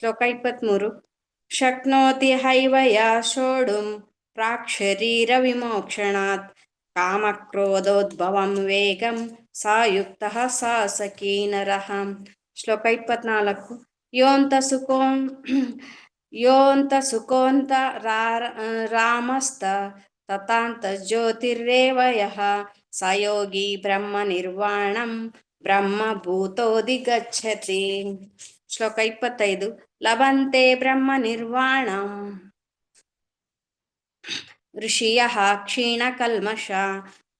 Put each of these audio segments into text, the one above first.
ಶ್ಲೋಕ 23. ಶಕ್ನೋತಿ ಹೈವ ಯಾ ಸೋಢುಂ ಪ್ರಾಕ್ಶರೀರ ವಿಮೋಕ್ಷಣಾತ್ ಕಾಮಕ್ರೋಧೋದ್ಭವಂ ವೇಗಂ ಸಾಯುಕ್ತಃ ಸಾಸಕೀ ನರಃ. ಶ್ಲೋಕ 24. ಯೋಂತ ಸುಖೋಂತ ರಾಮಸ್ತ ತತಾಂತ ಜ್ಯೋತಿರ್ರೇವ ಯಃ ಸ ಯೋಗಿ ಬ್ರಹ್ಮ ನಿರ್ವಾಣಂ ಬ್ರಹ್ಮಭೂತೋಧಿಗಚ್ಚತಿ. ಶ್ಲೋಕ 25. ಲಭಂತೆ ಬ್ರಹ್ಮ ನಿರ್ವಾಣಂ ಋಷಿಯಃ ಕ್ಷೀಣಕಲ್ಮಷ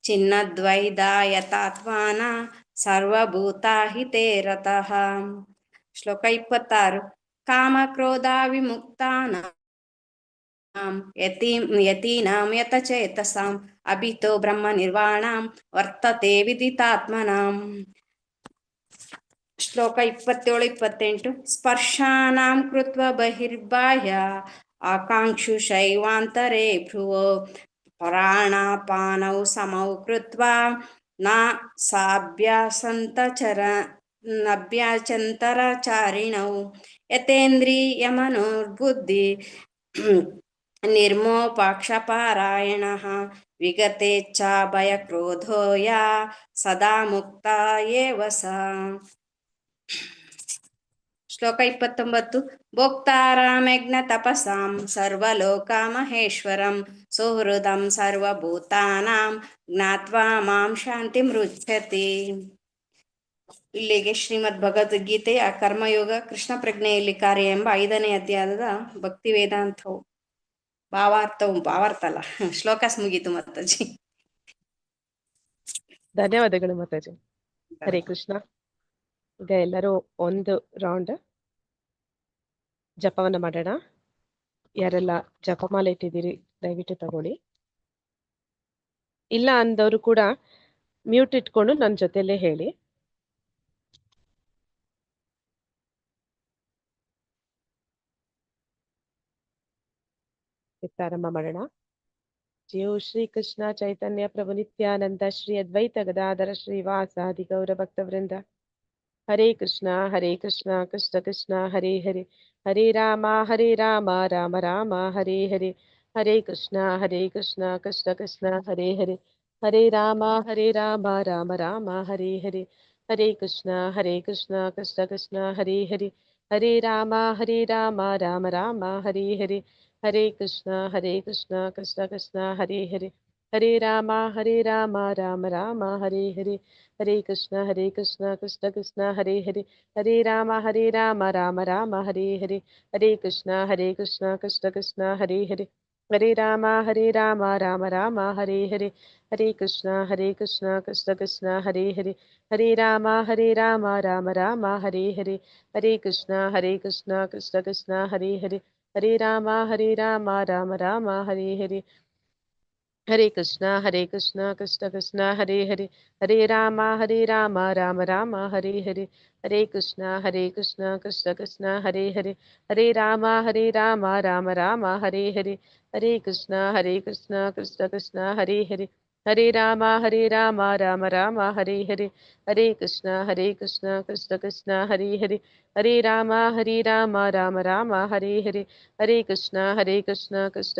ಚಿನ್ನದ್ವೈದಾಯತಾತ್ಮಾನ ಸರ್ವಭೂತಾಹಿತೇ ರತಃ. ಶ್ಲೋಕ 26. ಕಾಮಕ್ರೋಧ ವಿಮುಕ್ತಾನಾಂ ಯತೀನಾಂ ಯತಚೇತಸಾಂ ಅಭಿತೋ ಬ್ರಹ್ಮ ನಿರ್ವಾಣಂ ವರ್ತತೆ ವಿದಿತಾತ್ಮನಾಂ. ಶ್ಲೋಕ 27-28. ಸ್ಪರ್ಶಾನಾಂ ಕೃತ್ವ ಬಹಿರ್ಬಾಹ್ಯ ಆಕಾಂಕ್ಷು ಶೈವಾಂತರೇ ಭ್ರುವೋ ಪ್ರಾಣಾಪಾನೌ ಸಮೌ ಕೃತ್ವಾ ನ ಸಾಭ್ಯಾಸಂತರಚಾರಿಣೌ ಯತೇಂದ್ರಿಯಮನೋರ್ಬುದ್ಧಿ ನಿರ್ಮೋಪಾಕ್ಷಪಾರಾಯಣಃ ವಿಗತೇಚ್ಛಾ ಭಯಕ್ರೋಧೋ ಯಾ ಸದಾ ಮುಕ್ತ ಏವ ಸ. ಶ್ಲೋಕ 29. ಭೋಕ್ತಾರಾಮಜ್ಞ ತಪಸಾಂ ಸರ್ವಲೋಕ ಮಹೇಶ್ವರಂ ಸುಹೃದಂ ಸರ್ವಭೂತಾನಾಂ ಜ್ಞಾತ್ವಾ ಮಾಂ ಶಾಂತಿ ಮೃಚ್ಛತಿ. ಇಲ್ಲಿಗೆ ಶ್ರೀಮದ್ ಭಗವದ್ಗೀತೆಯ ಕರ್ಮಯೋಗ ಕೃಷ್ಣ ಪ್ರಜ್ಞೆಯಲ್ಲಿ ಕಾರ್ಯ ಎಂಬ 5ನೇ ಅಧ್ಯಾಯದ ಭಕ್ತಿ ವೇದಾಂತವು ಭಾವಾರ್ಥ ಅಲ್ಲ ಶ್ಲೋಕಸ್ ಮುಗೀತು ಮಾತಾಜಿ. ಧನ್ಯವಾದಗಳು ಮಾತಾಜಿ. ಹರೇ ಕೃಷ್ಣ. ಈಗ ಎಲ್ಲರೂ ಒಂದು ರೌಂಡ್ ಜಪವನ್ನ ಮಾಡೋಣ. ಯಾರೆಲ್ಲ ಜಪಮಾಲೆ ಇಟ್ಟಿದ್ದೀರಿ ದಯವಿಟ್ಟು ತಗೊಳ್ಳಿ. ಇಲ್ಲ ಅಂದವರು ಕೂಡ ಮ್ಯೂಟ್ ಇಟ್ಕೊಂಡು ನನ್ನ ಜೊತೆಲೇ ಹೇಳಿ. ಪ್ರಾರಂಭ ಮಾಡೋಣ. ಜಯೋ ಶ್ರೀ ಕೃಷ್ಣ ಚೈತನ್ಯ ಪ್ರಭು ನಿತ್ಯಾನಂದ ಶ್ರೀ ಅದ್ವೈತ ಗದಾಧರ ಶ್ರೀವಾಸಾದಿ ಗೌರ ಭಕ್ತವೃಂದ. ಹರೇ ಕೃಷ್ಣ ಕೃಷ್ಣ ಕೃಷ್ಣ ಹರೇ ಹರೇ ಹರೇ ರಾಮ ರಾಮ ರಾಮ ಹರೇ ಹರೇ. ಹರೇ ಕೃಷ್ಣ ಕೃಷ್ಣ ಕೃಷ್ಣ ಹರೇ ಹರೇ ಹರೇ ರಾಮ ರಾಮ ರಾಮ ಹರೇ ಹರೇ. ಹರೇ ಕೃಷ್ಣ ಕೃಷ್ಣ ಕೃಷ್ಣ ಹರೇ ಹರೇ ಹರೇ ರಾಮ ರಾಮ ರಾಮ ಹರೇ ಹರೇ. ಹರೇ ಕೃಷ್ಣ ಕೃಷ್ಣ ಕೃಷ್ಣ ಹರೇ ಹರೇ ಹರೇ ರಾಮ ರಾಮ ರಾಮ ಹರೇ ಹರೇ. ಹರೇ ಕೃಷ್ಣ ಕೃಷ್ಣ ಕೃಷ್ಣ ಹರೇ ಹರೇ ಹರೇ ರಾಮ ರಾಮ ರಾಮ ಹರೇ ಹರೇ. ಹರೇ ಕೃಷ್ಣ ಕೃಷ್ಣ ಕೃಷ್ಣ ಹರೇ ಹರೇ ಹರೇ ರಾಮ ರಾಮ ರಾಮ ಹರೇ ಹರೇ. ಹರೇ ಕೃಷ್ಣ ಕೃಷ್ಣ ಕೃಷ್ಣ ಹರೇ ಹರೇ ಹರೇ ರಾಮ ರಾಮ ರಾಮ ಹರೇ ಹರೇ. ಹರೇ ಕೃಷ್ಣ ಕೃಷ್ಣ ಕೃಷ್ಣ ಹರೇ ಹರೇ ಹರೇ ರಾಮ ರಾಮ ರಾಮ ಹರೇ ಹರೇ. ಹರೇ ಕೃಷ್ಣ ಕೃಷ್ಣ ಕೃಷ್ಣ ಹರೇ ಹರೇ ಹರೇ ರಾಮ ರಾಮ ರಾಮ ಹರೇ ಹರೇ. ಹರೇ ಕೃಷ್ಣ ಕೃಷ್ಣ ಕೃಷ್ಣ ಹರೇ ಹರೇ ಹರೇ ರಾಮ ರಾಮ ರಾಮ ಹರೇ ಹರೇ. ಹರೇ ಕೃಷ್ಣ ಕೃಷ್ಣ ಕೃಷ್ಣ ಹರೇ ಹರೇ ಹರೇ ರಾಮ ರಾಮ ರಾಮ ಹರೇ ಹರೇ. ಹರೇ ಕೃಷ್ಣ ಕೃಷ್ಣ ಕೃಷ್ಣ ಹರೇ ಹರೇ ಹರೇ ರಾಮ ರಾಮ ರಾಮ ಹರೇ ಹರೇ. ಹರೇ ಕೃಷ್ಣ ಕೃಷ್ಣ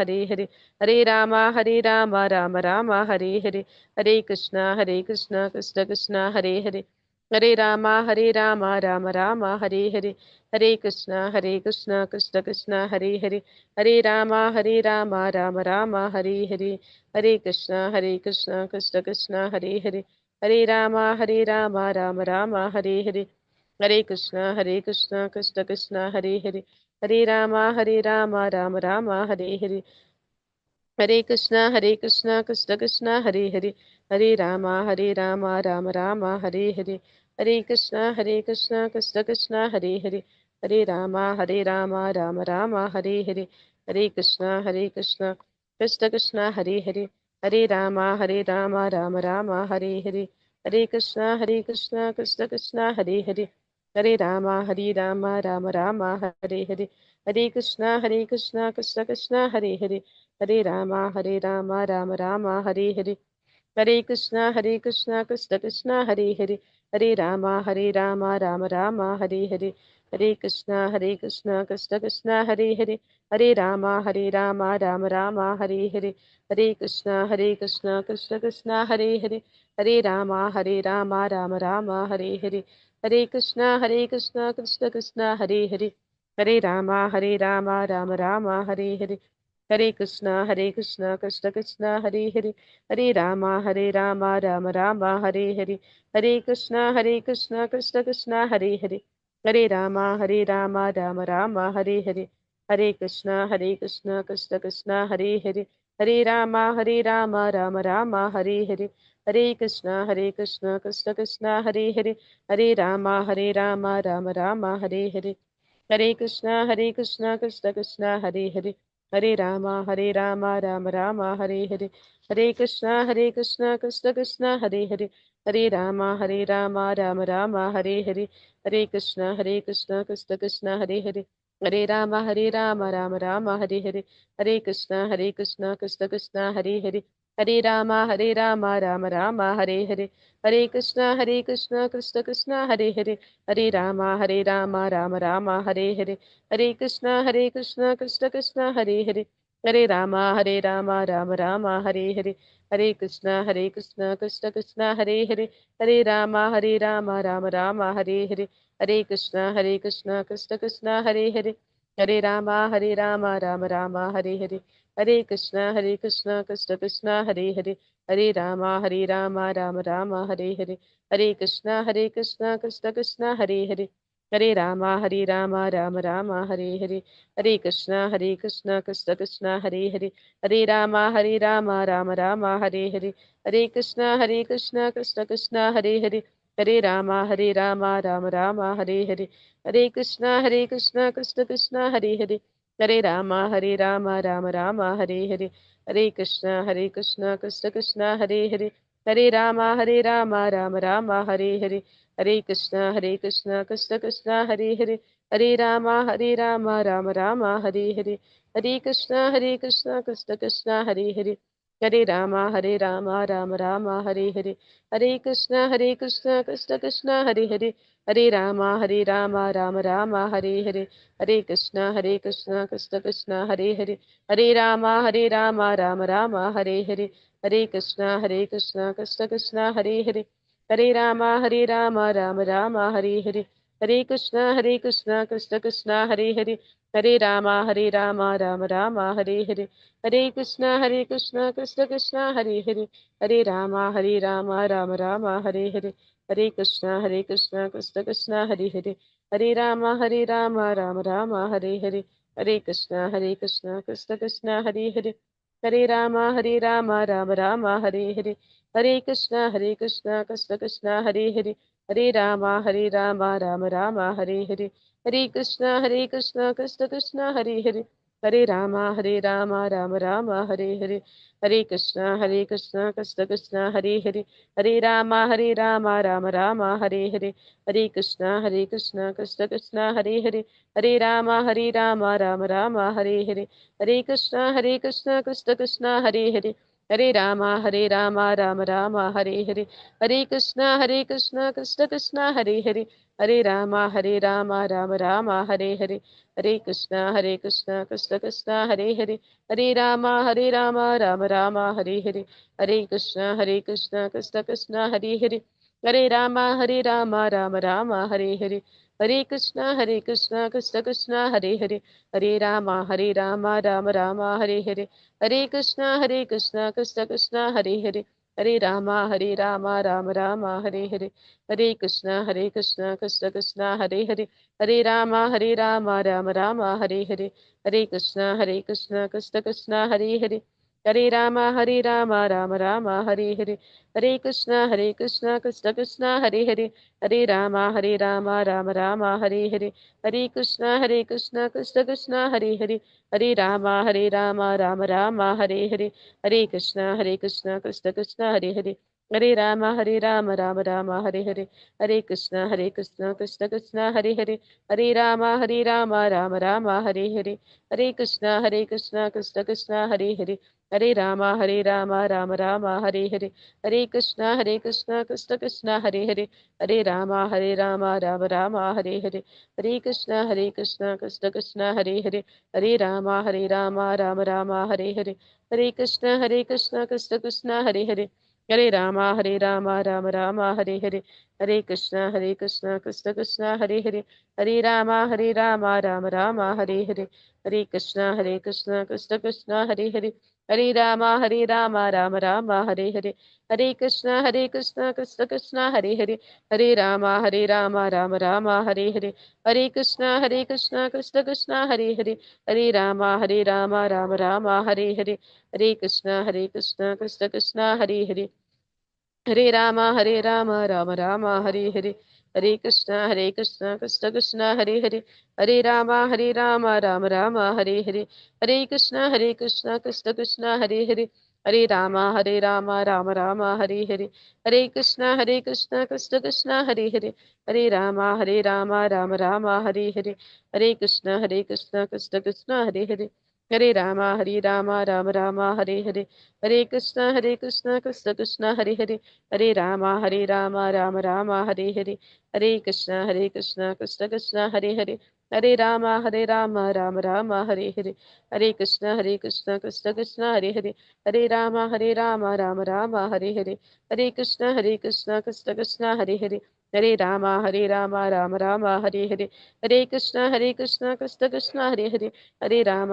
ಕೃಷ್ಣ ಹರೇ ಹರೇ ಹರೇ ರಾಮ ರಾಮ ರಾಮ ಹರೇ ಹರೇ. ಹರೇ ಕೃಷ್ಣ ಕೃಷ್ಣ ಕೃಷ್ಣ ಹರೇ ಹರೇ ಹರೇ ರಾಮ ರಾಮ ರಾಮ ಹರೇ ಹರೇ. ಹರೇ ಕೃಷ್ಣ ಕೃಷ್ಣ ಕೃಷ್ಣ ಹರೇ ಹರೇ ಹರೇ ರಾಮ ರಾಮ ರಾಮ ಹರೇ ಹರೇ. ಹರೇ ಕೃಷ್ಣ ಕೃಷ್ಣ ಕೃಷ್ಣ ಹರೇ ಹರೇ ಹರೇ ರಾಮ ರಾಮ ರಾಮ ಹರೇ ಹರೇ. ಹರೇ ಕೃಷ್ಣ ಕೃಷ್ಣ ಕೃಷ್ಣ ಹರೇ ಹರೇ ಹರೇ ರಾಮ ರಾಮ ರಾಮ ಹರೇ ಹರೇ. ಹರೇ ಕೃಷ್ಣ ಕೃಷ್ಣ ಕೃಷ್ಣ ಹರೇ ಹರೇ ಹರೇ ರಾಮ ರಾಮ ರಾಮ ಹರೇ ಹರೇ. ಹರೇ ಕೃಷ್ಣ ಕೃಷ್ಣ ಹರೇ ಹರೇ ಹರೇ ರಾಮ ರಾಮ ರಾಮ ಹರೇ ಹರೇ. ಹರೇ ಕೃಷ್ಣ ಕೃಷ್ಣ ಹರೇ ಹರೇ ಹರೇ ರಾಮ ರಾಮ ರಾಮ ಹರೇ ಹರೇ. ಹರೇ ಕೃಷ್ಣ ಕೃಷ್ಣ ಹರೇ ಹರೇ ಹರೇ ರಾಮ ರಾಮ ರಾಮ ಹರೇ ಹರೇ. ಹರೇ ಕೃಷ್ಣ ಕೃಷ್ಣ ಹರೇ ಹರೇ ಹರೇ ರಾಮ ರಾಮ ರಾಮ ಹರೇ ಹರೇ. ಹರೇ ಕೃಷ್ಣ ಕೃಷ್ಣ ಕೃಷ್ಣ ಹರೇ ಹರೇ ಹರೇ ರಾಮ ರಾಮ ರಾಮ ಹರೇ ಹರೇ. हरे कृष्णा कृष्ण कृष्ण हरे हरे, हरे राम राम राम हरे हरे, हरे कृष्णा कृष्ण कृष्ण हरे हरे, हरे राम राम राम हरे हरे, हरे कृष्णा कृष्ण कृष्ण हरे हरे, हरे राम राम राम हरे हरे, हरे कृष्णा कृष्ण कृष्ण हरे हरे, हरे राम राम राम हरे हरे, हरे कृष्णा कृष्ण कृष्ण हरे हरे, हरे राम राम राम हरे हरे, हरे कृष्णा कृष्ण कृष्ण हरे हरे, हरे राम राम राम हरे हरे, हरे कृष्णा कृष्ण कृष्ण हरे हरे, हरे राम राम राम हरे हरे, हरे कृष्णा कृष्ण कृष्ण हरे हरे, हरे राम राम राम हरे हरे, हरे कृष्णा कृष्ण कृष्ण हरे हरे, हरे राम राम राम हरे हरे, हरे कृष्णा कृष्ण कृष्ण हरे हरे, हरे राम राम राम हरे हरे, हरे कृष्णा कृष्ण कृष्ण हरे हरे, हरे राम राम राम हरे हरे, हरे कृष्णा कृष्ण कृष्ण हरे हरे, हरे राम राम राम हरे हरे, हरे कृष्णा कृष्ण कृष्ण हरे हरे, हरे राम राम राम हरे हरे, हरे कृष्णा कृष्ण कृष्ण हरे हरे, हरे राम राम राम हरे हरे, हरे कृष्णा कृष्ण कृष्ण हरे हरे, हरे राम राम राम हरे हरे, हरे कृष्णा कृष्ण कृष्ण हरे हरे, हरे राम राम राम हरे हरे, हरे कृष्णा कृष्ण कृष्ण हरे हरे, हरे राम राम राम हरे हरे, हरे कृष्णा कृष्ण कृष्ण हरे हरे, हरे राम राम राम हरे हरे, हरे कृष्णा कृष्ण कृष्ण हरे हरे, हरे राम राम राम हरे हरे, हरे कृष्णा कृष्ण कृष्ण हरे हरे, हरे राम राम राम हरे हरे, हरे कृष्णा कृष्ण कृष्ण हरे हरे, हरे राम राम राम हरे हरे, हरे कृष्णा कृष्ण कृष्ण हरे हरे, हरे राम राम राम हरे हरे, हरे कृष्णा कृष्ण कृष्ण हरे हरे, हरे राम राम राम हरे हरे, हरे कृष्णा कृष्ण कृष्ण हरे हरे, हरे राम राम राम हरे हरे, हरे कृष्णा कृष्ण कृष्ण हरे हरे, हरे राम राम राम हरे हरे, हरे कृष्णा कृष्ण कृष्ण हरे हरे, हरे राम राम राम हरे हरे, हरे कृष्णा कृष्ण कृष्ण हरे हरे, हरे राम राम राम हरे हरे, हरे कृष्णा कृष्ण कृष्ण हरे हरे, हरे राम राम राम हरे हरे, हरे कृष्णा कृष्ण कृष्ण हरे हरे, हरे राम राम राम हरे हरे, हरे कृष्णा कृष्ण कृष्ण हरे हरे, हरे राम राम राम हरे हरे, हरे कृष्णा कृष्ण कृष्ण हरे हरे, हरे राम राम राम हरे हरे, हरे कृष्णा कृष्ण कृष्ण हरे हरे, हरे राम राम राम हरे हरे, हरे कृष्णा कृष्ण कृष्ण हरे हरे, हरे राम राम राम हरे हरे, हरे कृष्णा कृष्ण कृष्ण हरे हरे, हरे राम राम राम हरे हरे, हरे कृष्णा कृष्ण कृष्ण हरे हरे, हरे राम राम राम हरे हरे, हरे कृष्णा कृष्ण कृष्ण हरे हरे, हरे राम राम राम हरे हरे, हरे कृष्णा कृष्ण कृष्ण हरे हरे, हरे राम राम राम हरे हरे, हरे कृष्णा कृष्ण कृष्ण हरे हरे, हरे राम राम राम हरे हरे, हरे कृष्णा कृष्ण कृष्ण हरे हरे, हरे राम राम राम हरे हरे, हरे कृष्णा कृष्ण कृष्ण हरे हरे, हरे राम राम राम हरे हरे, हरे कृष्णा कृष्ण कृष्ण हरे हरे, हरे राम राम राम हरे हरे, हरे कृष्णा कृष्ण कृष्ण हरे हरे, हरे राम राम राम हरे हरे, हरे कृष्णा कृष्ण कृष्ण हरे हरे, हरे राम राम राम हरे हरे, हरे कृष्णा कृष्ण कृष्ण हरे हरे, हरे राम राम राम हरे हरे, हरे कृष्णा कृष्ण कृष्ण हरे हरे, हरे राम राम राम हरे हरे, हरे कृष्णा कृष्ण कृष्ण हरे हरे, हरे राम राम राम हरे हरे, हरे कृष्णा कृष्ण कृष्ण हरे हरे, हरे राम राम राम हरे हरे, हरे कृष्णा कृष्ण कृष्ण हरे हरे, हरे राम राम राम हरे हरे, हरे कृष्णा कृष्ण कृष्ण हरे हरे, हरे राम राम राम हरे हरे, हरे कृष्णा कृष्ण कृष्ण हरे हरे, हरे राम राम राम हरे हरे, हरे कृष्णा कृष्ण कृष्ण हरे हरे, हरे राम राम राम हरे हरे, हरे कृष्णा कृष्ण कृष्ण हरे हरे, हरे राम राम राम हरे हरे, हरे कृष्णा कृष्ण कृष्ण हरे हरे, हरे राम राम राम हरे हरे, हरे कृष्णा कृष्ण कृष्ण हरे हरे, हरे राम राम राम हरे हरे, हरे कृष्णा कृष्ण कृष्ण हरे हरे, हरे राम राम राम हरे हरे, हरे कृष्णा कृष्ण कृष्ण हरे हरे, हरे राम राम राम हरे हरे, हरे कृष्णा कृष्ण कृष्ण हरे हरे, हरे राम राम राम हरे हरे, हरे कृष्णा कृष्ण कृष्ण हरे हरे, हरे राम राम राम हरे हरे, हरे कृष्णा कृष्ण कृष्ण हरे हरे, हरे राम राम राम हरे हरे, हरे कृष्णा कृष्ण कृष्ण हरे हरे, हरे राम राम राम हरे हरे, हरे कृष्णा कृष्ण कृष्ण हरे हरे, हरे राम राम राम हरे हरे, हरे कृष्णा कृष्ण कृष्ण हरे हरे, हरे राम राम राम हरे हरे, हरे कृष्णा कृष्ण कृष्ण हरे हरे, हरे राम राम राम हरे हरे, हरे कृष्णा कृष्ण कृष्ण हरे हरे, हरे राम राम राम हरे हरे, हरे कृष्णा कृष्ण कृष्ण हरे हरे, हरे राम राम राम हरे हरे, हरे कृष्णा कृष्ण कृष्ण हरे हरे, हरे राम राम राम हरे हरे, हरे कृष्णा कृष्ण कृष्ण हरे हरे, हरे राम राम राम हरे हरे, हरे कृष्णा कृष्ण कृष्ण हरे हरे,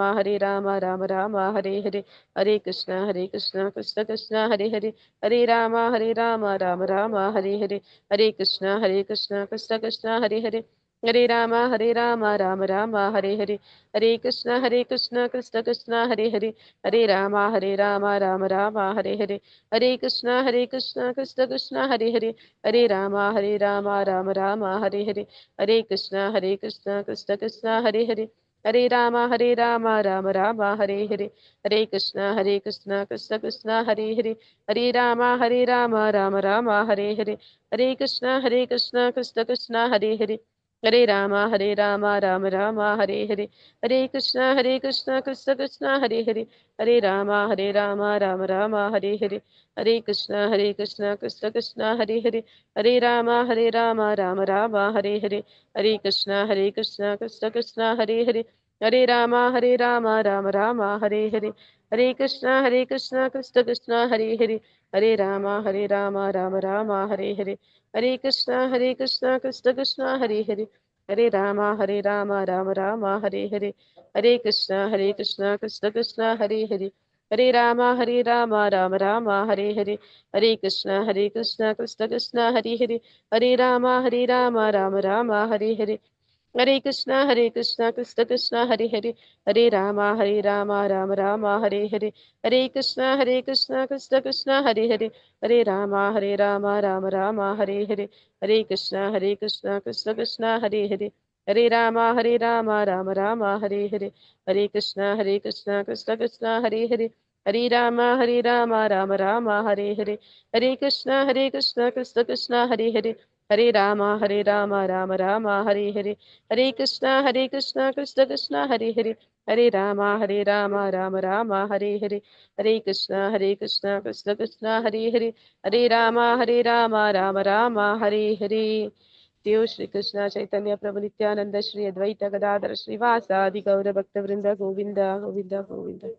हरे राम राम राम हरे हरे, हरे कृष्णा कृष्ण कृष्ण हरे हरे, हरे राम राम राम हरे हरे, हरे कृष्णा कृष्ण कृष्ण हरे हरे, हरे राम राम राम हरे हरे, हरे कृष्णा कृष्ण कृष्ण हरे हरे, हरे राम राम राम हरे हरे, हरे कृष्णा कृष्ण कृष्ण हरे हरे, हरे राम राम राम हरे हरे, हरे कृष्णा कृष्ण कृष्ण हरे हरे, हरे राम राम राम हरे हरे, हरे कृष्णा कृष्ण कृष्ण हरे हरे, हरे राम राम राम हरे हरे, हरे कृष्णा कृष्ण कृष्ण हरे हरे, हरे राम राम राम हरे हरे, हरे कृष्णा कृष्ण कृष्ण हरे हरे, हरे राम राम राम हरे हरे, हरे कृष्णा कृष्ण कृष्ण हरे हरे, हरे राम राम राम हरे हरे, हरे कृष्णा कृष्ण कृष्ण हरे हरे, हरे राम राम राम हरे हरे, हरे कृष्णा कृष्ण कृष्ण हरे हरे, हरे राम राम राम हरे हरे, हरे कृष्णा कृष्ण कृष्ण हरे हरे, हरे राम राम राम हरे हरे, हरे कृष्णा कृष्ण कृष्ण हरे हरे, हरे राम राम राम हरे हरे, हरे कृष्णा कृष्ण कृष्ण हरे हरे, हरे राम राम राम हरे हरे, हरे कृष्णा कृष्ण कृष्ण हरे हरे, हरे राम राम राम हरे हरे, हरे कृष्णा कृष्ण कृष्ण हरे हरे, हरे राम राम राम हरे हरे, हरे कृष्णा कृष्ण कृष्ण हरे हरे, हरे राम राम राम हरे हरे, हरे कृष्णा कृष्ण कृष्ण हरे हरे, हरे राम राम राम हरे हरे। देव श्री कृष्ण चैतन्य प्रभु नित्यानंद श्री अद्वैत गदाधर श्रीवासादि गौर भक्त वृंद गोविंद गोविंद गोविंद।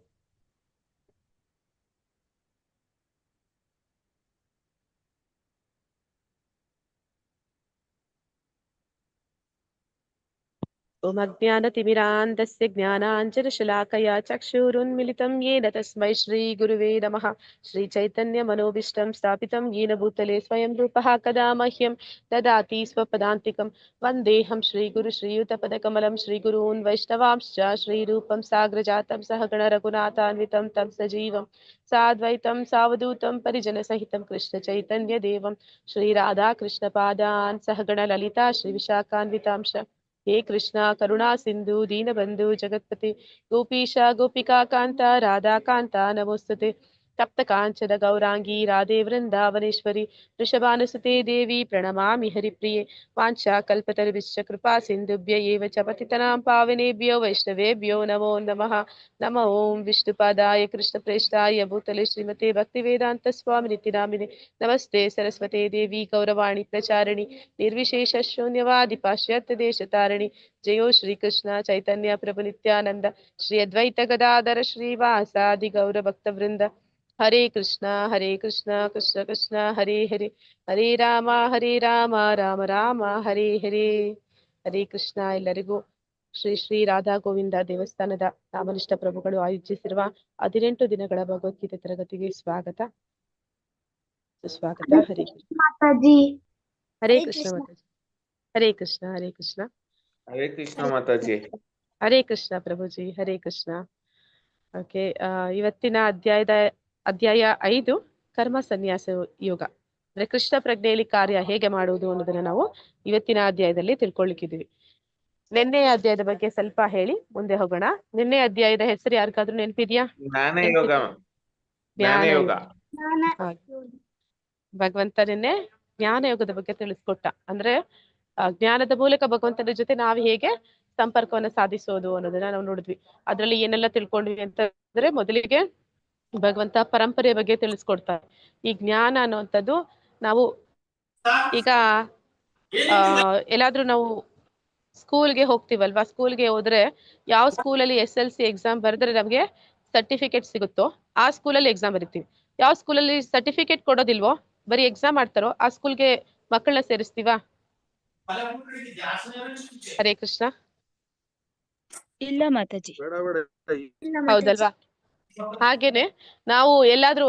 ॐ अज्ञानतिमिरान्धस्य ज्ञानाञ्जनशलाकया चक्षुरुन्मिलितं येन तस्मै श्रीगुरुवे नमः। श्रीचैतन्यमनोभीष्टं स्थापितं येन भूतले स्वयं रूपः कदा मह्यं ददाति स्वपदान्तिकं। वन्देऽहं श्रीगुरुश्रीयुतपदकमलं श्रीगुरून् वैष्णवांश्च श्रीरूपं साग्रजातं सहगणरघुनाथान्वितं तं सजीवं साद्वैतं सावधूतं परिजनसहितं कृष्णचैतन्यदेवं श्रीराधाकृष्णपादान् सहगणललिता श्रीविशाखान्वितांश्च। हे कृष्णा करुणा सिंधु दीनबंधु जगतपते गोपीशा गोपिका कांता राधा कांता नमोस्तुते। ತಪ್ತ ಕಾಂಚನ ಗೌರಾಂಗಿ ರಾಧೆ ವೃಂದಾವನೇಶ್ವರಿ ವೃಷಭಾನುಸುತೆ ದೇವಿ ಪ್ರಣಮಾಮಿ ಹರಿಪ್ರಿಯೆ ವಾಂಛಾ ಕಲ್ಪತರುಶ್ಚ ಕೃಪಾ ಸಿಂಧುಭ್ಯ ಏವ ಚ ಪತಿತನಾಂ ಪಾವನೇಭ್ಯೋ ವೈಷ್ಣವೇಭ್ಯೋ ನಮೋ ನಮಃ ನಮ ಓಂ ವಿಷ್ಣುಪಾದಾಯ ಕೃಷ್ಣ ಪ್ರೇಷ್ಠಾಯ ಭೂತಲೆ ಶ್ರೀಮತೆ ಭಕ್ತಿವೇದಾಂತ ಸ್ವಾಮಿನಿತಿ ನಾಮಿನೆ ನಮಸ್ತೆ ಸರಸ್ವತೆ ದೇವಿ ಗೌರವಾಣಿ ಪ್ರಚಾರಿಣಿ ನಿರ್ವಿಶೇಷ ಶೂನ್ಯವಾದಿ ಪಾಶ್ಚಾತ್ಯ ದೇಶ ತಾರಿಣಿ ಜಯೋ ಶ್ರೀ ಕೃಷ್ಣ ಚೈತನ್ಯ ಪ್ರಭು ನಿತ್ಯಾನಂದ ಶ್ರೀ ಅದ್ವೈತ ಗದಾಧರ ಶ್ರೀವಾಸಾದಿ ಗೌರ ಭಕ್ತ ವೃಂದ ಹರೇ ಕೃಷ್ಣ ಕೃಷ್ಣ ಕೃಷ್ಣ ಹರೇ ಹರೇ ಹರೇ ರಾಮ ರಾಮ ರಾಮ ಹರೇ ಹರೇ. ಹರೇ ಕೃಷ್ಣ. ಎಲ್ಲರಿಗೂ ಶ್ರೀ ಶ್ರೀ ರಾಧಾ ಗೋವಿಂದ ದೇವಸ್ಥಾನದ ನಾಮನಿಷ್ಠ ಪ್ರಭುಗಳು ಆಯೋಜಿಸಿರುವ 18 ದಿನಗಳ ಭಗವದ್ಗೀತೆ ತರಗತಿಗೆ ಸ್ವಾಗತ ಸುಸ್ವಾಗತ. ಹರೇ ಕೃಷ್ಣ. ಹರೇ ಕೃಷ್ಣ ಮಾತಾಜಿ. ಹರೇ ಕೃಷ್ಣ. ಹರೇ ಕೃಷ್ಣ. ಹರೇ ಕೃಷ್ಣ ಮಾತಾಜಿ. ಹರೇ ಕೃಷ್ಣ ಪ್ರಭುಜಿ. ಹರೇ ಕೃಷ್ಣ. ಓಕೆ, ಇವತ್ತಿನ ಅಧ್ಯಾಯ 5 ಕರ್ಮ ಸನ್ಯಾಸ ಯೋಗ, ಅಂದ್ರೆ ಕೃಷ್ಣ ಪ್ರಜ್ಞೆಯಲ್ಲಿ ಕಾರ್ಯ ಹೇಗೆ ಮಾಡುವುದು ಅನ್ನೋದನ್ನ ನಾವು ಇವತ್ತಿನ ಅಧ್ಯಾಯದಲ್ಲಿ ತಿಳ್ಕೊಳ್ಳಿಕ್ಕಿದ್ದೀವಿ. ನಿನ್ನೆ ಅಧ್ಯಾಯದ ಬಗ್ಗೆ ಸ್ವಲ್ಪ ಹೇಳಿ ಮುಂದೆ ಹೋಗೋಣ. ನಿನ್ನೆ ಅಧ್ಯಾಯದ ಹೆಸರು ಯಾರಿಗಾದ್ರೂ ನೆನಪಿದ್ಯಾ? ಜ್ಞಾನಯೋಗ. ಜ್ಞಾನಯೋಗ. ಭಗವಂತ ನಿನ್ನೆ ಜ್ಞಾನಯೋಗದ ಬಗ್ಗೆ ತಿಳಿಸ್ಕೊಟ್ಟ. ಅಂದ್ರೆ ಜ್ಞಾನದ ಮೂಲಕ ಭಗವಂತನ ಜೊತೆ ನಾವು ಹೇಗೆ ಸಂಪರ್ಕವನ್ನ ಸಾಧಿಸೋದು ಅನ್ನೋದನ್ನ ನಾವು ನೋಡಿದ್ವಿ. ಅದ್ರಲ್ಲಿ ಏನೆಲ್ಲ ತಿಳ್ಕೊಂಡ್ವಿ ಅಂತಂದ್ರೆ, ಮೊದಲಿಗೆ ಭಗವಂತ ಪರಂಪರೆಯ ಬಗ್ಗೆ ತಿಳಿಸ್ಕೊಡ್ತಾರೆ. ಈ ಜ್ಞಾನ ಅನ್ನುವಂಥದ್ದು ನಾವು ಈಗ ಎಲ್ಲಾದ್ರೂ ನಾವು ಸ್ಕೂಲ್ಗೆ ಹೋಗ್ತೀವಲ್ವಾ, ಸ್ಕೂಲ್ಗೆ ಹೋದ್ರೆ ಯಾವ ಸ್ಕೂಲಲ್ಲಿ SLC ಎಕ್ಸಾಮ್ ಬರೆದ್ರೆ ನಮ್ಗೆ ಸರ್ಟಿಫಿಕೇಟ್ ಸಿಗುತ್ತೋ ಆ ಸ್ಕೂಲಲ್ಲಿ ಎಕ್ಸಾಮ್ ಬರಿತೀವಿ. ಯಾವ ಸ್ಕೂಲಲ್ಲಿ ಸರ್ಟಿಫಿಕೇಟ್ ಕೊಡೋದಿಲ್ವೋ, ಬರೀ ಎಕ್ಸಾಮ್ ಮಾಡ್ತಾರೋ ಆ ಸ್ಕೂಲ್ಗೆ ಮಕ್ಕಳನ್ನ ಸೇರಿಸ್ತೀವಾ? ಹರೇ ಕೃಷ್ಣ. ಇಲ್ಲ ಮಾತಾಜಿ. ಹೌದಲ್ವಾ? ಹಾಗೇನೆ ನಾವು ಎಲ್ಲಾದ್ರೂ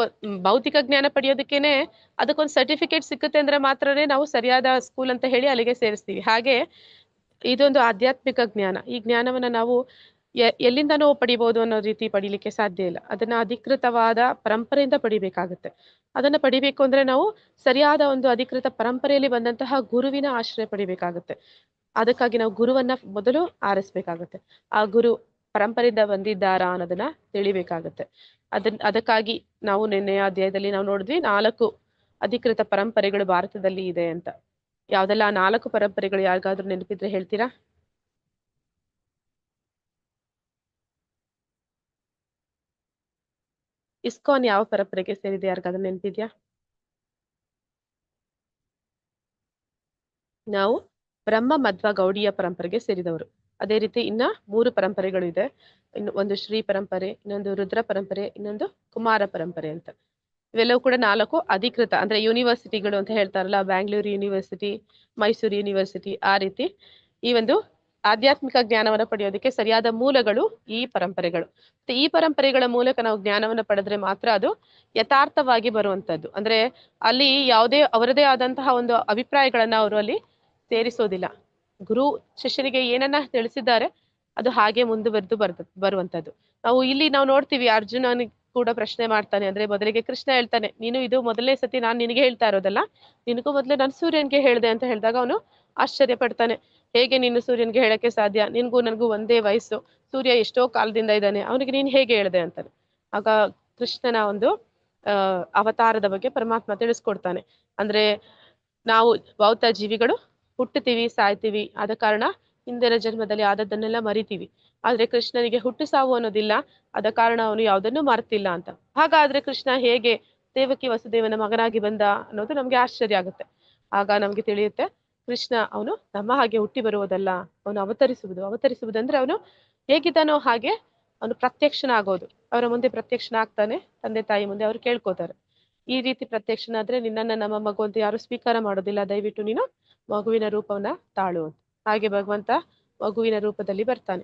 ಭೌತಿಕ ಜ್ಞಾನ ಪಡೆಯೋದಕ್ಕೇನೆ ಅದಕ್ಕೊಂದು ಸರ್ಟಿಫಿಕೇಟ್ ಸಿಕ್ಕುತ್ತೆ ಅಂದ್ರೆ ಮಾತ್ರನೇ ನಾವು ಸರಿಯಾದ ಸ್ಕೂಲ್ ಅಂತ ಹೇಳಿ ಅಲ್ಲಿಗೆ ಸೇರಿಸ್ತೀವಿ. ಹಾಗೆ ಇದೊಂದು ಆಧ್ಯಾತ್ಮಿಕ ಜ್ಞಾನ. ಈ ಜ್ಞಾನವನ್ನ ನಾವು ಎಲ್ಲಿಂದನೂ ಪಡಿಬಹುದು ಅನ್ನೋ ರೀತಿ ಪಡಿಲಿಕ್ಕೆ ಸಾಧ್ಯ ಇಲ್ಲ. ಅದನ್ನ ಅಧಿಕೃತವಾದ ಪರಂಪರೆಯಿಂದ ಪಡಿಬೇಕಾಗುತ್ತೆ. ಅದನ್ನ ಪಡಿಬೇಕು ಅಂದ್ರೆ ನಾವು ಸರಿಯಾದ ಒಂದು ಅಧಿಕೃತ ಪರಂಪರೆಯಲ್ಲಿ ಬಂದಂತಹ ಗುರುವಿನ ಆಶ್ರಯ ಪಡಿಬೇಕಾಗುತ್ತೆ. ಅದಕ್ಕಾಗಿ ನಾವು ಗುರುವನ್ನ ಮೊದಲು ಆರಿಸ್ಬೇಕಾಗತ್ತೆ. ಆ ಗುರು ಪರಂಪರೆಯಿಂದ ಬಂದಿದ್ದಾರಾ ಅನ್ನೋದನ್ನ ತಿಳಿಬೇಕಾಗತ್ತೆ. ಅದಕ್ಕಾಗಿ ನಾವು ನಿನ್ನೆ ಅಧ್ಯಾಯದಲ್ಲಿ ನಾವು ನೋಡಿದ್ವಿ 4 ಅಧಿಕೃತ ಪರಂಪರೆಗಳು ಭಾರತದಲ್ಲಿ ಇದೆ ಅಂತ. ಯಾವ್ದೆಲ್ಲ 4 ಪರಂಪರೆಗಳು ಯಾರಿಗಾದ್ರೂ ನೆನಪಿದ್ರೆ ಹೇಳ್ತೀರಾ? ಇಸ್ಕಾನ್ ಯಾವ ಪರಂಪರೆಗೆ ಸೇರಿದೆ? ಯಾರಿಗಾದ್ರೂ ನೆನಪಿದ್ಯಾ? ನಾವು ಬ್ರಹ್ಮ ಮಧ್ವ ಗೌಡಿಯ ಪರಂಪರೆಗೆ ಸೇರಿದವರು. ಅದೇ ರೀತಿ ಇನ್ನ 3 ಪರಂಪರೆಗಳು ಇದೆ. ಒಂದು ಶ್ರೀ ಪರಂಪರೆ, ಇನ್ನೊಂದು ರುದ್ರ ಪರಂಪರೆ, ಇನ್ನೊಂದು ಕುಮಾರ ಪರಂಪರೆ ಅಂತ. ಇವೆಲ್ಲವೂ ಕೂಡ 4 ಅಧಿಕೃತ, ಅಂದ್ರೆ ಯೂನಿವರ್ಸಿಟಿಗಳು ಅಂತ ಹೇಳ್ತಾರಲ್ಲ, ಬ್ಯಾಂಗ್ಳೂರು ಯೂನಿವರ್ಸಿಟಿ, ಮೈಸೂರು ಯೂನಿವರ್ಸಿಟಿ, ಆ ರೀತಿ ಈ ಒಂದು ಆಧ್ಯಾತ್ಮಿಕ ಜ್ಞಾನವನ್ನು ಪಡೆಯೋದಕ್ಕೆ ಸರಿಯಾದ ಮೂಲಗಳು ಈ ಪರಂಪರೆಗಳು. ಈ ಪರಂಪರೆಗಳ ಮೂಲಕ ನಾವು ಜ್ಞಾನವನ್ನು ಪಡೆದ್ರೆ ಮಾತ್ರ ಅದು ಯಥಾರ್ಥವಾಗಿ ಬರುವಂತದ್ದು. ಅಂದ್ರೆ ಅಲ್ಲಿ ಯಾವುದೇ ಅವರದೇ ಆದಂತಹ ಒಂದು ಅಭಿಪ್ರಾಯಗಳನ್ನ ಅವರು ಅಲ್ಲಿ ಸೇರಿಸೋದಿಲ್ಲ. ಗುರು ಶಿಷ್ಯನಿಗೆ ಏನನ್ನ ತಿಳಿಸಿದ್ದಾರೆ ಅದು ಹಾಗೆ ಮುಂದುವರೆದು ಬರುವಂತದ್ದು. ಇಲ್ಲಿ ನಾವು ನೋಡ್ತೀವಿ, ಅರ್ಜುನನಿಗೆ ಕೂಡ ಪ್ರಶ್ನೆ ಮಾಡ್ತಾನೆ. ಅಂದ್ರೆ ಮೊದಲಿಗೆ ಕೃಷ್ಣ ಹೇಳ್ತಾನೆ, ನೀನು ಇದು ಮೊದಲನೇ ಸತಿ ನಾನು ನಿನಗೆ ಹೇಳ್ತಾ ಇರೋದಲ್ಲ, ನಿನಗೂ ಮೊದಲೇ ನಾನು ಸೂರ್ಯನ್ಗೆ ಹೇಳ್ದೆ ಅಂತ ಹೇಳಿದಾಗ ಅವನು ಆಶ್ಚರ್ಯ ಪಡ್ತಾನೆ. ಹೇಗೆ ನೀನು ಸೂರ್ಯನ್ಗೆ ಹೇಳಕ್ಕೆ ಸಾಧ್ಯ? ನಿನ್ಗೂ ನನಗೂ ಒಂದೇ ವಯಸ್ಸು, ಸೂರ್ಯ ಎಷ್ಟೋ ಕಾಲದಿಂದ ಇದ್ದಾನೆ, ಅವನಿಗೆ ನೀನ್ ಹೇಗೆ ಹೇಳ್ದೆ ಅಂತಾನೆ. ಆಗ ಕೃಷ್ಣನ ಒಂದು ಅವತಾರದ ಬಗ್ಗೆ ಪರಮಾತ್ಮ ತಿಳಿಸ್ಕೊಡ್ತಾನೆ. ಅಂದ್ರೆ ನಾವು ಭೌತ ಜೀವಿಗಳು ಹುಟ್ಟುತ್ತೀವಿ, ಸಾಯ್ತೀವಿ, ಆದ ಕಾರಣ ಹಿಂದಿನ ಜನ್ಮದಲ್ಲಿ ಆದದ್ದನ್ನೆಲ್ಲ ಮರಿತೀವಿ. ಆದ್ರೆ ಕೃಷ್ಣನಿಗೆ ಹುಟ್ಟು ಸಾವು ಅನ್ನೋದಿಲ್ಲ, ಆದ ಕಾರಣ ಅವನು ಯಾವುದನ್ನು ಮರ್ತಿಲ್ಲ ಅಂತ. ಹಾಗಾದ್ರೆ ಕೃಷ್ಣ ಹೇಗೆ ದೇವಕಿ ವಸುದೇವನ ಮಗನಾಗಿ ಬಂದ ಅನ್ನೋದು ನಮ್ಗೆ ಆಶ್ಚರ್ಯ ಆಗುತ್ತೆ. ಆಗ ನಮ್ಗೆ ತಿಳಿಯುತ್ತೆ, ಕೃಷ್ಣ ಅವನು ನಮ್ಮ ಹಾಗೆ ಹುಟ್ಟಿ ಬರುವುದಲ್ಲ, ಅವನು ಅವತರಿಸುವುದಂದ್ರೆ ಅವನು ಹೇಗಿದ್ದಾನೋ ಹಾಗೆ ಅವನು ಪ್ರತ್ಯಕ್ಷನಾಗೋದು. ಅವರ ಮುಂದೆ ಪ್ರತ್ಯಕ್ಷನಾಗ್ತಾನೆ, ತಂದೆ ತಾಯಿ ಮುಂದೆ ಅವ್ರು ಕೇಳ್ಕೋತಾರೆ, ಈ ರೀತಿ ಪ್ರತ್ಯಕ್ಷನಾದ್ರೆ ನಿನ್ನನ್ನ ನಮ್ಮ ಮಗು ಅಂತ ಯಾರು ಸ್ವೀಕಾರ ಮಾಡೋದಿಲ್ಲ, ದಯವಿಟ್ಟು ನೀನು ಮಗುವಿನ ರೂಪವನ್ನ ತಾಳು ಅಂತ. ಹಾಗೆ ಭಗವಂತ ಮಗುವಿನ ರೂಪದಲ್ಲಿ ಬರ್ತಾನೆ.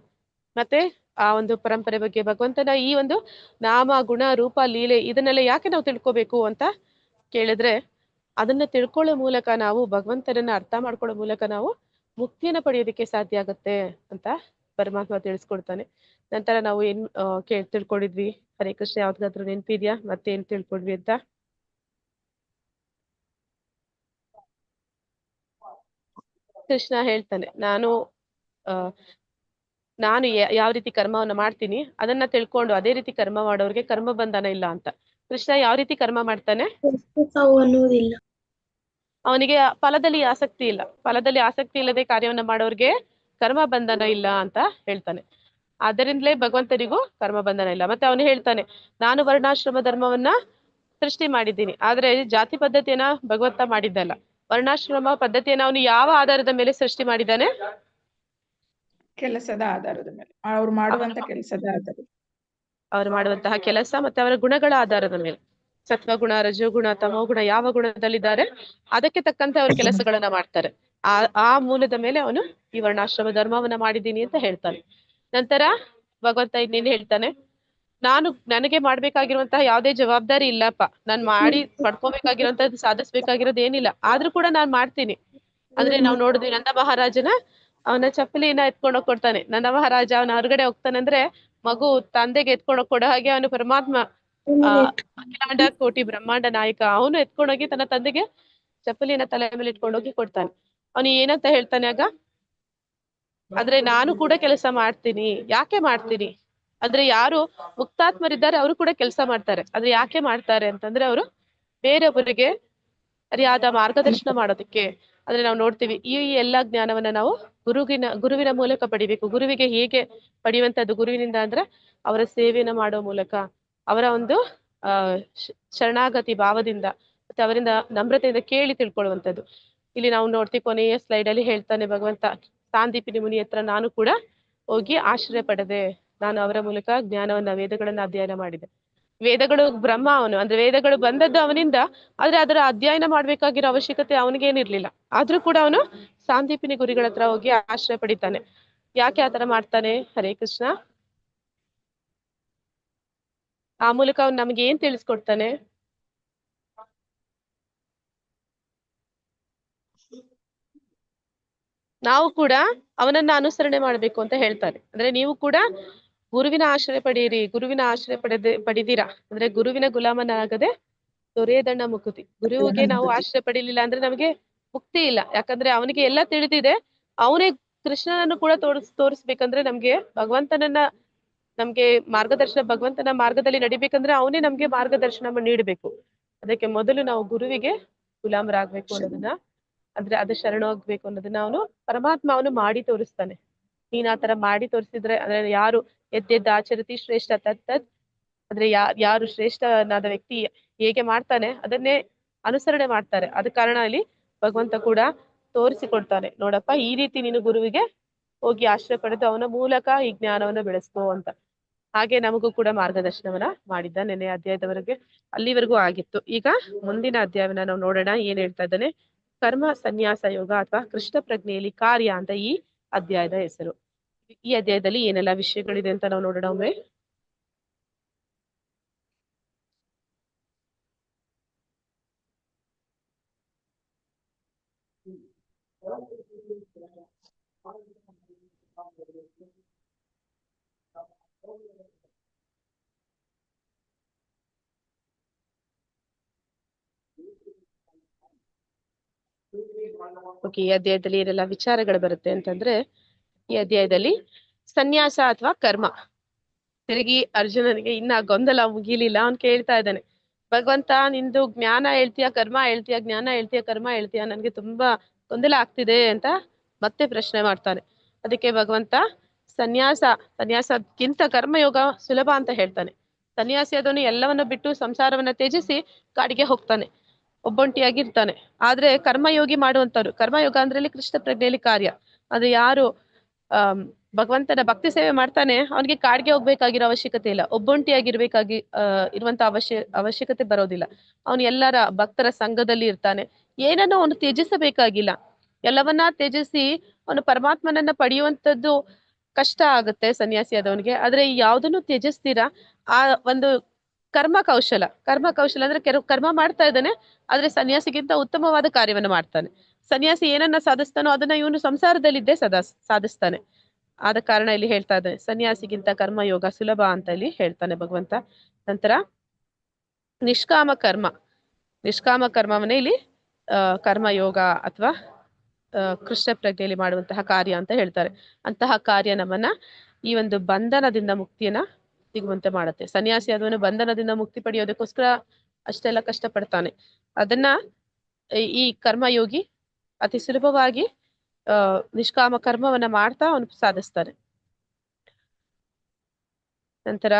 ಮತ್ತೆ ಆ ಒಂದು ಪರಂಪರೆ ಬಗ್ಗೆ ಭಗವಂತನ ಈ ಒಂದು ನಾಮ ಗುಣ ರೂಪ ಲೀಲೆ ಇದನ್ನೆಲ್ಲ ಯಾಕೆ ನಾವು ತಿಳ್ಕೊಬೇಕು ಅಂತ ಕೇಳಿದ್ರೆ, ಅದನ್ನ ತಿಳ್ಕೊಳ್ಳೋ ಮೂಲಕ ನಾವು ಭಗವಂತನನ್ನ ಅರ್ಥ ಮಾಡ್ಕೊಳ್ಳೋ ಮೂಲಕ ನಾವು ಮುಕ್ತಿಯನ್ನ ಪಡೆಯೋದಕ್ಕೆ ಸಾಧ್ಯ ಆಗತ್ತೆ ಅಂತ ಪರಮಾತ್ಮ ತಿಳಿಸ್ಕೊಡ್ತಾನೆ. ನಂತರ ನಾವು ಏನ್ ತಿಳ್ಕೊಂಡಿದ್ವಿ? ಹರೇ ಕೃಷ್ಣ, ಯಾವ್ದಾದ್ರು ನೆನ್ಪಿದ್ಯಾ ಮತ್ತೇನ್ ತಿಳ್ಕೊಂಡ್ವಿ ಅಂತ? ಕೃಷ್ಣ ಹೇಳ್ತಾನೆ, ನಾನು ಯಾವ ರೀತಿ ಕರ್ಮವನ್ನ ಮಾಡ್ತೀನಿ ಅದನ್ನ ತಿಳ್ಕೊಂಡು ಅದೇ ರೀತಿ ಕರ್ಮ ಮಾಡೋರ್ಗೆ ಕರ್ಮ ಬಂಧನ ಇಲ್ಲ ಅಂತ. ಕೃಷ್ಣ ಯಾವ ರೀತಿ ಕರ್ಮ ಮಾಡ್ತಾನೆ? ಸಾವು ಅನ್ನುವುದಿಲ್ಲ. ಅವನಿಗೆ ಫಲದಲ್ಲಿ ಆಸಕ್ತಿ ಇಲ್ಲ. ಫಲದಲ್ಲಿ ಆಸಕ್ತಿ ಇಲ್ಲದೆ ಕಾರ್ಯವನ್ನ ಮಾಡೋರ್ಗೆ ಕರ್ಮ ಬಂಧನ ಇಲ್ಲ ಅಂತ ಹೇಳ್ತಾನೆ. ಆದ್ದರಿಂದಲೇ ಭಗವಂತನಿಗೂ ಕರ್ಮ ಬಂಧನ ಇಲ್ಲ. ಮತ್ತೆ ಅವನು ಹೇಳ್ತಾನೆ, ನಾನು ವರ್ಣಾಶ್ರಮ ಧರ್ಮವನ್ನ ಸೃಷ್ಟಿ ಮಾಡಿದ್ದೀನಿ, ಆದ್ರೆ ಜಾತಿ ಪದ್ಧತಿಯನ್ನ ಭಗವಂತ ಮಾಡಿದ್ದಲ್ಲ. ವರ್ಣಾಶ್ರಮ ಪದ್ಧತಿಯನ್ನ ಅವನು ಯಾವ ಆಧಾರದ ಮೇಲೆ ಸೃಷ್ಟಿ ಮಾಡಿದ್ದಾನೆ? ಕೆಲಸದ ಆಧಾರದ ಮೇಲೆ, ಅವ್ರು ಮಾಡುವಂತ ಕೆಲಸದ ಆಧಾರ, ಅವರು ಮಾಡುವಂತಹ ಕೆಲಸ ಮತ್ತೆ ಅವರ ಗುಣಗಳ ಆಧಾರದ ಮೇಲೆ. ಸತ್ವಗುಣ, ರಜೋಗುಣ, ತಮೋಗುಣ ಯಾವ ಗುಣದಲ್ಲಿದ್ದಾರೆ ಅದಕ್ಕೆ ತಕ್ಕಂತೆ ಅವರು ಕೆಲಸಗಳನ್ನ ಮಾಡ್ತಾರೆ. ಆ ಮೂಲದ ಮೇಲೆ ಅವನು ಈ ವರ್ಣಾಶ್ರಮ ಧರ್ಮವನ್ನ ಮಾಡಿದ್ದೀನಿ ಅಂತ ಹೇಳ್ತಾನೆ. ನಂತರ ಭಗವಂತ ಇನ್ನೇನು ಹೇಳ್ತಾನೆ, ನನಗೆ ಮಾಡ್ಬೇಕಾಗಿರುವಂತಹ ಯಾವುದೇ ಜವಾಬ್ದಾರಿ ಇಲ್ಲಪ್ಪ, ನಾನ್ ಪಡ್ಕೋಬೇಕಾಗಿರುವಂತದ್ದು ಸಾಧಿಸ್ಬೇಕಾಗಿರೋದು ಏನಿಲ್ಲ, ಆದ್ರೂ ಕೂಡ ನಾನ್ ಮಾಡ್ತೀನಿ. ಅಂದ್ರೆ ನಾವು ನೋಡಿದ್ವಿ ನಂದ ಮಹಾರಾಜನ ಅವನ ಚಪ್ಪಲಿನ ಎತ್ಕೊಂಡೋಗ್ ಕೊಡ್ತಾನೆ. ನಂದ ಮಹಾರಾಜ ಅವನ ಹೊರಗಡೆ ಹೋಗ್ತಾನೆ ಅಂದ್ರೆ ಮಗು ತಂದೆಗೆ ಎತ್ಕೊಂಡೋಗ್ ಕೊಡೋ ಹಾಗೆ ಅವನು ಪರಮಾತ್ಮ ಅಖಿಲಾಂಡ ಕೋಟಿ ಬ್ರಹ್ಮಾಂಡ ನಾಯಕ, ಅವನು ಎತ್ಕೊಂಡೋಗಿ ತನ್ನ ತಂದೆಗೆ ಚಪ್ಪಲಿನ ತಲೆ ಮೇಲೆ ಇಟ್ಕೊಂಡೋಗಿ ಕೊಡ್ತಾನೆ. ಅವನು ಏನಂತ ಹೇಳ್ತಾನೆ ಆಗ? ಆದ್ರೆ ನಾನು ಕೂಡ ಕೆಲಸ ಮಾಡ್ತೀನಿ. ಯಾಕೆ ಮಾಡ್ತೀನಿ ಅಂದ್ರೆ ಯಾರು ಮುಕ್ತಾತ್ಮರಿದ್ದಾರೆ ಅವರು ಕೂಡ ಕೆಲಸ ಮಾಡ್ತಾರೆ. ಆದ್ರೆ ಯಾಕೆ ಮಾಡ್ತಾರೆ ಅಂತಂದ್ರೆ ಅವರು ಬೇರೆಯವರಿಗೆ ಸರಿಯಾದ ಮಾರ್ಗದರ್ಶನ ಮಾಡೋದಕ್ಕೆ. ಅಂದ್ರೆ ನಾವು ನೋಡ್ತೀವಿ ಈ ಎಲ್ಲಾ ಜ್ಞಾನವನ್ನ ನಾವು ಗುರುವಿನ ಮೂಲಕ ಪಡಿಬೇಕು. ಗುರುವಿಗೆ ಹೇಗೆ ಪಡೆಯುವಂತದ್ದು? ಗುರುವಿನಿಂದ ಅಂದ್ರೆ ಅವರ ಸೇವೆಯನ್ನ ಮಾಡೋ ಮೂಲಕ, ಅವರ ಒಂದು ಶರಣಾಗತಿ ಭಾವದಿಂದ ಮತ್ತೆ ಅವರಿಂದ ನಮ್ರತೆಯಿಂದ ಕೇಳಿ ತಿಳ್ಕೊಳ್ಳುವಂಥದ್ದು. ಇಲ್ಲಿ ನಾವು ನೋಡ್ತೀವಿ ಕೊನೆಯ ಸ್ಲೈಡ್ ಅಲ್ಲಿ ಹೇಳ್ತಾನೆ ಭಗವಂತ, ಸಾಂದೀಪಿನಿ ಮುನಿ ಹತ್ರ ನಾನು ಕೂಡ ಹೋಗಿ ಆಶ್ರಯ ಪಡೆದೆ. ನಾನು ಅವರ ಮೂಲಕ ಜ್ಞಾನವನ್ನ ವೇದಗಳನ್ನ ಅಧ್ಯಯನ ಮಾಡಿದೆ. ವೇದಗಳು ಬ್ರಹ್ಮ ಅವನು, ಅಂದ್ರೆ ವೇದಗಳು ಬಂದದ್ದು ಅವನಿಂದ, ಆದ್ರೆ ಅದರ ಅಧ್ಯಯನ ಮಾಡ್ಬೇಕಾಗಿರೋ ಅವಶ್ಯಕತೆ ಅವನಿಗೇನಿರ್ಲಿಲ್ಲ. ಆದ್ರೂ ಕೂಡ ಅವನು ಸಾಂದೀಪಿನಿ ಗುರಿಗಳ ಹತ್ರ ಹೋಗಿ ಆಶ್ರಯ ಪಡಿತಾನೆ. ಯಾಕೆ ಆತರ ಮಾಡ್ತಾನೆ? ಹರೇ ಕೃಷ್ಣ. ಆ ಮೂಲಕ ಅವನು ನಮ್ಗೆ ಏನ್ ತಿಳಿಸ್ಕೊಡ್ತಾನೆ? ನಾವು ಕೂಡ ಅವನನ್ನ ಅನುಸರಣೆ ಮಾಡ್ಬೇಕು ಅಂತ ಹೇಳ್ತಾರೆ. ಅಂದ್ರೆ ನೀವು ಕೂಡ ಗುರುವಿನ ಆಶ್ರಯ ಪಡೆಯಿರಿ. ಗುರುವಿನ ಆಶ್ರಯ ಪಡಿದೀರಾ ಅಂದ್ರೆ ಗುರುವಿನ ಗುಲಾಮನಾಗದೆ ದೊರೆಯದಣ್ಣ ಮುಕುತಿ. ಗುರುವಿಗೆ ನಾವು ಆಶ್ರಯ ಪಡಿಲಿಲ್ಲ ಅಂದ್ರೆ ನಮಗೆ ಮುಕ್ತಿ ಇಲ್ಲ. ಯಾಕಂದ್ರೆ ಅವನಿಗೆ ಎಲ್ಲ ತಿಳಿದಿದೆ. ಅವನೇ ಕೃಷ್ಣನನ್ನು ಕೂಡ ತೋರಿಸ್ಬೇಕಂದ್ರೆ ನಮ್ಗೆ ನಮ್ಗೆ ಮಾರ್ಗದರ್ಶನ, ಭಗವಂತನ ಮಾರ್ಗದಲ್ಲಿ ನಡಿಬೇಕಂದ್ರೆ ಅವನೇ ನಮ್ಗೆ ಮಾರ್ಗದರ್ಶನ ನೀಡಬೇಕು. ಅದಕ್ಕೆ ಮೊದಲು ನಾವು ಗುರುವಿಗೆ ಗುಲಾಮರಾಗ್ಬೇಕು ಅನ್ನೋದನ್ನ, ಅಂದ್ರೆ ಅದು ಶರಣ ಹೋಗ್ಬೇಕು ಅನ್ನೋದನ್ನ ಅವನು ಪರಮಾತ್ಮ ಅವನು ಮಾಡಿ ತೋರಿಸ್ತಾನೆ. ನೀನ್ ಆತರ ಮಾಡಿ ತೋರಿಸಿದ್ರೆ, ಅಂದ್ರೆ ಯಾರು ಎದ್ದೆದ್ದ ಆಚರತಿ ಶ್ರೇಷ್ಠ ತತ್ತದ್, ಅಂದ್ರೆ ಯಾರು ಶ್ರೇಷ್ಠನಾದ ವ್ಯಕ್ತಿ ಹೇಗೆ ಮಾಡ್ತಾನೆ ಅದನ್ನೇ ಅನುಸರಣೆ ಮಾಡ್ತಾರೆ. ಅದ ಕಾರಣ ಅಲ್ಲಿ ಭಗವಂತ ಕೂಡ ತೋರಿಸಿಕೊಡ್ತಾನೆ, ನೋಡಪ್ಪ ಈ ರೀತಿ ನೀನು ಗುರುವಿಗೆ ಹೋಗಿ ಆಶ್ರಯ ಪಡೆದು ಅವನ ಮೂಲಕ ಈ ಜ್ಞಾನವನ್ನ ಬೆಳೆಸ್ಕೋ ಅಂತ. ಹಾಗೆ ನಮಗೂ ಕೂಡ ಮಾರ್ಗದರ್ಶನವನ್ನ ಮಾಡಿದ್ದ. ನೆನ್ನೆ ಅಧ್ಯಾಯದವರೆಗೆ ಅಲ್ಲಿವರೆಗೂ ಆಗಿತ್ತು. ಈಗ ಮುಂದಿನ ಅಧ್ಯಾಯವನ್ನ ನಾವು ನೋಡೋಣ. ಏನ್ ಹೇಳ್ತಾ ಇದ್ದಾನೆ? ಕರ್ಮ ಸನ್ಯಾಸ ಯೋಗ ಅಥವಾ ಕೃಷ್ಣ ಪ್ರಜ್ಞೆಯಲ್ಲಿ ಕಾರ್ಯ ಅಂತ ಈ ಅಧ್ಯಾಯದ ಹೆಸರು. ಈ ಅಧ್ಯಾಯದಲ್ಲಿ ಏನೆಲ್ಲ ವಿಷಯಗಳಿದೆ ಅಂತ ನಾವು ನೋಡೋಣ ಒಮ್ಮೆ. ಓಕೆ, ಈ ಅಧ್ಯಾಯದಲ್ಲಿ ಏನೆಲ್ಲ ವಿಚಾರಗಳು ಬರುತ್ತೆ ಅಂತಂದ್ರೆ, ಈ ಅಧ್ಯಾಯದಲ್ಲಿ ಸನ್ಯಾಸ ಅಥವಾ ಕರ್ಮ. ತಿರುಗಿ ಅರ್ಜುನನಿಗೆ ಇನ್ನ ಗೊಂದಲ ಮುಗಿಲಿಲ್ಲ. ಅವ್ನ್ ಕೇಳ್ತಾ ಇದ್ದಾನೆ, ಭಗವಂತ ನಿಂದು ಜ್ಞಾನ ಹೇಳ್ತೀಯ, ಕರ್ಮ ಹೇಳ್ತೀಯ, ಜ್ಞಾನ ಹೇಳ್ತೀಯ, ಕರ್ಮ ಹೇಳ್ತೀಯ, ನನ್ಗೆ ತುಂಬಾ ಗೊಂದಲ ಆಗ್ತಿದೆ ಅಂತ ಮತ್ತೆ ಪ್ರಶ್ನೆ ಮಾಡ್ತಾನೆ. ಅದಕ್ಕೆ ಭಗವಂತ ಸನ್ಯಾಸಕ್ಕಿಂತ ಕರ್ಮಯೋಗ ಸುಲಭ ಅಂತ ಹೇಳ್ತಾನೆ. ಸನ್ಯಾಸಿ ಅದನ್ನು ಎಲ್ಲವನ್ನ ಬಿಟ್ಟು ಸಂಸಾರವನ್ನ ತ್ಯಜಿಸಿ ಕಾಡಿಗೆ ಹೋಗ್ತಾನೆ, ಒಬ್ಬೊಂಟಿಯಾಗಿರ್ತಾನೆ. ಆದ್ರೆ ಕರ್ಮಯೋಗಿ ಮಾಡುವಂತವ್ರು, ಕರ್ಮಯೋಗ ಅಂದ್ರೆ ಕೃಷ್ಣ ಪ್ರಜ್ಞೆಯಲ್ಲಿ ಕಾರ್ಯ. ಅದು ಯಾರು ಭಗವಂತನ ಭಕ್ತಿ ಸೇವೆ ಮಾಡ್ತಾನೆ ಅವನಿಗೆ ಕಾಡಿಗೆ ಹೋಗ್ಬೇಕಾಗಿರೋ ಅವಶ್ಯಕತೆ ಇಲ್ಲ, ಒಬ್ಬೊಂಟಿಯಾಗಿರ್ಬೇಕಾಗಿ ಇರುವಂತ ಅವಶ್ಯಕತೆ ಬರೋದಿಲ್ಲ. ಅವನು ಎಲ್ಲರ ಭಕ್ತರ ಸಂಘದಲ್ಲಿ ಇರ್ತಾನೆ. ಏನನ್ನೋ ಅವನು ತ್ಯಜಿಸಬೇಕಾಗಿಲ್ಲ. ಎಲ್ಲವನ್ನ ತ್ಯಜಿಸಿ ಅವನು ಪರಮಾತ್ಮನನ್ನ ಪಡೆಯುವಂತದ್ದು ಕಷ್ಟ ಆಗುತ್ತೆ ಸನ್ಯಾಸಿ ಆದವನಿಗೆ. ಆದ್ರೆ ಯಾವುದನ್ನು ತ್ಯಜಿಸ್ತೀರಾ ಆ ಒಂದು ಕರ್ಮ ಕೌಶಲ ಅಂದ್ರೆ ಕರ್ಮ ಮಾಡ್ತಾ ಇದ್ದಾನೆ, ಆದ್ರೆ ಸನ್ಯಾಸಿಗಿಂತ ಉತ್ತಮವಾದ ಕಾರ್ಯವನ್ನು ಮಾಡ್ತಾನೆ. ಸನ್ಯಾಸಿ ಏನನ್ನ ಸಾಧಿಸ್ತಾನೋ ಅದನ್ನ ಇವನು ಸಂಸಾರದಲ್ಲಿದ್ದೇ ಸಾಧಿಸ್ತಾನೆ. ಆದ ಕಾರಣ ಇಲ್ಲಿ ಹೇಳ್ತಾ ಇದ್ದಾನೆ ಸನ್ಯಾಸಿಗಿಂತ ಕರ್ಮಯೋಗ ಸುಲಭ ಅಂತ ಇಲ್ಲಿ ಹೇಳ್ತಾನೆ ಭಗವಂತ. ನಂತರ ನಿಷ್ಕಾಮ ಕರ್ಮವನ್ನೇ ಇಲ್ಲಿ ಕರ್ಮಯೋಗ ಅಥವಾ ಕೃಷ್ಣ ಪ್ರಜ್ಞೆಯಲ್ಲಿ ಮಾಡುವಂತಹ ಕಾರ್ಯ ಅಂತ ಹೇಳ್ತಾರೆ. ಅಂತಹ ಕಾರ್ಯ ನಮ್ಮನ್ನ ಈ ಒಂದು ಬಂಧನದಿಂದ ಮುಕ್ತಿಯನ್ನ ಸಿಗುವಂತೆ ಮಾಡುತ್ತೆ. ಸನ್ಯಾಸಿ ಆದವನು ಬಂಧನದಿಂದ ಮುಕ್ತಿ ಪಡೆಯೋದಕ್ಕೋಸ್ಕರ ಅಷ್ಟೆಲ್ಲ ಕಷ್ಟಪಡ್ತಾನೆ. ಅದನ್ನ ಈ ಕರ್ಮಯೋಗಿ ಅತಿ ಸುಲಭವಾಗಿ ನಿಷ್ಕಾಮ ಕರ್ಮವನ್ನ ಮಾಡ್ತಾ ಅವನು ಸಾಧಿಸ್ತಾನೆ. ನಂತರ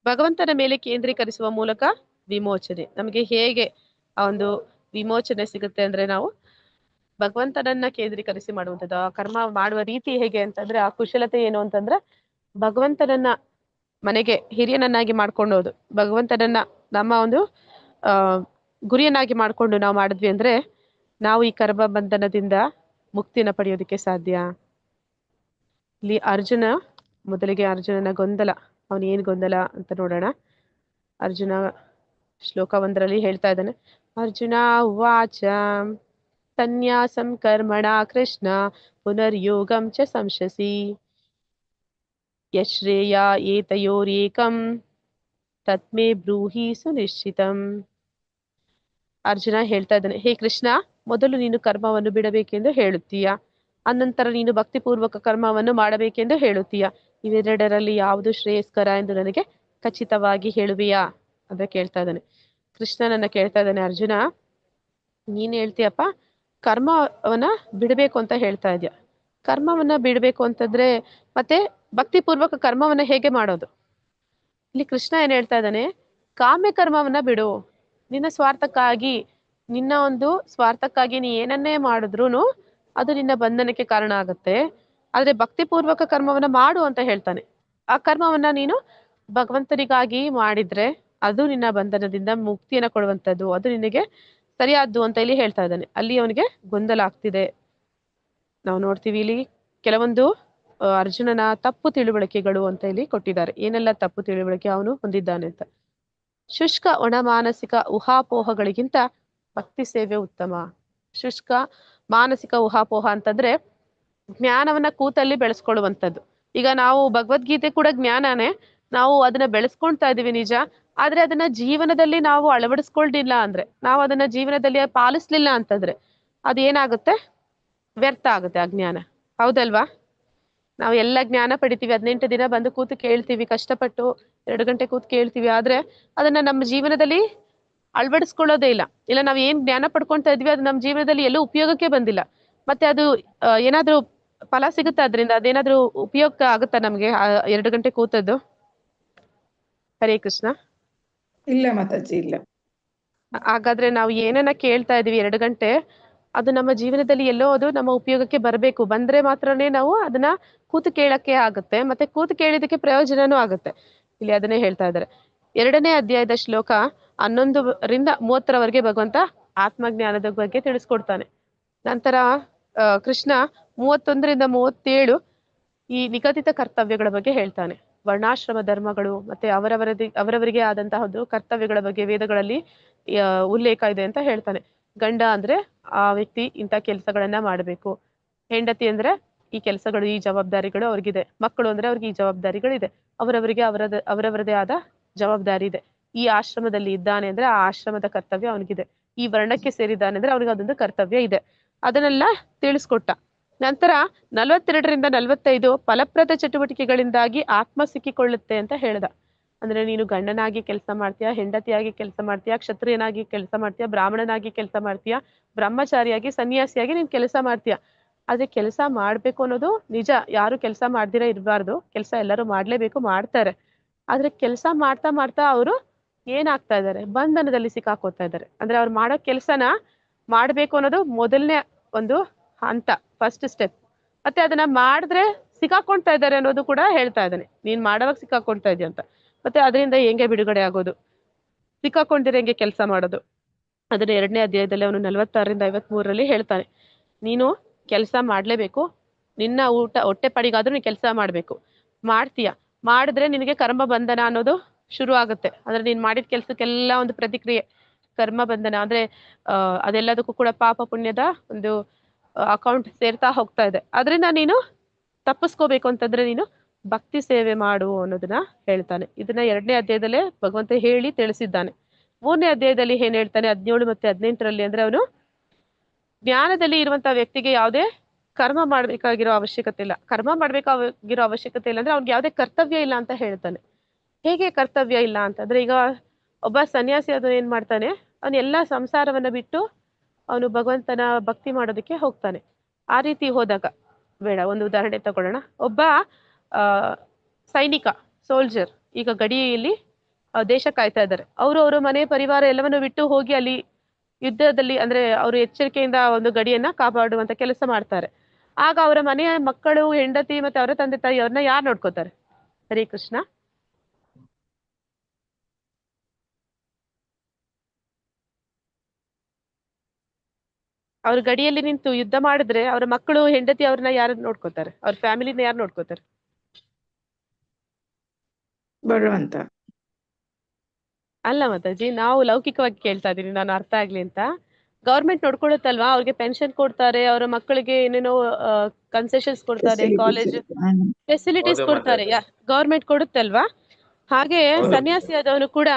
ಭಗವಂತನ ಮೇಲೆ ಕೇಂದ್ರೀಕರಿಸುವ ಮೂಲಕ ವಿಮೋಚನೆ. ನಮಗೆ ಹೇಗೆ ಆ ಒಂದು ವಿಮೋಚನೆ ಸಿಗುತ್ತೆ ಅಂದ್ರೆ, ನಾವು ಭಗವಂತನನ್ನ ಕೇಂದ್ರೀಕರಿಸಿ ಮಾಡುವಂಥದ್ದು. ಆ ಕರ್ಮ ಮಾಡುವ ರೀತಿ ಹೇಗೆ ಅಂತಂದ್ರೆ, ಆ ಕುಶಲತೆ ಏನು ಅಂತಂದ್ರೆ, ಭಗವಂತನನ್ನ ಮನೆಗೆ ಹಿರಿಯನನ್ನಾಗಿ ಮಾಡ್ಕೊಂಡೋದು, ಭಗವಂತನನ್ನ ನಮ್ಮ ಒಂದು ಗುರಿಯನ್ನಾಗಿ ಮಾಡ್ಕೊಂಡು ನಾವು ಮಾಡಿದ್ವಿ ಅಂದ್ರೆ ನಾವು ಈ ಕರ್ಮ ಬಂಧನದಿಂದ ಮುಕ್ತಿನ ಪಡೆಯೋದಕ್ಕೆ ಸಾಧ್ಯ. ಇಲ್ಲಿ ಮೊದಲಿಗೆ ಅರ್ಜುನನ ಗೊಂದಲ, ಅವನು ಏನ್ ಗೊಂದಲ ಅಂತ ನೋಡೋಣ. ಅರ್ಜುನ ಶ್ಲೋಕ 1 ಹೇಳ್ತಾ ಇದ್ದಾನೆ, ಅರ್ಜುನ ಉವಾಚ ಸನ್ಯಾಸಂ ಕರ್ಮಣ ಕೃಷ್ಣ ಪುನರ್ಯೋಗಂ ಚ ಸಂಶಸಿ ಯಶ್ರೇಯ ಏತಯೋರೇಕಂ ತತ್ಮೇ ಬ್ರೂಹಿ ಸುನಿಶ್ಚಿತಂ. ಅರ್ಜುನ ಹೇಳ್ತಾ ಇದ್ದಾನೆ, ಹೇ ಕೃಷ್ಣ, ಮೊದಲು ನೀನು ಕರ್ಮವನ್ನು ಬಿಡಬೇಕೆಂದು ಹೇಳುತ್ತೀಯ, ಅನಂತರ ನೀನು ಭಕ್ತಿಪೂರ್ವಕ ಕರ್ಮವನ್ನು ಮಾಡಬೇಕೆಂದು ಹೇಳುತ್ತೀಯ. ಇವೆರಡರಲ್ಲಿ ಯಾವುದು ಶ್ರೇಯಸ್ಕರ ಎಂದು ನನಗೆ ಖಚಿತವಾಗಿ ಹೇಳುವೆಯಾ ಅಂತ ಕೇಳ್ತಾ ಇದ್ದಾನೆ. ಕೃಷ್ಣನನ್ನ ಕೇಳ್ತಾ ಇದ್ದಾನೆ, ಅರ್ಜುನ ನೀನ್ ಹೇಳ್ತೀಯಪ್ಪ ಕರ್ಮವನ್ನ ಬಿಡಬೇಕು ಅಂತ ಹೇಳ್ತಾ ಇದೆಯಾ. ಕರ್ಮವನ್ನ ಬಿಡಬೇಕು ಅಂತಂದ್ರೆ ಮತ್ತೆ ಭಕ್ತಿಪೂರ್ವಕ ಕರ್ಮವನ್ನ ಹೇಗೆ ಮಾಡೋದು? ಇಲ್ಲಿ ಕೃಷ್ಣ ಏನ್ ಹೇಳ್ತಾ ಇದ್ದಾನೆ, ಕಾಮ್ಯ ಕರ್ಮವನ್ನ ಬಿಡು. ನಿನ್ನ ಸ್ವಾರ್ಥಕ್ಕಾಗಿ, ನಿನ್ನ ಒಂದು ಸ್ವಾರ್ಥಕ್ಕಾಗಿ ನೀ ಏನನ್ನೇ ಮಾಡಿದ್ರುನು ಅದು ನಿನ್ನ ಬಂಧನಕ್ಕೆ ಕಾರಣ ಆಗುತ್ತೆ. ಆದ್ರೆ ಭಕ್ತಿಪೂರ್ವಕ ಕರ್ಮವನ್ನ ಮಾಡು ಅಂತ ಹೇಳ್ತಾನೆ. ಆ ಕರ್ಮವನ್ನ ನೀನು ಭಗವಂತನಿಗಾಗಿ ಮಾಡಿದ್ರೆ ಅದು ನಿನ್ನ ಬಂಧನದಿಂದ ಮುಕ್ತಿಯನ್ನ ಕೊಡುವಂಥದ್ದು, ಅದು ನಿನಗೆ ಸರಿಯಾದ್ದು ಅಂತ ಇಲ್ಲಿ ಹೇಳ್ತಾ ಇದ್ದಾನೆ. ಅಲ್ಲಿ ಅವನಿಗೆ ಗೊಂದಲ ಆಗ್ತಿದೆ. ನಾವು ನೋಡ್ತೀವಿ ಇಲ್ಲಿ ಕೆಲವೊಂದು ಅರ್ಜುನನ ತಪ್ಪು ತಿಳುವಳಿಕೆಗಳು ಅಂತ ಇಲ್ಲಿ ಕೊಟ್ಟಿದ್ದಾರೆ. ಏನೆಲ್ಲ ತಪ್ಪು ತಿಳುವಳಿಕೆ ಅವನು ಹೊಂದಿದ್ದಾನೆ ಅಂತ. ಶುಷ್ಕ ಒಣ ಮಾನಸಿಕ ಊಹಾಪೋಹಗಳಿಗಿಂತ ಭಕ್ತಿ ಸೇವೆ ಉತ್ತಮ. ಶುಷ್ಕ ಮಾನಸಿಕ ಊಹಾಪೋಹ ಅಂತಂದ್ರೆ ಜ್ಞಾನವನ್ನ ಕೂತಲ್ಲಿ ಬೆಳೆಸ್ಕೊಳ್ಳುವಂಥದ್ದು. ಈಗ ನಾವು ಭಗವದ್ಗೀತೆ ಕೂಡ ಜ್ಞಾನನೇ, ನಾವು ಅದನ್ನ ಬೆಳೆಸ್ಕೊಳ್ತಾ ಇದೀವಿ ನಿಜ, ಆದ್ರೆ ಅದನ್ನ ಜೀವನದಲ್ಲಿ ನಾವು ಅಳವಡಿಸ್ಕೊಳ್ಲಿಲ್ಲ ಅಂದ್ರೆ, ನಾವು ಅದನ್ನ ಜೀವನದಲ್ಲಿ ಪಾಲಿಸ್ಲಿಲ್ಲ ಅಂತಂದ್ರೆ ಅದೇನಾಗುತ್ತೆ, ವ್ಯರ್ಥ ಆಗುತ್ತೆ ಆ ಜ್ಞಾನ. ಹೌದಲ್ವಾ? ನಾವು ಎಲ್ಲ ಜ್ಞಾನ ಪಡಿತೀವಿ, 18 ದಿನ ಬಂದು ಕೂತು ಕೇಳ್ತೀವಿ, ಕಷ್ಟಪಟ್ಟು 2 ಗಂಟೆ ಕೂತು ಕೇಳ್ತೀವಿ, ಆದ್ರೆ ಅದನ್ನ ನಮ್ಮ ಜೀವನದಲ್ಲಿ ಅಳವಡಿಸ್ಕೊಳ್ಳೋದೇ ಇಲ್ಲ. ಇಲ್ಲ ನಾವು ಏನ್ ಜ್ಞಾನ ಪಡ್ಕೊಳ್ತಾ ಇದ್ವಿ ಅದು ನಮ್ಮ ಜೀವನದಲ್ಲಿ ಎಲ್ಲೂ ಉಪಯೋಗಕ್ಕೆ ಬಂದಿಲ್ಲ. ಮತ್ತೆ ಅದು ಏನಾದ್ರೂ ಫಲ ಸಿಗುತ್ತಾ ಅದರಿಂದ? ಅದೇನಾದ್ರೂ ಉಪಯೋಗ ಆಗುತ್ತಾ ನಮ್ಗೆ 2 ಗಂಟೆ ಕೂತದ್ದು? ಹರೇ ಕೃಷ್ಣ. ಇಲ್ಲ ಮಾತಾಜಿ, ಇಲ್ಲ. ಹಾಗಾದ್ರೆ ನಾವು ಏನನ್ನ ಕೇಳ್ತಾ ಇದೀವಿ 2 ಗಂಟೆ, ಅದು ನಮ್ಮ ಜೀವನದಲ್ಲಿ ಎಲ್ಲೋ ಅದು ನಮ್ಮ ಉಪಯೋಗಕ್ಕೆ ಬರಬೇಕು. ಬಂದ್ರೆ ಮಾತ್ರನೇ ನಾವು ಅದನ್ನ ಕೂತು ಕೇಳಕ್ಕೆ ಆಗುತ್ತೆ, ಮತ್ತೆ ಕೂತು ಕೇಳಿದಕ್ಕೆ ಪ್ರಯೋಜನನೂ ಆಗುತ್ತೆ. ಇಲ್ಲಿ ಅದನ್ನೇ ಹೇಳ್ತಾ ಇದ್ದಾರೆ. 2ನೇ ಅಧ್ಯಾಯದ ಶ್ಲೋಕ 11ರಿಂದ 30ರವರೆಗೆ ಭಗವಂತ ಆತ್ಮಜ್ಞಾನದ ಬಗ್ಗೆ ತಿಳಿಸ್ಕೊಡ್ತಾನೆ. ನಂತರ ಕೃಷ್ಣ 31ರಿಂದ 37 ಈ ನಿಗದಿತ ಕರ್ತವ್ಯಗಳ ಬಗ್ಗೆ ಹೇಳ್ತಾನೆ. ವರ್ಣಾಶ್ರಮ ಧರ್ಮಗಳು ಮತ್ತೆ ಅವರವರಿಗೆ ಆದಂತಹದ್ದು ಕರ್ತವ್ಯಗಳ ಬಗ್ಗೆ ವೇದಗಳಲ್ಲಿ ಉಲ್ಲೇಖ ಇದೆ ಅಂತ ಹೇಳ್ತಾನೆ. ಗಂಡ ಅಂದ್ರೆ ಆ ವ್ಯಕ್ತಿ ಇಂಥ ಕೆಲಸಗಳನ್ನ ಮಾಡಬೇಕು, ಹೆಂಡತಿ ಅಂದ್ರೆ ಈ ಕೆಲಸಗಳು, ಈ ಜವಾಬ್ದಾರಿಗಳು ಅವ್ರಿಗಿದೆ, ಮಕ್ಕಳು ಅಂದ್ರೆ ಅವ್ರಿಗೆ ಈ ಜವಾಬ್ದಾರಿಗಳಿದೆ, ಅವರವರಿಗೆ ಅವರವರದೇ ಆದ ಜವಾಬ್ದಾರಿ ಇದೆ. ಈ ಆಶ್ರಮದಲ್ಲಿ ಇದ್ದಾನೆ ಅಂದ್ರೆ ಆ ಆಶ್ರಮದ ಕರ್ತವ್ಯ ಅವನಿಗಿದೆ, ಈ ವರ್ಣಕ್ಕೆ ಸೇರಿದ್ದಾನೆ ಅಂದ್ರೆ ಅವ್ರಿಗೆ ಅದೊಂದು ಕರ್ತವ್ಯ ಇದೆ. ಅದನ್ನೆಲ್ಲ ತಿಳಿಸ್ಕೊಟ್ಟ. ನಂತರ 42ರಿಂದ 45 ಫಲಪ್ರದ ಚಟುವಟಿಕೆಗಳಿಂದಾಗಿ ಆತ್ಮ ಸಿಕ್ಕಿಕೊಳ್ಳುತ್ತೆ ಅಂತ ಹೇಳ್ದ. ಅಂದ್ರೆ ನೀನು ಗಂಡನಾಗಿ ಕೆಲಸ ಮಾಡ್ತೀಯಾ, ಹೆಂಡತಿಯಾಗಿ ಕೆಲಸ ಮಾಡ್ತೀಯಾ, ಕ್ಷತ್ರಿಯನಾಗಿ ಕೆಲಸ ಮಾಡ್ತೀಯಾ, ಬ್ರಾಹ್ಮಣನಾಗಿ ಕೆಲಸ ಮಾಡ್ತೀಯಾ, ಬ್ರಹ್ಮಚಾರಿಯಾಗಿ, ಸನ್ಯಾಸಿಯಾಗಿ ನೀನ್ ಕೆಲಸ ಮಾಡ್ತೀಯಾ. ಆದ್ರೆ ಕೆಲಸ ಮಾಡ್ಬೇಕು ಅನ್ನೋದು ನಿಜ, ಯಾರು ಕೆಲಸ ಮಾಡ್ದಿರ ಇರಬಾರ್ದು, ಕೆಲಸ ಎಲ್ಲರೂ ಮಾಡ್ಲೇಬೇಕು, ಮಾಡ್ತಾರೆ. ಆದ್ರೆ ಕೆಲಸ ಮಾಡ್ತಾ ಮಾಡ್ತಾ ಅವರು ಏನಾಗ್ತಾ ಇದ್ದಾರೆ, ಬಂಧನದಲ್ಲಿ ಸಿಕ್ಕಾಕೋತಾ ಇದ್ದಾರೆ. ಅಂದ್ರೆ ಅವ್ರು ಮಾಡೋ ಕೆಲ್ಸನ ಮಾಡ್ಬೇಕು ಅನ್ನೋದು ಮೊದಲನೇ ಒಂದು ಹಂತ, ಫಸ್ಟ್ ಸ್ಟೆಪ್. ಮತ್ತೆ ಅದನ್ನ ಮಾಡಿದ್ರೆ ಸಿಕ್ಕಾಕೊಳ್ತಾ ಇದ್ದಾರೆ ಅನ್ನೋದು ಕೂಡ ಹೇಳ್ತಾ ಇದ್ದಾನೆ. ನೀನ್ ಮಾಡೋವಾಗ ಸಿಕ್ಕಾಕೊಳ್ತಾ ಇದೆಯಾ ಅಂತ, ಮತ್ತೆ ಅದರಿಂದ ಹೆಂಗೆ ಬಿಡುಗಡೆ ಆಗೋದು, ಸಿಕ್ಕಾಕೊಂಡಿರ ಹೆಂಗೆ ಕೆಲಸ ಮಾಡೋದು, ಅದನ್ನ 2ನೇ ಅಧ್ಯಾಯದಲ್ಲಿ ಅವನು 46ರಿಂದ 53ರಲ್ಲಿ ಹೇಳ್ತಾನೆ. ನೀನು ಕೆಲಸ ಮಾಡ್ಲೇಬೇಕು, ನಿನ್ನ ಹೊಟ್ಟೆ ಪಡಿಗಾದ್ರೂ ನೀನ್ ಕೆಲಸ ಮಾಡ್ಬೇಕು, ಮಾಡ್ತೀಯ, ಮಾಡಿದ್ರೆ ನಿನಗೆ ಕರ್ಮ ಬಂಧನ ಅನ್ನೋದು ಶುರು ಆಗುತ್ತೆ. ಅಂದ್ರೆ ನೀನ್ ಮಾಡಿದ ಕೆಲ್ಸಕ್ಕೆಲ್ಲ ಒಂದು ಪ್ರತಿಕ್ರಿಯೆ ಕರ್ಮ ಬಂಧನ. ಅಂದ್ರೆ ಅದೆಲ್ಲದಕ್ಕೂ ಕೂಡ ಪಾಪ ಪುಣ್ಯದ ಒಂದು ಅಕೌಂಟ್ ಸೇರ್ತಾ ಹೋಗ್ತಾ ಇದೆ. ಅದರಿಂದ ನೀನು ತಪ್ಪಿಸ್ಕೋಬೇಕು ಅಂತಂದ್ರೆ ನೀನು ಭಕ್ತಿ ಸೇವೆ ಮಾಡು ಅನ್ನೋದನ್ನ ಹೇಳ್ತಾನೆ. ಇದನ್ನ 2ನೇ ಅಧ್ಯಾಯದಲ್ಲೇ ಭಗವಂತ ಹೇಳಿ ತಿಳಿಸಿದ್ದಾನೆ. 3ನೇ ಅಧ್ಯಾಯದಲ್ಲಿ ಏನ್ ಹೇಳ್ತಾನೆ 17 ಮತ್ತೆ 18ರಲ್ಲಿ ಅಂದ್ರೆ ಅವನು ಜ್ಞಾನದಲ್ಲಿ ಇರುವಂತಹ ವ್ಯಕ್ತಿಗೆ ಯಾವುದೇ ಕರ್ಮ ಮಾಡ್ಬೇಕಾಗಿರೋ ಅವಶ್ಯಕತೆ ಇಲ್ಲ. ಕರ್ಮ ಮಾಡ್ಬೇಕಾಗಿರೋ ಅವಶ್ಯಕತೆ ಇಲ್ಲ ಅಂದ್ರೆ ಅವ್ನಿಗೆ ಯಾವುದೇ ಕರ್ತವ್ಯ ಇಲ್ಲ ಅಂತ ಹೇಳ್ತಾನೆ. ಹೇಗೆ ಕರ್ತವ್ಯ ಇಲ್ಲ ಅಂತಂದ್ರೆ, ಈಗ ಒಬ್ಬ ಸನ್ಯಾಸಿ ಅದು ಏನ್ ಮಾಡ್ತಾನೆ, ಅವನು ಎಲ್ಲಾ ಸಂಸಾರವನ್ನ ಬಿಟ್ಟು ಅವನು ಭಗವಂತನ ಭಕ್ತಿ ಮಾಡೋದಕ್ಕೆ ಹೋಗ್ತಾನೆ. ಆ ರೀತಿ ಹೋದಾಗ ಬೇಡ, ಒಂದು ಉದಾಹರಣೆ ತಗೊಳ್ಳೋಣ. ಒಬ್ಬ ಆ ಸೈನಿಕ, ಸೋಲ್ಜರ್, ಈಗ ಗಡಿಯಲ್ಲಿ ದೇಶ ಕಾಯ್ತಾ ಇದ್ದಾರೆ. ಅವರ ಮನೆ ಪರಿವಾರ ಎಲ್ಲವನ್ನು ಬಿಟ್ಟು ಹೋಗಿ ಅಲ್ಲಿ ಯುದ್ಧದಲ್ಲಿ ಅಂದ್ರೆ ಅವರು ಎಚ್ಚರಿಕೆಯಿಂದ ಒಂದು ಗಡಿಯನ್ನ ಕಾಪಾಡುವಂತ ಕೆಲಸ ಮಾಡ್ತಾರೆ. ಆಗ ಅವರ ಮನೆಯ ಮಕ್ಕಳು, ಹೆಂಡತಿ ಮತ್ತೆ ಅವರ ತಂದೆ ತಾಯಿ ಅವ್ರನ್ನ ಯಾರು ನೋಡ್ಕೋತಾರೆ? ಹರೇ ಕೃಷ್ಣ. ಅವ್ರ ಗಡಿಯಲ್ಲಿ ನಿಂತು ಯುದ್ಧ ಮಾಡಿದ್ರೆ ಅವ್ರ ಮಕ್ಕಳು, ಹೆಂಡತಿ ಅವ್ರನ್ನ ಯಾರು ನೋಡ್ಕೋತಾರೆ? ಅವ್ರ ಫ್ಯಾಮಿಲಿನ ಯಾರು ನೋಡ್ಕೋತಾರೆ? ಭಗವಂತ. ಅಲ್ಲ ಮಾತಾಜಿ, ನಾವು ಲೌಕಿಕವಾಗಿ ಕೇಳ್ತಾ ಇದೀನಿ, ನಾನು ಅರ್ಥ ಆಗ್ಲಿ ಅಂತ. ಗೌರ್ಮೆಂಟ್ ನೋಡ್ಕೊಳುತ್ತಲ್ವಾ, ಅವ್ರಿಗೆ ಪೆನ್ಷನ್ ಕೊಡ್ತಾರೆ, ಅವರ ಮಕ್ಕಳಿಗೆ ಏನೇನೋ ಕನ್ಸೆಷನ್ಸ್ ಕೊಡ್ತಾರೆ, ಕಾಲೇಜ್ ಫೆಸಿಲಿಟೀಸ್ ಹೌದು ಕೊಡ್ತಾರೆ, ಮಾತಾಜಿ. ಗೌರ್ಮೆಂಟ್ ಕೊಡುತ್ತಲ್ವಾ. ಹಾಗೆ ಹೌದು. ಸನ್ಯಾಸಿ ಆದವನು ಕೂಡ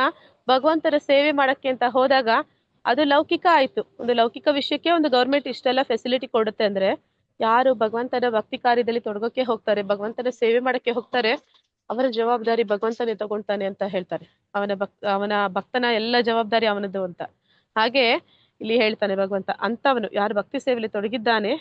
ಭಗವಂತನ ಸೇವೆ ಮಾಡಕ್ಕೆ ಅಂತ ಹೋದಾಗ ಅದು ಲೌಕಿಕ ಆಯ್ತು. ಒಂದು ಲೌಕಿಕ ವಿಷಯಕ್ಕೆ ಒಂದು ಗೌರ್ಮೆಂಟ್ ಇಷ್ಟೆಲ್ಲ ಫೆಸಿಲಿಟಿ ಕೊಡುತ್ತೆ ಅಂದ್ರೆ, ಯಾರು ಭಗವಂತನ ಭಕ್ತಿ ಕಾರ್ಯದಲ್ಲಿ ತೊಡಗೋಕೆ ಹೋಗ್ತಾರೆ, ಭಗವಂತನ ಸೇವೆ ಮಾಡಕ್ಕೆ ಹೋಗ್ತಾರೆ, ಅವರ ಜವಾಬ್ದಾರಿ ಭಗವಂತನೇ ತಗೊಳ್ತಾನೆ ಅಂತ ಹೇಳ್ತಾರೆ. ಅವನ ಭಕ್ತನ ಎಲ್ಲ ಜವಾಬ್ದಾರಿ ಅವನದು ಅಂತ. ಹಾಗೆ ಇಲ್ಲಿ ಹೇಳ್ತಾನೆ ಭಗವಂತ, ಅಂತವನು ಯಾರು ಭಕ್ತಿ ಸೇವೆಯಲ್ಲಿ ತೊಡಗಿದ್ದಾನೆ,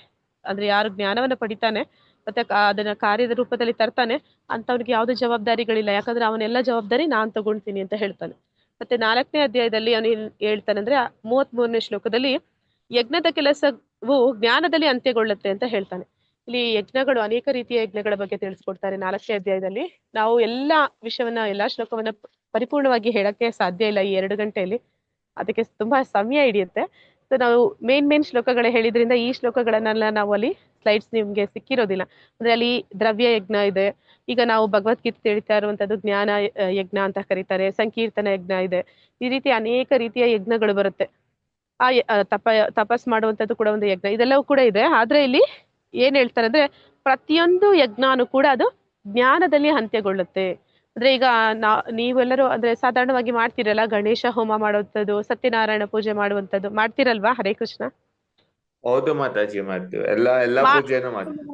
ಅಂದ್ರೆ ಯಾರು ಜ್ಞಾನವನ್ನ ಪಡಿತಾನೆ ಮತ್ತೆ ಅದನ್ನ ಕಾರ್ಯದ ರೂಪದಲ್ಲಿ ತರ್ತಾನೆ, ಅಂತವನಿಗೆ ಯಾವ್ದು ಜವಾಬ್ದಾರಿಗಳಿಲ್ಲ. ಯಾಕಂದ್ರೆ ಅವನೆಲ್ಲ ಜವಾಬ್ದಾರಿ ನಾನ್ ತಗೊಳ್ತೀನಿ ಅಂತ ಹೇಳ್ತಾನೆ. ಮತ್ತೆ 4ನೇ ಅಧ್ಯಾಯದಲ್ಲಿ ಅವನು ಹೇಳ್ತಾನೆ ಅಂದ್ರೆ 33ನೇ ಶ್ಲೋಕದಲ್ಲಿ, ಯಜ್ಞದ ಕೆಲಸವು ಜ್ಞಾನದಲ್ಲಿ ಅಂತ್ಯಗೊಳ್ಳುತ್ತೆ ಅಂತ ಹೇಳ್ತಾನೆ. ಇಲ್ಲಿ ಯಜ್ಞಗಳು, ಅನೇಕ ರೀತಿಯ ಯಜ್ಞಗಳ ಬಗ್ಗೆ ತಿಳಿಸ್ಕೊಡ್ತಾರೆ 4ನೇ ಅಧ್ಯಾಯದಲ್ಲಿ. ನಾವು ಎಲ್ಲಾ ವಿಷಯವನ್ನ, ಎಲ್ಲಾ ಶ್ಲೋಕವನ್ನ ಪರಿಪೂರ್ಣವಾಗಿ ಹೇಳಕ್ಕೆ ಸಾಧ್ಯ ಇಲ್ಲ ಈ 2 ಗಂಟೆಯಲ್ಲಿ, ಅದಕ್ಕೆ ತುಂಬಾ ಸಮಯ ಹಿಡಿಯುತ್ತೆ. ಸೊ ನಾವು ಮೇನ್ ಶ್ಲೋಕಗಳೇ ಹೇಳಿದ್ರಿಂದ ಈ ಶ್ಲೋಕಗಳನ್ನೆಲ್ಲ ನಾವು ಅಲ್ಲಿ ಸ್ಲೈಡ್ಸ್ ನಿಮ್ಗೆ ಸಿಕ್ಕಿರೋದಿಲ್ಲ. ಅಂದ್ರೆ ಅಲ್ಲಿ ದ್ರವ್ಯ ಯಜ್ಞ ಇದೆ, ಈಗ ನಾವು ಭಗವದ್ಗೀತೆ ತಿಳಿತಾ ಇರುವಂತದ್ದು ಜ್ಞಾನ ಯಜ್ಞ ಅಂತ ಕರೀತಾರೆ, ಸಂಕೀರ್ತನ ಯಜ್ಞ ಇದೆ, ಈ ರೀತಿ ಅನೇಕ ರೀತಿಯ ಯಜ್ಞಗಳು ಬರುತ್ತೆ. ತಪಸ್ ಮಾಡುವಂತದ್ದು ಕೂಡ ಒಂದು ಯಜ್ಞ, ಇದೆಲ್ಲವೂ ಕೂಡ ಇದೆ. ಆದ್ರೆ ಇಲ್ಲಿ ಏನ್ ಹೇಳ್ತಾರೆ ಅಂದ್ರೆ, ಪ್ರತಿಯೊಂದು ಯಜ್ಞಾನು ಕೂಡ ಅದು ಜ್ಞಾನದಲ್ಲಿ ಅಂತ್ಯಗೊಳ್ಳುತ್ತೆ. ಅಂದ್ರೆ ಈಗ ನೀವೆಲ್ಲರೂ ಅಂದ್ರೆ ಸಾಧಾರಣವಾಗಿ ಮಾಡ್ತಿರಲ್ಲ, ಗಣೇಶ ಹೋಮ ಮಾಡುವಂಥದ್ದು, ಸತ್ಯನಾರಾಯಣ ಪೂಜೆ ಮಾಡುವಂಥದ್ದು ಮಾಡ್ತಿರಲ್ವಾ? ಹರೇ ಕೃಷ್ಣ. ಹೌದು ಮಾತಾಜಿ, ಮಾಡ್ತೀವಿ. ಎಲ್ಲಾ ಪೂಜೆನೂ ಮಾಡ್ತೀವಿ.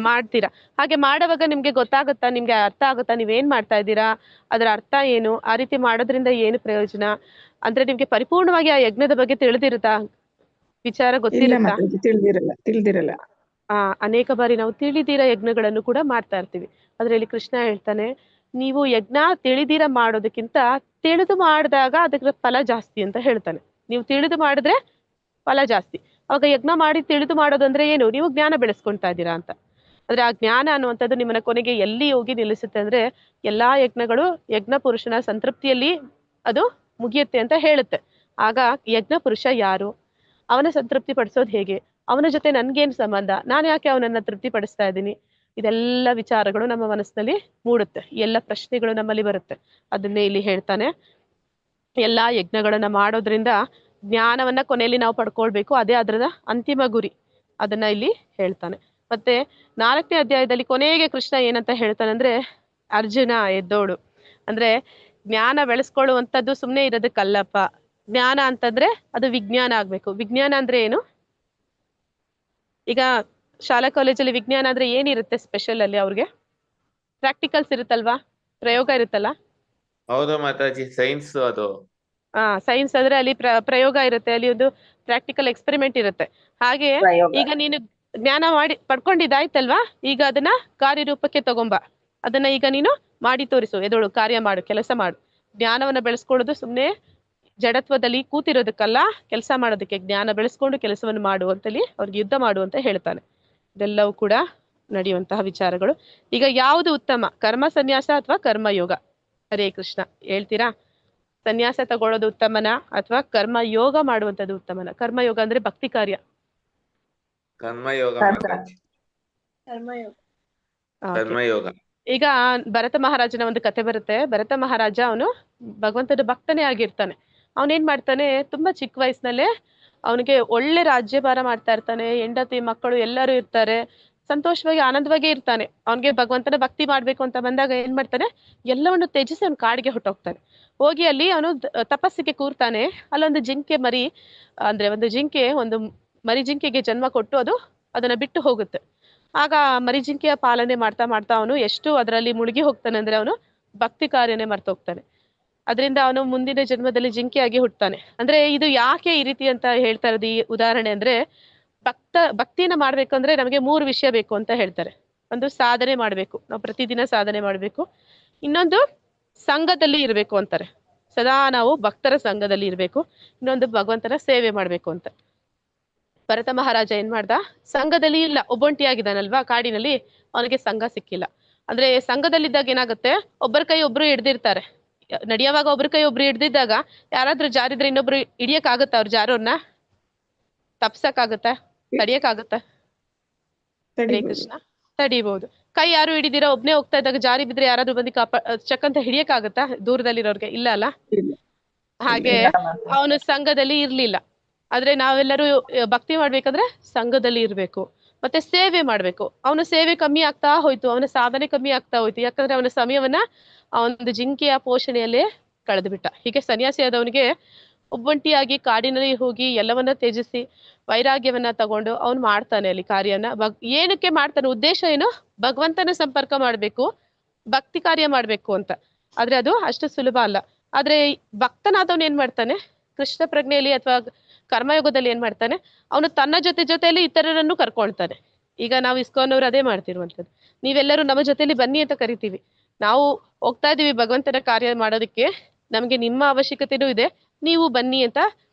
ಮಾಡ್ತೀರಾ? ಹಾಗೆ ಮಾಡುವಾಗ ನಿಮ್ಗೆ ಗೊತ್ತಾಗುತ್ತಾ, ನಿಮ್ಗೆ ಅರ್ಥ ಆಗುತ್ತಾ ನೀವೇನ್ ಮಾಡ್ತಾ ಇದ್ದೀರಾ, ಅದರ ಅರ್ಥ ಏನು, ಆ ರೀತಿ ಮಾಡೋದ್ರಿಂದ ಏನು ಪ್ರಯೋಜನ? ಅಂದ್ರೆ ನಿಮ್ಗೆ ಪರಿಪೂರ್ಣವಾಗಿ ಆ ಯಜ್ಞದ ಬಗ್ಗೆ ತಿಳಿದಿರುತ್ತಾ, ವಿಚಾರ ಇಲ್ಲ ಗೊತ್ತಿರುತ್ತಾ? ಮಾತಾಜಿ, ತಿಳಿದಿರಲ್ಲ. ಅನೇಕ ಬಾರಿ ನಾವು ತಿಳಿದಿರ ಯಜ್ಞಗಳನ್ನು ಕೂಡ ಮಾಡ್ತಾ ಇರ್ತೀವಿ. ಅದ್ರಲ್ಲಿ ಕೃಷ್ಣ ಹೇಳ್ತಾನೆ, ನೀವು ಯಜ್ಞ ತಿಳಿದಿರ ಮಾಡೋದಕ್ಕಿಂತ ತಿಳಿದು ಮಾಡಿದಾಗ ಅದಕ್ಕೆ ಫಲ ಜಾಸ್ತಿ ಅಂತ ಹೇಳ್ತಾನೆ. ನೀವು ತಿಳಿದು ಮಾಡಿದ್ರೆ ಫಲ ಜಾಸ್ತಿ. ಅವಾಗ ಯಜ್ಞ ಮಾಡಿ ತಿಳಿದು ಮಾಡೋದು ಅಂದ್ರೆ ಏನು? ನೀವು ಜ್ಞಾನ ಬೆಳೆಸ್ಕೊಂತಾ ಇದ್ದೀರಾ ಅಂತ. ಆದ್ರೆ ಆ ಜ್ಞಾನ ಅನ್ನುವಂಥದ್ದು ನಿಮ್ಮನ್ನ ಕೊನೆಗೆ ಎಲ್ಲಿ ಹೋಗಿ ನಿಲ್ಲಿಸುತ್ತೆ ಅಂದ್ರೆ, ಎಲ್ಲಾ ಯಜ್ಞಗಳು ಯಜ್ಞ ಪುರುಷನ ಸಂತೃಪ್ತಿಯಲ್ಲಿ ಅದು ಮುಗಿಯುತ್ತೆ ಅಂತ ಹೇಳುತ್ತೆ. ಆಗ ಯಜ್ಞ ಪುರುಷ ಯಾರು, ಅವನ ಸಂತೃಪ್ತಿ ಪಡಿಸೋದು ಹೇಗೆ, ಅವನ ಜೊತೆ ನನ್ಗೇನ್ ಸಂಬಂಧ, ನಾನು ಯಾಕೆ ಅವನನ್ನ ತೃಪ್ತಿ ಪಡಿಸ್ತಾ ಇದ್ದೀನಿ, ಇದೆಲ್ಲ ವಿಚಾರಗಳು ನಮ್ಮ ಮನಸ್ಸಿನಲ್ಲಿ ಮೂಡುತ್ತೆ, ಎಲ್ಲ ಪ್ರಶ್ನೆಗಳು ನಮ್ಮಲ್ಲಿ ಬರುತ್ತೆ. ಅದನ್ನೇ ಇಲ್ಲಿ ಹೇಳ್ತಾನೆ. ಎಲ್ಲಾ ಯಜ್ಞಗಳನ್ನ ಮಾಡೋದ್ರಿಂದ ಜ್ಞಾನವನ್ನ ಕೊನೆಯಲ್ಲಿ ನಾವು ಪಡ್ಕೊಳ್ಬೇಕು, ಅದೇ ಅದರ ಅಂತಿಮ ಗುರಿ. ಅದನ್ನ ಇಲ್ಲಿ ಹೇಳ್ತಾನೆ. ಮತ್ತೆ 4ನೇ ಅಧ್ಯಾಯದಲ್ಲಿ ಕೊನೆಗೆ ಕೃಷ್ಣ ಏನಂತ ಹೇಳ್ತಾನೆ ಅಂದ್ರೆ, ಅರ್ಜುನ ಎದ್ದೋಡು, ಅಂದ್ರೆ ಜ್ಞಾನ ಬೆಳೆಸ್ಕೊಳ್ಳುವಂಥದ್ದು ಸುಮ್ಮನೆ ಇರೋದಕ್ಕಲ್ಲಪ್ಪ. ಜ್ಞಾನ ಅಂತಂದ್ರೆ ಅದು ವಿಜ್ಞಾನ ಆಗ್ಬೇಕು. ವಿಜ್ಞಾನ ಅಂದ್ರೆ ಏನು? ಈಗ ಶಾಲಾ ಕಾಲೇಜಲ್ಲಿ ವಿಜ್ಞಾನ ಅಂದ್ರೆ ಏನಿರುತ್ತೆ ಸ್ಪೆಷಲ್ ಅಲ್ಲಿ? ಅವ್ರಿಗೆ ಪ್ರಾಕ್ಟಿಕಲ್ಸ್ ಇರುತ್ತಲ್ವಾ, ಪ್ರಯೋಗ ಇರುತ್ತಲ್ಲ. ಹೌದು ಮಾತಾಜಿ, ಸೈನ್ಸ್ ಅದು. ಸೈನ್ಸ್ ಅಂದ್ರೆ ಅಲ್ಲಿ ಪ್ರಯೋಗ ಇರುತ್ತೆ, ಅಲ್ಲಿ ಒಂದು ಪ್ರಾಕ್ಟಿಕಲ್ ಎಕ್ಸ್ಪೆರಿಮೆಂಟ್ ಇರುತ್ತೆ. ಹಾಗೆ ಈಗ ನೀನು ಜ್ಞಾನ ಮಾಡಿ ಪಡ್ಕೊಂಡಿದ್ದಾಯ್ತಲ್ವಾ, ಈಗ ಅದನ್ನ ಕಾರ್ಯರೂಪಕ್ಕೆ ತಗೊಂಬ. ಅದನ್ನ ಈಗ ನೀನು ಮಾಡಿ ತೋರಿಸು, ಎದೋಳು ಕಾರ್ಯ ಮಾಡು, ಕೆಲಸ ಮಾಡು. ಜ್ಞಾನವನ್ನ ಬೆಳೆಸ್ಕೊಳ್ಳೋದು ಸುಮ್ಮನೆ ಜಡತ್ವದಲ್ಲಿ ಕೂತಿರೋದಕ್ಕಲ್ಲ, ಕೆಲಸ ಮಾಡೋದಕ್ಕೆ. ಜ್ಞಾನ ಬೆಳೆಸ್ಕೊಂಡು ಕೆಲಸವನ್ನು ಮಾಡು ಅಂತಲ್ಲಿ ಅವ್ರಿಗೆ ಯುದ್ಧ ಮಾಡು ಅಂತ ಹೇಳ್ತಾನೆ. ಇದೆಲ್ಲವೂ ಕೂಡ ನಡೆಯುವಂತಹ ವಿಚಾರಗಳು. ಈಗ ಯಾವುದು ಉತ್ತಮ, ಕರ್ಮ ಸನ್ಯಾಸ ಅಥವಾ ಕರ್ಮಯೋಗ? ಹರೇ ಕೃಷ್ಣ. ಹೇಳ್ತೀರಾ? ಸನ್ಯಾಸ ತಗೊಳ್ಳೋದು ಉತ್ತಮನ ಅಥವಾ ಕರ್ಮ ಯೋಗ ಮಾಡುವಂತದ್ದು ಉತ್ತಮನ? ಕರ್ಮಯೋಗ ಅಂದ್ರೆ ಭಕ್ತಿ ಕಾರ್ಯ. ಕರ್ಮಯೋಗ ಮಾತಾಜಿ, ಕರ್ಮಯೋಗ. ಈಗ ಭರತ ಮಹಾರಾಜನ ಒಂದು ಕತೆ ಬರುತ್ತೆ. ಭರತ ಮಹಾರಾಜ ಅವನು ಭಗವಂತನ ಭಕ್ತನೇ ಆಗಿರ್ತಾನೆ. ಅವನೇನ್ ಮಾಡ್ತಾನೆ, ತುಂಬಾ ಚಿಕ್ಕ ವಯಸ್ಸಿನಲ್ಲೇ ಅವನಿಗೆ ಒಳ್ಳೆ ರಾಜ್ಯಭಾರ ಮಾಡ್ತಾ ಇರ್ತಾನೆ, ಹೆಂಡತಿ ಮಕ್ಕಳು ಎಲ್ಲರೂ ಇರ್ತಾರೆ, ಸಂತೋಷವಾಗಿ ಆನಂದವಾಗಿ ಇರ್ತಾನೆ. ಅವನಿಗೆ ಭಗವಂತನ ಭಕ್ತಿ ಮಾಡ್ಬೇಕು ಅಂತ ಬಂದಾಗ ಏನ್ ಮಾಡ್ತಾನೆ, ಎಲ್ಲವನ್ನು ತ್ಯಜಿಸಿ ಅವ್ನು ಕಾಡಿಗೆ ಹೊಟ್ಟೋಗ್ತಾನೆ. ಹೋಗಿ ಅಲ್ಲಿ ಅವನು ತಪಸ್ಸಿಗೆ ಕೂರ್ತಾನೆ. ಅಲ್ಲೊಂದು ಜಿಂಕೆ ಮರಿ, ಅಂದ್ರೆ ಒಂದು ಜಿಂಕೆ ಒಂದು ಮರಿ ಜಿಂಕೆಗೆ ಜನ್ಮ ಕೊಟ್ಟು ಅದು ಅದನ್ನ ಬಿಟ್ಟು ಹೋಗುತ್ತೆ. ಆಗ ಮರಿಜಿಂಕೆಯ ಪಾಲನೆ ಮಾಡ್ತಾ ಮಾಡ್ತಾ ಅವನು ಎಷ್ಟು ಅದರಲ್ಲಿ ಮುಳುಗಿ ಹೋಗ್ತಾನೆ ಅಂದ್ರೆ ಅವನು ಭಕ್ತಿ ಕಾರ್ಯನೇ ಮರ್ತೋಗ್ತಾನೆ. ಅದರಿಂದ ಅವನು ಮುಂದಿನ ಜನ್ಮದಲ್ಲಿ ಜಿಂಕೆಯಾಗಿ ಹುಟ್ಟುತ್ತಾನೆ. ಅಂದ್ರೆ ಇದು ಯಾಕೆ ಈ ರೀತಿ ಅಂತ ಹೇಳ್ತಾ ಇರೋದು ಈ ಉದಾಹರಣೆ ಅಂದ್ರೆ, ಭಕ್ತಿನ ಮಾಡ್ಬೇಕಂದ್ರೆ ನಮಗೆ 3 ವಿಷಯ ಬೇಕು ಅಂತ ಹೇಳ್ತಾರೆ. ಒಂದು ಸಾಧನೆ ಮಾಡ್ಬೇಕು, ನಾವು ಪ್ರತಿದಿನ ಸಾಧನೆ ಮಾಡ್ಬೇಕು. ಇನ್ನೊಂದು ಸಂಘದಲ್ಲಿ ಇರ್ಬೇಕು ಅಂತಾರೆ, ಸದಾ ನಾವು ಭಕ್ತರ ಸಂಘದಲ್ಲಿ ಇರ್ಬೇಕು. ಇನ್ನೊಂದು ಭಗವಂತನ ಸೇವೆ ಮಾಡ್ಬೇಕು ಅಂತ. ಭರತ ಮಹಾರಾಜ ಏನ್ ಮಾಡ್ದ, ಸಂಘದಲ್ಲಿ ಇಲ್ಲ, ಒಬ್ಬೊಂಟಿಯಾಗಿದ್ದಾನಲ್ವಾ ಕಾಡಿನಲ್ಲಿ, ಅವನಿಗೆ ಸಂಘ ಸಿಕ್ಕಿಲ್ಲ. ಅಂದ್ರೆ ಸಂಘದಲ್ಲಿದ್ದಾಗ ಏನಾಗುತ್ತೆ, ಒಬ್ಬರ ಕೈ ಒಬ್ರು ಹಿಡ್ದಿರ್ತಾರೆ. ನಡೆಯುವಾಗ ಒಬ್ರ ಕೈ ಒಬ್ರು ಹಿಡ್ದಿದ್ದಾಗ ಯಾರಾದ್ರೂ ಜಾರಿದ್ರೆ ಇನ್ನೊಬ್ರು ಹಿಡಿಯಕ್ಕಾಗತ್ತ, ಅವ್ರ ಜಾರೋರ್ನ ತಪ್ಸಕ್ಕಾಗತ್ತ, ತಡಿಯಕ್ಕಾಗತ್ತ? ಹರೇ ಕೃಷ್ಣ, ತಡಿಬಹುದು. ಕೈ ಯಾರು ಹಿಡಿದಿರೋ ಒಬ್ನೇ ಹೋಗ್ತಾ ಇದ್ದಾಗ ಜಾರಿ ಬಿದ್ರೆ ಯಾರಾದ್ರೂ ಬಂದು ಚಕ್ಕಂತ ಹಿಡಿಯಕ್ಕಾಗತ್ತಾ ದೂರದಲ್ಲಿರೋರ್ಗೆ? ಇಲ್ಲ ಅಲ್ಲ. ಹಾಗೆ ಅವನು ಸಂಘದಲ್ಲಿ ಇರ್ಲಿಲ್ಲ. ಆದ್ರೆ ನಾವೆಲ್ಲರೂ ಭಕ್ತಿ ಮಾಡ್ಬೇಕಂದ್ರೆ ಸಂಘದಲ್ಲಿ ಇರ್ಬೇಕು, ಮತ್ತೆ ಸೇವೆ ಮಾಡ್ಬೇಕು. ಅವನ ಸೇವೆ ಕಮ್ಮಿ ಆಗ್ತಾ ಹೋಯ್ತು, ಅವನ ಸಾಧನೆ ಕಮ್ಮಿ ಆಗ್ತಾ ಹೋಯ್ತು. ಯಾಕಂದ್ರೆ ಅವನ ಸಮಯವನ್ನ ಅವನೊಂದು ಜಿಂಕೆಯ ಪೋಷಣೆಯಲ್ಲೇ ಕಳೆದು ಬಿಟ್ಟ. ಹೀಗೆ ಸನ್ಯಾಸಿ ಆದವನಿಗೆ ಒಬ್ಬಂಟಿಯಾಗಿ ಕಾಡಿನಲ್ಲಿ ಹೋಗಿ ಎಲ್ಲವನ್ನ ತ್ಯಜಿಸಿ ವೈರಾಗ್ಯವನ್ನ ತಗೊಂಡು ಅವನು ಮಾಡ್ತಾನೆ ಅಲ್ಲಿ ಕಾರ್ಯನ. ಏನಕ್ಕೆ ಮಾಡ್ತಾನೆ, ಉದ್ದೇಶ ಏನು? ಭಗವಂತನ ಸಂಪರ್ಕ ಮಾಡ್ಬೇಕು, ಭಕ್ತಿ ಕಾರ್ಯ ಮಾಡ್ಬೇಕು ಅಂತ. ಆದ್ರೆ ಅದು ಅಷ್ಟು ಸುಲಭ ಅಲ್ಲ. ಆದ್ರೆ ಭಕ್ತನಾದವನು ಏನ್ ಮಾಡ್ತಾನೆ, ಕೃಷ್ಣ ಪ್ರಜ್ಞೆಯಲ್ಲಿ ಅಥವಾ ಕರ್ಮಯೋಗದಲ್ಲಿ ಏನ್ ಮಾಡ್ತಾನೆ, ಅವನು ತನ್ನ ಜೊತೆಯಲ್ಲಿ ಇತರರನ್ನು ಕರ್ಕೊಳ್ತಾನೆ. ಈಗ ನಾವು ಇಸ್ಕಾನ್ನವ್ರು ಅದೇ ಮಾಡ್ತಿರುವಂಥದ್ದು. ನೀವೆಲ್ಲರೂ ನಮ್ಮ ಜೊತೆಲಿ ಬನ್ನಿ ಅಂತ ಕರಿತೀವಿ. ನಾವು ಹೋಗ್ತಾ ಇದೀವಿ ಭಗವಂತನ ಕಾರ್ಯ ಮಾಡೋದಕ್ಕೆ, ನಮ್ಗೆ ನಿಮ್ಮ ಅವಶ್ಯಕತೆನೂ ಇದೆ, ನೀವು ಬನ್ನಿ ಅಂತ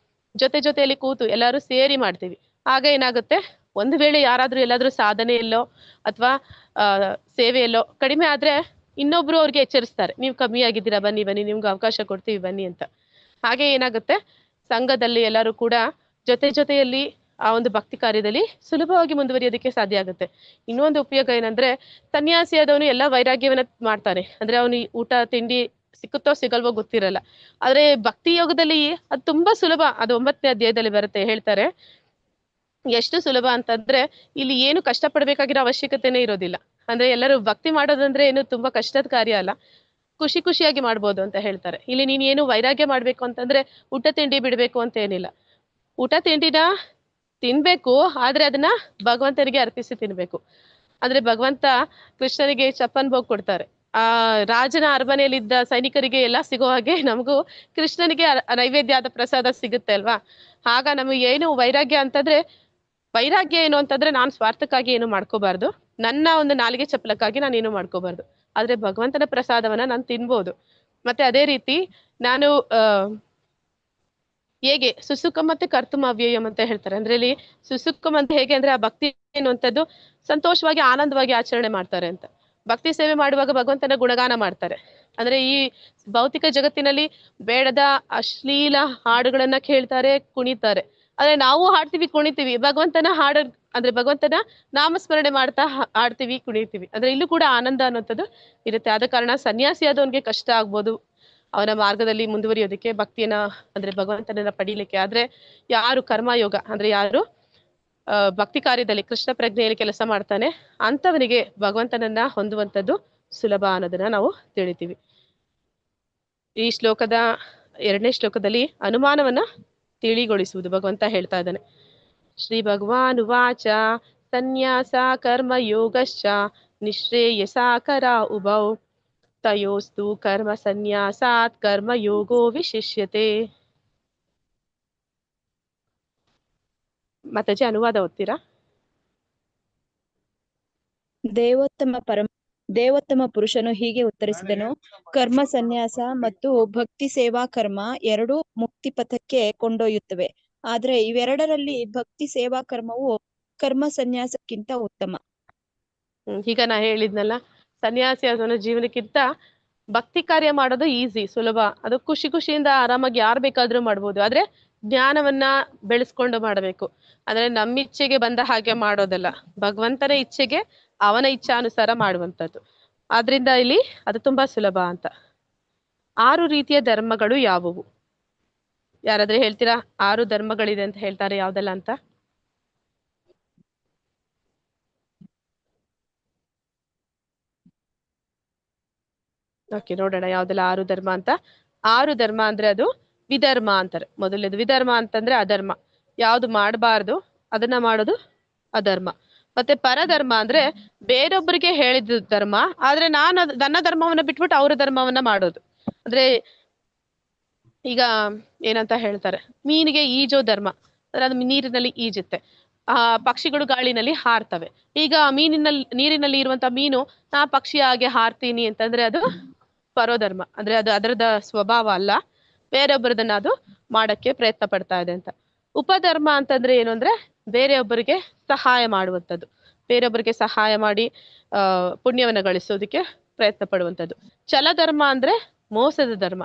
ಜೊತೆಯಲ್ಲಿ ಕೂತು ಎಲ್ಲರೂ ಸೇರಿ ಮಾಡ್ತೀವಿ. ಆಗ ಏನಾಗುತ್ತೆ, ಒಂದು ವೇಳೆ ಯಾರಾದ್ರೂ ಎಲ್ಲಾದ್ರೂ ಸಾಧನೆಯಲ್ಲೋ ಅಥವಾ ಸೇವೆಯಲ್ಲೋ ಕಡಿಮೆ ಆದ್ರೆ ಇನ್ನೊಬ್ರು ಅವ್ರಿಗೆ ಎಚ್ಚರಿಸ್ತಾರೆ, ನೀವು ಕಮ್ಮಿ ಆಗಿದ್ದೀರಾ, ಬನ್ನಿ ನಿಮ್ಗೆ ಅವಕಾಶ ಕೊಡ್ತೀವಿ ಬನ್ನಿ ಅಂತ. ಹಾಗೆ ಏನಾಗುತ್ತೆ, ಸಂಘದಲ್ಲಿ ಎಲ್ಲರೂ ಕೂಡ ಜೊತೆಯಲ್ಲಿ ಆ ಒಂದು ಭಕ್ತಿ ಕಾರ್ಯದಲ್ಲಿ ಸುಲಭವಾಗಿ ಮುಂದುವರಿಯೋದಕ್ಕೆ ಸಾಧ್ಯ ಆಗುತ್ತೆ. ಇನ್ನೊಂದು ಉಪಯೋಗ ಏನಂದ್ರೆ, ಸನ್ಯಾಸಿಯಾದವನು ಎಲ್ಲ ವೈರಾಗ್ಯವನ್ನ ಮಾಡ್ತಾನೆ. ಅಂದ್ರೆ ಅವನು ಊಟ ತಿಂಡಿ ಸಿಕ್ಕುತ್ತೋ ಸಿಗಲ್ವೋ ಗೊತ್ತಿರಲ್ಲ. ಆದ್ರೆ ಭಕ್ತಿ ಯೋಗದಲ್ಲಿ ಅದು ತುಂಬಾ ಸುಲಭ. ಅದು 9ನೇ ಅಧ್ಯಾಯದಲ್ಲಿ ಬರುತ್ತೆ, ಹೇಳ್ತಾರೆ ಎಷ್ಟು ಸುಲಭ ಅಂತಂದ್ರೆ ಇಲ್ಲಿ ಏನು ಕಷ್ಟಪಡ್ಬೇಕಾಗಿರೋ ಅವಶ್ಯಕತೆನೇ ಇರೋದಿಲ್ಲ. ಅಂದ್ರೆ ಎಲ್ಲರೂ ಭಕ್ತಿ ಮಾಡೋದಂದ್ರೆ ಏನು ತುಂಬಾ ಕಷ್ಟದ ಕಾರ್ಯ ಅಲ್ಲ, ಖುಷಿಯಾಗಿ ಮಾಡ್ಬೋದು ಅಂತ ಹೇಳ್ತಾರೆ. ಇಲ್ಲಿ ನೀನ್ ಏನು ವೈರಾಗ್ಯ ಮಾಡ್ಬೇಕು ಅಂತಂದ್ರೆ ಊಟ ತಿಂಡಿ ಬಿಡ್ಬೇಕು ಅಂತ ಏನಿಲ್ಲ. ಊಟ ತಿಂಡಿನ ತಿನ್ಬೇಕು, ಆದ್ರೆ ಅದನ್ನ ಭಗವಂತನಿಗೆ ಅರ್ಪಿಸಿ ತಿನ್ಬೇಕು. ಅಂದ್ರೆ ಭಗವಂತ ಕೃಷ್ಣನಿಗೆ ಚಪ್ಪನ್ ಭೋಗ್ ಕೊಡ್ತಾರೆ. ಆ ರಾಜನ ಅರಮನೆಯಲ್ಲಿದ್ದ ಸೈನಿಕರಿಗೆ ಎಲ್ಲ ಸಿಗೋ ಹಾಗೆ ನಮಗೂ ಕೃಷ್ಣನಿಗೆ ನೈವೇದ್ಯ ಆದ ಪ್ರಸಾದ ಸಿಗುತ್ತೆ ಅಲ್ವಾ. ಆಗ ನಮಗೆ ಏನು ವೈರಾಗ್ಯ ಅಂತಂದ್ರೆ, ವೈರಾಗ್ಯ ಏನು ಅಂತಂದ್ರೆ ನಾನು ಸ್ವಾರ್ಥಕ್ಕಾಗಿ ಏನು ಮಾಡ್ಕೋಬಾರ್ದು, ನನ್ನ ಒಂದು ನಾಲಿಗೆ ಚಪ್ಪಲಕ್ಕಾಗಿ ನಾನು ಏನು ಮಾಡ್ಕೋಬಾರ್ದು. ಆದ್ರೆ ಭಗವಂತನ ಪ್ರಸಾದವನ್ನ ನಾನು ತಿನ್ಬೋದು. ಮತ್ತೆ ಅದೇ ರೀತಿ ನಾನು ಹೇಗೆ ಸುಸುಖಂ ಮತ್ತೆ ಕರ್ತುಂ ಅವ್ಯಯಂ ಅಂತ ಹೇಳ್ತಾರೆ. ಅಂದ್ರೆ ಇಲ್ಲಿ ಸುಸುಖಂ ಅಂತ ಹೇಗೆ ಅಂದ್ರೆ, ಆ ಭಕ್ತಿ ಎನ್ನುವಂಥದ್ದು ಸಂತೋಷವಾಗಿ ಆನಂದವಾಗಿ ಆಚರಣೆ ಮಾಡ್ತಾರೆ ಅಂತ. ಭಕ್ತಿ ಸೇವೆ ಮಾಡುವಾಗ ಭಗವಂತನ ಗುಣಗಾನ ಮಾಡ್ತಾರೆ. ಅಂದ್ರೆ ಈ ಭೌತಿಕ ಜಗತ್ತಿನಲ್ಲಿ ಬೇಡದ ಅಶ್ಲೀಲ ಹಾಡುಗಳನ್ನ ಕೇಳ್ತಾರೆ, ಕುಣಿತಾರೆ. ಆದ್ರೆ ನಾವು ಹಾಡ್ತೀವಿ, ಕುಣಿತೀವಿ. ಭಗವಂತನ ಅಂದ್ರೆ ಭಗವಂತನ ನಾಮಸ್ಮರಣೆ ಮಾಡ್ತಾ ಹಾಡ್ತೀವಿ, ಕುಣಿತೀವಿ. ಅಂದ್ರೆ ಇಲ್ಲೂ ಕೂಡ ಆನಂದ ಅನ್ನೋಂಥದ್ದು ಇರುತ್ತೆ. ಆದ ಕಾರಣ ಸನ್ಯಾಸಿ ಆದವನ್ಗೆ ಕಷ್ಟ ಆಗ್ಬೋದು ಅವನ ಮಾರ್ಗದಲ್ಲಿ ಮುಂದುವರಿಯೋದಕ್ಕೆ, ಭಕ್ತಿಯನ್ನ ಅಂದ್ರೆ ಭಗವಂತನನ್ನ ಪಡೀಲಿಕ್ಕೆ. ಆದ್ರೆ ಯಾರು ಕರ್ಮಯೋಗ ಅಂದ್ರೆ ಯಾರು ಭಕ್ತಿ ಕಾರ್ಯದಲ್ಲಿ ಕೃಷ್ಣ ಪ್ರಜ್ಞೆಯಲ್ಲಿ ಕೆಲಸ ಮಾಡ್ತಾನೆ, ಅಂತವನಿಗೆ ಭಗವಂತನನ್ನ ಹೊಂದುವಂಥದ್ದು ಸುಲಭ ಅನ್ನೋದನ್ನ ನಾವು ತಿಳಿತೀವಿ. ಈ ಶ್ಲೋಕದ 2ನೇ ಶ್ಲೋಕದಲ್ಲಿ ಅನುಮಾನವನ್ನ ತಿಳಿಗೊಳಿಸುವುದು ಭಗವಂತ ಹೇಳ್ತಾ ಇದ್ದಾನೆ. ಶ್ರೀ ಭಗವಾನ್ ಉವಾಚ ಸನ್ಯಾಸ ಕರ್ಮ ಯೋಗಶ್ಚ ನಿಶ್ರೇಯಸಾಕರ ಉಭೌ ತಯೋಸ್ತು ಕರ್ಮ ಸನ್ಯಾಸಾತ್ ಕರ್ಮ ಯೋಗೋ ವಿಶಿಷ್ಯತೆ. ಮಾತಾಜಿ ಅನುವಾದ ಓದ್ತೀರಾ? ದೇವೋತ್ತಮ ಪುರುಷನು ಹೀಗೆ ಉತ್ತರಿಸಿದನು, ಕರ್ಮ ಸನ್ಯಾಸ ಮತ್ತು ಭಕ್ತಿ ಸೇವಾ ಕರ್ಮ ಎರಡೂ ಮುಕ್ತಿ ಪಥಕ್ಕೆ ಕೊಂಡೊಯ್ಯುತ್ತವೆ. ಆದ್ರೆ ಇವೆರಡರಲ್ಲಿ ಭಕ್ತಿ ಸೇವಾ ಕರ್ಮವು ಕರ್ಮ ಸನ್ಯಾಸಕ್ಕಿಂತ ಉತ್ತಮ. ಈಗ ನಾ ಹೇಳಿದ್ನಲ್ಲ, ಸನ್ಯಾಸಿ ಅದನ್ನ ಜೀವನಕ್ಕಿಂತ ಭಕ್ತಿ ಕಾರ್ಯ ಮಾಡೋದು ಈಸಿ, ಸುಲಭ. ಅದು ಖುಷಿಯಿಂದ ಆರಾಮಾಗಿ ಯಾರು ಬೇಕಾದ್ರೂ ಮಾಡ್ಬೋದು. ಆದ್ರೆ ಜ್ಞಾನವನ್ನ ಬೆಳೆಸ್ಕೊಂಡು ಮಾಡಬೇಕು. ಅಂದ್ರೆ ನಮ್ಮ ಇಚ್ಛೆಗೆ ಬಂದ ಹಾಗೆ ಮಾಡೋದಲ್ಲ, ಭಗವಂತನ ಇಚ್ಛೆಗೆ ಅವನ ಇಚ್ಛಾನುಸಾರ ಮಾಡುವಂಥದ್ದು. ಆದ್ರಿಂದ ಇಲ್ಲಿ ಅದು ತುಂಬಾ ಸುಲಭ ಅಂತ. 6 ರೀತಿಯ ಧರ್ಮಗಳು ಯಾವುವು? ಯಾರಾದ್ರೆ ಹೇಳ್ತೀರಾ? 6 ಧರ್ಮಗಳಿದೆ ಅಂತ ಹೇಳ್ತಾರೆ, ಯಾವ್ದೆಲ್ಲ ಅಂತ? ಓಕೆ, ನೋಡೋಣ ಯಾವ್ದೆಲ್ಲ 6 ಧರ್ಮ ಅಂತ. 6 ಧರ್ಮ ಅಂದ್ರೆ ಅದು ವಿಧರ್ಮ ಅಂತಾರೆ. ಮೊದಲನೇದು ವಿಧರ್ಮ ಅಂತಂದ್ರೆ ಅಧರ್ಮ, ಯಾವ್ದು ಮಾಡಬಾರ್ದು ಅದನ್ನ ಮಾಡೋದು ಅಧರ್ಮ. ಮತ್ತೆ ಪರಧರ್ಮ ಅಂದ್ರೆ ಬೇರೊಬ್ಬರಿಗೆ ಹೇಳಿದ ಧರ್ಮ, ಆದ್ರೆ ನಾನು ನನ್ನ ಧರ್ಮವನ್ನ ಬಿಟ್ಬಿಟ್ಟು ಅವರ ಧರ್ಮವನ್ನ ಮಾಡೋದು. ಅಂದ್ರೆ ಈಗ ಏನಂತ ಹೇಳ್ತಾರೆ, ಮೀನಿಗೆ ಈಜೋ ಧರ್ಮ ಅಂದ್ರೆ ಅದು ನೀರಿನಲ್ಲಿ ಈಜುತ್ತೆ, ಪಕ್ಷಿಗಳು ಗಾಳಿನಲ್ಲಿ ಹಾರ್ತವೆ. ಈಗ ನೀರಿನಲ್ಲಿ ಇರುವಂತ ಮೀನು ನಾ ಪಕ್ಷಿ ಹಾಗೆ ಹಾರ್ತೀನಿ ಅಂತಂದ್ರೆ ಅದು ಪರೋಧರ್ಮ, ಅಂದ್ರೆ ಅದು ಅದರದ ಸ್ವಭಾವ ಅಲ್ಲ, ಬೇರೆಯೊಬ್ಬರದನ್ನ ಅದು ಮಾಡಕ್ಕೆ ಪ್ರಯತ್ನ ಪಡ್ತಾ ಇದೆ ಅಂತ. ಉಪಧರ್ಮ ಅಂತಂದ್ರೆ ಏನು ಅಂದ್ರೆ ಬೇರೆಯೊಬ್ಬರಿಗೆ ಸಹಾಯ ಮಾಡುವಂಥದ್ದು, ಬೇರೆಯೊಬ್ಬರಿಗೆ ಸಹಾಯ ಮಾಡಿ ಪುಣ್ಯವನ್ನ ಗಳಿಸೋದಕ್ಕೆ ಪ್ರಯತ್ನ ಪಡುವಂಥದ್ದು. ಛಲಧರ್ಮ ಅಂದ್ರೆ ಮೋಸದ ಧರ್ಮ,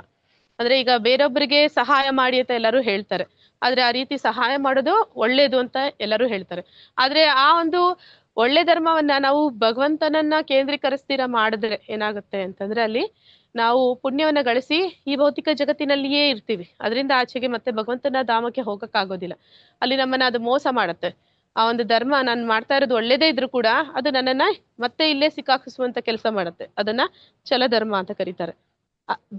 ಅಂದ್ರೆ ಈಗ ಬೇರೊಬ್ಬರಿಗೆ ಸಹಾಯ ಮಾಡಿ ಅಂತ ಎಲ್ಲರೂ ಹೇಳ್ತಾರೆ, ಆದ್ರೆ ಆ ರೀತಿ ಸಹಾಯ ಮಾಡೋದು ಒಳ್ಳೇದು ಅಂತ ಎಲ್ಲರೂ ಹೇಳ್ತಾರೆ. ಆದ್ರೆ ಆ ಒಂದು ಒಳ್ಳೆ ಧರ್ಮವನ್ನ ನಾವು ಭಗವಂತನನ್ನ ಕೇಂದ್ರೀಕರಿಸ್ತೀರ ಮಾಡಿದ್ರೆ ಏನಾಗುತ್ತೆ ಅಂತಂದ್ರೆ ಅಲ್ಲಿ ನಾವು ಪುಣ್ಯವನ್ನ ಗಳಿಸಿ ಈ ಭೌತಿಕ ಜಗತ್ತಿನಲ್ಲಿಯೇ ಇರ್ತೀವಿ, ಅದರಿಂದ ಆಚೆಗೆ ಮತ್ತೆ ಭಗವಂತನ ಧಾಮಕ್ಕೆ ಹೋಗಕ್ಕಾಗೋದಿಲ್ಲ. ಅಲ್ಲಿ ನಮ್ಮನ್ನ ಅದು ಮೋಸ ಮಾಡುತ್ತೆ. ಆ ಒಂದು ಧರ್ಮ ನಾನು ಮಾಡ್ತಾ ಇರೋದು ಒಳ್ಳೇದೇ ಇದ್ರು ಕೂಡ ಅದು ನನ್ನನ್ನ ಮತ್ತೆ ಇಲ್ಲೇ ಸಿಕ್ಕಾಕಿಸುವಂತ ಕೆಲಸ ಮಾಡುತ್ತೆ, ಅದನ್ನ ಛಲಧರ್ಮ ಅಂತ ಕರೀತಾರೆ.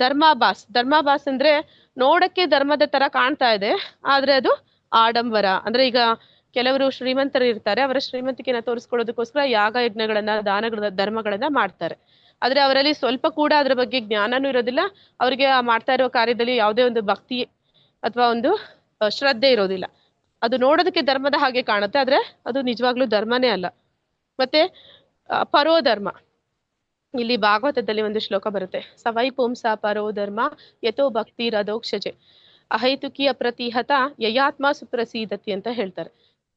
ಧರ್ಮಾಭಾಸ್ ಅಂದ್ರೆ ನೋಡಕ್ಕೆ ಧರ್ಮದ ತರ ಕಾಣ್ತಾ ಇದೆ, ಆದ್ರೆ ಅದು ಆಡಂಬರ. ಅಂದ್ರೆ ಈಗ ಕೆಲವರು ಶ್ರೀಮಂತರು ಇರ್ತಾರೆ, ಅವರ ಶ್ರೀಮಂತಿಕೆನ ತೋರಿಸ್ಕೊಳ್ಳೋದಕ್ಕೋಸ್ಕರ ಯಾಗ ಯಜ್ಞಗಳನ್ನ ಧರ್ಮಗಳನ್ನ ಮಾಡ್ತಾರೆ, ಆದ್ರೆ ಅವರಲ್ಲಿ ಸ್ವಲ್ಪ ಕೂಡ ಅದ್ರ ಬಗ್ಗೆ ಜ್ಞಾನನೂ ಇರೋದಿಲ್ಲ, ಅವ್ರಿಗೆ ಆ ಮಾಡ್ತಾ ಇರೋ ಕಾರ್ಯದಲ್ಲಿ ಯಾವುದೇ ಒಂದು ಭಕ್ತಿ ಅಥವಾ ಒಂದು ಶ್ರದ್ಧೆ ಇರೋದಿಲ್ಲ. ಅದು ನೋಡೋದಕ್ಕೆ ಧರ್ಮದ ಹಾಗೆ ಕಾಣುತ್ತೆ, ಆದ್ರೆ ಅದು ನಿಜವಾಗ್ಲೂ ಧರ್ಮನೇ ಅಲ್ಲ. ಮತ್ತೆ ಪರೋಧರ್ಮ, ಇಲ್ಲಿ ಭಾಗವತದಲ್ಲಿ ಒಂದು ಶ್ಲೋಕ ಬರುತ್ತೆ, ಸವೈ ಪುಂಸ ಪರೋಧರ್ಮ ಯಥೋ ಭಕ್ತಿ ರದೋಕ್ಷಜೆ ಅಹೈತುಕಿ ಅಪ್ರತಿಹತ ಯಯಾತ್ಮ ಸುಪ್ರಸೀದತಿ ಅಂತ ಹೇಳ್ತಾರೆ.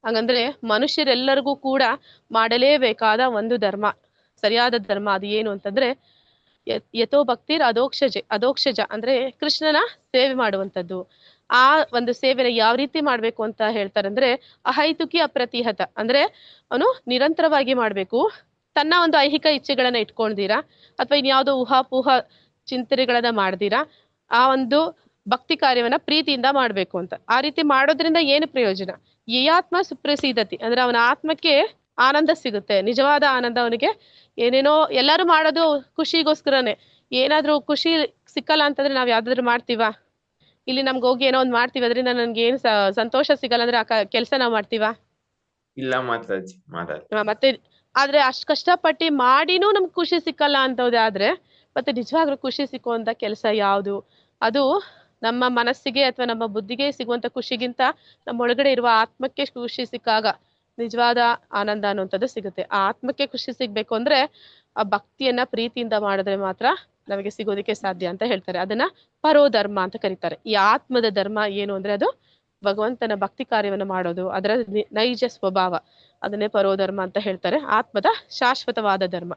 ಹಾಗಂದ್ರೆ ಮನುಷ್ಯರೆಲ್ಲರಿಗೂ ಕೂಡ ಮಾಡಲೇಬೇಕಾದ ಒಂದು ಧರ್ಮ, ಸರಿಯಾದ ಧರ್ಮ ಅದು ಏನು ಅಂತಂದ್ರೆ ಯಥೋ ಭಕ್ತಿರ್ ಅಧೋಕ್ಷಜ ಅಂದ್ರೆ ಕೃಷ್ಣನ ಸೇವೆ ಮಾಡುವಂಥದ್ದು. ಆ ಒಂದು ಸೇವೆನ ಯಾವ ರೀತಿ ಮಾಡ್ಬೇಕು ಅಂತ ಹೇಳ್ತಾರೆ ಅಂದ್ರೆ ಅಹೈತುಕಿ ಅಪ್ರತಿಹತ, ಅಂದ್ರೆ ಅವನು ನಿರಂತರವಾಗಿ ಮಾಡ್ಬೇಕು, ತನ್ನ ಒಂದು ಐಹಿಕ ಇಚ್ಛೆಗಳನ್ನ ಇಟ್ಕೊಂಡ್ತೀರಾ ಅಥವಾ ಇನ್ಯಾವುದೋ ಊಹಾಪೂಹ ಚಿಂತನೆಗಳನ್ನ ಮಾಡ್ದಿರಾ ಆ ಒಂದು ಭಕ್ತಿ ಕಾರ್ಯವನ್ನ ಪ್ರೀತಿಯಿಂದ ಮಾಡ್ಬೇಕು ಅಂತ. ಆ ರೀತಿ ಮಾಡೋದ್ರಿಂದ ಏನು ಪ್ರಯೋಜನ? ಯಯಾತ್ಮ ಸುಪ್ರಸೀದತಿ ಅಂದ್ರೆ ಅವನ ಆತ್ಮಕ್ಕೆ ಆನಂದ ಸಿಗುತ್ತೆ, ನಿಜವಾದ ಆನಂದ ಅವನಿಗೆ. ಏನೇನೋ ಎಲ್ಲರೂ ಮಾಡೋದು ಖುಷಿಗೋಸ್ಕರನೇ, ಏನಾದ್ರೂ ಖುಷಿ ಸಿಕ್ಕಲ್ಲ ಅಂತಂದ್ರೆ ನಾವ್ ಯಾವ್ದಾದ್ರು ಮಾಡ್ತೀವಾ? ಇಲ್ಲಿ ನಮ್ಗೆ ಹೋಗಿ ಏನೋ ಒಂದ್ ಮಾಡ್ತೀವಿ, ಅದರಿಂದ ನನ್ಗೆ ಏನು ಸಂತೋಷ ಸಿಗಲ್ಲ ಅಂದ್ರೆ ಆ ಕೆಲಸ ನಾವ್ ಮಾಡ್ತೀವಾ? ಇಲ್ಲ ಮಾತಾಜಿ ಮತ್ತೆ ಆದ್ರೆ ಅಷ್ಟ್ ಕಷ್ಟಪಟ್ಟಿ ಮಾಡಿನೂ ನಮ್ಗೆ ಖುಷಿ ಸಿಕ್ಕಲ್ಲ ಅಂತವ್ದಾದ್ರೆ ಮತ್ತೆ ನಿಜವಾಗ್ಲೂ ಖುಷಿ ಸಿಕ್ಕುವಂತ ಕೆಲಸ ಯಾವುದು? ಅದು ನಮ್ಮ ಮನಸ್ಸಿಗೆ ಅಥವಾ ನಮ್ಮ ಬುದ್ಧಿಗೆ ಸಿಗುವಂತ ಖುಷಿಗಿಂತ ನಮ್ಮ ಒಳಗಡೆ ಇರುವ ಆತ್ಮಕ್ಕೆ ಖುಷಿ ಸಿಕ್ಕಾಗ ನಿಜವಾದ ಆನಂದ ಅನ್ನುವಂಥದ್ದು ಸಿಗುತ್ತೆ. ಆ ಆತ್ಮಕ್ಕೆ ಖುಷಿ ಸಿಗ್ಬೇಕು ಅಂದ್ರೆ ಆ ಭಕ್ತಿಯನ್ನ ಪ್ರೀತಿಯಿಂದ ಮಾಡಿದ್ರೆ ಮಾತ್ರ ನಮಗೆ ಸಿಗೋದಕ್ಕೆ ಸಾಧ್ಯ ಅಂತ ಹೇಳ್ತಾರೆ. ಅದನ್ನ ಪರೋಧರ್ಮ ಅಂತ ಕರೀತಾರೆ. ಈ ಆತ್ಮದ ಧರ್ಮ ಏನು ಅಂದ್ರೆ ಅದು ಭಗವಂತನ ಭಕ್ತಿ ಕಾರ್ಯವನ್ನು ಮಾಡೋದು, ಅದರ ನೈಜ ಸ್ವಭಾವ, ಅದನ್ನೇ ಪರೋಧರ್ಮ ಅಂತ ಹೇಳ್ತಾರೆ. ಆತ್ಮದ ಶಾಶ್ವತವಾದ ಧರ್ಮ.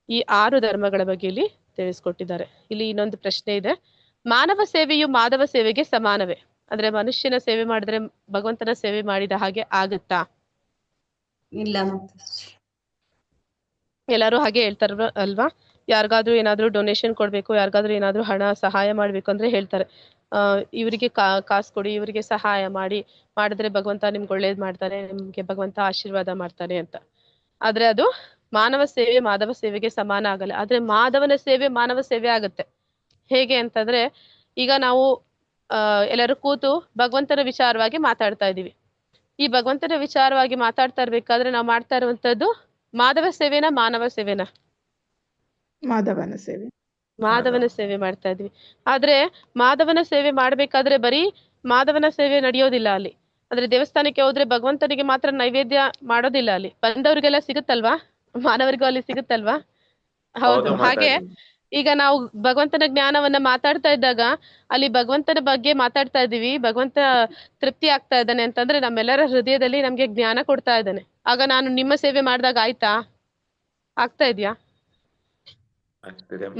ಈ 6 ಧರ್ಮಗಳ ಬಗ್ಗೆ ಇಲ್ಲಿ ತಿಳಿಸ್ಕೊಟ್ಟಿದ್ದಾರೆ. ಇಲ್ಲಿ ಇನ್ನೊಂದು ಪ್ರಶ್ನೆ ಇದೆ, ಮಾನವ ಸೇವೆಯು ಮಾಧವ ಸೇವೆಗೆ ಸಮಾನವೇ? ಅಂದ್ರೆ ಮನುಷ್ಯನ ಸೇವೆ ಮಾಡಿದ್ರೆ ಭಗವಂತನ ಸೇವೆ ಮಾಡಿದ ಹಾಗೆ ಆಗುತ್ತಾ? ಇಲ್ಲ. ಎಲ್ಲರೂ ಹಾಗೆ ಹೇಳ್ತಾರ ಅಲ್ವಾ? ಯಾರಿಗಾದ್ರೂ ಏನಾದ್ರೂ ಡೊನೇಷನ್ ಕೊಡ್ಬೇಕು, ಯಾರಿಗಾದ್ರೂ ಏನಾದ್ರೂ ಹಣ ಸಹಾಯ ಮಾಡ್ಬೇಕು ಅಂದ್ರೆ ಹೇಳ್ತಾರೆ, ಇವರಿಗೆ ಕಾಸು ಕೊಡಿ, ಇವರಿಗೆ ಸಹಾಯ ಮಾಡಿದ್ರೆ ಭಗವಂತ ನಿಮ್ಗೆ ಒಳ್ಳೇದ್ ಮಾಡ್ತಾನೆ, ನಿಮ್ಗೆ ಭಗವಂತ ಆಶೀರ್ವಾದ ಮಾಡ್ತಾನೆ ಅಂತ. ಆದ್ರೆ ಅದು ಮಾನವ ಸೇವೆ ಮಾಧವ ಸೇವೆಗೆ ಸಮಾನ ಆಗಲ್ಲ. ಆದ್ರೆ ಮಾಧವನ ಸೇವೆ ಮಾನವ ಸೇವೆ ಆಗುತ್ತೆ. ಹೇಗೆ ಅಂತಂದ್ರೆ ಈಗ ನಾವು ಎಲ್ಲರೂ ಕೂತು ಭಗವಂತನ ವಿಚಾರವಾಗಿ ಮಾತಾಡ್ತಾ ಇದೀವಿ. ಈ ಭಗವಂತನ ವಿಚಾರವಾಗಿ ಮಾತಾಡ್ತಾ ಇರ್ಬೇಕಾದ್ರೆ ನಾವು ಮಾಡ್ತಾ ಇರುವಂತದ್ದು ಮಾಧವ ಸೇವೆನಾ ಮಾನವ ಸೇವೆನಾ? ಮಾಧವನ ಸೇವೆ. ಮಾಧವನ ಸೇವೆ ಮಾಡ್ತಾ ಇದ್ವಿ. ಆದ್ರೆ ಮಾಧವನ ಸೇವೆ ಮಾಡ್ಬೇಕಾದ್ರೆ ಬರೀ ಮಾಧವನ ಸೇವೆ ನಡೆಯೋದಿಲ್ಲ ಅಲ್ಲಿ. ಅಂದ್ರೆ ದೇವಸ್ಥಾನಕ್ಕೆ ಹೋದ್ರೆ ಭಗವಂತನಿಗೆ ಮಾತ್ರ ನೈವೇದ್ಯ ಮಾಡೋದಿಲ್ಲ, ಅಲ್ಲಿ ಬಂದವ್ರಿಗೆಲ್ಲ ಸಿಗುತ್ತಲ್ವಾ, ಮಾನವರಿಗೂ ಅಲ್ಲಿ ಸಿಗುತ್ತಲ್ವಾ? ಹೌದು. ಹಾಗೆ ಈಗ ನಾವು ಭಗವಂತನ ಜ್ಞಾನವನ್ನ ಮಾತಾಡ್ತಾ ಇದ್ದಾಗ ಅಲ್ಲಿ ಭಗವಂತನ ಬಗ್ಗೆ ಮಾತಾಡ್ತಾ ಇದೀವಿ, ಭಗವಂತ ತೃಪ್ತಿ ಆಗ್ತಾ ಇದ್ದಾನೆ ಅಂತಂದ್ರೆ ನಮ್ಮೆಲ್ಲರ ಹೃದಯದಲ್ಲಿ ನಮ್ಗೆ ಜ್ಞಾನ ಕೊಡ್ತಾ ಇದ್ದಾನೆ. ಆಗ ನಾನು ನಿಮ್ಮ ಸೇವೆ ಮಾಡಿದಾಗ ಆಯ್ತಾ? ಆಗ್ತಾ ಇದ್ಯಾ?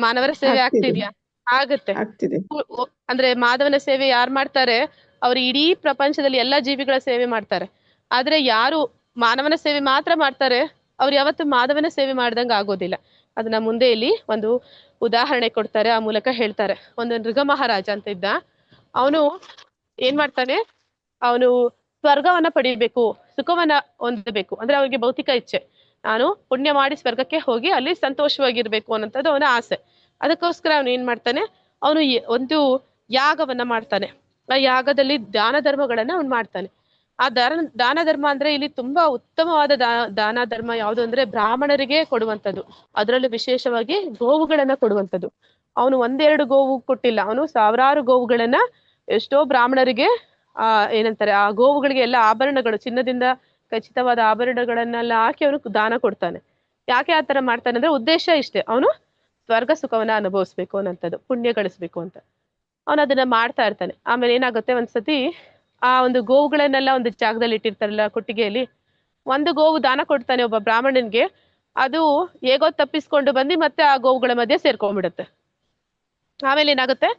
ಮಾನವರ ಸೇವೆ ಆಗ್ತಿದ್ಯಾ? ಆಗುತ್ತೆ. ಅಂದ್ರೆ ಮಾಧವನ ಸೇವೆ ಯಾರು ಮಾಡ್ತಾರೆ ಅವ್ರು ಇಡೀ ಪ್ರಪಂಚದಲ್ಲಿ ಎಲ್ಲಾ ಜೀವಿಗಳ ಸೇವೆ ಮಾಡ್ತಾರೆ. ಆದ್ರೆ ಯಾರು ಮಾನವನ ಸೇವೆ ಮಾತ್ರ ಮಾಡ್ತಾರೆ ಅವ್ರು ಯಾವತ್ತು ಮಾಧವನ ಸೇವೆ ಮಾಡ್ದಂಗ ಆಗೋದಿಲ್ಲ. ಅದನ್ನ ಮುಂದೆ ಇಲ್ಲಿ ಒಂದು ಉದಾಹರಣೆ ಕೊಡ್ತಾರೆ, ಆ ಮೂಲಕ ಹೇಳ್ತಾರೆ. ಒಂದು ನೃಗ ಮಹಾರಾಜ ಅಂತ ಇದ್ದ, ಅವನು ಏನ್ ಮಾಡ್ತಾನೆ, ಅವನು ಸ್ವರ್ಗವನ್ನ ಪಡಿಬೇಕು, ಸುಖವನ್ನ ಹೊಂದಬೇಕು, ಅಂದ್ರೆ ಅವ್ರಿಗೆ ಭೌತಿಕ ಇಚ್ಛೆ, ನಾನು ಪುಣ್ಯ ಮಾಡಿ ಸ್ವರ್ಗಕ್ಕೆ ಹೋಗಿ ಅಲ್ಲಿ ಸಂತೋಷವಾಗಿರ್ಬೇಕು ಅನ್ನೋಂಥದ್ದು ಅವನ ಆಸೆ. ಅದಕ್ಕೋಸ್ಕರ ಅವನು ಏನ್ ಮಾಡ್ತಾನೆ, ಅವನು ಒಂದು ಯಾಗವನ್ನ ಮಾಡ್ತಾನೆ. ಆ ಯಾಗದಲ್ಲಿ ದಾನ ಧರ್ಮಗಳನ್ನ ಅವ್ನು ಮಾಡ್ತಾನೆ. ಆ ದಾನ ಧರ್ಮ ಅಂದ್ರೆ ಇಲ್ಲಿ ತುಂಬಾ ಉತ್ತಮವಾದ ದಾನ ಧರ್ಮ ಯಾವುದು ಅಂದ್ರೆ ಬ್ರಾಹ್ಮಣರಿಗೆ ಕೊಡುವಂಥದ್ದು. ಅದರಲ್ಲೂ ವಿಶೇಷವಾಗಿ ಗೋವುಗಳನ್ನ ಕೊಡುವಂಥದ್ದು. ಅವನು ಒಂದೆರಡು ಗೋವು ಕೊಟ್ಟಿಲ್ಲ, ಅವನು ಸಾವಿರಾರು ಗೋವುಗಳನ್ನ ಎಷ್ಟೋ ಬ್ರಾಹ್ಮಣರಿಗೆ ಏನಂತಾರೆ ಆ ಗೋವುಗಳಿಗೆ ಎಲ್ಲ ಆಭರಣಗಳು, ಚಿನ್ನದಿಂದ ಖಚಿತವಾದ ಆಭರಣಗಳನ್ನೆಲ್ಲ ಹಾಕಿ ಅವನು ದಾನ ಕೊಡ್ತಾನೆ. ಯಾಕೆ ಆ ತರ ಮಾಡ್ತಾನೆ ಅಂದ್ರೆ ಉದ್ದೇಶ ಇಷ್ಟೇ, ಅವನು ಸ್ವರ್ಗ ಸುಖವನ್ನ ಅನುಭವಿಸ್ಬೇಕು ಅನ್ನೋಂಥದ್ದು, ಪುಣ್ಯ ಗಳಿಸ್ಬೇಕು ಅಂತ ಅವನು ಅದನ್ನ ಮಾಡ್ತಾ ಇರ್ತಾನೆ. ಆಮೇಲೆ ಏನಾಗುತ್ತೆ, ಒಂದ್ಸತಿ ಆ ಒಂದು ಗೋವುಗಳನ್ನೆಲ್ಲ ಒಂದು ಜಾಗದಲ್ಲಿ ಇಟ್ಟಿರ್ತಾರಲ್ಲ ಕೊಟ್ಟಿಗೆಯಲ್ಲಿ, ಒಂದು ಗೋವು ದಾನ ಕೊಡ್ತಾನೆ ಒಬ್ಬ ಬ್ರಾಹ್ಮಣನ್ಗೆ. ಅದು ಹೇಗೋ ತಪ್ಪಿಸ್ಕೊಂಡು ಬಂದು ಮತ್ತೆ ಆ ಗೋವುಗಳ ಮಧ್ಯೆ ಸೇರ್ಕೊಂಡ್ಬಿಡುತ್ತೆ. ಆಮೇಲೆ ಏನಾಗುತ್ತೆ,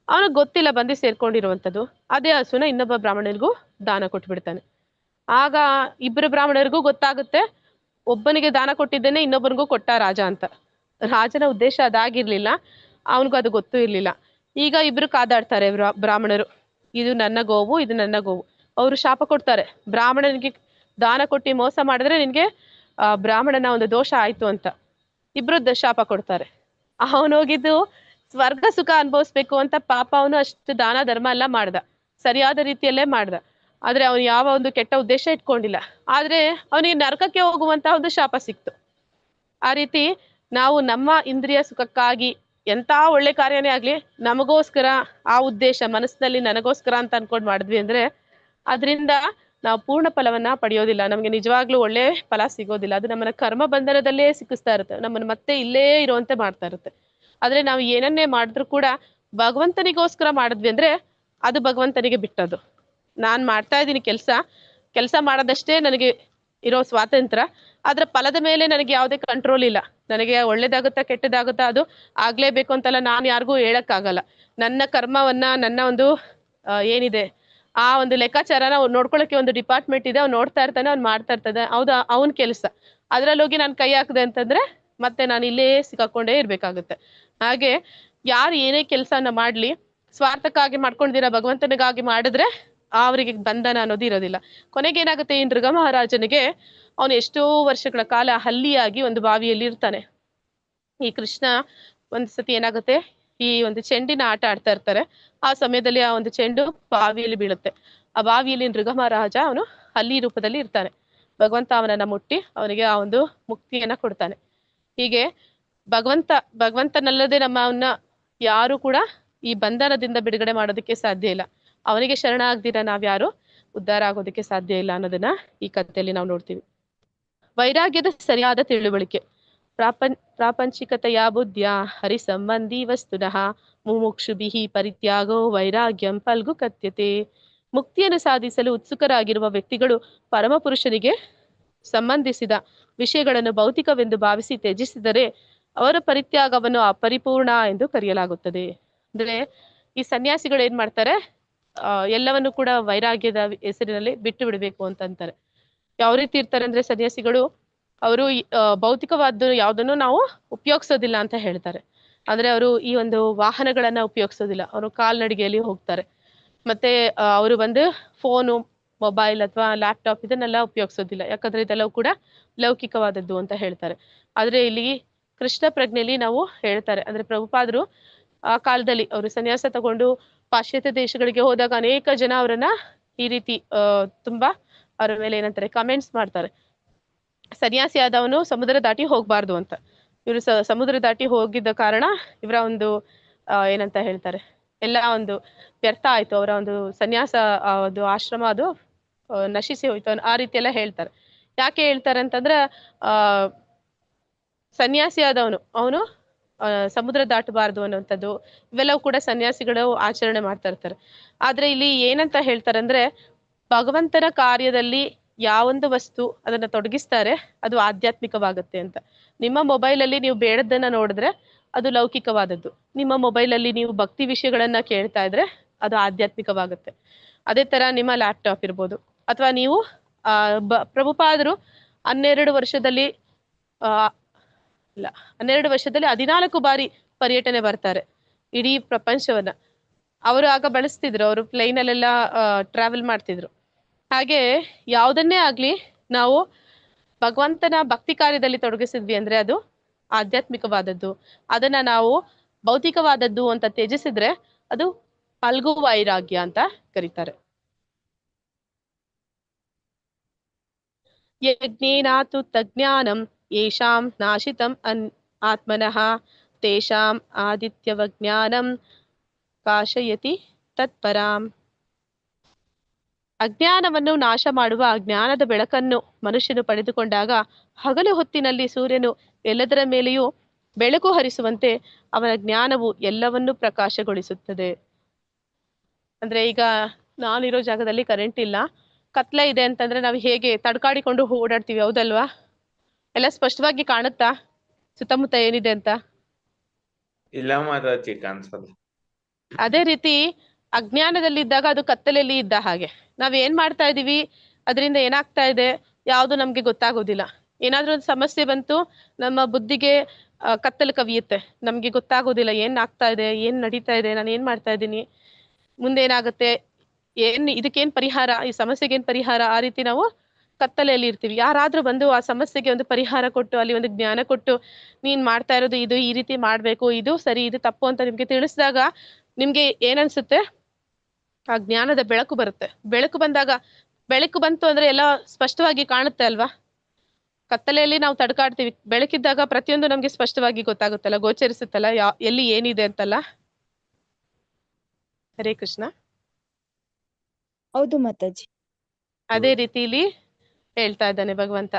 ಅವನಿಗೆ ಗೊತ್ತಿಲ್ಲ ಬಂದು ಸೇರ್ಕೊಂಡಿರುವಂಥದ್ದು. ಅದೇ ಹಸುನ ಇನ್ನೊಬ್ಬ ಬ್ರಾಹ್ಮಣನಿಗೂ ದಾನ ಕೊಟ್ಬಿಡ್ತಾನೆ. ಆಗ ಇಬ್ಬರು ಬ್ರಾಹ್ಮಣರಿಗೂ ಗೊತ್ತಾಗುತ್ತೆ, ಒಬ್ಬನಿಗೆ ದಾನ ಕೊಟ್ಟಿದ್ದೇನೆ ಇನ್ನೊಬ್ಬನಿಗೂ ಕೊಟ್ಟ ರಾಜ ಅಂತ. ರಾಜನ ಉದ್ದೇಶ ಅದಾಗಿರ್ಲಿಲ್ಲ, ಅವನಿಗೂ ಅದು ಗೊತ್ತೂ ಇರ್ಲಿಲ್ಲ. ಈಗ ಇಬ್ರು ಕಾದಾಡ್ತಾರೆ ಬ್ರಾಹ್ಮಣರು, ಇದು ನನ್ನ ಗೋವು, ಇದು ನನ್ನ ಗೋವು. ಅವರು ಶಾಪ ಕೊಡ್ತಾರೆ, ಬ್ರಾಹ್ಮಣನಿಗೆ ದಾನ ಕೊಟ್ಟು ಮೋಸ ಮಾಡಿದ್ರೆ ನಿನ್ಗೆ ಬ್ರಾಹ್ಮಣನ ಒಂದು ದೋಷ ಆಯ್ತು ಅಂತ ಇಬ್ರು ಶಾಪ ಕೊಡ್ತಾರೆ. ಅವನೋಗಿದ್ದು ಸ್ವರ್ಗ ಸುಖ ಅನುಭವಿಸ್ಬೇಕು ಅಂತ ಪಾಪ ಅವನು ಅಷ್ಟು ದಾನ ಧರ್ಮ ಎಲ್ಲ ಮಾಡ್ದ, ಸರಿಯಾದ ರೀತಿಯಲ್ಲೇ ಮಾಡ್ದ. ಆದ್ರೆ ಅವನು ಯಾವ ಒಂದು ಕೆಟ್ಟ ಉದ್ದೇಶ ಇಟ್ಕೊಂಡಿಲ್ಲ. ಆದ್ರೆ ಅವನಿಗೆ ನರಕಕ್ಕೆ ಹೋಗುವಂತ ಒಂದು ಶಾಪ ಸಿಕ್ತು. ಆ ರೀತಿ ನಾವು ನಮ್ಮ ಇಂದ್ರಿಯ ಸುಖಕ್ಕಾಗಿ ಎಂತ ಒಳ್ಳೆ ಕಾರ್ಯನೇ ಆಗ್ಲಿ, ನಮಗೋಸ್ಕರ ಆ ಉದ್ದೇಶ ಮನಸ್ಸಿನಲ್ಲಿ ನನಗೋಸ್ಕರ ಅಂತ ಅನ್ಕೊಂಡ್ ಮಾಡಿದ್ವಿ ಅಂದ್ರೆ ಅದರಿಂದ ನಾವು ಪೂರ್ಣ ಫಲವನ್ನ ಪಡೆಯೋದಿಲ್ಲ, ನಮ್ಗೆ ನಿಜವಾಗ್ಲೂ ಒಳ್ಳೆ ಫಲ ಸಿಗೋದಿಲ್ಲ. ಅದು ನಮ್ಮನ್ನ ಕರ್ಮ ಬಂಧನದಲ್ಲೇ ಸಿಕ್ಕಿಸ್ತಾ ಇರುತ್ತೆ, ನಮ್ಮನ್ನ ಮತ್ತೆ ಇಲ್ಲೇ ಇರುವಂತೆ ಮಾಡ್ತಾ ಇರುತ್ತೆ. ಆದ್ರೆ ನಾವು ಏನನ್ನೇ ಮಾಡಿದ್ರು ಕೂಡ ಭಗವಂತನಿಗೋಸ್ಕರ ಮಾಡಿದ್ವಿ ಅಂದ್ರೆ ಅದು ಭಗವಂತನಿಗೆ ಬಿಟ್ಟದ್ದು. ನಾನ್ ಮಾಡ್ತಾ ಇದ್ದೀನಿ ಕೆಲಸ ಮಾಡೋದಷ್ಟೇ ನನಗೆ ಇರೋ ಸ್ವಾತಂತ್ರ್ಯ, ಅದ್ರ ಫಲದ ಮೇಲೆ ನನಗೆ ಯಾವುದೇ ಕಂಟ್ರೋಲ್ ಇಲ್ಲ. ನನಗೆ ಒಳ್ಳೇದಾಗುತ್ತಾ ಕೆಟ್ಟದಾಗುತ್ತಾ ಅದು ಆಗ್ಲೇಬೇಕು ಅಂತಲ್ಲ, ನಾನು ಯಾರಿಗೂ ಹೇಳಕ್ಕಾಗಲ್ಲ. ನನ್ನ ಕರ್ಮವನ್ನ, ನನ್ನ ಒಂದು ಏನಿದೆ ಆ ಒಂದು ಲೆಕ್ಕಾಚಾರನ ನೋಡ್ಕೊಳಕ್ಕೆ ಒಂದು ಡಿಪಾರ್ಟ್ಮೆಂಟ್ ಇದೆ, ಅವ್ನು ನೋಡ್ತಾ ಇರ್ತಾನೆ, ಅವ್ನು ಮಾಡ್ತಾ ಇರ್ತಾನೆ, ಹೌದಾ ಅವನ್ ಕೆಲಸ. ಅದ್ರಲ್ಲಿ ಹೋಗಿ ನಾನು ಕೈ ಹಾಕಿದೆ ಅಂತಂದ್ರೆ ಮತ್ತೆ ನಾನು ಇಲ್ಲೇ ಸಿಕ್ಕಾಕೊಂಡೇ ಇರ್ಬೇಕಾಗುತ್ತೆ. ಹಾಗೆ ಯಾರು ಏನೇ ಕೆಲಸನ ಮಾಡ್ಲಿ ಸ್ವಾರ್ಥಕ್ಕಾಗಿ ಮಾಡ್ಕೊಂಡಿರ ಭಗವಂತನಿಗಾಗಿ ಮಾಡಿದ್ರೆ ಅವರಿಗೆ ಬಂಧನ ಅನ್ನೋದು ಇರೋದಿಲ್ಲ. ಕೊನೆಗೆ ಏನಾಗುತ್ತೆ, ಈ ನೃಗ ಮಹಾರಾಜನಿಗೆ ಅವನು ಎಷ್ಟೋ ವರ್ಷಗಳ ಕಾಲ ಹಲ್ಲಿಯಾಗಿ ಒಂದು ಬಾವಿಯಲ್ಲಿ ಇರ್ತಾನೆ. ಈ ಕೃಷ್ಣ ಒಂದ್ಸತಿ ಏನಾಗುತ್ತೆ, ಈ ಒಂದು ಚೆಂಡಿನ ಆಟ ಆಡ್ತಾ ಇರ್ತಾರೆ. ಆ ಸಮಯದಲ್ಲಿ ಆ ಒಂದು ಚೆಂಡು ಬಾವಿಯಲ್ಲಿ ಬೀಳುತ್ತೆ. ಆ ಬಾವಿಯಲ್ಲಿ ನೃಗ ಮಹಾರಾಜ ಅವನು ಹಲ್ಲಿ ರೂಪದಲ್ಲಿ ಇರ್ತಾನೆ. ಭಗವಂತ ಅವನನ್ನ ಮುಟ್ಟಿ ಅವನಿಗೆ ಆ ಒಂದು ಮುಕ್ತಿಯನ್ನ ಕೊಡ್ತಾನೆ. ಹೀಗೆ ಭಗವಂತನಲ್ಲದೆ ನಮ್ಮನ್ನ ಯಾರು ಕೂಡ ಈ ಬಂಧನದಿಂದ ಬಿಡುಗಡೆ ಮಾಡೋದಕ್ಕೆ ಸಾಧ್ಯ ಇಲ್ಲ. ಅವನಿಗೆ ಶರಣ ಆಗ್ದಿರ ನಾವ್ಯಾರು ಉದ್ಧಾರ ಆಗೋದಕ್ಕೆ ಸಾಧ್ಯ ಇಲ್ಲ ಅನ್ನೋದನ್ನ ಈ ಕಥೆಯಲ್ಲಿ ನಾವು ನೋಡ್ತೀವಿ. ವೈರಾಗ್ಯದ ಸರಿಯಾದ ತಿಳುವಳಿಕೆ. ಪ್ರಾಪಂಚಿಕತೆಯ ಬುದ್ಧಿಯ ಹರಿ ಸಂಬಂಧಿ ವಸ್ತುನಃ ಮುಮುಕ್ಷುಭಿಹಿ ಪರಿತ್ಯಾಗೋ ವೈರಾಗ್ಯಂ ಫಲ್ಗು ಕಥ್ಯತೆ. ಮುಕ್ತಿಯನ್ನು ಸಾಧಿಸಲು ಉತ್ಸುಕರಾಗಿರುವ ವ್ಯಕ್ತಿಗಳು ಪರಮಪುರುಷನಿಗೆ ಸಂಬಂಧಿಸಿದ ವಿಷಯಗಳನ್ನು ಭೌತಿಕವೆಂದು ಭಾವಿಸಿ ತ್ಯಜಿಸಿದರೆ ಅವರ ಪರಿತ್ಯಾಗವನ್ನು ಅಪರಿಪೂರ್ಣ ಎಂದು ಕರೆಯಲಾಗುತ್ತದೆ. ಅಂದ್ರೆ ಈ ಸನ್ಯಾಸಿಗಳು ಏನ್ ಮಾಡ್ತಾರೆ, ಎಲ್ಲವನ್ನು ಕೂಡ ವೈರಾಗ್ಯದ ಹೆಸರಿನಲ್ಲಿ ಬಿಟ್ಟು ಬಿಡಬೇಕು ಅಂತಂತಾರೆ. ಯಾವ ರೀತಿ ಇರ್ತಾರೆ ಅಂದ್ರೆ ಸನ್ಯಾಸಿಗಳು, ಅವರು ಭೌತಿಕವಾದ ಯಾವ್ದನ್ನು ನಾವು ಉಪಯೋಗಿಸೋದಿಲ್ಲ ಅಂತ ಹೇಳ್ತಾರೆ. ಅಂದ್ರೆ ಅವರು ಈ ಒಂದು ವಾಹನಗಳನ್ನ ಉಪಯೋಗಿಸೋದಿಲ್ಲ, ಅವರು ಕಾಲ್ನಡಿಗೆಯಲ್ಲಿ ಹೋಗ್ತಾರೆ. ಮತ್ತೆ ಅವರು ಒಂದು ಫೋನು, ಮೊಬೈಲ್ ಅಥವಾ ಲ್ಯಾಪ್ಟಾಪ್ ಇದನ್ನೆಲ್ಲ ಉಪಯೋಗಿಸೋದಿಲ್ಲ, ಯಾಕಂದ್ರೆ ಇದೆಲ್ಲವೂ ಕೂಡ ಲೌಕಿಕವಾದದ್ದು ಅಂತ ಹೇಳ್ತಾರೆ. ಆದ್ರೆ ಇಲ್ಲಿ ಕೃಷ್ಣ ಪ್ರಜ್ಞೆಯಲ್ಲಿ ನಾವು ಹೇಳ್ತಾರೆ, ಅಂದ್ರೆ ಪ್ರಭುಪಾದರು ಆ ಕಾಲದಲ್ಲಿ ಅವರು ಸನ್ಯಾಸ ತಗೊಂಡು ಪಾಶ್ಚಾತ್ಯ ದೇಶಗಳಿಗೆ ಹೋದಾಗ ಅನೇಕ ಜನ ಅವರನ್ನ ಈ ರೀತಿ ತುಂಬಾ ಅವರ ಮೇಲೆ ಏನಂತಾರೆ ಕಮೆಂಟ್ಸ್ ಮಾಡ್ತಾರೆ, ಸನ್ಯಾಸಿ ಆದವನು ಸಮುದ್ರ ದಾಟಿ ಹೋಗ್ಬಾರ್ದು ಅಂತ. ಇವರು ಸಮುದ್ರ ದಾಟಿ ಹೋಗಿದ್ದ ಕಾರಣ ಇವರ ಒಂದು ಏನಂತ ಹೇಳ್ತಾರೆ, ಎಲ್ಲ ಒಂದು ವ್ಯರ್ಥ ಆಯ್ತು, ಅವರ ಒಂದು ಸನ್ಯಾಸ ಒಂದು ಆಶ್ರಮ ಅದು ನಶಿಸಿ ಹೋಯ್ತು, ಆ ರೀತಿ ಎಲ್ಲ ಹೇಳ್ತಾರೆ. ಯಾಕೆ ಹೇಳ್ತಾರೆ ಅಂತಂದ್ರೆ ಸನ್ಯಾಸಿ ಆದವನು ಅವನು ಸಮುದ್ರ ದಾಟಬಾರ್ದು ಅನ್ನುವಂಥದ್ದು ಇವೆಲ್ಲವೂ ಕೂಡ ಸನ್ಯಾಸಿಗಳು ಆಚರಣೆ ಮಾಡ್ತಾ ಇರ್ತಾರೆ. ಆದ್ರೆ ಇಲ್ಲಿ ಏನಂತ ಹೇಳ್ತಾರೆ ಅಂದ್ರೆ, ಭಗವಂತನ ಕಾರ್ಯದಲ್ಲಿ ಯಾವೊಂದು ವಸ್ತು ಅದನ್ನ ತೊಡಗಿಸ್ತಾರೆ ಅದು ಆಧ್ಯಾತ್ಮಿಕವಾಗುತ್ತೆ ಅಂತ. ನಿಮ್ಮ ಮೊಬೈಲ್ ಅಲ್ಲಿ ನೀವು ಬೇಡದನ್ನ ನೋಡಿದ್ರೆ ಅದು ಲೌಕಿಕವಾದದ್ದು, ನಿಮ್ಮ ಮೊಬೈಲ್ ಅಲ್ಲಿ ನೀವು ಭಕ್ತಿ ವಿಷಯಗಳನ್ನ ಕೇಳ್ತಾ ಇದ್ರೆ ಅದು ಆಧ್ಯಾತ್ಮಿಕವಾಗುತ್ತೆ. ಅದೇ ತರ ನಿಮ್ಮ ಲ್ಯಾಪ್ಟಾಪ್ ಇರ್ಬೋದು, ಅಥವಾ ನೀವು ಪ್ರಭುಪಾದರು 12 ವರ್ಷದಲ್ಲಿ 14 ಬಾರಿ ಪರ್ಯಟನೆ ಬರ್ತಾರೆ ಇಡೀ ಪ್ರಪಂಚವನ್ನ. ಅವರು ಆಗ ಬಳಸ್ತಿದ್ರು, ಅವರು ಪ್ಲೈನಲ್ಲೆಲ್ಲ ಟ್ರಾವೆಲ್ ಮಾಡ್ತಿದ್ರು. ಹಾಗೆ ಯಾವುದನ್ನೇ ಆಗ್ಲಿ ನಾವು ಭಗವಂತನ ಭಕ್ತಿ ಕಾರ್ಯದಲ್ಲಿ ತೊಡಗಿಸಿದ್ವಿ ಅಂದ್ರೆ ಅದು ಆಧ್ಯಾತ್ಮಿಕವಾದದ್ದು. ಅದನ್ನ ನಾವು ಭೌತಿಕವಾದದ್ದು ಅಂತ ತ್ಯಜಿಸಿದ್ರೆ ಅದು ಫಲ್ಗು ವೈರಾಗ್ಯ ಅಂತ ಕರೀತಾರೆ. ಯಜ್ಞೇನಾತು ತಜ್ಞಾನಂ ಯೇಷಾಂ ನಾಶಿತಂ ಆತ್ಮನಃ ತೇಷಾಂ ಆದಿತ್ಯವಜ್ಞಾನಂ ಕಾಶಯತಿ ತತ್ಪರಾಂ. ಅಜ್ಞಾನವನ್ನು ನಾಶ ಮಾಡುವ ಜ್ಞಾನದ ಬೆಳಕನ್ನು ಮನುಷ್ಯನು ಪಡೆದುಕೊಂಡಾಗ ಹಗಲು ಹೊತ್ತಿನಲ್ಲಿ ಸೂರ್ಯನು ಎಲ್ಲದರ ಮೇಲೆಯೂ ಬೆಳಕು ಹರಿಸುವಂತೆ ಅವನ ಜ್ಞಾನವು ಎಲ್ಲವನ್ನೂ ಪ್ರಕಾಶಗೊಳಿಸುತ್ತದೆ. ಅಂದ್ರೆ ಈಗ ನಾನಿರೋ ಜಾಗದಲ್ಲಿ ಕರೆಂಟ್ ಇಲ್ಲ, ಕತ್ಲೆ ಇದೆ ಅಂತಂದ್ರೆ ನಾವು ಹೇಗೆ ತಡ್ಕಾಡಿಕೊಂಡು ಓಡಾಡ್ತೀವಿ, ಹೌದಲ್ವಾ? ಎಲ್ಲ ಸ್ಪಷ್ಟವಾಗಿ ಕಾಣುತ್ತಾ ಸುತ್ತಮುತ್ತ ಏನಿದೆ ಅಂತ? ಇಲ್ಲ ಮಾತಾಜಿ, ಕಾಣಿಸಲ್ಲ. ಅದೇ ರೀತಿ ಅಜ್ಞಾನದಲ್ಲಿದ್ದಾಗ ಅದು ಕತ್ತಲೆಯಲ್ಲಿ ಇದ್ದ ಹಾಗೆ. ನಾವ್ ಏನ್ ಮಾಡ್ತಾ ಇದೀವಿ, ಅದರಿಂದ ಏನಾಗ್ತಾ ಇದೆ ಯಾವುದು ನಮ್ಗೆ ಗೊತ್ತಾಗೋದಿಲ್ಲ. ಏನಾದ್ರೂ ಒಂದು ಸಮಸ್ಯೆ ಬಂತು, ನಮ್ಮ ಬುದ್ಧಿಗೆ ಕತ್ತಲು ಕವಿಯುತ್ತೆ, ನಮ್ಗೆ ಗೊತ್ತಾಗೋದಿಲ್ಲ ಏನ್ ಆಗ್ತಾ ಇದೆ, ಏನ್ ನಡೀತಾ ಇದೆ, ನಾನು ಏನ್ ಮಾಡ್ತಾ ಇದ್ದೀನಿ, ಮುಂದೆ ಏನಾಗುತ್ತೆ, ಇದಕ್ಕೇನ್ ಪರಿಹಾರ, ಈ ಸಮಸ್ಯೆಗೆ ಏನ್ ಪರಿಹಾರ, ಆ ರೀತಿ ನಾವು ಕತ್ತಲೆಯಲ್ಲಿ ಇರ್ತೀವಿ. ಯಾರಾದ್ರೂ ಬಂದು ಆ ಸಮಸ್ಯೆಗೆ ಒಂದು ಪರಿಹಾರ ಕೊಟ್ಟು, ಅಲ್ಲಿ ಒಂದು ಜ್ಞಾನ ಕೊಟ್ಟು, ನೀನ್ ಮಾಡ್ತಾ ಇರೋದು ಇದು, ಈ ರೀತಿ ಮಾಡ್ಬೇಕು, ಇದು ಸರಿ, ಇದು ತಪ್ಪು ಅಂತ ನಿಮ್ಗೆ ತಿಳಿಸಿದಾಗ ನಿಮ್ಗೆ ಏನನ್ಸುತ್ತೆ, ಆ ಜ್ಞಾನದ ಬೆಳಕು ಬರುತ್ತೆ. ಬೆಳಕು ಬಂದಾಗ, ಬೆಳಕು ಬಂತು ಅಂದ್ರೆ ಎಲ್ಲ ಸ್ಪಷ್ಟವಾಗಿ ಕಾಣುತ್ತೆ ಅಲ್ವಾ? ಕತ್ತಲೆಯಲ್ಲಿ ನಾವು ತಡ್ಕಾಡ್ತೀವಿ, ಬೆಳಕಿದ್ದಾಗ ಪ್ರತಿಯೊಂದು ನಮ್ಗೆ ಸ್ಪಷ್ಟವಾಗಿ ಗೊತ್ತಾಗುತ್ತಲ್ಲ, ಗೋಚರಿಸುತ್ತಲ್ಲ, ಎಲ್ಲಿ ಏನಿದೆ ಅಂತಲ್ಲ. ಹರೇ ಕೃಷ್ಣ. ಹೌದು ಮಾತಾಜಿ. ಅದೇ ರೀತಿಲಿ ಹೇಳ್ತಾ ಇದ್ದಾನೆ ಭಗವಂತ,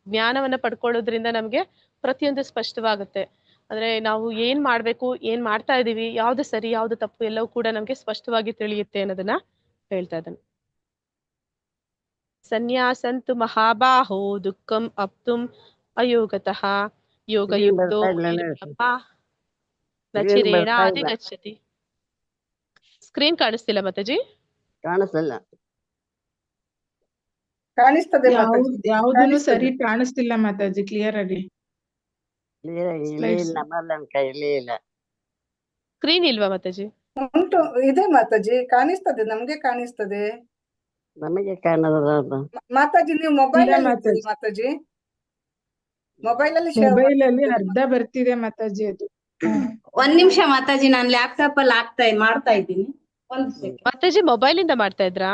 ಜ್ಞಾನವನ್ನ ಪಡ್ಕೊಳ್ಳೋದ್ರಿಂದ ನಮ್ಗೆ ಪ್ರತಿಯೊಂದು ಸ್ಪಷ್ಟವಾಗುತ್ತೆ. ಅಂದ್ರೆ ನಾವು ಏನ್ ಮಾಡ್ಬೇಕು, ಏನ್ ಮಾಡ್ತಾ ಇದೀವಿ, ಯಾವ್ದು ಸರಿ ಯಾವ್ದು ತಪ್ಪು, ಎಲ್ಲವೂ ಕೂಡ ನಮ್ಗೆ ಸ್ಪಷ್ಟವಾಗಿ ತಿಳಿಯುತ್ತೆ ಅನ್ನೋದನ್ನ ಹೇಳ್ತಾ ಇದ್ದಾನೆ. ಸನ್ಯಾಸಂತು ಮಹಾಬಾಹೋ ದುಃಖಂ ಅಪ್ತುಂ ಅಯೋಗತಃ ಯೋಗಯುಕ್ತೋ ನಚಿರೇಣ ಅಧಿಗಚ್ಚತಿ. ಸ್ಕ್ರೀನ್ ಕಾಣಿಸ್ತಿಲ್ಲ ಮಾತಾಜಿ? ಕಾಣಿಸಲ್ಲ. ಕಾಣಿಸ್ತದೆ ಯಾವ್ದೂನು ಸರಿ ಕಾಣಿಸ್ತಿಲ್ಲ ಮಾತಾಜಿ, ಕ್ಲಿಯರ್ ಆಗಿ. ನಮ್ಮ ಕೈಲಿ ಇಲ್ಲ. ಸ್ಕ್ರೀನ್ ಇಲ್ವಾ ಮಾತಾಜಿ? ಉಂಟು, ಇದೆ ಮಾತಾಜಿ, ಕಾಣಿಸ್ತದೆ, ನಮ್ಗೆ ಕಾಣಿಸ್ತದೆ. ನಮಗೆ ಕಾಣದ ಮಾತಾಜಿ ನೀವು ಮೊಬೈಲ್ ಇಲ್ಲ ಅಲ್ಲಿ ಮಾತಾಜಿ. ಮಾತಾಜಿ, ಮೊಬೈಲ್ ಅಲ್ಲಿ ಮೊಬೈಲ್ ಅಲ್ಲಿ ಅರ್ಧ ಬರ್ತಿದೆ ಮಾತಾಜಿ ಅದು. ಒಂದ್ ನಿಮಿಷ ಮಾತಾಜಿ, ನಾನು ಲ್ಯಾಪ್ಟಾಪ್ ಅಲ್ಲಿ ಮಾಡ್ತಾ ಇದ್ದೀನಿ. ಒಂದ್ ಸೆಕೆಂಡ್ ಮಾತಾಜಿ ಮೊಬೈಲ್ ಇಂದ ಮಾಡ್ತಾ ಇದ್ರಾ?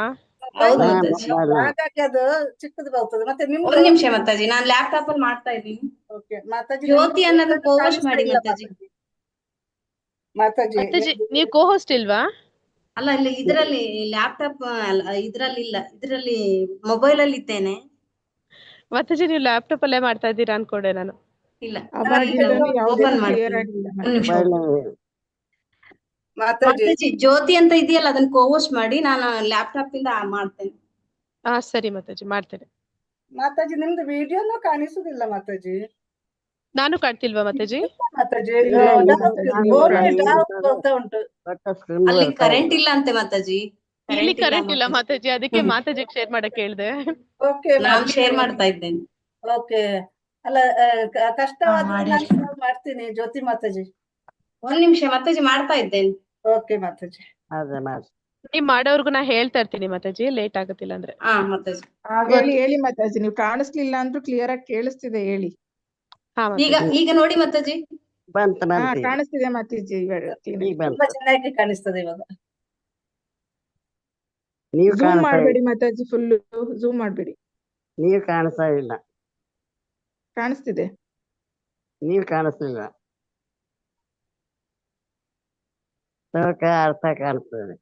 ಹೌದು ಮಾತಾಜಿ, ಹಾಗಾಗಿ ಅದು ಚಿಕ್ಕದು ಬರ್ತದೆ. ಮತ್ತೆ ನಿಮ್ದು ಒಂದ್ ನಿಮಿಷ ಮಾತಾಜಿ, ನಾನು ಲ್ಯಾಪ್ಟಾಪ್ ಅಲ್ಲಿ ಮಾಡ್ತಾ ಇದ್ದೀನಿ. ಓಕೆ ಮಾತಾಜಿ, ಜ್ಯೋತಿ ಅನ್ನೋದು co-host ಮಾಡಿ ಮಾತಾಜಿ. ಮಾತಾಜಿ ಮಾತಾಜಿ ನೀವು ಕೋ-ಹೋಸ್ಟ್ ಇಲ್ವಾ? ಅಲ್ಲ ಇಲ್ಲ, ಇದ್ರಲ್ಲಿ ಲ್ಯಾಪ್ಟಾಪ್ ಇದ್ರಲ್ಲಿ ಇಲ್ಲ, ಇದ್ರಲ್ಲಿ ಮೊಬೈಲ್ ಅಲ್ಲಿ ಇದ್ದೇನೆ. ಮಾತಾಜಿ ನೀವು ಲ್ಯಾಪ್ಟಾಪ್ ಅಲ್ಲೇ ಮಾಡ್ತಾ ಇದ್ದೀರಾ ಅನ್ಕೊಂಡೆ ನಾನು. ಇಲ್ಲ, ಅವಾಗಿಂದನೂ ಯಾವ್ದು ಓಪನ್ ಕ್ಲಿಯರ್ ಮಾಡ್ತೀನಿ. ಆಗಿಲ್ಲ ಒಂದ್ ನಿಮಿಷ ಮಾತಾಜಿ ಮಾತಾಜಿ, ಜ್ಯೋತಿ ಅಂತ ಇದೆಯಲ್ಲ ಅದನ್ನ co-host ಮಾಡಿ, ನಾನು ಲ್ಯಾಪ್ಟಾಪ್ ಇಂದ ಮಾಡ್ತೇನೆ. ಹಾ ಸರಿ ಮಾತಾಜಿ, ಮಾಡ್ತೇನೆ. ಮಾತಾಜಿ ನಿಮ್ದು ವಿಡಿಯೋನು ಕಾಣಿಸುದಿಲ್ಲ ಮಾತಾಜಿ. ನಾನು ಕಾಣ್ತಿಲ್ವಾ ಮಾತಾಜಿ? ಮಾತಾಜಿ ಇಲ್ಲ, ಇಲ್ಲ ಮಾತಾಜಿ, ನೀವು ಬರ್ತಾ ಉಂಟು. ಅಲ್ಲಿ ಕರೆಂಟ್ ಇಲ್ಲ ಅಂತೆ ಮಾತಾಜಿ. ಇಲ್ಲಿ ಕರೆಂಟ್ ಇಲ್ಲ ಮಾತಾಜಿ, ಅದಕ್ಕೆ ಮಾತಾಜಿ ಶೇರ್ ಮಾಡಕ್ ಹೇಳ್ದೆ. ಓಕೆ ನಾನು ಶೇರ್ ಮಾಡ್ತಾ ಇದ್ದೇನೆ. ಓಕೆ. ಅಲ್ಲ ಕಷ್ಟವಾದ್ರೆ ಮಾಡಿ. ನಾನು ಮಾಡ್ತೀನಿ ಜ್ಯೋತಿ ಮಾತಾಜಿ. ಒಂದ್ ನಿಮಿಷ ಮಾತಾಜಿ, ಮಾಡ್ತಾ ಇದ್ದೇನೆ. ಓಕೆ ಮಾತಾಜಿ. ಅದೇ ಮಾಡಿ. ನೀವ್ ಮಾಡೋರ್ಗು ನಾ ಹೇಳ್ತಾ ಇರ್ತೀನಿ ಮಾತಾಜಿ, ಲೇಟ್ ಆಗುತ್ತಿಲ್ಲ ಅಂದ್ರೆ. ಹಾ ಮಾತಾಜಿ, ಹೇಳಿ ಮಾತಾಜಿ, ನೀವು ಕಾಣಿಸ್ಲಿಲ್ಲ ಅಂದ್ರೂ ಕ್ಲಿಯರ್ ಆಗಿ ಕೇಳಿಸ್ತಿದೆ, ಹೇಳಿ. ಹಾ ಈಗ ಈಗ ನೋಡಿ ಮಾತಾಜಿ. ಬಂತ ಹಾ ಬಂತು. ಕಾಣಿಸ್ತಿದೆ ಮಾತಾಜಿ, ಇವಾಗ ಈಗ ಬಂತು. ತುಂಬಾ ಚೆನ್ನಾಗಿ ಕಾಣಿಸ್ತದೆ ಇವಾಗ. ನೀವು ಝೂಮ್ ಕಾಣಿಸ್ತಾ ಮಾಡ್ಬೇಡಿ ಮಾತಾಜಿ, ಫುಲ್ ಝೂಮ್ ಮಾಡ್ಬೇಡಿ. ನೀವು ಕಾಣಿಸ್ತಾ ಇಲ್ಲ. ಕಾಣಿಸ್ತಿದೆ. ನೀವು ಕಾಣಿಸ್ಲಿಲ್ಲ. ಅರ್ಥ ಕಾಣಿಸ್ತದೆ.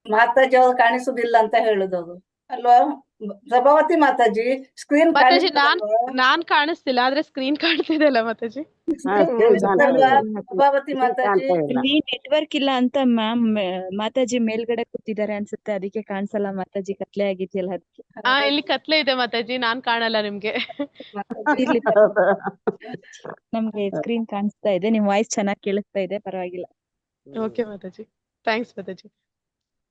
ಮಾತಾಜಿ ಅವ್ರು ಕಾಣಿಸುದಿಲ್ಲ ಅಂತ ಹೇಳುದು ಅದು ಅಲ್ವಾ ಸಭಾವತಿ ಮಾತಾಜಿ? ಸ್ಕ್ರೀನ್ ಮಾತಾಜಿ ನಾನ್ ಕಾಣಿಸ್ತಿಲ್ಲ, ಆದ್ರೆ ಸ್ಕ್ರೀನ್ ಕಾಣ್ತಿದೆ ಅಲ್ಲ ಮಾತಾಜಿ? ಸಭಾವತಿ ಮಾತಾಜಿ ಇಲ್ಲಿ ನೆಟ್ವರ್ಕ್ ಇಲ್ಲ ಅಂತ ಮ್ಯಾಮ್ ಮಾತಾಜಿ ಮೇಲ್ಗಡೆ ಕೂತಿದ್ದಾರೆ ಅನ್ಸುತ್ತೆ, ಅದಕ್ಕೆ ಕಾಣಿಸಲ್ಲ ಮಾತಾಜಿ, ಕತ್ಲೆ ಆಗಿದೆಯಲ್ಲ ಅದಕ್ಕೆ. ಹಾ ಇಲ್ಲಿ ಕತ್ಲೆ ಇದೆ ಮಾತಾಜಿ, ನಾನ್ ಕಾಣಲ್ಲ ನಿಮ್ಗೆ. ಇರ್ಲಿ ನಮ್ಗೆ ಸ್ಕ್ರೀನ್ ಕಾಣಿಸ್ತಾ ಇದೆ, ನಿಮ್ ವಾಯ್ಸ್ ಚೆನ್ನಾಗಿ ಕೇಳಿಸ್ತಾ ಇದೆ, ಪರವಾಗಿಲ್ಲ. Okay Mataji, thanks Mataji.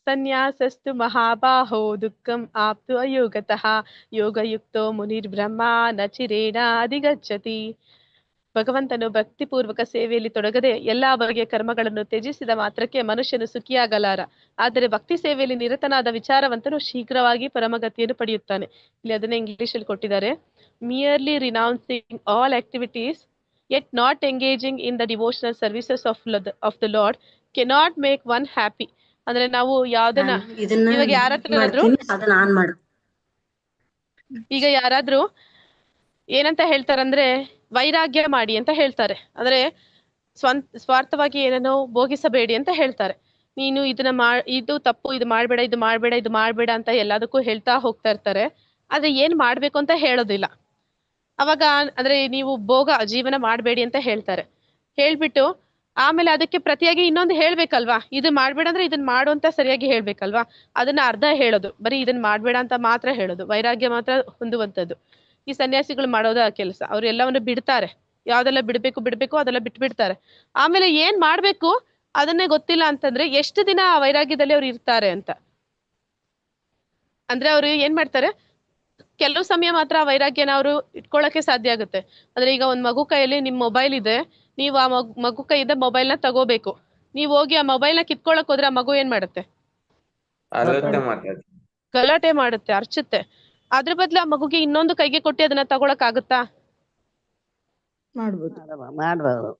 ಸನ್ಯಾಸಸ್ತು ಮಹಾಬಾಹೋ ದುಃಖಂ ಆಪ್ತು ಅಯೋಗತಃ ಯೋಗಯುಕ್ತೋ ಮುನಿರ್ಬ್ರಹ್ಮ ನಚಿರೇಣ ಅಧಿಗಚ್ಚತಿ. ಭಗವಂತನು ಭಕ್ತಿಪೂರ್ವಕ ಸೇವೆಯಲ್ಲಿ ತೊಡಗದೆ ಎಲ್ಲಾ ಬಗೆಯ ಕರ್ಮಗಳನ್ನು ತ್ಯಜಿಸಿದ ಮಾತ್ರಕ್ಕೆ ಮನುಷ್ಯನು ಸುಖಿಯಾಗಲಾರ. ಆದರೆ ಭಕ್ತಿ ಸೇವೆಯಲ್ಲಿ ನಿರತನಾದ ವಿಚಾರವಂತನು ಶೀಘ್ರವಾಗಿ ಪರಮಗತಿಯನ್ನು ಪಡೆಯುತ್ತಾನೆ. ಇಲ್ಲಿ ಅದನ್ನೇ ಇಂಗ್ಲಿಷ್ ಅಲ್ಲಿ ಕೊಟ್ಟಿದ್ದಾರೆ. Merely renouncing all activities yet not engaging in the devotional services of the Lord cannot make one happy. ಅಂದ್ರೆ ನಾವು ಯಾವ್ದನ್ನ ಇದನ್ನ ಇವಾಗ ಯಾರ ಹತ್ರ ಮಾಡ್ತೀನಿ, ಅದನ್ನ ಆನ್ ಮಾಡು. ಈಗ ಯಾರಾದ್ರೂ ಏನಂತ ಹೇಳ್ತಾರಂದ್ರೆ ವೈರಾಗ್ಯ ಮಾಡಿ ಅಂತ ಹೇಳ್ತಾರೆ. ಅಂದ್ರೆ ಸ್ವಾರ್ಥವಾಗಿ ಏನನ್ನೋ ಭೋಗಿಸಬೇಡಿ ಅಂತ ಹೇಳ್ತಾರೆ. ನೀನು ಇದು ತಪ್ಪು, ಇದು ಮಾಡ್ಬೇಡ, ಇದು ಮಾಡ್ಬೇಡ, ಇದು ಮಾಡ್ಬೇಡ ಅಂತ ಎಲ್ಲದಕ್ಕೂ ಹೇಳ್ತಾ ಹೋಗ್ತಾ ಇರ್ತಾರೆ. ಆದ್ರೆ ಏನ್ ಮಾಡ್ಬೇಕು ಅಂತ ಹೇಳೋದಿಲ್ಲ. ಅವಾಗ ಅಂದ್ರೆ ನೀವು ಜೀವನ ಮಾಡ್ಬೇಡಿ ಅಂತ ಹೇಳ್ತಾರೆ. ಹೇಳ್ಬಿಟ್ಟು ಆಮೇಲೆ ಅದಕ್ಕೆ ಪ್ರತಿಯಾಗಿ ಇನ್ನೊಂದು ಹೇಳ್ಬೇಕಲ್ವಾ, ಇದನ್ ಮಾಡ್ಬೇಡ ಅಂದ್ರೆ ಇದನ್ ಮಾಡು ಅಂತ ಸರಿಯಾಗಿ ಹೇಳ್ಬೇಕಲ್ವಾ. ಅದನ್ನ ಅರ್ಧ ಹೇಳೋದು, ಬರೀ ಇದನ್ ಮಾಡ್ಬೇಡ ಅಂತ ಮಾತ್ರ ಹೇಳೋದು, ವೈರಾಗ್ಯ ಮಾತ್ರ ಹೊಂದುವಂಥದ್ದು. ಈ ಸನ್ಯಾಸಿಗಳು ಮಾಡೋದು ಆ ಕೆಲಸ. ಅವ್ರು ಎಲ್ಲವನ್ನು ಬಿಡ್ತಾರೆ, ಯಾವ್ದೆಲ್ಲ ಬಿಡ್ಬೇಕು ಅದೆಲ್ಲ ಬಿಟ್ಬಿಡ್ತಾರೆ. ಆಮೇಲೆ ಏನ್ ಮಾಡ್ಬೇಕು ಅದನ್ನೇ ಗೊತ್ತಿಲ್ಲ ಅಂತಂದ್ರೆ ಎಷ್ಟು ದಿನ ಆ ವೈರಾಗ್ಯದಲ್ಲಿ ಅವ್ರು ಇರ್ತಾರೆ ಅಂತ. ಅಂದ್ರೆ ಅವ್ರು ಏನ್ ಮಾಡ್ತಾರೆ, ಕೆಲವು ಸಮಯ ಮಾತ್ರ ಆ ವೈರಾಗ್ಯನ ಅವರು ಇಟ್ಕೊಳ್ಳಕ್ಕೆ ಸಾಧ್ಯ ಆಗುತ್ತೆ. ಅಂದ್ರೆ ಈಗ ಒಂದ್ ಮಗು ಕೈಯಲ್ಲಿ ನಿಮ್ ಮೊಬೈಲ್ ಇದೆ, ನೀವು ಆ ಮಗು ಕೈಯಿಂದ ಮೊಬೈಲ್ನ ತಗೋಬೇಕು. ನೀವ್ ಹೋಗಿ ಆ ಮೊಬೈಲ್ನ ಕಿತ್ಕೊಳಕ್ ಹೋದ್ರೆ ಆ ಮಗು ಏನ್ ಮಾಡುತ್ತೆ? ಅರಳುತ್ತೆ ಮಾತಾಜಿ. ಗಲಾಟೆ ಮಾಡುತ್ತೆ, ಅರ್ಚುತ್ತೆ. ಅದ್ರ ಬದ್ಲು ಆ ಮಗುಗೆ ಇನ್ನೊಂದು ಕೈಗೆ ಕೊಟ್ಟು ಅದನ್ನ ತಗೊಳಕ್ ಆಗುತ್ತಾ? ಮಾಡ್ಬೋದು. ಮಾಡ್ಬೋದು.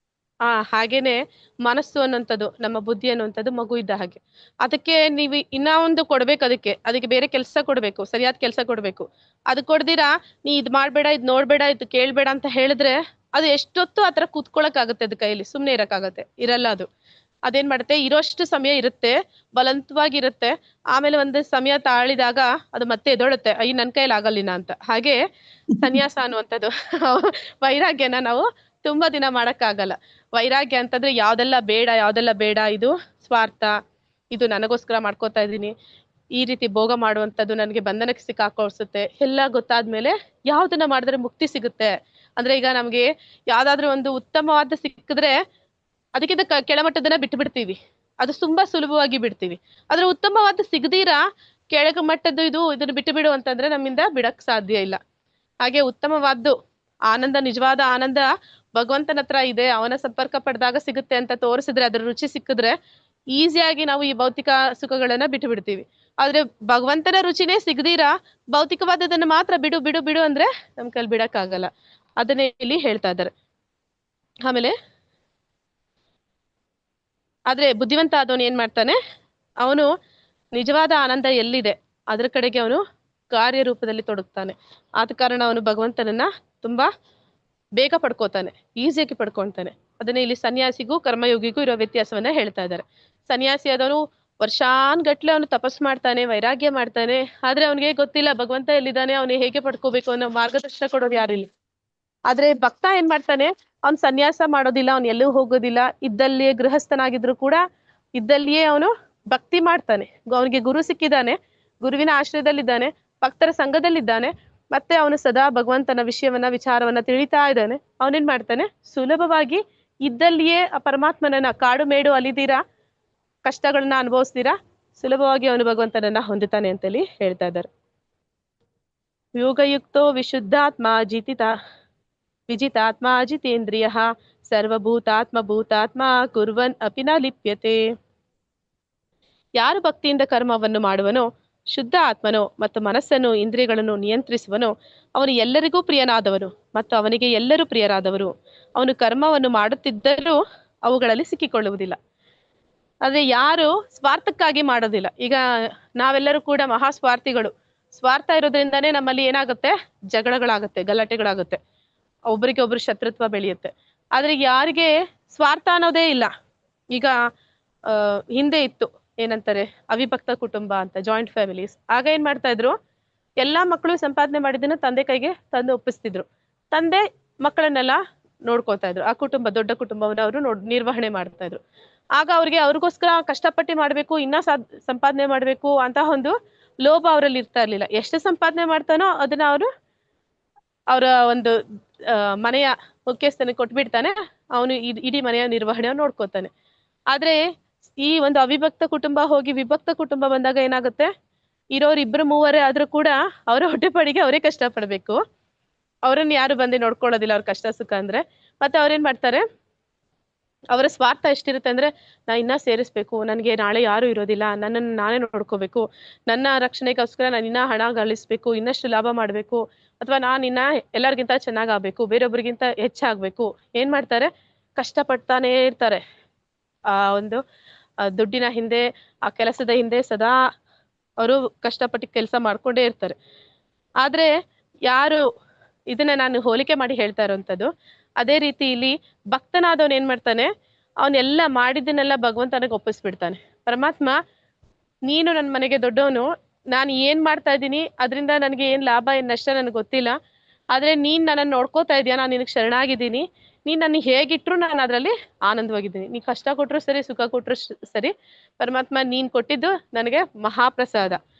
ಹಾಗೇನೆ ಮನಸ್ಸು ಅನ್ನುವಂಥದ್ದು, ನಮ್ಮ ಬುದ್ಧಿ ಅನ್ನುವಂಥದ್ದು ಮಗು ಇದ್ದ ಹಾಗೆ. ಅದಕ್ಕೆ ನೀವು ಇನ್ನ ಒಂದು ಕೊಡ್ಬೇಕು, ಅದಕ್ಕೆ ಬೇರೆ ಕೆಲಸ ಕೊಡ್ಬೇಕು, ಸರಿಯಾದ ಕೆಲಸ ಕೊಡ್ಬೇಕು. ಅದು ಕೊಡ್ದಿರಾ ನೀ ಇದ್ ಮಾಡ್ಬೇಡ, ಇದ್ ನೋಡ್ಬೇಡ, ಇದ್ ಕೇಳ್ಬೇಡ ಅಂತ ಹೇಳಿದ್ರೆ ಅದು ಎಷ್ಟೊತ್ತು ಆತರ ಕೂತ್ಕೊಳಕ್ ಆಗುತ್ತೆ, ಅದ್ ಕೈಯಲ್ಲಿ ಸುಮ್ನೆ ಇರಕ್ಕಾಗತ್ತೆ? ಇರಲ್ಲ. ಅದೇನ್ ಮಾಡುತ್ತೆ, ಇರೋಷ್ಟು ಸಮಯ ಇರುತ್ತೆ, ಬಲವಂತವಾಗಿರುತ್ತೆ. ಆಮೇಲೆ ಒಂದು ಸಮಯ ತಾಳಿದಾಗ ಅದು ಮತ್ತೆ ಎದೊಳುತ್ತೆ, ನನ್ ಕೈಯಲ್ಲಿ ಆಗಲ್ಲಿನ ಅಂತ. ಹಾಗೆ ಸನ್ಯಾಸ ಅನ್ನುವಂಥದ್ದು ವೈರಾಗ್ಯನ ನಾವು ತುಂಬಾ ದಿನ ಮಾಡಕ್ಕಾಗಲ್ಲ. ವೈರಾಗ್ಯ ಅಂತಂದ್ರೆ ಯಾವ್ದೆಲ್ಲ ಬೇಡ, ಇದು ಸ್ವಾರ್ಥ, ಇದು ನನಗೋಸ್ಕರ ಮಾಡ್ಕೋತಾ ಇದೀನಿ, ಈ ರೀತಿ ಭೋಗ ಮಾಡುವಂಥದ್ದು ನನಗೆ ಬಂಧನಕ್ಕೆ ಸಿಕ್ಕಾಕೊಳ್ಸುತ್ತೆ, ಎಲ್ಲ ಗೊತ್ತಾದ್ಮೇಲೆ ಯಾವ್ದನ್ನ ಮಾಡಿದ್ರೆ ಮುಕ್ತಿ ಸಿಗುತ್ತೆ ಅಂದ್ರೆ, ಈಗ ನಮ್ಗೆ ಯಾವ್ದಾದ್ರು ಒಂದು ಉತ್ತಮವಾದ ಸಿಕ್ಕಿದ್ರೆ ಅದಕ್ಕಿಂತ ಕೆಳಮಟ್ಟದನ್ನ ಬಿಟ್ಟು ಬಿಡ್ತೀವಿ, ಅದು ತುಂಬಾ ಸುಲಭವಾಗಿ ಬಿಡ್ತೀವಿ. ಆದ್ರೆ ಉತ್ತಮವಾದ ಸಿಗದೀರಾ ಕೆಳಗ ಮಟ್ಟದ್ದು ಇದನ್ನ ಬಿಟ್ಟು ಬಿಡು ಅಂತಂದ್ರೆ ನಮ್ಮಿಂದ ಬಿಡಕ್ ಸಾಧ್ಯ ಇಲ್ಲ. ಹಾಗೆ ಉತ್ತಮವಾದ್ದು ಆನಂದ, ನಿಜವಾದ ಆನಂದ ಭಗವಂತನ ಹತ್ರ ಇದೆ, ಅವನ ಸಂಪರ್ಕ ಪಡೆದಾಗ ಸಿಗುತ್ತೆ ಅಂತ ತೋರಿಸಿದ್ರೆ, ಅದ್ರ ರುಚಿ ಸಿಕ್ಕಿದ್ರೆ ಈಸಿಯಾಗಿ ನಾವು ಈ ಭೌತಿಕ ಸುಖಗಳನ್ನ ಬಿಟ್ಟು ಬಿಡ್ತೀವಿ. ಆದ್ರೆ ಭಗವಂತನ ರುಚಿನೇ ಸಿಗದೀರಾ ಭೌತಿಕವಾದದನ್ನ ಮಾತ್ರ ಬಿಡು ಬಿಡು ಬಿಡು ಅಂದ್ರೆ ನಮ್ ಕೈಲಿ ಬಿಡಕ್ ಆಗಲ್ಲ. ಅದನ್ನೇ ಇಲ್ಲಿ ಹೇಳ್ತಾ ಇದ್ದಾರೆ. ಆಮೇಲೆ ಆದ್ರೆ ಬುದ್ಧಿವಂತ ಆದವನು ಏನ್ ಮಾಡ್ತಾನೆ, ಅವನು ನಿಜವಾದ ಆನಂದ ಎಲ್ಲಿದೆ ಅದ್ರ ಕಡೆಗೆ ಅವನು ಕಾರ್ಯರೂಪದಲ್ಲಿ ತೊಡಗ್ತಾನೆ. ಆದ ಕಾರಣ ಅವನು ಭಗವಂತನನ್ನ ತುಂಬಾ ಬೇಗ ಪಡ್ಕೋತಾನೆ, ಈಸಿಯಾಗಿ ಪಡ್ಕೊಳ್ತಾನೆ. ಅದನ್ನೇ ಇಲ್ಲಿ ಸನ್ಯಾಸಿಗೂ ಕರ್ಮಯೋಗಿಗೂ ಇರೋ ವ್ಯತ್ಯಾಸವನ್ನ ಹೇಳ್ತಾ ಇದ್ದಾರೆ. ಸನ್ಯಾಸಿ ಆದವನು ವರ್ಷಾನ್ಗಟ್ಲೆ ಅವನು ತಪಸ್ ಮಾಡ್ತಾನೆ, ವೈರಾಗ್ಯ ಮಾಡ್ತಾನೆ, ಆದ್ರೆ ಅವನಿಗೆ ಗೊತ್ತಿಲ್ಲ ಭಗವಂತ ಎಲ್ಲಿದ್ದಾನೆ, ಅವನು ಹೇಗೆ ಪಡ್ಕೋಬೇಕು ಅನ್ನೋ ಮಾರ್ಗದರ್ಶನ ಕೊಡೋರು ಯಾರಿಲ್ಲ. ಆದ್ರೆ ಭಕ್ತ ಏನ್ ಮಾಡ್ತಾನೆ, ಅವ್ನ್ ಸನ್ಯಾಸ ಮಾಡೋದಿಲ್ಲ, ಅವ್ನು ಎಲ್ಲೂ ಹೋಗೋದಿಲ್ಲ, ಇದ್ದಲ್ಲಿಯೇ ಗೃಹಸ್ಥನಾಗಿದ್ರು ಕೂಡ ಇದ್ದಲ್ಲಿಯೇ ಅವನು ಭಕ್ತಿ ಮಾಡ್ತಾನೆ. ಅವನಿಗೆ ಗುರು ಸಿಕ್ಕಿದ್ದಾನೆ, ಗುರುವಿನ ಆಶ್ರಯದಲ್ಲಿದ್ದಾನೆ, ಭಕ್ತರ ಸಂಘದಲ್ಲಿದ್ದಾನೆ, ಮತ್ತೆ ಅವನು ಸದಾ ಭಗವಂತನ ವಿಚಾರವನ್ನ ತಿಳಿತಾ ಇದ್ದಾನೆ. ಅವನೇನ್ ಮಾಡ್ತಾನೆ, ಸುಲಭವಾಗಿ ಇದ್ದಲ್ಲಿಯೇ ಆ ಪರಮಾತ್ಮನನ್ನ ಕಾಡು ಮೇಡು ಅಲಿದೀರಾ, ಕಷ್ಟಗಳನ್ನ ಅನುಭವಿಸ್ತೀರಾ, ಸುಲಭವಾಗಿ ಅವನು ಭಗವಂತನನ್ನ ಹೊಂದುತ್ತಾನೆ ಅಂತೇಳಿ ಹೇಳ್ತಾ ಇದ್ದಾರೆ. ಯೋಗಯುಕ್ತೋ ವಿಶುದ್ಧಾತ್ಮ ವಿಜಿತಾತ್ಮ ಜಿತೇಂದ್ರಿಯ ಭೂತಾತ್ಮ ಕುರ್ವನ್ ಅಪಿ ನ ಲಿಪ್ಯತೆ. ಯಾರು ಭಕ್ತಿಯಿಂದ ಕರ್ಮವನ್ನು ಮಾಡುವನೋ, ಶುದ್ಧ ಆತ್ಮನೋ ಮತ್ತು ಮನಸ್ಸನ್ನು ಇಂದ್ರಿಯಗಳನ್ನು ನಿಯಂತ್ರಿಸುವನೋ, ಅವನು ಎಲ್ಲರಿಗೂ ಪ್ರಿಯನಾದವನು ಮತ್ತು ಅವನಿಗೆ ಎಲ್ಲರೂ ಪ್ರಿಯರಾದವರು. ಅವನು ಕರ್ಮವನ್ನು ಮಾಡುತ್ತಿದ್ದರೂ ಅವುಗಳಲ್ಲಿ ಸಿಕ್ಕಿಕೊಳ್ಳುವುದಿಲ್ಲ. ಆದ್ರೆ ಯಾರು ಸ್ವಾರ್ಥಕ್ಕಾಗಿ ಮಾಡೋದಿಲ್ಲ, ಈಗ ನಾವೆಲ್ಲರೂ ಕೂಡ ಮಹಾಸ್ವಾರ್ಥಿಗಳು. ಸ್ವಾರ್ಥ ಇರೋದ್ರಿಂದಾನೇ ನಮ್ಮಲ್ಲಿ ಏನಾಗುತ್ತೆ, ಜಗಳಗಳಾಗುತ್ತೆ, ಗಲಾಟೆಗಳಾಗುತ್ತೆ, ಒಬ್ರಿಗೆ ಒಬ್ರು ಶತ್ರುತ್ವ ಬೆಳೆಯುತ್ತೆ. ಆದ್ರೆ ಯಾರಿಗೆ ಸ್ವಾರ್ಥ ಅನ್ನೋದೇ ಇಲ್ಲ, ಈಗ ಹಿಂದೆ ಇತ್ತು ಏನಂತಾರೆ ಅವಿಭಕ್ತ ಕುಟುಂಬ ಅಂತ, ಜಾಯಿಂಟ್ ಫ್ಯಾಮಿಲೀಸ್. ಆಗ ಏನ್ ಮಾಡ್ತಾ ಇದ್ರು, ಎಲ್ಲಾ ಮಕ್ಕಳು ಸಂಪಾದನೆ ಮಾಡಿದ್ದನ್ನ ತಂದೆ ಕೈಗೆ ತಂದು ಒಪ್ಪಿಸ್ತಿದ್ರು. ತಂದೆ ಮಕ್ಕಳನ್ನೆಲ್ಲ ನೋಡ್ಕೊತಾ ಇದ್ರು. ಆ ಕುಟುಂಬ ದೊಡ್ಡ ಕುಟುಂಬವನ್ನ ಅವರು ನಿರ್ವಹಣೆ ಮಾಡ್ತಾ ಇದ್ರು. ಆಗ ಅವ್ರಿಗೋಸ್ಕರ ಕಷ್ಟಪಟ್ಟು ಮಾಡ್ಬೇಕು, ಇನ್ನ ಸಂಪಾದನೆ ಮಾಡ್ಬೇಕು ಅಂತ ಒಂದು ಲೋಭ ಅವರಲ್ಲಿ ಇರ್ತಾ ಇರ್ಲಿಲ್ಲ. ಎಷ್ಟು ಸಂಪಾದನೆ ಮಾಡ್ತಾನೋ ಅದನ್ನ ಅವರ ಒಂದು ಮನೆಯ ಮುಖ್ಯಸ್ಥನಿಗೆ ಕೊಟ್ಬಿಡ್ತಾನೆ, ಅವನು ಇಡೀ ಮನೆಯ ನಿರ್ವಹಣೆ ನೋಡ್ಕೋತಾನೆ. ಆದ್ರೆ ಈ ಒಂದು ಅವಿಭಕ್ತ ಕುಟುಂಬ ಹೋಗಿ ವಿಭಕ್ತ ಕುಟುಂಬ ಬಂದಾಗ ಏನಾಗುತ್ತೆ, ಇರೋರು ಇಬ್ರು ಮೂವರೇ ಆದ್ರೂ ಕೂಡ ಅವರ ಹೊಟ್ಟೆಪಾಡಿಗೆ ಅವರೇ ಕಷ್ಟ ಪಡ್ಬೇಕು, ಅವ್ರನ್ನ ಯಾರು ಬಂದು ನೋಡ್ಕೊಳ್ಳೋದಿಲ್ಲ ಅವ್ರ ಕಷ್ಟ ಸುಖ ಅಂದ್ರೆ. ಮತ್ತೆ ಅವ್ರೇನ್ ಮಾಡ್ತಾರೆ, ಅವರ ಸ್ವಾರ್ಥ ಎಷ್ಟಿರುತ್ತೆ ಅಂದ್ರೆ, ನಾ ಇನ್ನ ಸೇರಿಸ್ಬೇಕು, ನನ್ಗೆ ನಾಳೆ ಯಾರು ಇರೋದಿಲ್ಲ, ನನ್ನನ್ನು ನಾನೇ ನೋಡ್ಕೋಬೇಕು, ನನ್ನ ರಕ್ಷಣೆಗೋಸ್ಕರ ನಾನು ಇನ್ನ ಹಣ ಗಳಿಸ್ಬೇಕು, ಇನ್ನಷ್ಟು ಲಾಭ ಮಾಡ್ಬೇಕು, ಅಥವಾ ನಾನು ಇನ್ನ ಎಲ್ಲರಿಗಿಂತ ಚೆನ್ನಾಗಾಗ್ಬೇಕು, ಬೇರೊಬ್ಬರಿಗಿಂತ ಹೆಚ್ಚಾಗ್ಬೇಕು. ಏನ್ ಮಾಡ್ತಾರೆ, ಕಷ್ಟಪಡ್ತಾನೆ ಇರ್ತಾರೆ. ಆ ಒಂದು ದುಡ್ಡಿನ ಹಿಂದೆ, ಆ ಕೆಲಸದ ಹಿಂದೆ ಸದಾ ಅವರು ಕಷ್ಟಪಟ್ಟು ಕೆಲಸ ಮಾಡ್ಕೊಂಡೇ ಇರ್ತಾರೆ. ಆದ್ರೆ ಯಾರು ಇದನ್ನ ನಾನು ಹೋಲಿಕೆ ಮಾಡಿ ಹೇಳ್ತಾ ಇರೋಂಥದ್ದು. ಅದೇ ರೀತಿ ಇಲ್ಲಿ ಭಕ್ತನಾದವನ್ ಏನ್ ಮಾಡ್ತಾನೆ, ಅವನೆಲ್ಲ ಮಾಡಿದ್ದನ್ನೆಲ್ಲ ಭಗವಂತನಿಗೆ ಒಪ್ಪಿಸ್ಬಿಡ್ತಾನೆ. ಪರಮಾತ್ಮ, ನೀನು ನನ್ನ ಮನೆಗೆ ದೊಡ್ಡವನು, ನಾನು ಏನ್ ಮಾಡ್ತಾ ಇದ್ದೀನಿ ಅದರಿಂದ ನನಗೆ ಏನ್ ಲಾಭ ಏನ್ ನಷ್ಟ ನನಗೆ ಗೊತ್ತಿಲ್ಲ, ಆದ್ರೆ ನೀನ್ ನನ್ನನ್ನು ನೋಡ್ಕೋತಾ ಇದೀಯ, ನಾನು ನಿನಗೆ ಶರಣಾಗಿದ್ದೀನಿ, ನೀನ್ ನನ್ನ ಹೇಗಿಟ್ರು ನಾನು ಅದರಲ್ಲಿ ಆನಂದವಾಗಿದ್ದೀನಿ. ನೀ ಕಷ್ಟ ಕೊಟ್ರು ಸರಿ, ಸುಖ ಕೊಟ್ರು ಸರಿ, ಪರಮಾತ್ಮ ನೀನ್ ಕೊಟ್ಟಿದ್ದು ನನಗೆ ಮಹಾಪ್ರಸಾದ.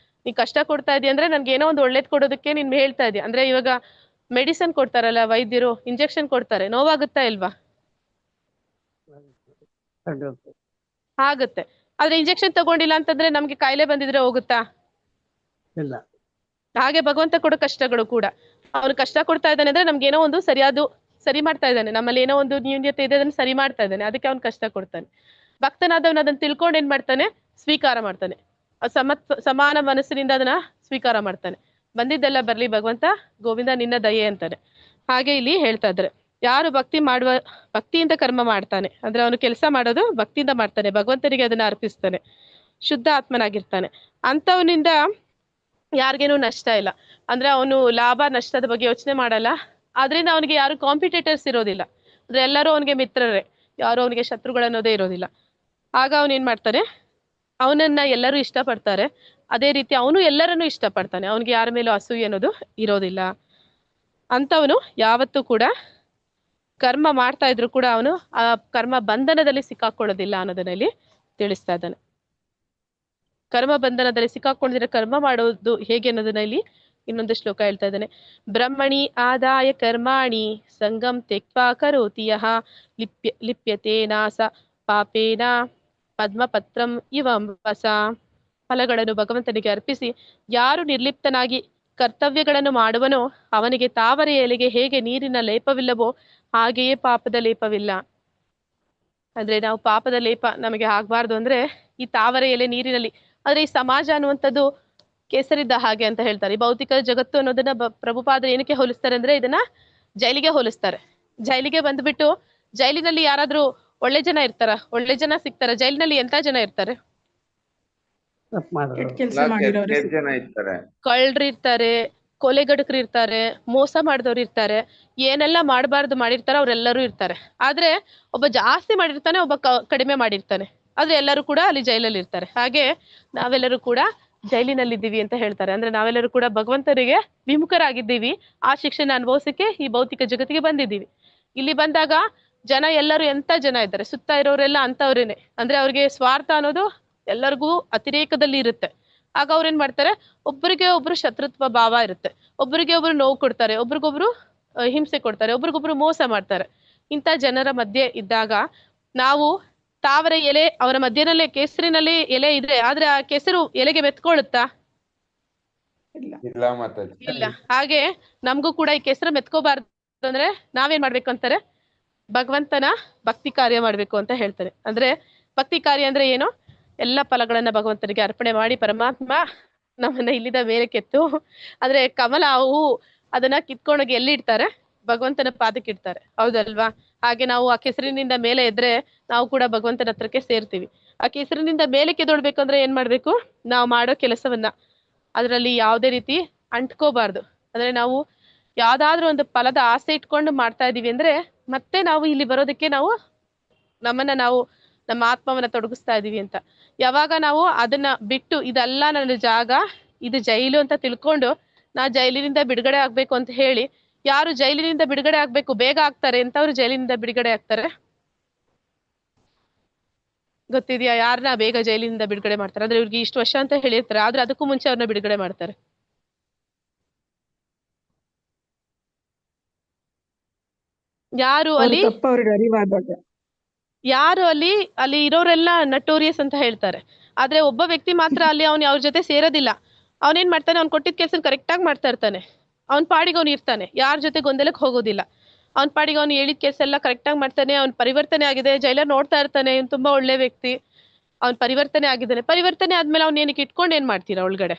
ನೀ ಕಷ್ಟ ಕೊಡ್ತಾ ಇದೀಯ ಅಂದ್ರೆ ನನ್ಗೆ ಏನೋ ಒಂದು ಒಳ್ಳೇದ್ ಕೊಡೋದಕ್ಕೆ ನೀನ್ ಹೇಳ್ತಾ ಇದೀಯ. ಅಂದ್ರೆ ಇವಾಗ ಮೆಡಿಸನ್ ಕೊಡ್ತಾರಲ್ಲ ವೈದ್ಯರು, ಇಂಜೆಕ್ಷನ್ ಕೊಡ್ತಾರೆ, ನೋವಾಗುತ್ತಾ ಇಲ್ವಾ? ಆಗುತ್ತೆ. ಆದ್ರೆ ಇಂಜೆಕ್ಷನ್ ತಗೊಂಡಿಲ್ಲ ಅಂತಂದ್ರೆ ನಮ್ಗೆ ಕಾಯಿಲೆ ಬಂದಿದ್ರೆ ಹೋಗುತ್ತಾ? ಇಲ್ಲ. ಹಾಗೆ ಭಗವಂತ ಕೊಡೋ ಕಷ್ಟಗಳು ಕೂಡ, ಅವನು ಕಷ್ಟ ಕೊಡ್ತಾ ಇದ್ದಾನೆ ಅಂದ್ರೆ ನಮ್ಗೆ ಏನೋ ಒಂದು ಸರಿ ಮಾಡ್ತಾ ಇದ್ದಾನೆ, ನಮ್ಮಲ್ಲಿ ಏನೋ ಒಂದು ನ್ಯೂನ್ಯತೆ ಇದೆ ಅದನ್ನ ಸರಿ ಮಾಡ್ತಾ ಇದ್ದಾನೆ, ಅದಕ್ಕೆ ಅವ್ನು ಕಷ್ಟ ಕೊಡ್ತಾನೆ. ಭಕ್ತನಾದವನು ಅದನ್ನ ತಿಳ್ಕೊಂಡು ಏನ್ ಮಾಡ್ತಾನೆ, ಸ್ವೀಕಾರ ಮಾಡ್ತಾನೆ. ಸಮಾನ ಮನಸ್ಸಿನಿಂದ ಅದನ್ನ ಸ್ವೀಕಾರ ಮಾಡ್ತಾನೆ. ಬಂದಿದ್ದೆಲ್ಲ ಬರ್ಲಿ ಭಗವಂತ, ಗೋವಿಂದ ನಿನ್ನ ದಯೆ ಅಂತಾನೆ. ಹಾಗೆ ಇಲ್ಲಿ ಹೇಳ್ತಾ ಇದ್ದಾರೆ, ಯಾರು ಭಕ್ತಿಯಿಂದ ಕರ್ಮ ಮಾಡ್ತಾನೆ ಅಂದ್ರೆ ಅವನು ಕೆಲಸ ಮಾಡೋದು ಭಕ್ತಿಯಿಂದ ಮಾಡ್ತಾನೆ, ಭಗವಂತನಿಗೆ ಅದನ್ನ ಅರ್ಪಿಸ್ತಾನೆ, ಶುದ್ಧ ಆತ್ಮನಾಗಿರ್ತಾನೆ, ಅಂತವನಿಂದ ಯಾರಿಗೇನು ನಷ್ಟ ಇಲ್ಲ. ಅಂದ್ರೆ ಅವನು ಲಾಭ ನಷ್ಟದ ಬಗ್ಗೆ ಯೋಚನೆ ಮಾಡಲ್ಲ. ಆದ್ರಿಂದ ಅವನಿಗೆ ಯಾರು ಕಾಂಪಿಟೇಟರ್ಸ್ ಇರೋದಿಲ್ಲ. ಅಂದ್ರೆ ಎಲ್ಲರೂ ಅವನಿಗೆ ಮಿತ್ರರೇ, ಯಾರು ಅವನಿಗೆ ಶತ್ರುಗಳನ್ನೋದೇ ಇರೋದಿಲ್ಲ. ಆಗ ಅವನು ಏನ್ ಮಾಡ್ತಾನೆ, ಅವನನ್ನ ಎಲ್ಲರೂ ಇಷ್ಟಪಡ್ತಾರೆ, ಅದೇ ರೀತಿ ಅವನು ಎಲ್ಲರನ್ನೂ ಇಷ್ಟಪಡ್ತಾನೆ, ಅವನಿಗೆ ಯಾರ ಮೇಲೂ ಅಸೂಯೆ ಅನ್ನೋದು ಇರೋದಿಲ್ಲ. ಅಂತವನು ಯಾವತ್ತೂ ಕೂಡ ಕರ್ಮ ಮಾಡ್ತಾ ಇದ್ರು ಕೂಡ ಅವನು ಆ ಕರ್ಮ ಬಂಧನದಲ್ಲಿ ಸಿಕ್ಕಾಕೊಳ್ಳೋದಿಲ್ಲ ಅನ್ನೋದನ್ನ ಇಲ್ಲಿ ತಿಳಿಸ್ತಾ ಇದ್ದಾನೆ. ಕರ್ಮ ಬಂಧನದಲ್ಲಿ ಸಿಕ್ಕಾಕೊಂಡಿದ್ರೆ ಕರ್ಮ ಮಾಡೋದು ಹೇಗೆ ಅನ್ನೋದನ್ನ ಇಲ್ಲಿ ಇನ್ನೊಂದು ಶ್ಲೋಕ ಹೇಳ್ತಾ ಇದ್ದಾನೆ. ಬ್ರಹ್ಮಣಿ ಆದಾಯ ಕರ್ಮಾಣಿ ಸಂಗಂ ತ್ಯಕ್ವಾ ಕರೋತಿ ಯಃ ಲಿಪ್ಯತೆ ನಾಸ ಪಾಪೇನ ಪದ್ಮಪತ್ರಂ ಇವಂಬಸ. ಫಲಗಳನ್ನು ಭಗವಂತನಿಗೆ ಅರ್ಪಿಸಿ ಯಾರು ನಿರ್ಲಿಪ್ತನಾಗಿ ಕರ್ತವ್ಯಗಳನ್ನು ಮಾಡುವನೋ ಅವನಿಗೆ ತಾವರೆ ಎಲೆಗೆ ಹೇಗೆ ನೀರಿನ ಲೇಪವಿಲ್ಲವೋ ಹಾಗೆಯೇ ಪಾಪದ ಲೇಪವಿಲ್ಲ. ಅಂದ್ರೆ ನಾವು ಪಾಪದ ಲೇಪ ನಮಗೆ ಆಗ್ಬಾರ್ದು ಅಂದ್ರೆ ಈ ತಾವರೆ ಎಲೆ ನೀರಿನಲ್ಲಿ, ಆದ್ರೆ ಈ ಸಮಾಜ ಅನ್ನುವಂಥದ್ದು ಕೇಸರಿದ್ದ ಹಾಗೆ ಅಂತ ಹೇಳ್ತಾರೆ. ಈ ಭೌತಿಕ ಜಗತ್ತು ಅನ್ನೋದನ್ನ ಪ್ರಭುಪಾದರು ಏನಕ್ಕೆ ಹೋಲಿಸ್ತಾರೆ ಅಂದ್ರೆ ಇದನ್ನ ಜೈಲಿಗೆ ಹೋಲಿಸ್ತಾರೆ. ಜೈಲಿಗೆ ಬಂದ್ಬಿಟ್ಟು ಜೈಲಿನಲ್ಲಿ ಯಾರಾದ್ರೂ ಒಳ್ಳೆ ಜನ ಇರ್ತಾರ, ಒಳ್ಳೆ ಜನ ಸಿಗ್ತಾರ? ಜೈಲಿನಲ್ಲಿ ಎಂತ ಜನ ಇರ್ತಾರೆ? ಕೆಲ್ಸ ಮಾಡಿರೋರು ಜನ ಇರ್ತಾರೆ, ಕಳ್ರು ಇರ್ತಾರೆ, ಕೊಲೆಗಡಕರು ಇರ್ತಾರೆ, ಮೋಸ ಮಾಡಿದವ್ರು ಇರ್ತಾರೆ, ಏನೆಲ್ಲ ಮಾಡಬಾರ್ದು ಮಾಡಿರ್ತಾರ ಅವ್ರೆಲ್ಲರೂ ಇರ್ತಾರೆ. ಆದ್ರೆ ಒಬ್ಬ ಜಾಸ್ತಿ ಮಾಡಿರ್ತಾನೆ, ಒಬ್ಬ ಕಡಿಮೆ ಮಾಡಿರ್ತಾನೆ, ಆದ್ರೆ ಎಲ್ಲರೂ ಕೂಡ ಅಲ್ಲಿ ಜೈಲಲ್ಲಿ ಇರ್ತಾರೆ. ಹಾಗೆ ನಾವೆಲ್ಲರೂ ಕೂಡ ಜೈಲಿನಲ್ಲಿದ್ದೀವಿ ಅಂತ ಹೇಳ್ತಾರೆ. ಅಂದ್ರೆ ನಾವೆಲ್ಲರೂ ಕೂಡ ಭಗವಂತನಿಗೆ ವಿಮುಖರಾಗಿದ್ದೀವಿ, ಆ ಶಿಕ್ಷೆನ ಅನುಭವಿಸಕ್ಕೆ ಈ ಭೌತಿಕ ಜಗತ್ತಿಗೆ ಬಂದಿದ್ದೀವಿ. ಇಲ್ಲಿ ಬಂದಾಗ ಜನ ಎಲ್ಲರೂ ಎಂತ ಜನ ಇದ್ದಾರೆ, ಸುತ್ತ ಇರೋರೆಲ್ಲ ಅಂತವ್ರೇನೆ. ಅಂದ್ರೆ ಅವ್ರಿಗೆ ಸ್ವಾರ್ಥ ಅನ್ನೋದು ಎಲ್ಲರಿಗೂ ಅತಿರೇಕದಲ್ಲಿ ಇರುತ್ತೆ. ಆಗ ಅವ್ರೇನ್ ಮಾಡ್ತಾರೆ, ಒಬ್ಬರಿಗೆ ಒಬ್ರು ಶತ್ರುತ್ವ ಭಾವ ಇರುತ್ತೆ, ಒಬ್ಬರಿಗೆ ಒಬ್ರು ನೋವು ಕೊಡ್ತಾರೆ, ಒಬ್ರಿಗೊಬ್ರು ಹಿಂಸೆ ಕೊಡ್ತಾರೆ, ಒಬ್ರಿಗೊಬ್ರು ಮೋಸ ಮಾಡ್ತಾರೆ. ಇಂಥ ಜನರ ಮಧ್ಯೆ ಇದ್ದಾಗ ನಾವು ತಾವರೆ ಎಲೆ ಅವರ ಮಧ್ಯನಲ್ಲೇ ಕೇಸರಿನಲ್ಲಿ ಎಲೆ ಇದ್ರೆ, ಆದ್ರೆ ಆ ಕೆಸರು ಎಲೆಗೆ ಮೆತ್ಕೊಳ್ಳುತ್ತಾ? ಇಲ್ಲ ಮಾತಾಜಿ. ಇಲ್ಲ. ಹಾಗೆ ನಮಗೂ ಕೂಡ ಈ ಕೆಸರು ಮೆತ್ಕೋಬಾರ್ದು ಅಂದ್ರೆ ನಾವೇನ್ ಮಾಡ್ಬೇಕು ಅಂತಾರೆ, ಭಗವಂತನ ಭಕ್ತಿ ಕಾರ್ಯ ಮಾಡ್ಬೇಕು ಅಂತ ಹೇಳ್ತಾರೆ. ಅಂದ್ರೆ ಭಕ್ತಿ ಕಾರ್ಯ ಅಂದ್ರೆ ಏನು? ಎಲ್ಲ ಫಲಗಳನ್ನ ಭಗವಂತನಿಗೆ ಅರ್ಪಣೆ ಮಾಡಿ ಪರಮಾತ್ಮ ನಮ್ಮನ್ನ ಇಲ್ಲಿದ ಮೇಲೆ ಕೆತ್ತು, ಅಂದ್ರೆ ಕಮಲ ಹೂ ಅದನ್ನ ಕಿತ್ಕೊಂಡೋಗಿ ಎಲ್ಲಿಡ್ತಾರೆ? ಭಗವಂತನ ಪಾದಕ್ಕೆ ಇಡ್ತಾರೆ, ಹೌದಲ್ವಾ? ಹಾಗೆ ನಾವು ಆ ಕೆಸರಿನಿಂದ ಮೇಲೆ ಎದ್ರೆ ನಾವು ಕೂಡ ಭಗವಂತನ ಹತ್ರಕ್ಕೆ ಸೇರ್ತೀವಿ. ಆ ಕೆಸರಿನಿಂದ ಮೇಲೆ ಕೆದೊಳ್ಬೇಕಂದ್ರೆ ಏನ್ ಮಾಡ್ಬೇಕು? ನಾವು ಮಾಡೋ ಕೆಲಸವನ್ನ ಅದರಲ್ಲಿ ಯಾವುದೇ ರೀತಿ ಅಂಟ್ಕೋಬಾರ್ದು. ಅಂದ್ರೆ ನಾವು ಯಾವ್ದಾದ್ರೂ ಒಂದು ಫಲದ ಆಸೆ ಇಟ್ಕೊಂಡು ಮಾಡ್ತಾ ಇದೀವಿ ಅಂದ್ರೆ ಮತ್ತೆ ನಾವು ಇಲ್ಲಿ ಬರೋದಕ್ಕೆ ನಾವು ನಮ್ಮ ಆತ್ಮವನ್ನ ತೊಡಗಿಸ್ತಾ ಇದೀವಿ ಅಂತ. ಯಾವಾಗ ನಾವು ಅದನ್ನ ಬಿಟ್ಟು ಇದೆಲ್ಲ ನನ್ನ ಜಾಗ, ಇದು ಜೈಲು ಅಂತ ತಿಳ್ಕೊಂಡು ನಾ ಜೈಲಿನಿಂದ ಬಿಡುಗಡೆ ಆಗ್ಬೇಕು ಅಂತ ಹೇಳಿ, ಯಾರು ಜೈಲಿನಿಂದ ಬಿಡುಗಡೆ ಆಗ್ಬೇಕು ಬೇಗ ಆಗ್ತಾರೆ ಎಂತವ್ರು ಜೈಲಿನಿಂದ ಬಿಡುಗಡೆ ಆಗ್ತಾರೆ ಗೊತ್ತಿದ್ಯಾ? ಯಾರನ್ನ ಬೇಗ ಜೈಲಿನಿಂದ ಬಿಡುಗಡೆ ಮಾಡ್ತಾರೆ? ಅಂದ್ರೆ ಇವ್ರಿಗೆ ಇಷ್ಟು ವರ್ಷ ಅಂತ ಹೇಳಿರ್ತಾರೆ, ಆದ್ರೆ ಅದಕ್ಕೂ ಮುಂಚೆ ಅವ್ರನ್ನ ಬಿಡುಗಡೆ ಮಾಡ್ತಾರೆ. ಯಾರು ಅಲ್ಲಿ ಅಲ್ಲಿ ಇರೋರೆಲ್ಲ ನಟೋರಿಯಸ್ ಅಂತ ಹೇಳ್ತಾರೆ. ಆದ್ರೆ ಒಬ್ಬ ವ್ಯಕ್ತಿ ಮಾತ್ರ ಅಲ್ಲಿ ಅವ್ರ ಜೊತೆ ಸೇರೋದಿಲ್ಲ. ಅವನೇನ್ ಮಾಡ್ತಾನೆ, ಅವ್ನು ಕೊಟ್ಟಿದ್ದ ಕೆಲಸ ಕರೆಕ್ಟ್ ಆಗಿ ಮಾಡ್ತಾ ಇರ್ತಾನೆ, ಅವ್ನ್ ಪಾಡಿಗೆ ಅವ್ನು ಇರ್ತಾನೆ, ಯಾರ ಜೊತೆ ಗೊಂದಲಕ್ಕೆ ಹೋಗೋದಿಲ್ಲ. ಅವ್ನ್ ಪಾಡಿಗೆ ಅವ್ನು ಹೇಳಿದ ಕೆಲಸ ಎಲ್ಲ ಕರೆಕ್ಟ್ ಆಗಿ ಮಾಡ್ತಾನೆ. ಅವ್ನ್ ಪರಿವರ್ತನೆ ಆಗಿದೆ, ಜೈಲರ್ ನೋಡ್ತಾ ಇರ್ತಾನೆ, ಇವ್ನು ತುಂಬಾ ಒಳ್ಳೆ ವ್ಯಕ್ತಿ, ಅವ್ನ್ ಪರಿವರ್ತನೆ ಆಗಿದ್ದಾನೆ. ಪರಿವರ್ತನೆ ಆದ್ಮೇಲೆ ಅವ್ನ ಏನಕ್ಕೆ ಇಟ್ಕೊಂಡು ಏನ್ ಮಾಡ್ತೀರಾ? ಒಳಗಡೆ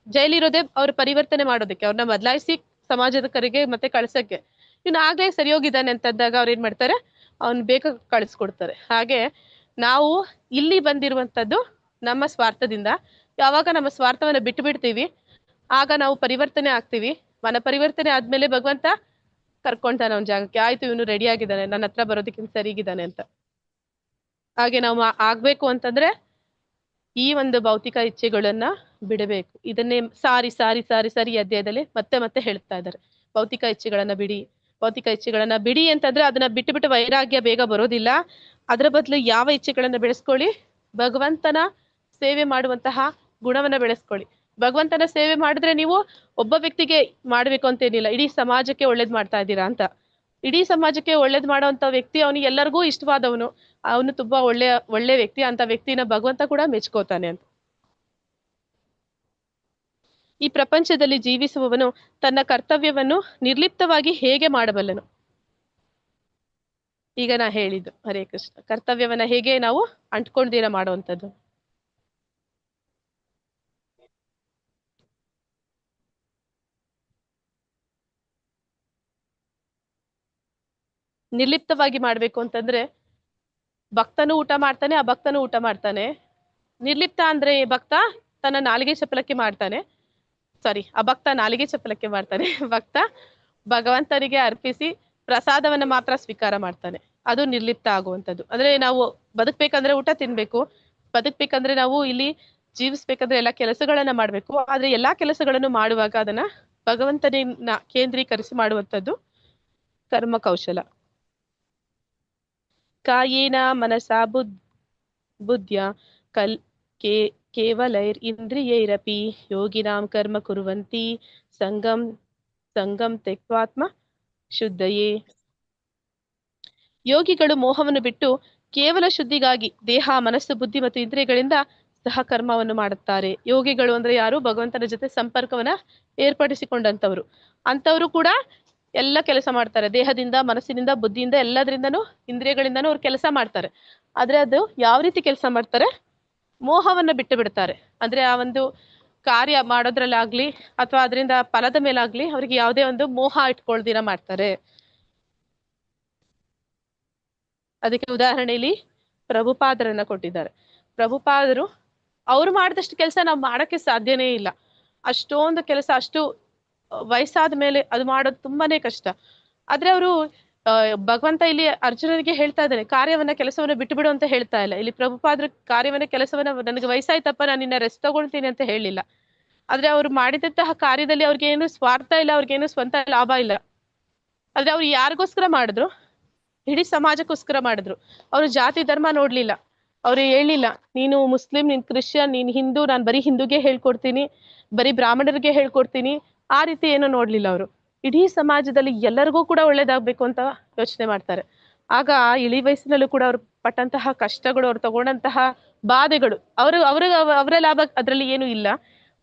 ಜೈಲಿರೋದೇ ಅವ್ರ ಪರಿವರ್ತನೆ ಮಾಡೋದಕ್ಕೆ, ಅವ್ರನ್ನ ಬದಲಾಯಿಸಿ ಸಮಾಜದ ಕರೆಗೆ ಮತ್ತೆ ಕಳ್ಸಕ್ಕೆ. ಇವ್ನು ಆಗ್ಲೇ ಸರಿ ಹೋಗಿದ್ದಾನೆ ಅಂತಂದಾಗ ಅವ್ರು ಏನ್ ಮಾಡ್ತಾರೆ, ಅವ್ನ್ ಬೇಗ ಕಳಿಸ್ಕೊಡ್ತಾರೆ. ಹಾಗೆ ನಾವು ಇಲ್ಲಿ ಬಂದಿರುವಂತದ್ದು ನಮ್ಮ ಸ್ವಾರ್ಥದಿಂದ. ಯಾವಾಗ ನಮ್ಮ ಸ್ವಾರ್ಥವನ್ನ ಬಿಟ್ಟು ಬಿಡ್ತೀವಿ ಆಗ ನಾವು ಪರಿವರ್ತನೆ ಆಗ್ತೀವಿ, ಮನ ಪರಿವರ್ತನೆ ಆದ್ಮೇಲೆ ಭಗವಂತ ಕರ್ಕೊಂತಾನೆ ಅವನ ಜಾಗಕ್ಕೆ. ಆಯ್ತು, ಇವನು ರೆಡಿ ಆಗಿದ್ದಾನೆ, ನನ್ನ ಹತ್ರ ಬರೋದಕ್ಕಿಂತ ಸರಿಗಿದ್ದಾನೆ ಅಂತ. ಹಾಗೆ ನಾವು ಆಗ್ಬೇಕು ಅಂತಂದ್ರೆ ಈ ಒಂದು ಭೌತಿಕ ಇಚ್ಛೆಗಳನ್ನ ಬಿಡಬೇಕು. ಇದನ್ನೇ ಸಾರಿ ಸಾರಿ ಸಾರಿ ಸಾರಿ ಅಧ್ಯಾಯದಲ್ಲಿ ಮತ್ತೆ ಮತ್ತೆ ಹೇಳ್ತಾ ಇದ್ದಾರೆ. ಭೌತಿಕ ಇಚ್ಛೆಗಳನ್ನ ಬಿಡಿ, ಭೌತಿಕ ಇಚ್ಛೆಗಳನ್ನ ಬಿಡಿ ಅಂತಂದ್ರೆ ಅದನ್ನ ಬಿಟ್ಟು ಬಿಟ್ಟು ವೈರಾಗ್ಯ ಬೇಗ ಬರೋದಿಲ್ಲ. ಅದರ ಬದಲು ಯಾವ ಇಚ್ಛೆಗಳನ್ನ ಬೆಳೆಸ್ಕೊಳ್ಳಿ? ಭಗವಂತನ ಸೇವೆ ಮಾಡುವಂತಹ ಗುಣವನ್ನ ಬೆಳೆಸ್ಕೊಳ್ಳಿ. ಭಗವಂತನ ಸೇವೆ ಮಾಡಿದ್ರೆ ನೀವು ಒಬ್ಬ ವ್ಯಕ್ತಿಗೆ ಮಾಡ್ಬೇಕು ಅಂತೇನಿಲ್ಲ, ಇಡೀ ಸಮಾಜಕ್ಕೆ ಒಳ್ಳೇದ್ ಮಾಡ್ತಾ ಇದ್ದೀರಾ ಅಂತ. ಇಡೀ ಸಮಾಜಕ್ಕೆ ಒಳ್ಳೇದ್ ಮಾಡೋಂಥ ವ್ಯಕ್ತಿ ಅವನಿಗೆ ಎಲ್ಲರಿಗೂ ಇಷ್ಟವಾದವನು, ಅವನು ತುಂಬಾ ಒಳ್ಳೆ ವ್ಯಕ್ತಿ, ಅಂತ ವ್ಯಕ್ತಿನ ಭಗವಂತ ಕೂಡ ಮೆಚ್ಕೋತಾನೆ ಅಂತ. ಈ ಪ್ರಪಂಚದಲ್ಲಿ ಜೀವಿಸುವವನು ತನ್ನ ಕರ್ತವ್ಯವನ್ನು ನಿರ್ಲಿಪ್ತವಾಗಿ ಹೇಗೆ ಮಾಡಬಲ್ಲನು? ಈಗ ನಾ ಹೇಳಿದ್ದು ಹರೇ ಕೃಷ್ಣ, ಕರ್ತವ್ಯವನ್ನ ಹೇಗೆ ನಾವು ಅಂಟ್ಕೊಂಡ್ದಿರ ಮಾಡುವಂಥದ್ದು. ನಿರ್ಲಿಪ್ತವಾಗಿ ಮಾಡ್ಬೇಕು ಅಂತಂದ್ರೆ ಭಕ್ತನು ಊಟ ಮಾಡ್ತಾನೆ, ಅಭಕ್ತನು ಊಟ ಮಾಡ್ತಾನೆ. ನಿರ್ಲಿಪ್ತ ಅಂದ್ರೆ ಭಕ್ತ ತನ್ನ ನಾಲಿಗೆ ಚಪಲಕ್ಕೆ ಮಾಡ್ತಾನೆ, ಅಭಕ್ತ ನಾಲಿಗೆ ಚಪಲಕ್ಕೆ ಮಾಡ್ತಾನೆ. ಭಕ್ತ ಭಗವಂತನಿಗೆ ಅರ್ಪಿಸಿ ಪ್ರಸಾದವನ್ನ ಮಾತ್ರ ಸ್ವೀಕಾರ ಮಾಡ್ತಾನೆ. ಅದು ನಿರ್ಲಿಪ್ತ ಆಗುವಂಥದ್ದು. ಅಂದ್ರೆ ನಾವು ಬದುಕ್ಬೇಕಂದ್ರೆ ಊಟ ತಿನ್ಬೇಕು, ಬದುಕ್ಬೇಕಂದ್ರೆ ನಾವು ಇಲ್ಲಿ ಜೀವಿಸ್ಬೇಕಂದ್ರೆ ಎಲ್ಲಾ ಕೆಲಸಗಳನ್ನ ಮಾಡ್ಬೇಕು. ಆದ್ರೆ ಎಲ್ಲಾ ಕೆಲಸಗಳನ್ನು ಮಾಡುವಾಗ ಅದನ್ನ ಭಗವಂತನ ಕೇಂದ್ರೀಕರಿಸಿ ಮಾಡುವಂಥದ್ದು ಕರ್ಮ ಕೌಶಲ. ಕಾಯೇನ ಮನಸಾ ಬುದ್ಧ್ಯ ಕೇವಲೈರ್ ಇಂದ್ರಿಯೈರಪಿ ಯೋಗಿನಾಂ ಕರ್ಮ ಕುರ್ವಂತಿ ಸಂಗಂ ತ್ಯಕ್ವಾತ್ಮ ಶುದ್ಧಯೇ. ಯೋಗಿಗಳು ಮೋಹವನ್ನು ಬಿಟ್ಟು ಕೇವಲ ಶುದ್ಧಿಗಾಗಿ ದೇಹ, ಮನಸ್ಸು, ಬುದ್ಧಿ ಮತ್ತು ಇಂದ್ರಿಯಗಳಿಂದ ಸಹ ಕರ್ಮವನ್ನು ಮಾಡುತ್ತಾರೆ. ಯೋಗಿಗಳು ಅಂದ್ರೆ ಯಾರು? ಭಗವಂತನ ಜೊತೆ ಸಂಪರ್ಕವನ್ನ ಏರ್ಪಡಿಸಿಕೊಂಡಂತವ್ರು. ಅಂತವ್ರು ಕೂಡ ಎಲ್ಲ ಕೆಲಸ ಮಾಡ್ತಾರೆ. ದೇಹದಿಂದ, ಮನಸ್ಸಿನಿಂದ, ಬುದ್ಧಿಯಿಂದ, ಎಲ್ಲದರಿಂದನೂ, ಇಂದ್ರಿಯಗಳಿಂದನೂ ಅವ್ರು ಕೆಲಸ ಮಾಡ್ತಾರೆ. ಆದ್ರೆ ಅದು ಯಾವ ರೀತಿ ಕೆಲಸ ಮಾಡ್ತಾರೆ? ಮೋಹವನ್ನ ಬಿಟ್ಟು ಬಿಡ್ತಾರೆ. ಅಂದ್ರೆ ಆ ಒಂದು ಕಾರ್ಯ ಮಾಡೋದ್ರಲ್ಲಾಗ್ಲಿ ಅಥವಾ ಅದರಿಂದ ಫಲದ ಮೇಲಾಗ್ಲಿ ಅವ್ರಿಗೆ ಯಾವುದೇ ಒಂದು ಮೋಹ ಇಟ್ಕೊಳ್ದಿರ ಮಾಡ್ತಾರೆ. ಅದಕ್ಕೆ ಉದಾಹರಣೆಯಲ್ಲಿ ಪ್ರಭುಪಾದರನ್ನ ಕೊಟ್ಟಿದ್ದಾರೆ. ಪ್ರಭುಪಾದರು ಅವ್ರು ಮಾಡಿದಷ್ಟು ಕೆಲಸ ನಾವು ಮಾಡಕ್ಕೆ ಸಾಧ್ಯನೇ ಇಲ್ಲ. ಅಷ್ಟೊಂದು ಕೆಲಸ, ಅಷ್ಟು ವಯಸ್ಸಾದ ಮೇಲೆ ಅದು ಮಾಡೋದು ತುಂಬಾನೇ ಕಷ್ಟ. ಆದ್ರೆ ಅವರು ಭಗವಂತ ಇಲ್ಲಿ ಅರ್ಜುನನಿಗೆ ಹೇಳ್ತಾ ಇದ್ದಾನೆ, ಕೆಲಸವನ್ನ ಬಿಟ್ಟು ಬಿಡು ಅಂತ ಹೇಳ್ತಾ ಇಲ್ಲ. ಇಲ್ಲಿ ಪ್ರಭುಪಾದ್ರ ಕೆಲಸವನ್ನ ನನಗೆ ವಯಸ್ಸಾಯ್ತಪ್ಪ, ನಾನು ನಿನ್ನ ರೆಸ್ಟ್ ತಗೊಳ್ತೀನಿ ಅಂತ ಹೇಳಿಲ್ಲ. ಆದ್ರೆ ಅವ್ರು ಮಾಡಿದಂತಹ ಕಾರ್ಯದಲ್ಲಿ ಅವ್ರಿಗೇನು ಸ್ವಾರ್ಥ ಇಲ್ಲ, ಅವ್ರಿಗೇನು ಸ್ವಂತ ಲಾಭ ಇಲ್ಲ. ಆದ್ರೆ ಅವ್ರು ಯಾರಿಗೋಸ್ಕರ ಮಾಡಿದ್ರು? ಇಡೀ ಸಮಾಜಕ್ಕೋಸ್ಕರ ಮಾಡಿದ್ರು. ಅವ್ರು ಜಾತಿ ಧರ್ಮ ನೋಡ್ಲಿಲ್ಲ. ಅವ್ರು ಹೇಳಿಲ್ಲ ನೀನು ಮುಸ್ಲಿಂ, ನೀನ್ ಕ್ರಿಶ್ಚಿಯನ್, ನೀನ್ ಹಿಂದೂ, ನಾನು ಬರೀ ಹಿಂದೂಗೆ ಹೇಳ್ಕೊಡ್ತೀನಿ, ಬರೀ ಬ್ರಾಹ್ಮಣರಿಗೆ ಹೇಳ್ಕೊಡ್ತೀನಿ, ಆ ರೀತಿ ಏನೋ ನೋಡ್ಲಿಲ್ಲ. ಅವರು ಇಡೀ ಸಮಾಜದಲ್ಲಿ ಎಲ್ಲರಿಗೂ ಕೂಡ ಒಳ್ಳೇದಾಗ್ಬೇಕು ಅಂತ ಯೋಚನೆ ಮಾಡ್ತಾರೆ. ಆಗ ಇಳಿ ವಯಸ್ಸಿನಲ್ಲೂ ಕೂಡ ಅವ್ರು ಪಟ್ಟಂತಹ ಕಷ್ಟಗಳು, ಅವ್ರು ತಗೊಂಡಂತಹ ಬಾಧೆಗಳು, ಅವರ ಲಾಭ ಅದ್ರಲ್ಲಿ ಏನು ಇಲ್ಲ.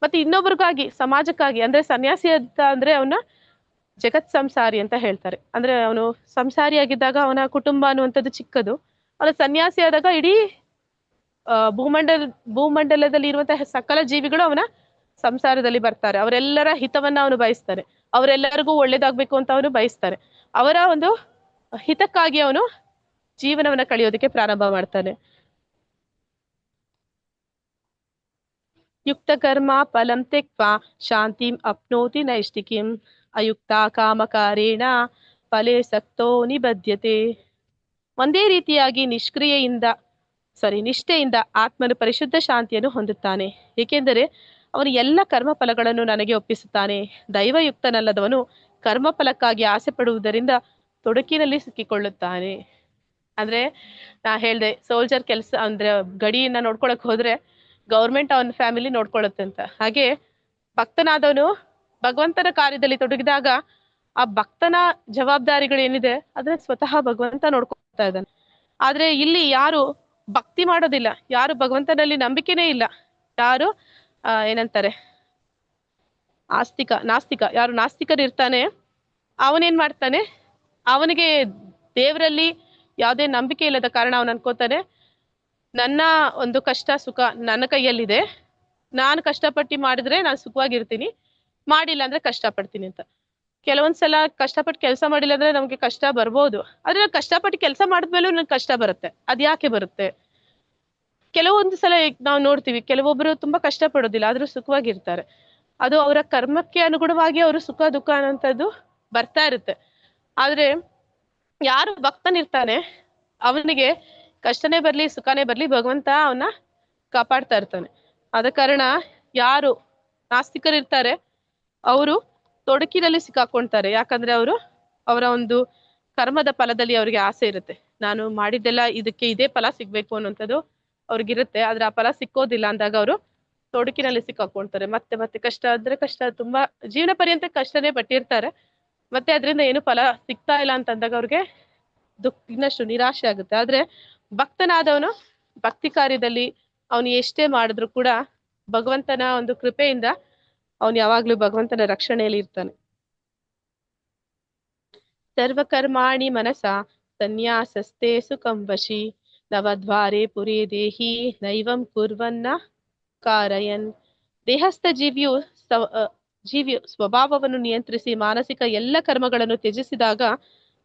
ಮತ್ತೆ ಇನ್ನೊಬ್ರಿಗಾಗಿ, ಸಮಾಜಕ್ಕಾಗಿ, ಅಂದ್ರೆ ಸನ್ಯಾಸಿ ಅಂತ ಅಂದ್ರೆ ಅವನ ಜಗತ್ ಸಂಸಾರಿ ಅಂತ ಹೇಳ್ತಾರೆ. ಅಂದ್ರೆ ಅವನು ಸಂಸಾರಿಯಾಗಿದ್ದಾಗ ಅವನ ಕುಟುಂಬ ಅನ್ನುವಂಥದ್ದು ಚಿಕ್ಕದು. ಅವನ ಸನ್ಯಾಸಿ ಆದಾಗ ಇಡೀ ಭೂಮಂಡಲದಲ್ಲಿ ಇರುವಂತಹ ಸಕಲ ಜೀವಿಗಳು ಅವನ ಸಂಸಾರದಲ್ಲಿ ಬರ್ತಾರೆ. ಅವರೆಲ್ಲರ ಹಿತವನ್ನ ಅವನು ಬಯಸ್ತಾನೆ, ಅವರೆಲ್ಲರಿಗೂ ಒಳ್ಳೇದಾಗ್ಬೇಕು ಅಂತ ಅವನು ಬಯಸ್ತಾನೆ. ಅವರ ಒಂದು ಹಿತಕ್ಕಾಗಿ ಅವನು ಜೀವನವನ್ನ ಕಳೆಯೋದಕ್ಕೆ ಪ್ರಾರಂಭ ಮಾಡ್ತಾನೆ. ಯುಕ್ತ ಕರ್ಮ ಫಲಂ ತ್ಯಕ್ವಾ ಶಾಂತಿಂ ಅಪ್ನೋತಿ ನೈಷ್ಟಿಕಿಂ ಅಯುಕ್ತ ಕಾಮಕಾರೇಣ ಫಲೇ ಸಕ್ತೋ ನಿಬದ್ಧತೆ. ಒಂದೇ ರೀತಿಯಾಗಿ ನಿಷ್ಠೆಯಿಂದ ಆತ್ಮನು ಪರಿಶುದ್ಧ ಶಾಂತಿಯನ್ನು ಹೊಂದುತ್ತಾನೆ, ಏಕೆಂದರೆ ಅವನು ಎಲ್ಲ ಕರ್ಮ ಫಲಗಳನ್ನು ನನಗೆ ಒಪ್ಪಿಸುತ್ತಾನೆ. ದೈವಯುಕ್ತನಲ್ಲದವನು ಕರ್ಮಫಲಕ್ಕಾಗಿ ಆಸೆ ಪಡುವುದರಿಂದ ತೊಡಕಿನಲ್ಲಿ ಸಿಕ್ಕಿಕೊಳ್ಳುತ್ತಾನೆ. ಅಂದ್ರೆ ನಾ ಹೇಳ್ದೆ, ಸೋಲ್ಜರ್ ಕೆಲಸ ಅಂದ್ರೆ ಗಡಿಯನ್ನ ನೋಡ್ಕೊಳಕ್ ಹೋದ್ರೆ ಗೌರ್ಮೆಂಟ್ ಅವನ ಫ್ಯಾಮಿಲಿ ನೋಡ್ಕೊಳ್ಳುತ್ತೆ ಅಂತ. ಹಾಗೆ ಭಕ್ತನಾದವನು ಭಗವಂತನ ಕಾರ್ಯದಲ್ಲಿ ತೊಡಗಿದಾಗ ಆ ಭಕ್ತನ ಜವಾಬ್ದಾರಿಗಳೇನಿದೆ ಅದನ್ನ ಸ್ವತಃ ಭಗವಂತ ನೋಡ್ಕೊಳ್ತಾ ಇದ್ದಾನೆ. ಆದ್ರೆ ಇಲ್ಲಿ ಯಾರು ಭಕ್ತಿ ಮಾಡೋದಿಲ್ಲ, ಯಾರು ಭಗವಂತನಲ್ಲಿ ನಂಬಿಕೆನೇ ಇಲ್ಲ, ಯಾರು ಏನಂತಾರೆ ನಾಸ್ತಿಕ, ಯಾರು ನಾಸ್ತಿಕರಿರ್ತಾನೆ ಅವನೇನ್ ಮಾಡ್ತಾನೆ, ಅವನಿಗೆ ದೇವರಲ್ಲಿ ಯಾವುದೇ ನಂಬಿಕೆ ಇಲ್ಲದ ಕಾರಣ ಅವನು ಅನ್ಕೋತಾನೆ ನನ್ನ ಒಂದು ಕಷ್ಟ ಸುಖ ನನ್ನ ಕೈಯಲ್ಲಿದೆ, ನಾನು ಕಷ್ಟಪಟ್ಟು ಮಾಡಿದ್ರೆ ನಾನು ಸುಖವಾಗಿರ್ತೀನಿ, ಮಾಡಿಲ್ಲ ಅಂದ್ರೆ ಕಷ್ಟಪಡ್ತೀನಿ ಅಂತ. ಕೆಲವೊಂದ್ಸಲ ಕಷ್ಟಪಟ್ಟು ಕೆಲಸ ಮಾಡಿಲ್ಲ ಅಂದ್ರೆ ನಮ್ಗೆ ಕಷ್ಟ ಬರ್ಬೋದು. ಆದ್ರೆ ಕಷ್ಟಪಟ್ಟು ಕೆಲಸ ಮಾಡಿದ್ಮೇಲೂ ನನ್ಗೆ ಕಷ್ಟ ಬರುತ್ತೆ. ಅದ್ಯಾಕೆ ಬರುತ್ತೆ? ಕೆಲವೊಂದು ಸಲ ನಾವು ನೋಡ್ತೀವಿ, ಕೆಲವೊಬ್ರು ತುಂಬಾ ಕಷ್ಟ ಪಡೋದಿಲ್ಲ ಆದ್ರೂ ಸುಖವಾಗಿರ್ತಾರೆ. ಅದು ಅವರ ಕರ್ಮಕ್ಕೆ ಅನುಗುಣವಾಗಿ ಅವರು ಸುಖ ದುಃಖ ಅನ್ನೋಂಥದ್ದು ಬರ್ತಾ ಇರುತ್ತೆ. ಆದ್ರೆ ಯಾರು ಭಕ್ತನಿರ್ತಾನೆ ಅವನಿಗೆ ಕಷ್ಟನೇ ಬರ್ಲಿ ಸುಖನೇ ಬರ್ಲಿ ಭಗವಂತ ಅವನ್ನ ಕಾಪಾಡ್ತಾ ಇರ್ತಾನೆ. ಆದ ಕಾರಣ ಯಾರು ನಾಸ್ತಿಕರಿರ್ತಾರೆ ಅವರು ತೊಡಕಿನಲ್ಲಿ ಸಿಕ್ಕಾಕೊಳ್ತಾರೆ. ಯಾಕಂದ್ರೆ ಅವರು ಅವರ ಒಂದು ಕರ್ಮದ ಫಲದಲ್ಲಿ ಅವ್ರಿಗೆ ಆಸೆ ಇರುತ್ತೆ. ನಾನು ಮಾಡಿದ್ದೆಲ್ಲ ಇದಕ್ಕೆ ಇದೇ ಫಲ ಸಿಗ್ಬೇಕು ಅನ್ನೋಂಥದ್ದು ಅವ್ರಿಗಿರುತ್ತೆ. ಆದ್ರೆ ಆ ಫಲ ಸಿಕ್ಕೋದಿಲ್ಲ ಅಂದಾಗ ಅವರು ತೊಡಕಿನಲ್ಲಿ ಸಿಕ್ಕಾಕೊಳ್ತಾರೆ. ಮತ್ತೆ ಮತ್ತೆ ಕಷ್ಟ ಆದ್ರೆ ಕಷ್ಟ, ತುಂಬಾ ಜೀವನ ಪರ್ಯಂತ ಕಷ್ಟನೇ ಪಟ್ಟಿರ್ತಾರೆ. ಮತ್ತೆ ಅದರಿಂದ ಏನು ಫಲ ಸಿಗ್ತಾ ಇಲ್ಲ ಅಂತಂದಾಗ ಅವ್ರಿಗೆ ಇನ್ನಷ್ಟು ನಿರಾಶೆ ಆಗುತ್ತೆ. ಆದ್ರೆ ಭಕ್ತನಾದವನು ಭಕ್ತಿ ಕಾರ್ಯದಲ್ಲಿ ಅವನು ಎಷ್ಟೇ ಮಾಡಿದ್ರು ಕೂಡ ಭಗವಂತನ ಒಂದು ಕೃಪೆಯಿಂದ ಅವನು ಯಾವಾಗ್ಲೂ ಭಗವಂತನ ರಕ್ಷಣೆಯಲ್ಲಿ ಇರ್ತಾನೆ. ಸರ್ವಕರ್ಮಾಣಿ ಮನಸ ಸನ್ಯಾಸಸ್ತೆ ಸುಖಂ ವಶಿ ನವದ್ವಾರೆ ಪುರೇ ದೇಹಿ ನೈವಂ ಕುರ್ವನ್ನ ಕಾರಯನ್. ದೇಹಸ್ಥ ಜೀವಿಯು ಸ್ವಭಾವವನ್ನು ನಿಯಂತ್ರಿಸಿ ಮಾನಸಿಕ ಎಲ್ಲ ಕರ್ಮಗಳನ್ನು ತ್ಯಜಿಸಿದಾಗ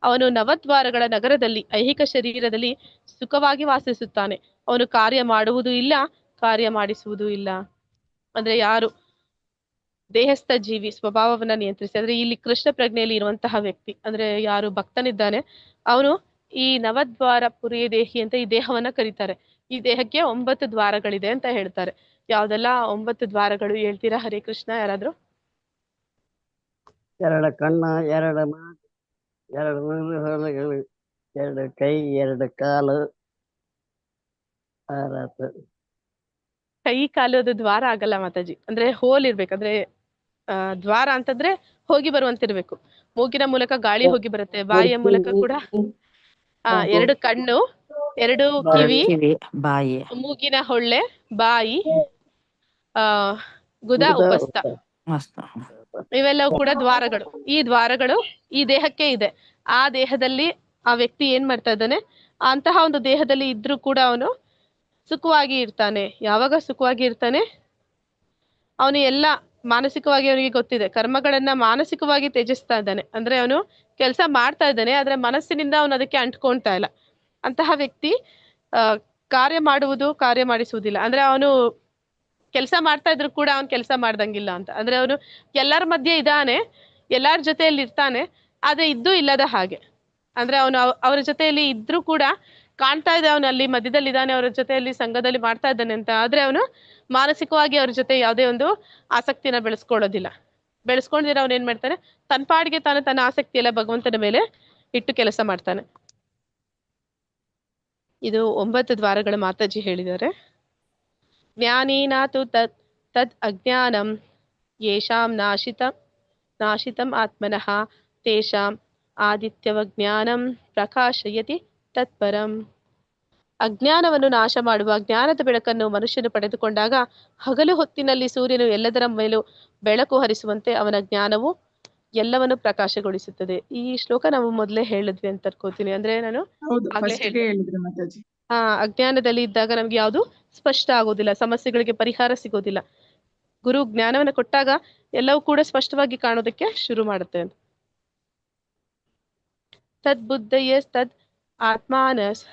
ಅವನು ನವದ್ವಾರಗಳ ನಗರದಲ್ಲಿ ಐಹಿಕ ಶರೀರದಲ್ಲಿ ಸುಖವಾಗಿ ವಾಸಿಸುತ್ತಾನೆ. ಅವನು ಕಾರ್ಯ ಮಾಡುವುದೂ ಇಲ್ಲ, ಕಾರ್ಯ ಮಾಡಿಸುವುದೂ ಇಲ್ಲ. ಅಂದ್ರೆ ಯಾರು ದೇಹಸ್ಥ ಜೀವಿ ಸ್ವಭಾವವನ್ನ ನಿಯಂತ್ರಿಸಿ, ಅಂದ್ರೆ ಇಲ್ಲಿ ಕೃಷ್ಣ ಪ್ರಜ್ಞೆಯಲ್ಲಿ ಇರುವಂತಹ ವ್ಯಕ್ತಿ ಅಂದ್ರೆ ಯಾರು ಭಕ್ತನಿದ್ದಾನೆ ಅವನು ಈ ನವದ್ವಾರ ಪುರೇ ದೇಹಿ ಅಂತ ಈ ದೇಹವನ್ನ ಕರೀತಾರೆ. ಈ ದೇಹಕ್ಕೆ 9 ದ್ವಾರಗಳಿದೆ ಅಂತ ಹೇಳ್ತಾರೆ. ಯಾವ್ದೆಲ್ಲ 9 ದ್ವಾರಗಳು ಹೇಳ್ತೀರಾ? ಹರೇ ಕೃಷ್ಣ ಯಾರಾದ್ರೂ? 2 ಕಣ್ಣು, 2 ಮಾತು, 2 ಹೊಲಗಳು, 2 ಕೈ, 2 ಕಾಲು. ಕೈ ಕಾಲು ಅದು ದ್ವಾರ ಆಗಲ್ಲ ಮಾತಾಜಿ. ಅಂದ್ರೆ ಹೋಲ್ ಇರ್ಬೇಕಂದ್ರೆ ದ್ವಾರ ಅಂತಂದ್ರೆ ಹೋಗಿ ಬರುವಂತಿರ್ಬೇಕು. ಮೂಗಿನ ಮೂಲಕ ಗಾಳಿ ಹೋಗಿ ಬರುತ್ತೆ, ಬಾಯಿಯ ಮೂಲಕ ಕೂಡ 2 ಕಣ್ಣು, 2 ಕಿವಿ, ಬಾಯಿ, ಮೂಗಿನ ಹೊಳ್ಳೆ, ಬಾಯಿ, ಗುದ, ಉಪಸ್ಥ, ಇವೆಲ್ಲವೂ ಕೂಡ ದ್ವಾರಗಳು. ಈ ದ್ವಾರಗಳು ಈ ದೇಹಕ್ಕೆ ಇದೆ. ಆ ದೇಹದಲ್ಲಿ ಆ ವ್ಯಕ್ತಿ ಏನ್ ಮಾಡ್ತಾ ಇದ್ದಾನೆ, ಅಂತಹ ಒಂದು ದೇಹದಲ್ಲಿ ಇದ್ರೂ ಕೂಡ ಅವನು ಸುಖವಾಗಿ ಇರ್ತಾನೆ. ಯಾವಾಗ ಸುಖವಾಗಿ ಇರ್ತಾನೆ? ಅವನು ಎಲ್ಲ ಮಾನಸಿಕವಾಗಿ ಅವನಿಗೆ ಗೊತ್ತಿದೆ, ಕರ್ಮಗಳನ್ನ ಮಾನಸಿಕವಾಗಿ ತ್ಯಜಿಸ್ತಾ ಇದ್ದಾನೆ. ಅಂದ್ರೆ ಅವನು ಕೆಲಸ ಮಾಡ್ತಾ ಇದ್ದಾನೆ ಆದ್ರೆ ಮನಸ್ಸಿನಿಂದ ಅವನು ಅದಕ್ಕೆ ಅಂಟ್ಕೊಳ್ತಾ ಇಲ್ಲ. ಅಂತಹ ವ್ಯಕ್ತಿ ಕಾರ್ಯ ಮಾಡುವುದು, ಕಾರ್ಯ ಮಾಡಿಸುವುದಿಲ್ಲ. ಅಂದ್ರೆ ಅವನು ಕೆಲಸ ಮಾಡ್ತಾ ಇದ್ರು ಕೂಡ ಅವನು ಕೆಲಸ ಮಾಡ್ದಂಗಿಲ್ಲ ಅಂತ. ಅಂದ್ರೆ ಅವನು ಎಲ್ಲರ ಮಧ್ಯೆ ಇದ್ದಾನೆ, ಎಲ್ಲಾರ ಜೊತೆಯಲ್ಲಿ ಇರ್ತಾನೆ, ಆದ್ರೆ ಇದ್ದೂ ಇಲ್ಲದ ಹಾಗೆ. ಅಂದ್ರೆ ಅವನು ಅವರ ಜೊತೆಯಲ್ಲಿ ಇದ್ರೂ ಕೂಡ ಕಾಣ್ತಾ ಇದೆ ಅವನು ಅಲ್ಲಿ ಮಧ್ಯದಲ್ಲಿ ಇದ್ದಾನೆ, ಅವರ ಜೊತೆಯಲ್ಲಿ ಸಂಘದಲ್ಲಿ ಮಾಡ್ತಾ ಇದ್ದಾನೆ ಅಂತ. ಆದ್ರೆ ಅವನು ಮಾನಸಿಕವಾಗಿ ಅವ್ರ ಜೊತೆ ಯಾವುದೇ ಒಂದು ಆಸಕ್ತಿನ ಬೆಳೆಸ್ಕೊಳ್ಳೋದಿಲ್ಲ. ಬೆಳೆಸ್ಕೊಂಡಿದ್ರೆ ಅವನು ಏನ್ ಮಾಡ್ತಾನೆ, ತನ್ನ ಪಾಡಿಗೆ ತಾನು ತನ್ನ ಆಸಕ್ತಿ ಎಲ್ಲ ಭಗವಂತನ ಮೇಲೆ ಇಟ್ಟು ಕೆಲಸ ಮಾಡ್ತಾನೆ. ಇದು 9 ದ್ವಾರಗಳ ಮಾತಾಜಿ ಹೇಳಿದ್ದಾರೆ. ಜ್ಞಾನೇನಾತು ತದ್ ಅಜ್ಞಾನಂ ಯೇಷಾಂ ನಾಶಿತಂ ಆತ್ಮನಃ ತೇಷಾಂ ಆದಿತ್ಯವಜ್ಞಾನಂ ಪ್ರಕಾಶಯತಿ ತತ್ಪರಂ. ಅಜ್ಞಾನವನ್ನು ನಾಶ ಮಾಡುವ ಜ್ಞಾನದ ಬೆಳಕನ್ನು ಮನುಷ್ಯನು ಪಡೆದುಕೊಂಡಾಗ ಹಗಲು ಹೊತ್ತಿನಲ್ಲಿ ಸೂರ್ಯನು ಎಲ್ಲದರ ಮೇಲೂ ಬೆಳಕು ಹರಿಸುವಂತೆ ಅವನ ಜ್ಞಾನವು ಎಲ್ಲವನ್ನು ಪ್ರಕಾಶಗೊಳಿಸುತ್ತದೆ. ಈ ಶ್ಲೋಕ ನಾವು ಮೊದಲೇ ಹೇಳಿದ್ವಿ ಅಂತ ಅನ್ಕೋತೀನಿ. ಅಂದ್ರೆ ನಾನು ಅಜ್ಞಾನದಲ್ಲಿ ಇದ್ದಾಗ ನಮ್ಗೆ ಯಾವುದು ಸ್ಪಷ್ಟ ಆಗೋದಿಲ್ಲ, ಸಮಸ್ಯೆಗಳಿಗೆ ಪರಿಹಾರ ಸಿಗೋದಿಲ್ಲ. ಗುರು ಜ್ಞಾನವನ್ನು ಕೊಟ್ಟಾಗ ಎಲ್ಲವೂ ಕೂಡ ಸ್ಪಷ್ಟವಾಗಿ ಕಾಣೋದಕ್ಕೆ ಶುರು ಮಾಡುತ್ತೆ ಅಂತ. ತದ್ಬುದ್ಧಯೇ ತದ್ ಆತ್ಮಾನಸ್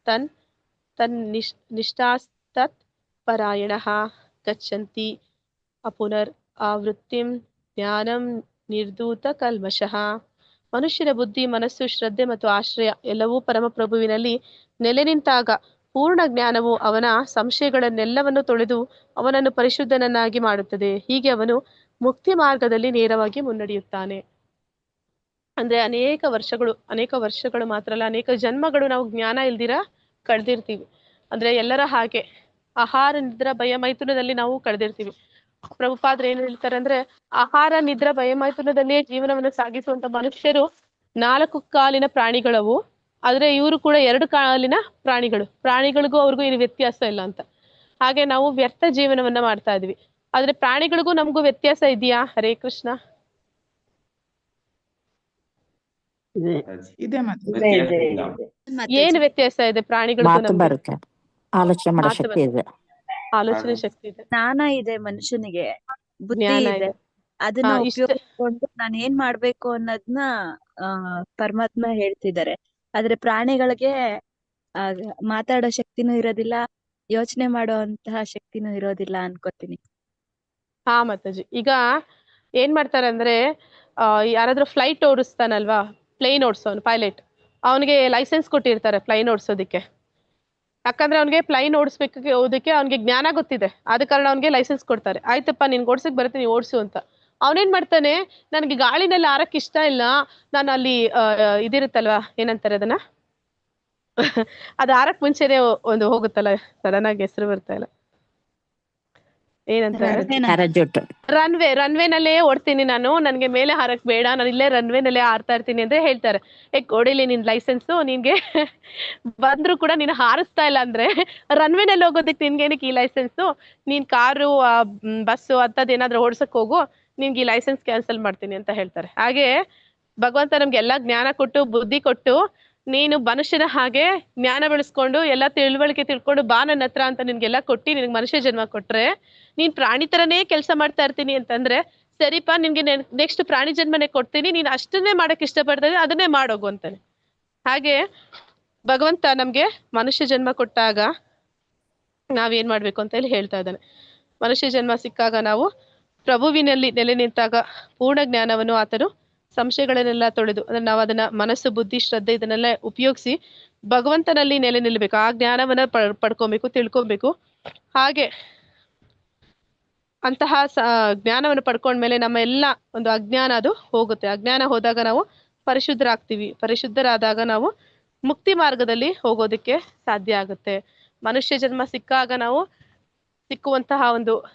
ತನ್ ನಿಷ್ಠಾಸ್ತತ್ ಪರಾಯಣಃ ಗಚ್ಚಂತಿ ಅಪುನರ್ ಆವೃತ್ತಿಂ ಜ್ಞಾನಂ ನಿರ್ಧೂತ ಕಲ್ಮಷಃ. ಮನುಷ್ಯನ ಬುದ್ಧಿ, ಮನಸ್ಸು, ಶ್ರದ್ಧೆ ಮತ್ತು ಆಶ್ರಯ ಎಲ್ಲವೂ ಪರಮಪ್ರಭುವಿನಲ್ಲಿ ನೆಲೆ ನಿಂತಾಗ ಪೂರ್ಣ ಜ್ಞಾನವು ಅವನ ಸಂಶಯಗಳನ್ನೆಲ್ಲವನ್ನು ತೊಳೆದು ಅವನನ್ನು ಪರಿಶುದ್ಧನನ್ನಾಗಿ ಮಾಡುತ್ತದೆ. ಹೀಗೆ ಅವನು ಮುಕ್ತಿ ಮಾರ್ಗದಲ್ಲಿ ನೇರವಾಗಿ ಮುನ್ನಡೆಯುತ್ತಾನೆ. ಅಂದ್ರೆ ಅನೇಕ ವರ್ಷಗಳು ಮಾತ್ರ ಅಲ್ಲ, ಅನೇಕ ಜನ್ಮಗಳು ನಾವು ಜ್ಞಾನ ಇಲ್ದಿರ ಕಳೆದಿರ್ತೀವಿ. ಅಂದ್ರೆ ಎಲ್ಲರ ಹಾಗೆ ಆಹಾರ ನಿದ್ರ ಭಯ ಮೈಥುನದಲ್ಲಿ ನಾವು ಕಳೆದಿರ್ತೀವಿ. ಪ್ರಭುಪಾದ್ರು ಏನ್ ಹೇಳ್ತಾರೆ ಅಂದ್ರೆ, ಆಹಾರ ನಿದ್ರ ಭಯ ಮೈಥುನದಲ್ಲಿಯೇ ಜೀವನವನ್ನು ಸಾಗಿಸುವಂತ ಮನುಷ್ಯರು 4 ಕಾಲಿನ ಪ್ರಾಣಿಗಳವು, ಆದ್ರೆ ಇವರು ಕೂಡ 2 ಕಾಲಿನ ಪ್ರಾಣಿಗಳಿಗೂ ಅವ್ರಿಗೂ ಏನು ವ್ಯತ್ಯಾಸ ಇಲ್ಲ ಅಂತ. ಹಾಗೆ ನಾವು ವ್ಯರ್ಥ ಜೀವನವನ್ನ ಮಾಡ್ತಾ ಇದ್ವಿ. ಆದ್ರೆ ಪ್ರಾಣಿಗಳಿಗೂ ನಮಗೂ ವ್ಯತ್ಯಾಸ ಇದೆಯಾ? ಹರೇ ಕೃಷ್ಣ. ಏನು ವ್ಯತ್ಯಾಸ ಇದೆ ಪ್ರಾಣಿಗಳಿಗೂ? ಆಲೋಚನೆ ಶಕ್ತಿ ಇದೆ, ಜ್ಞಾನ ಇದೆ, ಮನುಷ್ಯನಿಗೆ ಬುದ್ಧಿ ಇದೆ. ಅದನ್ನ ಉಪಯೋಗಿಸ್ಕೊಂಡು ನಾನು ಏನ್ ಮಾಡ್ಬೇಕು ಅನ್ನೋದನ್ನ ಪರಮಾತ್ಮ ಹೇಳ್ತಿದ್ದಾರೆ. ಆದ್ರೆ ಪ್ರಾಣಿಗಳಿಗೆ ಮಾತಾಡೋ ಶಕ್ತಿನೂ ಇರೋದಿಲ್ಲ, ಯೋಚನೆ ಮಾಡುವಂತಹ ಶಕ್ತಿನೂ ಇರೋದಿಲ್ಲ ಅನ್ಕೋತೀನಿ. ಹಾ ಮಾತಾಜಿ. ಈಗ ಏನ್ ಮಾಡ್ತಾರೆ ಅಂದ್ರೆ ಯಾರಾದ್ರೂ ಫ್ಲೈಟ್ ಓಡಿಸ್ತಾನಲ್ವಾ, ಪ್ಲೇನ್ ಓಡಿಸೋನು ಪೈಲಟ್, ಅವನಿಗೆ ಲೈಸೆನ್ಸ್ ಕೊಟ್ಟಿರ್ತಾರೆ ಪ್ಲೈನ್ ಓಡಿಸೋದಕ್ಕೆ. ಯಾಕಂದ್ರೆ ಅವ್ನಿಗೆ ಪ್ಲೈನ್ ಓಡಿಸ್ಬೇಕು ಅವ್ನಿಗೆ ಜ್ಞಾನ ಗೊತ್ತಿದೆ, ಆದ ಕಾರಣ ಅವ್ನಿಗೆ ಲೈಸೆನ್ಸ್ ಕೊಡ್ತಾರೆ. ಆಯ್ತಪ್ಪ ನಿನ್ಗೆ ಓಡ್ಸಕ್ ಬರುತ್ತೆ, ನೀವು ಓಡಿಸು ಅಂತ. ಅವನೇನ್ ಮಾಡ್ತಾನೆ, ನನಗೆ ಗಾಳಿನಲ್ಲಿ ಹಾರಕ್ ಇಷ್ಟ ಇಲ್ಲ, ನಾನು ಅಲ್ಲಿ ಇದಿರುತ್ತಲ್ವಾ, ಏನಂತಾರೆ ಅದನ್ನ ಅದು ಹಾರಕ್ ಮುಂಚೆನೆ ಒಂದು ಹೋಗುತ್ತಲ್ಲ, ಸಡನ್ ಆಗಿ ಹೆಸರು ಬರ್ತಾ ಇಲ್ಲ, ಏನಂತಾರೆ, ರನ್ವೇನಲ್ಲೇ ಓಡ್ತೀನಿ ನಾನು, ನನ್ಗೆ ಮೇಲೆ ಹಾರಕ್ ಬೇಡ, ನಾನು ಇಲ್ಲೇ ರನ್ವೇನಲ್ಲೇ ಹಾರ್ತಾ ಇರ್ತೀನಿ ಅಂದ್ರೆ ಹೇಳ್ತಾರೆ, ಕೊಡಿಲಿ ನಿನ್ ಲೈಸೆನ್ಸ್, ನಿನ್ಗೆ ಬಂದ್ರು ಕೂಡ ನೀನು ಹಾರಿಸ್ತಾ ಇಲ್ಲ ಅಂದ್ರೆ ರನ್ವೇನಲ್ಲಿ ಹೋಗೋದಕ್ಕೆ ನಿನ್ಗೇನಕ್ಕೆ ಈ ಲೈಸೆನ್ಸ್, ನೀನ್ ಕಾರು ಬಸ್ಸು ಅಂತದೇನಾದ್ರೂ ಓಡ್ಸಕ್ ಹೋಗು, ನಿನ್ಗೆ ಈ ಲೈಸೆನ್ಸ್ ಕ್ಯಾನ್ಸಲ್ ಮಾಡ್ತೀನಿ ಅಂತ ಹೇಳ್ತಾರೆ. ಹಾಗೆ ಭಗವಂತ ನಮ್ಗೆ ಎಲ್ಲಾ ಜ್ಞಾನ ಕೊಟ್ಟು ಬುದ್ಧಿ ಕೊಟ್ಟು, ನೀನು ಮನುಷ್ಯನ ಹಾಗೆ ಜ್ಞಾನ ಬೆಳೆಸ್ಕೊಂಡು ಎಲ್ಲ ತಿಳುವಳಿಕೆ ತಿಳ್ಕೊಂಡು ಬಾ ನನ್ನ ಹತ್ರ ಅಂತ ನಿನ್ಗೆಲ್ಲ ಕೊಟ್ಟು ನಿನ್ಗೆ ಮನುಷ್ಯ ಜನ್ಮ ಕೊಟ್ರೆ, ನೀನ್ ಪ್ರಾಣಿ ತರನೇ ಕೆಲಸ ಮಾಡ್ತಾ ಇರ್ತೀನಿ ಅಂತಂದ್ರೆ, ಸರಿಪಾ ನಿನ್ಗೆ ನೆಕ್ಸ್ಟ್ ಪ್ರಾಣಿ ಜನ್ಮನೆ ಕೊಡ್ತೀನಿ, ನೀನ್ ಅಷ್ಟನ್ನೇ ಮಾಡಕ್ ಇಷ್ಟಪಡ್ತಾ ಇದ್ದೀನಿ, ಅದನ್ನೇ ಮಾಡೋಗು ಅಂತಾನೆ. ಹಾಗೆ ಭಗವಂತ ನಮ್ಗೆ ಮನುಷ್ಯ ಜನ್ಮ ಕೊಟ್ಟಾಗ ನಾವೇನ್ ಮಾಡ್ಬೇಕು ಅಂತ ಹೇಳಿ ಹೇಳ್ತಾ ಇದ್ದಾನೆ. ಮನುಷ್ಯ ಜನ್ಮ ಸಿಕ್ಕಾಗ ನಾವು ಪ್ರಭುವಿನಲ್ಲಿ ನೆಲೆ ನಿಂತಾಗ ಪೂರ್ಣ ಜ್ಞಾನವನ್ನು ಆತನು ಸಂಶಯಗಳನ್ನೆಲ್ಲ ತೊಳೆದು, ಅಂದ್ರೆ ನಾವು ಅದನ್ನ ಮನಸ್ಸು, ಬುದ್ಧಿ, ಶ್ರದ್ಧೆ ಇದನ್ನೆಲ್ಲ ಉಪಯೋಗಿಸಿ ಭಗವಂತನಲ್ಲಿ ನೆಲೆ ನಿಲ್ಲಬೇಕು. ಆ ಜ್ಞಾನವನ್ನ ಪಡ್ಕೊಬೇಕು, ತಿಳ್ಕೊಬೇಕು. ಹಾಗೆ ಅಂತಹ ಜ್ಞಾನವನ್ನು ಪಡ್ಕೊಂಡ್ಮೇಲೆ ನಮ್ಮ ಎಲ್ಲ ಒಂದು ಅಜ್ಞಾನ ಅದು ಹೋಗುತ್ತೆ. ಅಜ್ಞಾನ ಹೋದಾಗ ನಾವು ಪರಿಶುದ್ಧರಾಗ್ತೀವಿ. ಪರಿಶುದ್ಧರಾದಾಗ ನಾವು ಮುಕ್ತಿ ಮಾರ್ಗದಲ್ಲಿ ಹೋಗೋದಕ್ಕೆ ಸಾಧ್ಯ ಆಗುತ್ತೆ. ಮನುಷ್ಯ ಜನ್ಮ ಸಿಕ್ಕಾಗ ನಾವು ಸಿಕ್ಕುವಂತಹ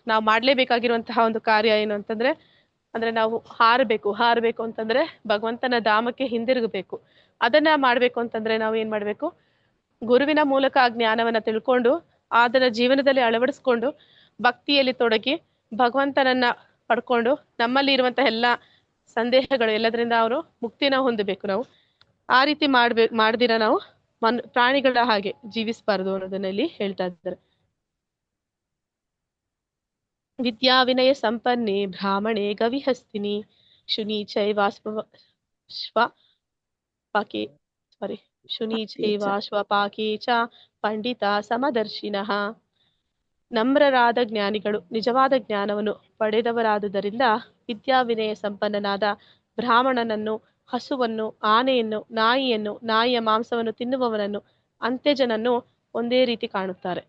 ನಾವು ಮಾಡ್ಲೇಬೇಕಾಗಿರುವಂತಹ ಒಂದು ಕಾರ್ಯ ಏನು ಅಂತಂದ್ರೆ, ನಾವು ಹಾರಬೇಕು ಅಂತಂದ್ರೆ ಭಗವಂತನ ಧಾಮಕ್ಕೆ ಹಿಂದಿರುಗಬೇಕು. ಅದನ್ನ ಮಾಡ್ಬೇಕು ಅಂತಂದ್ರೆ ನಾವು ಏನ್ ಮಾಡ್ಬೇಕು, ಗುರುವಿನ ಮೂಲಕ ಆ ಜ್ಞಾನವನ್ನ ತಿಳ್ಕೊಂಡು ಅದನ್ನ ಜೀವನದಲ್ಲಿ ಅಳವಡಿಸ್ಕೊಂಡು ಭಕ್ತಿಯಲ್ಲಿ ತೊಡಗಿ ಭಗವಂತನನ್ನ ಪಡ್ಕೊಂಡು ನಮ್ಮಲ್ಲಿ ಇರುವಂತಹ ಎಲ್ಲ ಸಂದೇಹಗಳು ಎಲ್ಲದರಿಂದ ಅವರು ಮುಕ್ತಿನ ಹೊಂದಬೇಕು. ನಾವು ಆ ರೀತಿ ಮಾಡ್ದಿರ ನಾವು ಪ್ರಾಣಿಗಳ ಹಾಗೆ ಜೀವಿಸಬಾರದು ಅನ್ನೋದನ್ನ ಇಲ್ಲಿ ಹೇಳ್ತಾ ಇದ್ದಾರೆ. ವಿದ್ಯಾ ವಿನಯ ಸಂಪನ್ನೆ ಬ್ರಾಹ್ಮಣೆ ಗವಿಹಸ್ತಿನಿ ಶುನಿ ಶ್ವಪಾಕೆ ಚ ಪಂಡಿತ ಸಮದರ್ಶಿನಃ. ನಮ್ರರಾದ ಜ್ಞಾನಿಗಳು ನಿಜವಾದ ಜ್ಞಾನವನ್ನು ಪಡೆದವರಾದುದರಿಂದ ವಿದ್ಯಾ ವಿನಯ ಸಂಪನ್ನನಾದ ಬ್ರಾಹ್ಮಣನನ್ನು, ಹಸುವನ್ನು, ಆನೆಯನ್ನು, ನಾಯಿಯನ್ನು, ನಾಯಿಯ ಮಾಂಸವನ್ನು ತಿನ್ನುವವನನ್ನು, ಅಂತ್ಯಜನನ್ನು ಒಂದೇ ರೀತಿ ಕಾಣುತ್ತಾರೆ.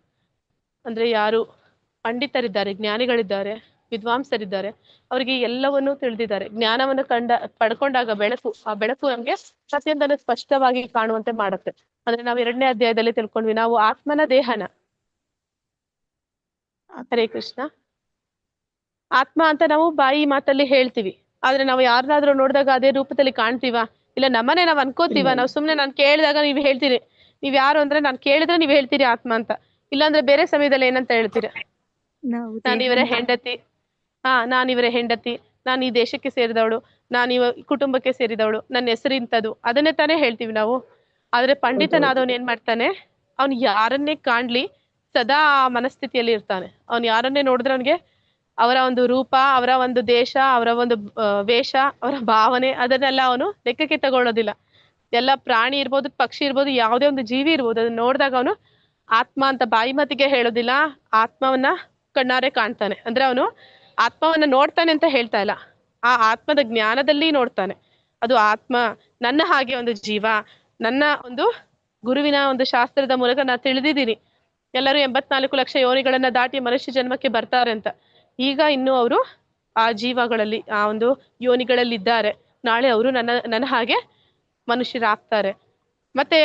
ಅಂದ್ರೆ ಯಾರು ಪಂಡಿತರಿದ್ದಾರೆ, ಜ್ಞಾನಿಗಳಿದ್ದಾರೆ, ವಿದ್ವಾಂಸರಿದ್ದಾರೆ, ಅವರಿಗೆ ಎಲ್ಲವನ್ನೂ ತಿಳಿದಿದ್ದಾರೆ. ಜ್ಞಾನವನ್ನು ಪಡ್ಕೊಂಡಾಗ ಆ ಬೆಳಕು ನಮ್ಗೆ ಪ್ರತಿಯೊಂದನ್ನು ಸ್ಪಷ್ಟವಾಗಿ ಕಾಣುವಂತೆ ಮಾಡುತ್ತೆ. ಅಂದ್ರೆ ನಾವು 2ನೇ ಅಧ್ಯಾಯದಲ್ಲಿ ತಿಳ್ಕೊಂಡ್ವಿ, ನಾವು ಆತ್ಮನ ದೇಹನ, ಹರೇ ಕೃಷ್ಣ, ಆತ್ಮ ಅಂತ ನಾವು ಬಾಯಿ ಮಾತಲ್ಲಿ ಹೇಳ್ತೀವಿ, ಆದ್ರೆ ನಾವು ಯಾರನ್ನಾದ್ರೂ ನೋಡಿದಾಗ ಅದೇ ರೂಪದಲ್ಲಿ ಕಾಣ್ತೀವ? ಇಲ್ಲ, ನಮ್ಮನೆ ನಾವ್ ಅನ್ಕೋತೀವ. ನಾವು ಸುಮ್ನೆ ನಾನು ಕೇಳಿದಾಗ ನೀವ್ ಹೇಳ್ತೀರಿ, ನೀವ್ ಯಾರು ಅಂದ್ರೆ ನಾನು ಕೇಳಿದ್ರೆ ನೀವ್ ಹೇಳ್ತೀರಿ ಆತ್ಮ ಅಂತ. ಇಲ್ಲಾಂದ್ರೆ ಬೇರೆ ಸಮಯದಲ್ಲಿ ಏನಂತ ಹೇಳ್ತೀರ? ನಾನಿವರ ಹೆಂಡತಿ, ನಾನಿವರ ಹೆಂಡತಿ, ನಾನು ಈ ದೇಶಕ್ಕೆ ಸೇರಿದವಳು, ನಾನು ಕುಟುಂಬಕ್ಕೆ ಸೇರಿದವಳು, ನನ್ನ ಹೆಸರು ಇಂಥದ್ದು, ಅದನ್ನೇ ತಾನೇ ಹೇಳ್ತೀವಿ ನಾವು. ಆದ್ರೆ ಪಂಡಿತನಾದವನ್ ಏನ್ ಮಾಡ್ತಾನೆ, ಅವ್ನು ಯಾರನ್ನೇ ಕಾಣ್ಲಿ ಸದಾ ಆ ಮನಸ್ಥಿತಿಯಲ್ಲಿ ಇರ್ತಾನೆ. ಅವ್ನು ಯಾರನ್ನೇ ನೋಡಿದ್ರೆ ಅವನಿಗೆ ಅವರ ಒಂದು ರೂಪ, ಅವರ ಒಂದು ದೇಶ, ಅವರ ಒಂದು ವೇಷ, ಅವರ ಭಾವನೆ, ಅದನ್ನೆಲ್ಲ ಅವನು ಲೆಕ್ಕಕ್ಕೆ ತಗೊಳ್ಳೋದಿಲ್ಲ. ಎಲ್ಲ ಪ್ರಾಣಿ ಇರ್ಬೋದು, ಪಕ್ಷಿ ಇರ್ಬೋದು, ಯಾವುದೇ ಒಂದು ಜೀವಿ ಇರ್ಬೋದು, ಅದನ್ನ ನೋಡಿದಾಗ ಅವನು ಆತ್ಮ ಅಂತ ಬಾಯಿ ಮಾತಿಗೆ ಹೇಳೋದಿಲ್ಲ, ಆತ್ಮವನ್ನ ಕಣ್ಣಾರೆ ಕಾಣ್ತಾನೆ. ಅಂದ್ರೆ ಅವನು ಆತ್ಮವನ್ನ ನೋಡ್ತಾನೆ ಅಂತ ಹೇಳ್ತಾ ಇಲ್ಲ, ಆ ಆತ್ಮದ ಜ್ಞಾನದಲ್ಲಿ ನೋಡ್ತಾನೆ. ಅದು ಆತ್ಮ ನನ್ನ ಹಾಗೆ ಒಂದು ಜೀವ, ನನ್ನ ಒಂದು ಗುರುವಿನ ಒಂದು ಶಾಸ್ತ್ರದ ಮೂಲಕ ನಾನು ತಿಳಿದಿದ್ದೀನಿ, ಎಲ್ಲರೂ 84 ಲಕ್ಷ ಯೋನಿಗಳನ್ನ ದಾಟಿ ಮನುಷ್ಯ ಜನ್ಮಕ್ಕೆ ಬರ್ತಾರೆ ಅಂತ. ಈಗ ಇನ್ನು ಅವರು ಆ ಜೀವಗಳಲ್ಲಿ, ಆ ಒಂದು ಯೋನಿಗಳಲ್ಲಿ ಇದ್ದಾರೆ. ನಾಳೆ ಅವರು ನನ್ನ ಹಾಗೆ ಮನುಷ್ಯರಾಗ್ತಾರೆ. ಮತ್ತೆ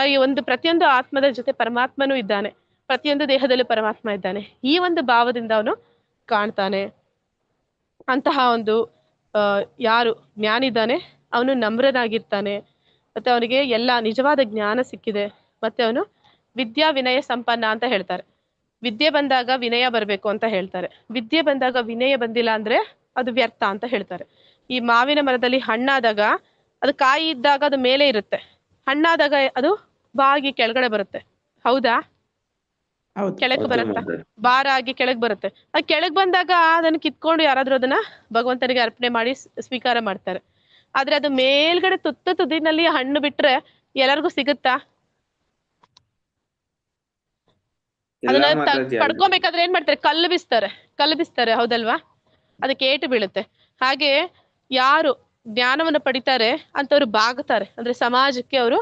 ಈ ಒಂದು ಪ್ರತಿಯೊಂದು ಆತ್ಮದ ಜೊತೆ ಪರಮಾತ್ಮನೂ ಇದ್ದಾನೆ, ಪ್ರತಿಯೊಂದು ದೇಹದಲ್ಲೂ ಪರಮಾತ್ಮ ಇದ್ದಾನೆ. ಈ ಒಂದು ಭಾವದಿಂದ ಅವನು ಕಾಣ್ತಾನೆ. ಅಂತಹ ಒಂದು ಯಾರು ಜ್ಞಾನಿದ್ದಾನೆ ಅವನು ನಮ್ರನಾಗಿರ್ತಾನೆ, ಮತ್ತೆ ಅವನಿಗೆ ಎಲ್ಲ ನಿಜವಾದ ಜ್ಞಾನ ಸಿಕ್ಕಿದೆ. ಮತ್ತೆ ಅವನು ವಿದ್ಯಾ ವಿನಯ ಸಂಪನ್ನ ಅಂತ ಹೇಳ್ತಾರೆ. ವಿದ್ಯೆ ಬಂದಾಗ ವಿನಯ ಬರ್ಬೇಕು ಅಂತ ಹೇಳ್ತಾರೆ. ವಿದ್ಯೆ ಬಂದಾಗ ವಿನಯ ಬಂದಿಲ್ಲ ಅಂದ್ರೆ ಅದು ವ್ಯರ್ಥ ಅಂತ ಹೇಳ್ತಾರೆ. ಈ ಮಾವಿನ ಮರದಲ್ಲಿ ಹಣ್ಣಾದಾಗ ಅದು ಕಾಯಿ ಇದ್ದಾಗ ಅದು ಮೇಲೆ ಇರುತ್ತೆ, ಹಣ್ಣಾದಾಗ ಅದು ಬಾಗಿ ಕೆಳಗಡೆ ಬರುತ್ತೆ, ಹೌದಾ? ಕೆಳಗ್ ಬರುತ್ತೆ, ಭಾರ ಆಗಿ ಕೆಳಗ್ ಬರುತ್ತೆ. ಆ ಕೆಳಗ್ ಬಂದಾಗ ಅದನ್ನ ಕಿತ್ಕೊಂಡು ಯಾರಾದ್ರೂ ಅದನ್ನ ಭಗವಂತನಿಗೆ ಅರ್ಪಣೆ ಮಾಡಿ ಸ್ವೀಕಾರ ಮಾಡ್ತಾರೆ. ಆದ್ರೆ ಅದು ಮೇಲ್ಗಡೆ ತುದಿನಲ್ಲಿ ಹಣ್ಣು ಬಿಟ್ರೆ ಎಲ್ಲರಿಗೂ ಸಿಗುತ್ತಾ? ಇಲ್ಲ ಅದನ್ನ ಮಾತಾಜಿ ಅಲ್ಲ. ಪಡ್ಕೊಬೇಕಾದ್ರೆ ಏನ್ ಮಾಡ್ತಾರೆ, ಕಲ್ಲು ಬಿಸ್ತಾರೆ, ಹೌದಲ್ವಾ? ಅದಕ್ಕೆ ಏಟು ಬೀಳುತ್ತೆ. ಹಾಗೆ ಯಾರು ಜ್ಞಾನವನ್ನು ಪಡಿತಾರೆ ಅಂತವ್ರು ಬಾಗುತ್ತಾರೆ, ಅಂದ್ರೆ ಸಮಾಜಕ್ಕೆ ಅವರು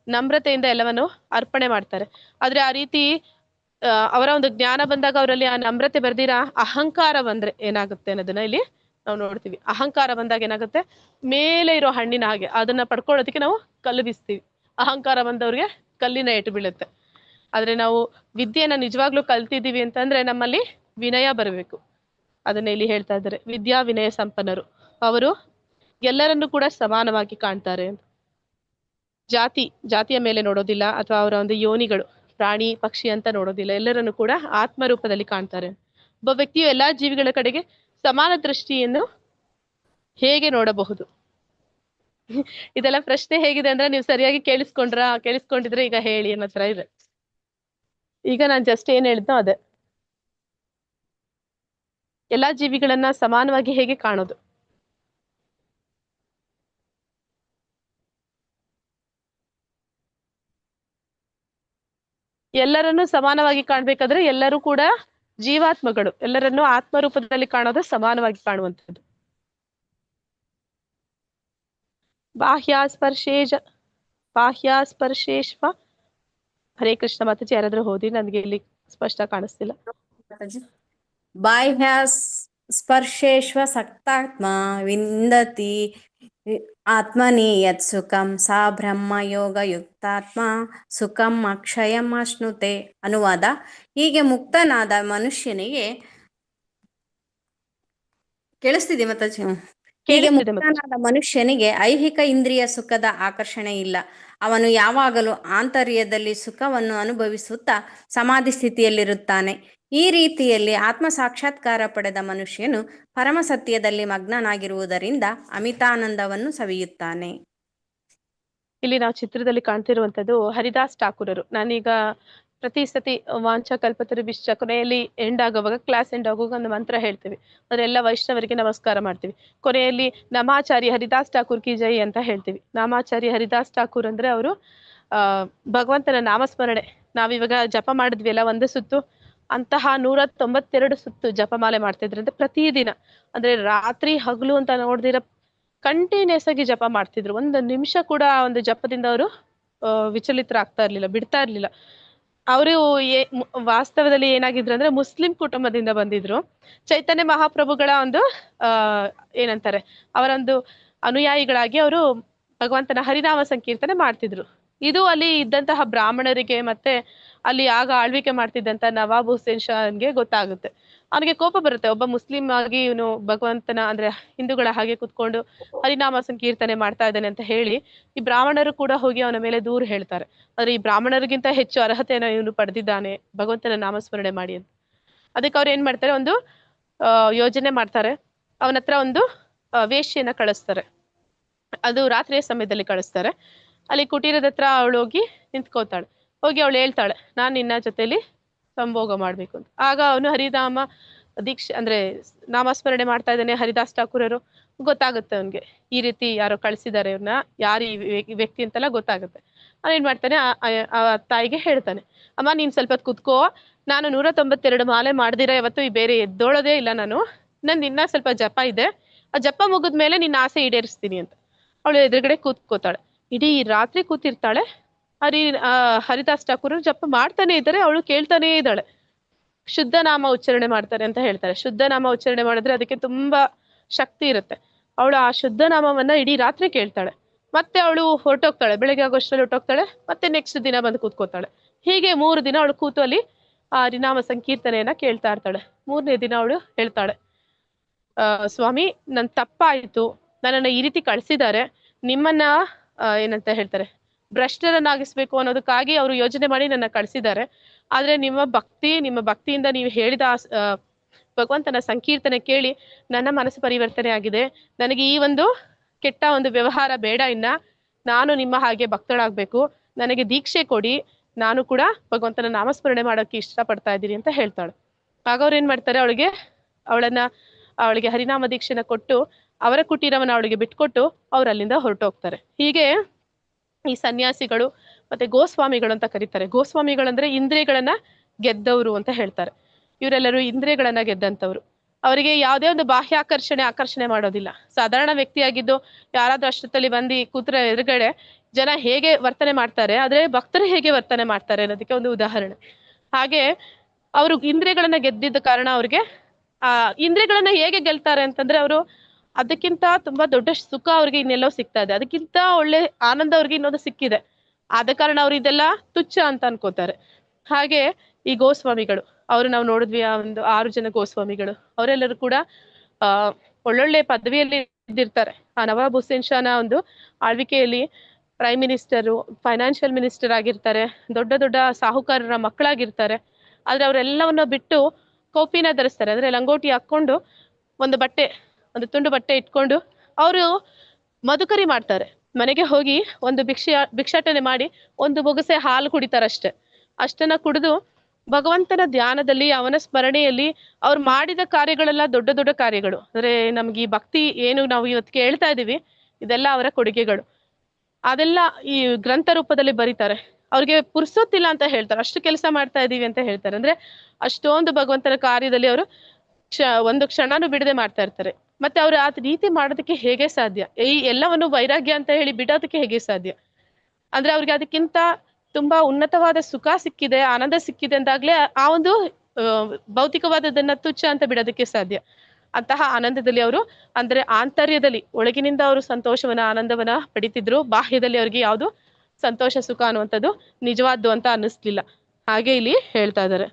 ನಮ್ರತೆಯಿಂದ ಎಲ್ಲವನ್ನು ಅರ್ಪಣೆ ಮಾಡ್ತಾರೆ. ಆದ್ರೆ ಆ ರೀತಿ ಅವರ ಒಂದು ಜ್ಞಾನ ಬಂದಾಗ ಅವರಲ್ಲಿ ಆ ನಮ್ರತೆ ಬರ್ದಿರ ಅಹಂಕಾರ ಬಂದ್ರೆ ಏನಾಗುತ್ತೆ ಅನ್ನೋದನ್ನ ಇಲ್ಲಿ ನಾವು ನೋಡ್ತೀವಿ. ಅಹಂಕಾರ ಬಂದಾಗ ಏನಾಗುತ್ತೆ, ಮೇಲೆ ಇರೋ ಹಣ್ಣಿನ ಹಾಗೆ ಅದನ್ನ ಪಡ್ಕೊಳ್ಳೋದಕ್ಕೆ ನಾವು ಕಲ್ಲು ಬೀಸ್ತೀವಿ. ಅಹಂಕಾರ ಬಂದವ್ರಿಗೆ ಕಲ್ಲಿನ ಏಟು ಬೀಳುತ್ತೆ. ಆದ್ರೆ ನಾವು ವಿದ್ಯೆಯನ್ನ ನಿಜವಾಗ್ಲೂ ಕಲ್ತಿದ್ದೀವಿ ಅಂತಂದ್ರೆ ನಮ್ಮಲ್ಲಿ ವಿನಯ ಬರಬೇಕು. ಅದನ್ನ ಇಲ್ಲಿ ಹೇಳ್ತಾ ಇದ್ದಾರೆ, ವಿದ್ಯಾ ವಿನಯ ಸಂಪನ್ನರು, ಅವರು ಎಲ್ಲರನ್ನೂ ಕೂಡ ಸಮಾನವಾಗಿ ಕಾಣ್ತಾರೆ. ಜಾತಿಯ ಮೇಲೆ ನೋಡೋದಿಲ್ಲ, ಅಥವಾ ಅವರ ಒಂದು ಯೋನಿಗಳು ಪ್ರಾಣಿ ಪಕ್ಷಿ ಅಂತ ನೋಡೋದಿಲ್ಲ, ಎಲ್ಲರನ್ನು ಕೂಡ ಆತ್ಮರೂಪದಲ್ಲಿ ಕಾಣ್ತಾರೆ. ಒಬ್ಬ ವ್ಯಕ್ತಿಯು ಎಲ್ಲಾ ಜೀವಿಗಳ ಕಡೆಗೆ ಸಮಾನ ದೃಷ್ಟಿಯನ್ನು ಹೇಗೆ ನೋಡಬಹುದು? ಇದೆಲ್ಲ ಪ್ರಶ್ನೆ ಹೇಗಿದೆ ಅಂದ್ರೆ, ನೀವು ಸರಿಯಾಗಿ ಕೇಳಿಸ್ಕೊಂಡಿದ್ರೆ ಈಗ ಹೇಳಿ ಅನ್ನೋ ತರ ಇದೆ. ಈಗ ನಾನು ಜಸ್ಟ್ ಏನ್ ಹೇಳಿದ್ನೋ ಅದೇ, ಎಲ್ಲಾ ಜೀವಿಗಳನ್ನ ಸಮಾನವಾಗಿ ಹೇಗೆ ಕಾಣೋದು. ಎಲ್ಲರನ್ನು ಸಮಾನವಾಗಿ ಕಾಣ್ಬೇಕಾದ್ರೆ ಎಲ್ಲರೂ ಕೂಡ ಜೀವಾತ್ಮಗಳು, ಎಲ್ಲರನ್ನು ಆತ್ಮರೂಪದಲ್ಲಿ ಕಾಣೋದು ಸಮಾನವಾಗಿ ಕಾಣುವಂಥದ್ದು. ಬಾಹ್ಯಾಸ್ಪರ್ಶೇಶ್ವ ಹರೇ ಕೃಷ್ಣ ಮಾತಾಜಿ, ಯಾರಾದ್ರೂ ಓದಿ, ನನಗೆ ಇಲ್ಲಿ ಸ್ಪಷ್ಟ ಕಾಣಿಸ್ತಿಲ್ಲ. ಬಾಹ್ಯ ಸ್ಪರ್ಶೇಶ್ವ ಸಕ್ತಾತ್ಮ ವಿಂದತಿ ಆತ್ಮನಿ ಯತ್ ಸುಖಂ ಸಾ ಬ್ರಹ್ಮ ಯೋಗ ಯುಕ್ತಾತ್ಮ ಸುಖಂ ಅಕ್ಷಯಂ ಅಶ್ನುತೆ. ಅನುವಾದ: ಹೀಗೆ ಮುಕ್ತನಾದ ಮನುಷ್ಯನಿಗೆ ಕೇಳಿಸ್ತಿದೆ ಮಾತಾಜಿ? ಹೀಗೆ ಮುಕ್ತನಾದ ಮನುಷ್ಯನಿಗೆ ಐಹಿಕ ಇಂದ್ರಿಯ ಸುಖದ ಆಕರ್ಷಣೆ ಇಲ್ಲ. ಅವನು ಯಾವಾಗಲೂ ಆಂತರ್ಯದಲ್ಲಿ ಸುಖವನ್ನು ಅನುಭವಿಸುತ್ತಾ ಸಮಾಧಿ ಸ್ಥಿತಿಯಲ್ಲಿರುತ್ತಾನೆ. ಈ ರೀತಿಯಲ್ಲಿ ಆತ್ಮ ಸಾಕ್ಷಾತ್ಕಾರ ಪಡೆದ ಮನುಷ್ಯನು ಪರಮ ಸತ್ಯದಲ್ಲಿ ಮಗ್ನನಾಗಿರುವುದರಿಂದ ಅಮಿತಾನಂದವನ್ನು ಸವಿಯುತ್ತಾನೆ. ಇಲ್ಲಿ ನಾವು ಚಿತ್ರದಲ್ಲಿ ಕಾಣ್ತಿರುವಂತದ್ದು ಹರಿದಾಸ್ ಠಾಕೂರರು. ನಾನೀಗ ಪ್ರತಿ ಸತಿ ವಾಂಚ ಕಲ್ಪತರುಭ್ಯಶ್ಚ ಕೊನೆಯಲ್ಲಿ ಕ್ಲಾಸ್ ಎಂಡ್ ಆಗುವಾಗ ಒಂದು ಮಂತ್ರ ಹೇಳ್ತೀವಿ. ಅದರೆಲ್ಲ ವೈಷ್ಣವರಿಗೆ ನಮಸ್ಕಾರ ಮಾಡ್ತೀವಿ. ಕೊನೆಯಲ್ಲಿ ನಮಾಚಾರ್ಯ ಹರಿದಾಸ್ ಠಾಕೂರ್ ಕಿ ಜೈ ಅಂತ ಹೇಳ್ತೀವಿ. ನಾಮಾಚಾರ್ಯ ಹರಿದಾಸ್ ಠಾಕೂರ್ ಅಂದ್ರೆ ಅವರು ಭಗವಂತನ ನಾಮಸ್ಮರಣೆ, ನಾವಿವಾಗ ಜಪ ಮಾಡಿದ್ವಿ ಅಲ್ಲ ಒಂದು ಸುತ್ತು, ಅಂತಹ 192 ಸುತ್ತು ಜಪಮಾಲೆ ಮಾಡ್ತಿದ್ರಂತೆ ಪ್ರತಿದಿನ. ಅಂದ್ರೆ ರಾತ್ರಿ ಹಗಲು ಅಂತ ನೋಡ್ದಿರ ಕಂಟಿನ್ಯೂಸ್ ಆಗಿ ಜಪ ಮಾಡ್ತಿದ್ರು. ಒಂದು ನಿಮಿಷ ಕೂಡ ಒಂದು ಜಪದಿಂದ ಅವರು ವಿಚಲಿತರಾಗ್ತಾ ಇರ್ಲಿಲ್ಲ, ಬಿಡ್ತಾ ಇರ್ಲಿಲ್ಲ. ಅವರು ವಾಸ್ತವದಲ್ಲಿ ಏನಾಗಿದ್ರು ಅಂದ್ರೆ ಮುಸ್ಲಿಂ ಕುಟುಂಬದಿಂದ ಬಂದಿದ್ರು. ಚೈತನ್ಯ ಮಹಾಪ್ರಭುಗಳ ಒಂದು ಏನಂತಾರೆ, ಅವರೊಂದು ಅನುಯಾಯಿಗಳಾಗಿ ಅವರು ಭಗವಂತನ ಹರಿನಾಮ ಸಂಕೀರ್ತನೆ ಮಾಡ್ತಿದ್ರು. ಇದು ಅಲ್ಲಿ ಇದ್ದಂತಹ ಬ್ರಾಹ್ಮಣರಿಗೆ ಮತ್ತೆ ಅಲ್ಲಿ ಆಗ ಆಳ್ವಿಕೆ ಮಾಡ್ತಿದ್ದಂತ ನವಾಬ್ ಹುಸೇನ್ ಶಾನ್ಗೆ ಗೊತ್ತಾಗುತ್ತೆ. ಅವನಿಗೆ ಕೋಪ ಬರುತ್ತೆ, ಒಬ್ಬ ಮುಸ್ಲಿಂ ಆಗಿ ಇವನು ಭಗವಂತನ ಅಂದ್ರೆ ಹಿಂದೂಗಳ ಹಾಗೆ ಕುತ್ಕೊಂಡು ಹರಿನಾಮ ಸಂಕೀರ್ತನೆ ಮಾಡ್ತಾ ಇದ್ದಾನೆ ಅಂತ ಹೇಳಿ ಈ ಬ್ರಾಹ್ಮಣರು ಕೂಡ ಹೋಗಿ ಅವನ ಮೇಲೆ ದೂರು ಹೇಳ್ತಾರೆ. ಆದ್ರೆ ಈ ಬ್ರಾಹ್ಮಣರಿಗಿಂತ ಹೆಚ್ಚು ಅರ್ಹತೆಯನ್ನು ಇವನು ಪಡೆದಿದ್ದಾನೆ ಭಗವಂತನ ನಾಮಸ್ಮರಣೆ ಮಾಡಿ ಅಂತ. ಅದಕ್ಕೆ ಅವ್ರು ಏನ್ ಮಾಡ್ತಾರೆ, ಒಂದು ಯೋಜನೆ ಮಾಡ್ತಾರೆ. ಅವನ ಹತ್ರ ಒಂದು ವೇಶ್ಯೆಯನ್ನ ಕಳಿಸ್ತಾರೆ. ಅದು ರಾತ್ರಿಯ ಸಮಯದಲ್ಲಿ ಕಳಿಸ್ತಾರೆ. ಅಲ್ಲಿ ಕುಟೀರದ ಹತ್ರ ಅವಳು ಹೋಗಿ ನಿಂತ್ಕೋತಾಳೆ. ಹೋಗಿ ಅವಳು ಹೇಳ್ತಾಳೆ, ನಾನು ನಿನ್ನ ಜೊತೆಲಿ ಸಂಭೋಗ ಮಾಡ್ಬೇಕು ಅಂತ. ಆಗ ಅವನು ಹರಿನಾಮ ದೀಕ್ಷೆ ಅಂದ್ರೆ ನಾಮಸ್ಮರಣೆ ಮಾಡ್ತಾ ಇದ್ದಾನೆ ಹರಿದಾಸ್ ಠಾಕೂರರು. ಗೊತ್ತಾಗುತ್ತೆ ಅವನ್ಗೆ, ಈ ರೀತಿ ಯಾರೋ ಕಳ್ಸಿದ್ದಾರೆ ಇವ್ರನ್ನ, ಯಾರು ಈ ವ್ಯಕ್ತಿ ಅಂತೆಲ್ಲ ಗೊತ್ತಾಗುತ್ತೆ. ಅವನೇನ್ ಮಾಡ್ತಾನೆ, ಆ ತಾಯಿಗೆ ಹೇಳ್ತಾನೆ, ಅಮ್ಮ ನೀನ್ ಸ್ವಲ್ಪ ಕುತ್ಕೋ, ನಾನು 192 ಮಾಲೆ ಮಾಡ್ದಿರ ಇವತ್ತು ಈ ಬೇರೆ ಎದ್ದೋಳೋದೇ ಇಲ್ಲ, ನಂದು ಇನ್ನ ಸ್ವಲ್ಪ ಜಪ ಇದೆ, ಆ ಜಪ ಮುಗಿದ್ಮೇಲೆ ನಿನ್ನ ಆಸೆ ಈಡೇರಿಸ್ತೀನಿ ಅಂತ. ಅವಳು ಎದುರುಗಡೆ ಕೂತ್ಕೋತಾಳೆ. ಇಡೀ ರಾತ್ರಿ ಕೂತಿರ್ತಾಳೆ. ಹರಿದಾಸ್ ಠಾಕೂರ್ ಜಪ ಮಾಡ್ತಾನೆ ಇದ್ದಾರೆ, ಅವಳು ಕೇಳ್ತಾನೇ ಇದ್ದಾಳೆ. ಶುದ್ಧ ನಾಮ ಉಚ್ಚಾರಣೆ ಮಾಡ್ತಾರೆ ಅಂತ ಹೇಳ್ತಾರೆ. ಶುದ್ಧ ನಾಮ ಉಚ್ಚಾರಣೆ ಮಾಡಿದ್ರೆ ಅದಕ್ಕೆ ತುಂಬಾ ಶಕ್ತಿ ಇರುತ್ತೆ. ಅವಳು ಆ ಶುದ್ಧ ನಾಮವನ್ನ ಇಡೀ ರಾತ್ರಿ ಕೇಳ್ತಾಳೆ. ಮತ್ತೆ ಅವಳು ಹೊರಟೋಗ್ತಾಳೆ, ಬೆಳಗ್ಗೆ ಆಗೋಷ್ಟರಲ್ಲಿ ಹೊರಟೋಗ್ತಾಳೆ. ಮತ್ತೆ ನೆಕ್ಸ್ಟ್ ದಿನ ಬಂದು ಕೂತ್ಕೋತಾಳೆ. ಹೀಗೆ 3 ದಿನ ಅವಳು ಕೂತು ಅಲ್ಲಿ ಆ ಹರಿನಾಮ ಸಂಕೀರ್ತನೆಯನ್ನ ಕೇಳ್ತಾ ಇರ್ತಾಳೆ. 3ನೇ ದಿನ ಅವಳು ಹೇಳ್ತಾಳೆ, ಸ್ವಾಮಿ ನನ್ ತಪ್ಪಾಯ್ತು, ನನ್ನನ್ನ ಈ ರೀತಿ ಕಳ್ಸಿದ್ದಾರೆ, ನಿಮ್ಮನ್ನ ಏನಂತ ಹೇಳ್ತಾರೆ ಭ್ರಷ್ಟರನ್ನಾಗಿಸ್ಬೇಕು ಅನ್ನೋದಕ್ಕಾಗಿ ಅವರು ಯೋಜನೆ ಮಾಡಿ ನನ್ನ ಕಳ್ಸಿದ್ದಾರೆ. ಆದ್ರೆ ನಿಮ್ಮ ಭಕ್ತಿಯಿಂದ ನೀವು ಹೇಳಿದ ಭಗವಂತನ ಸಂಕೀರ್ತನೆ ಕೇಳಿ ನನ್ನ ಮನಸ್ಸು ಪರಿವರ್ತನೆ ಆಗಿದೆ. ನನಗೆ ಈ ಒಂದು ಕೆಟ್ಟ ಒಂದು ವ್ಯವಹಾರ ಬೇಡ, ನಾನು ನಿಮ್ಮ ಹಾಗೆ ಭಕ್ತಳಾಗ್ಬೇಕು, ನನಗೆ ದೀಕ್ಷೆ ಕೊಡಿ, ನಾನು ಕೂಡ ಭಗವಂತನ ನಾಮಸ್ಮರಣೆ ಮಾಡೋಕೆ ಇಷ್ಟಪಡ್ತಾ ಇದ್ದೀನಿ ಅಂತ ಹೇಳ್ತಾಳೆ. ಆಗ ಅವ್ರು ಏನ್ ಮಾಡ್ತಾರೆ, ಅವಳಿಗೆ ಹರಿನಾಮ ದೀಕ್ಷೆನ ಕೊಟ್ಟು ಅವರ ಕುಟೀರವನ್ನ ಅವಳಿಗೆ ಬಿಟ್ಕೊಟ್ಟು ಅವ್ರು ಅಲ್ಲಿಂದ ಹೊರಟೋಗ್ತಾರೆ. ಹೀಗೆ ಈ ಸನ್ಯಾಸಿಗಳು ಮತ್ತೆ ಗೋಸ್ವಾಮಿಗಳು ಅಂತ ಕರೀತಾರೆ. ಗೋಸ್ವಾಮಿಗಳಂದ್ರೆ ಇಂದ್ರಿಯಗಳನ್ನ ಗೆದ್ದವರು ಅಂತ ಹೇಳ್ತಾರೆ. ಇವರೆಲ್ಲರೂ ಇಂದ್ರಿಯಗಳನ್ನ ಗೆದ್ದಂಥವ್ರು. ಅವರಿಗೆ ಯಾವುದೇ ಒಂದು ಬಾಹ್ಯ ಆಕರ್ಷಣೆ ಮಾಡೋದಿಲ್ಲ. ಸಾಧಾರಣ ವ್ಯಕ್ತಿಯಾಗಿದ್ದು ಯಾರಾದ್ರೂ ಅಷ್ಟೊತ್ತಲ್ಲಿ ಬಂದು ಕೂತ್ರೆ ಎದುರುಗಡೆ ಜನ ಹೇಗೆ ವರ್ತನೆ ಮಾಡ್ತಾರೆ, ಆದ್ರೆ ಭಕ್ತರು ಹೇಗೆ ವರ್ತನೆ ಮಾಡ್ತಾರೆ ಅನ್ನೋದಕ್ಕೆ ಒಂದು ಉದಾಹರಣೆ. ಹಾಗೆ ಅವರು ಇಂದ್ರಿಯಗಳನ್ನ ಗೆದ್ದಿದ್ದ ಕಾರಣ ಅವ್ರಿಗೆ ಇಂದ್ರಿಯಗಳನ್ನ ಹೇಗೆ ಗೆಲ್ತಾರೆ ಅಂತಂದ್ರೆ ಅವರು ಅದಕ್ಕಿಂತ ತುಂಬಾ ದೊಡ್ಡ ಸುಖ ಅವ್ರಿಗೆ ಇನ್ನೆಲ್ಲೋ ಸಿಗ್ತಾ ಇದೆ, ಅದಕ್ಕಿಂತ ಒಳ್ಳೆ ಆನಂದ ಅವ್ರಿಗೆ ಇನ್ನೊಂದು ಸಿಕ್ಕಿದೆ. ಆದ ಕಾರಣ ಅವ್ರು ಇದೆಲ್ಲ ತುಚ್ಛ ಅಂತ ಅನ್ಕೋತಾರೆ. ಹಾಗೆ ಈ ಗೋಸ್ವಾಮಿಗಳು ಅವರು ನಾವು ನೋಡಿದ್ವಿ, ಆ ಒಂದು 6 ಜನ ಗೋಸ್ವಾಮಿಗಳು ಅವರೆಲ್ಲರೂ ಕೂಡ ಒಳ್ಳೊಳ್ಳೆ ಪದವಿಯಲ್ಲಿ ಇದ್ದಿರ್ತಾರೆ. ಆ ನವಾಬ್ ಹುಸೇನ್ ಶಾನ ಒಂದು ಆಳ್ವಿಕೆಯಲ್ಲಿ ಪ್ರೈಮ್ ಮಿನಿಸ್ಟರು, ಫೈನಾನ್ಷಿಯಲ್ ಮಿನಿಸ್ಟರ್ ಆಗಿರ್ತಾರೆ, ದೊಡ್ಡ ದೊಡ್ಡ ಸಾಹುಕಾರರ ಮಕ್ಕಳಾಗಿರ್ತಾರೆ. ಆದ್ರೆ ಅವರೆಲ್ಲವನ್ನ ಬಿಟ್ಟು ಕೌಪಿನ ಧರಿಸ್ತಾರೆ, ಅಂದ್ರೆ ಲಂಗೋಟಿ ಹಾಕೊಂಡು ಒಂದು ತುಂಡು ಬಟ್ಟೆ ಇಟ್ಕೊಂಡು ಅವರು ಮಧುಕರಿ ಮಾಡ್ತಾರೆ. ಮನೆಗೆ ಹೋಗಿ ಒಂದು ಭಿಕ್ಷಾಟನೆ ಮಾಡಿ ಒಂದು ಬೊಗಸೆ ಹಾಲು ಕುಡಿತಾರಷ್ಟೆ. ಅಷ್ಟನ್ನ ಕುಡಿದು ಭಗವಂತನ ಧ್ಯಾನದಲ್ಲಿ, ಅವನ ಸ್ಮರಣೆಯಲ್ಲಿ ಅವ್ರು ಮಾಡಿದ ಕಾರ್ಯಗಳೆಲ್ಲ ದೊಡ್ಡ ದೊಡ್ಡ ಕಾರ್ಯಗಳು. ಅಂದ್ರೆ ನಮ್ಗೆ ಈ ಭಕ್ತಿ ಏನು ನಾವು ಇವತ್ತಿಗೆ ಹೇಳ್ತಾ ಇದೀವಿ, ಇದೆಲ್ಲ ಅವರ ಕೊಡುಗೆಗಳು. ಅದೆಲ್ಲ ಈ ಗ್ರಂಥ ರೂಪದಲ್ಲಿ ಬರೀತಾರೆ. ಅವ್ರಿಗೆ ಪುರ್ಸೊತ್ತಿಲ್ಲ ಅಂತ ಹೇಳ್ತಾರೆ, ಅಷ್ಟು ಕೆಲಸ ಮಾಡ್ತಾ ಇದೀವಿ ಅಂತ ಹೇಳ್ತಾರೆ. ಅಂದ್ರೆ ಅಷ್ಟೊಂದು ಭಗವಂತನ ಕಾರ್ಯದಲ್ಲಿ ಅವರು ಒಂದು ಕ್ಷಣನೂ ಬಿಡದೆ ಮಾಡ್ತಾ ಇರ್ತಾರೆ. ಮತ್ತೆ ಅವ್ರು ಆ ರೀತಿ ಮಾಡೋದಕ್ಕೆ ಹೇಗೆ ಸಾಧ್ಯ? ಈ ಎಲ್ಲವನ್ನು ವೈರಾಗ್ಯ ಅಂತ ಹೇಳಿ ಬಿಡೋದಕ್ಕೆ ಹೇಗೆ ಸಾಧ್ಯ? ಅಂದ್ರೆ ಅವ್ರಿಗೆ ಅದಕ್ಕಿಂತ ತುಂಬಾ ಉನ್ನತವಾದ ಸುಖ ಸಿಕ್ಕಿದೆ, ಆನಂದ ಸಿಕ್ಕಿದೆ ಅಂದಾಗ್ಲೇ ಆ ಒಂದು ಭೌತಿಕವಾದದನ್ನ ತುಚ್ಛ ಅಂತ ಬಿಡೋದಕ್ಕೆ ಸಾಧ್ಯ. ಅಂತಹ ಆನಂದದಲ್ಲಿ ಅವರು, ಅಂದ್ರೆ ಆಂತರ್ಯದಲ್ಲಿ ಒಳಗಿನಿಂದ ಅವರು ಸಂತೋಷವನ್ನ, ಆನಂದವನ್ನ ಪಡಿತಿದ್ರು. ಬಾಹ್ಯದಲ್ಲಿ ಅವ್ರಿಗೆ ಯಾವುದು ಸಂತೋಷ ಸುಖ ಅನ್ನುವಂಥದ್ದು ನಿಜವಾದ್ದು ಅಂತ ಅನ್ನಿಸ್ಲಿಲ್ಲ. ಹಾಗೆ ಇಲ್ಲಿ ಹೇಳ್ತಾ ಇದ್ದಾರೆ,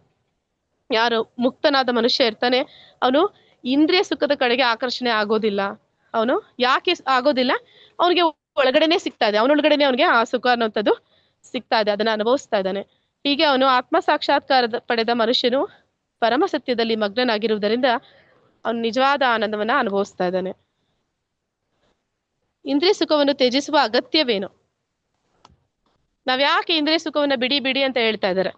ಯಾರು ಮುಕ್ತನಾದ ಮನುಷ್ಯ ಇರ್ತಾನೆ ಅವನು ಇಂದ್ರಿಯ ಸುಖದ ಕಡೆಗೆ ಆಕರ್ಷಣೆ ಆಗೋದಿಲ್ಲ. ಅವನು ಯಾಕೆ ಆಗೋದಿಲ್ಲ? ಅವನಿಗೆ ಒಳಗಡೆನೆ ಸಿಗ್ತಾ ಇದೆ, ಅವನೊಳಗಡೆನೆ ಅವನಿಗೆ ಆ ಸುಖ ಅನ್ನೋಂಥದ್ದು ಸಿಗ್ತಾ ಇದೆ, ಅದನ್ನ ಅನುಭವಿಸ್ತಾ ಇದ್ದಾನೆ. ಹೀಗೆ ಅವನು ಆತ್ಮ ಸಾಕ್ಷಾತ್ಕಾರದ ಪಡೆದ ಮನುಷ್ಯನು ಪರಮ ಸತ್ಯದಲ್ಲಿ ಮಗ್ನನಾಗಿರುವುದರಿಂದ ಅವನು ನಿಜವಾದ ಆನಂದವನ್ನ ಅನುಭವಿಸ್ತಾ ಇದ್ದಾನೆ. ಇಂದ್ರಿಯ ಸುಖವನ್ನು ತ್ಯಜಿಸುವ ಅಗತ್ಯವೇನು? ನಾವ್ ಯಾಕೆ ಇಂದ್ರಿಯ ಸುಖವನ್ನ ಬಿಡಿ ಅಂತ ಹೇಳ್ತಾ ಇದ್ದಾರೆ?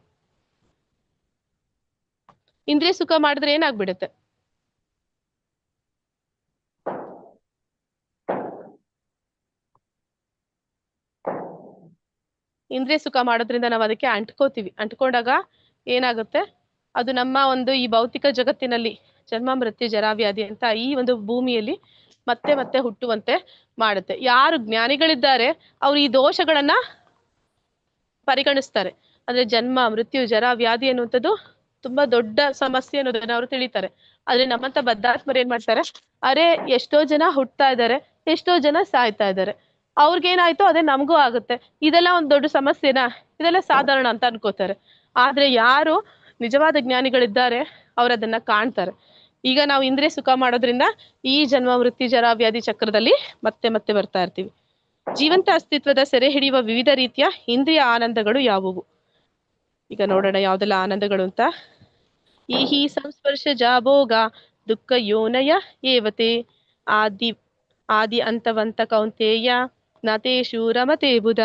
ಇಂದ್ರಿಯ ಸುಖ ಮಾಡಿದ್ರೆ ಏನಾಗ್ಬಿಡುತ್ತೆ? ಇಂದ್ರಿಯ ಸುಖ ಮಾಡೋದ್ರಿಂದ ನಾವು ಅದಕ್ಕೆ ಅಂಟ್ಕೋತೀವಿ. ಅಂಟ್ಕೊಂಡಾಗ ಏನಾಗುತ್ತೆ? ಅದು ನಮ್ಮ ಒಂದು ಈ ಭೌತಿಕ ಜಗತ್ತಿನಲ್ಲಿ ಜನ್ಮ ಮೃತ್ಯು ಜರಾವ್ಯಾಧಿ ಅಂತ ಈ ಒಂದು ಭೂಮಿಯಲ್ಲಿ ಮತ್ತೆ ಮತ್ತೆ ಹುಟ್ಟುವಂತೆ ಮಾಡುತ್ತೆ. ಯಾರು ಜ್ಞಾನಿಗಳಿದ್ದಾರೆ ಅವ್ರು ಈ ದೋಷಗಳನ್ನ ಪರಿಗಣಿಸ್ತಾರೆ. ಅಂದ್ರೆ ಜನ್ಮ ಮೃತ್ಯು ಜರ ವ್ಯಾಧಿ ಅನ್ನುವಂಥದ್ದು ತುಂಬಾ ದೊಡ್ಡ ಸಮಸ್ಯೆ ಅನ್ನೋದನ್ನ ಅವರು ತಿಳಿತಾರೆ. ಆದ್ರೆ ನಮ್ಮಂತ ಬದ್ಧಾತ್ಮರು ಏನ್ ಮಾಡ್ತಾರೆ? ಅರೆ ಎಷ್ಟೋ ಜನ ಹುಟ್ತಾ ಇದ್ದಾರೆ, ಎಷ್ಟೋ ಜನ ಸಾಯ್ತಾ ಇದ್ದಾರೆ, ಅವ್ರಿಗೇನಾಯ್ತು ಅದೇ ನಮಗೂ ಆಗುತ್ತೆ, ಇದೆಲ್ಲ ಒಂದ್ ದೊಡ್ಡ ಸಮಸ್ಯೆನಾ, ಇದೆಲ್ಲ ಸಾಧಾರಣ ಅಂತ ಅನ್ಕೋತಾರೆ. ಆದ್ರೆ ಯಾರು ನಿಜವಾದ ಜ್ಞಾನಿಗಳಿದ್ದಾರೆ ಅವ್ರು ಅದನ್ನ ಕಾಣ್ತಾರೆ. ಈಗ ನಾವು ಇಂದ್ರಿಯ ಸುಖ ಮಾಡೋದ್ರಿಂದ ಈ ಜನ್ಮ ಮೃತ್ಯು ಜರ ವ್ಯಾಧಿ ಚಕ್ರದಲ್ಲಿ ಮತ್ತೆ ಮತ್ತೆ ಬರ್ತಾ ಇರ್ತೀವಿ. ಜೀವಂತ ಅಸ್ತಿತ್ವದ ಸೆರೆ ಹಿಡಿಯುವ ವಿವಿಧ ರೀತಿಯ ಇಂದ್ರಿಯ ಆನಂದಗಳು ಯಾವುವು? ಈಗ ನೋಡೋಣ ಯಾವ್ದೆಲ್ಲ ಆನಂದಗಳು ಅಂತ. ಈ ಸಂಸ್ಪರ್ಶ ಜಾಭೋಗ ದುಃಖ ಯೋನಯ ಏವತೆ ಆದಿ ಅಂತವಂತ ಕೌಂತೇಯ ನತೇಶು ರಮತೆ ಬುಧ.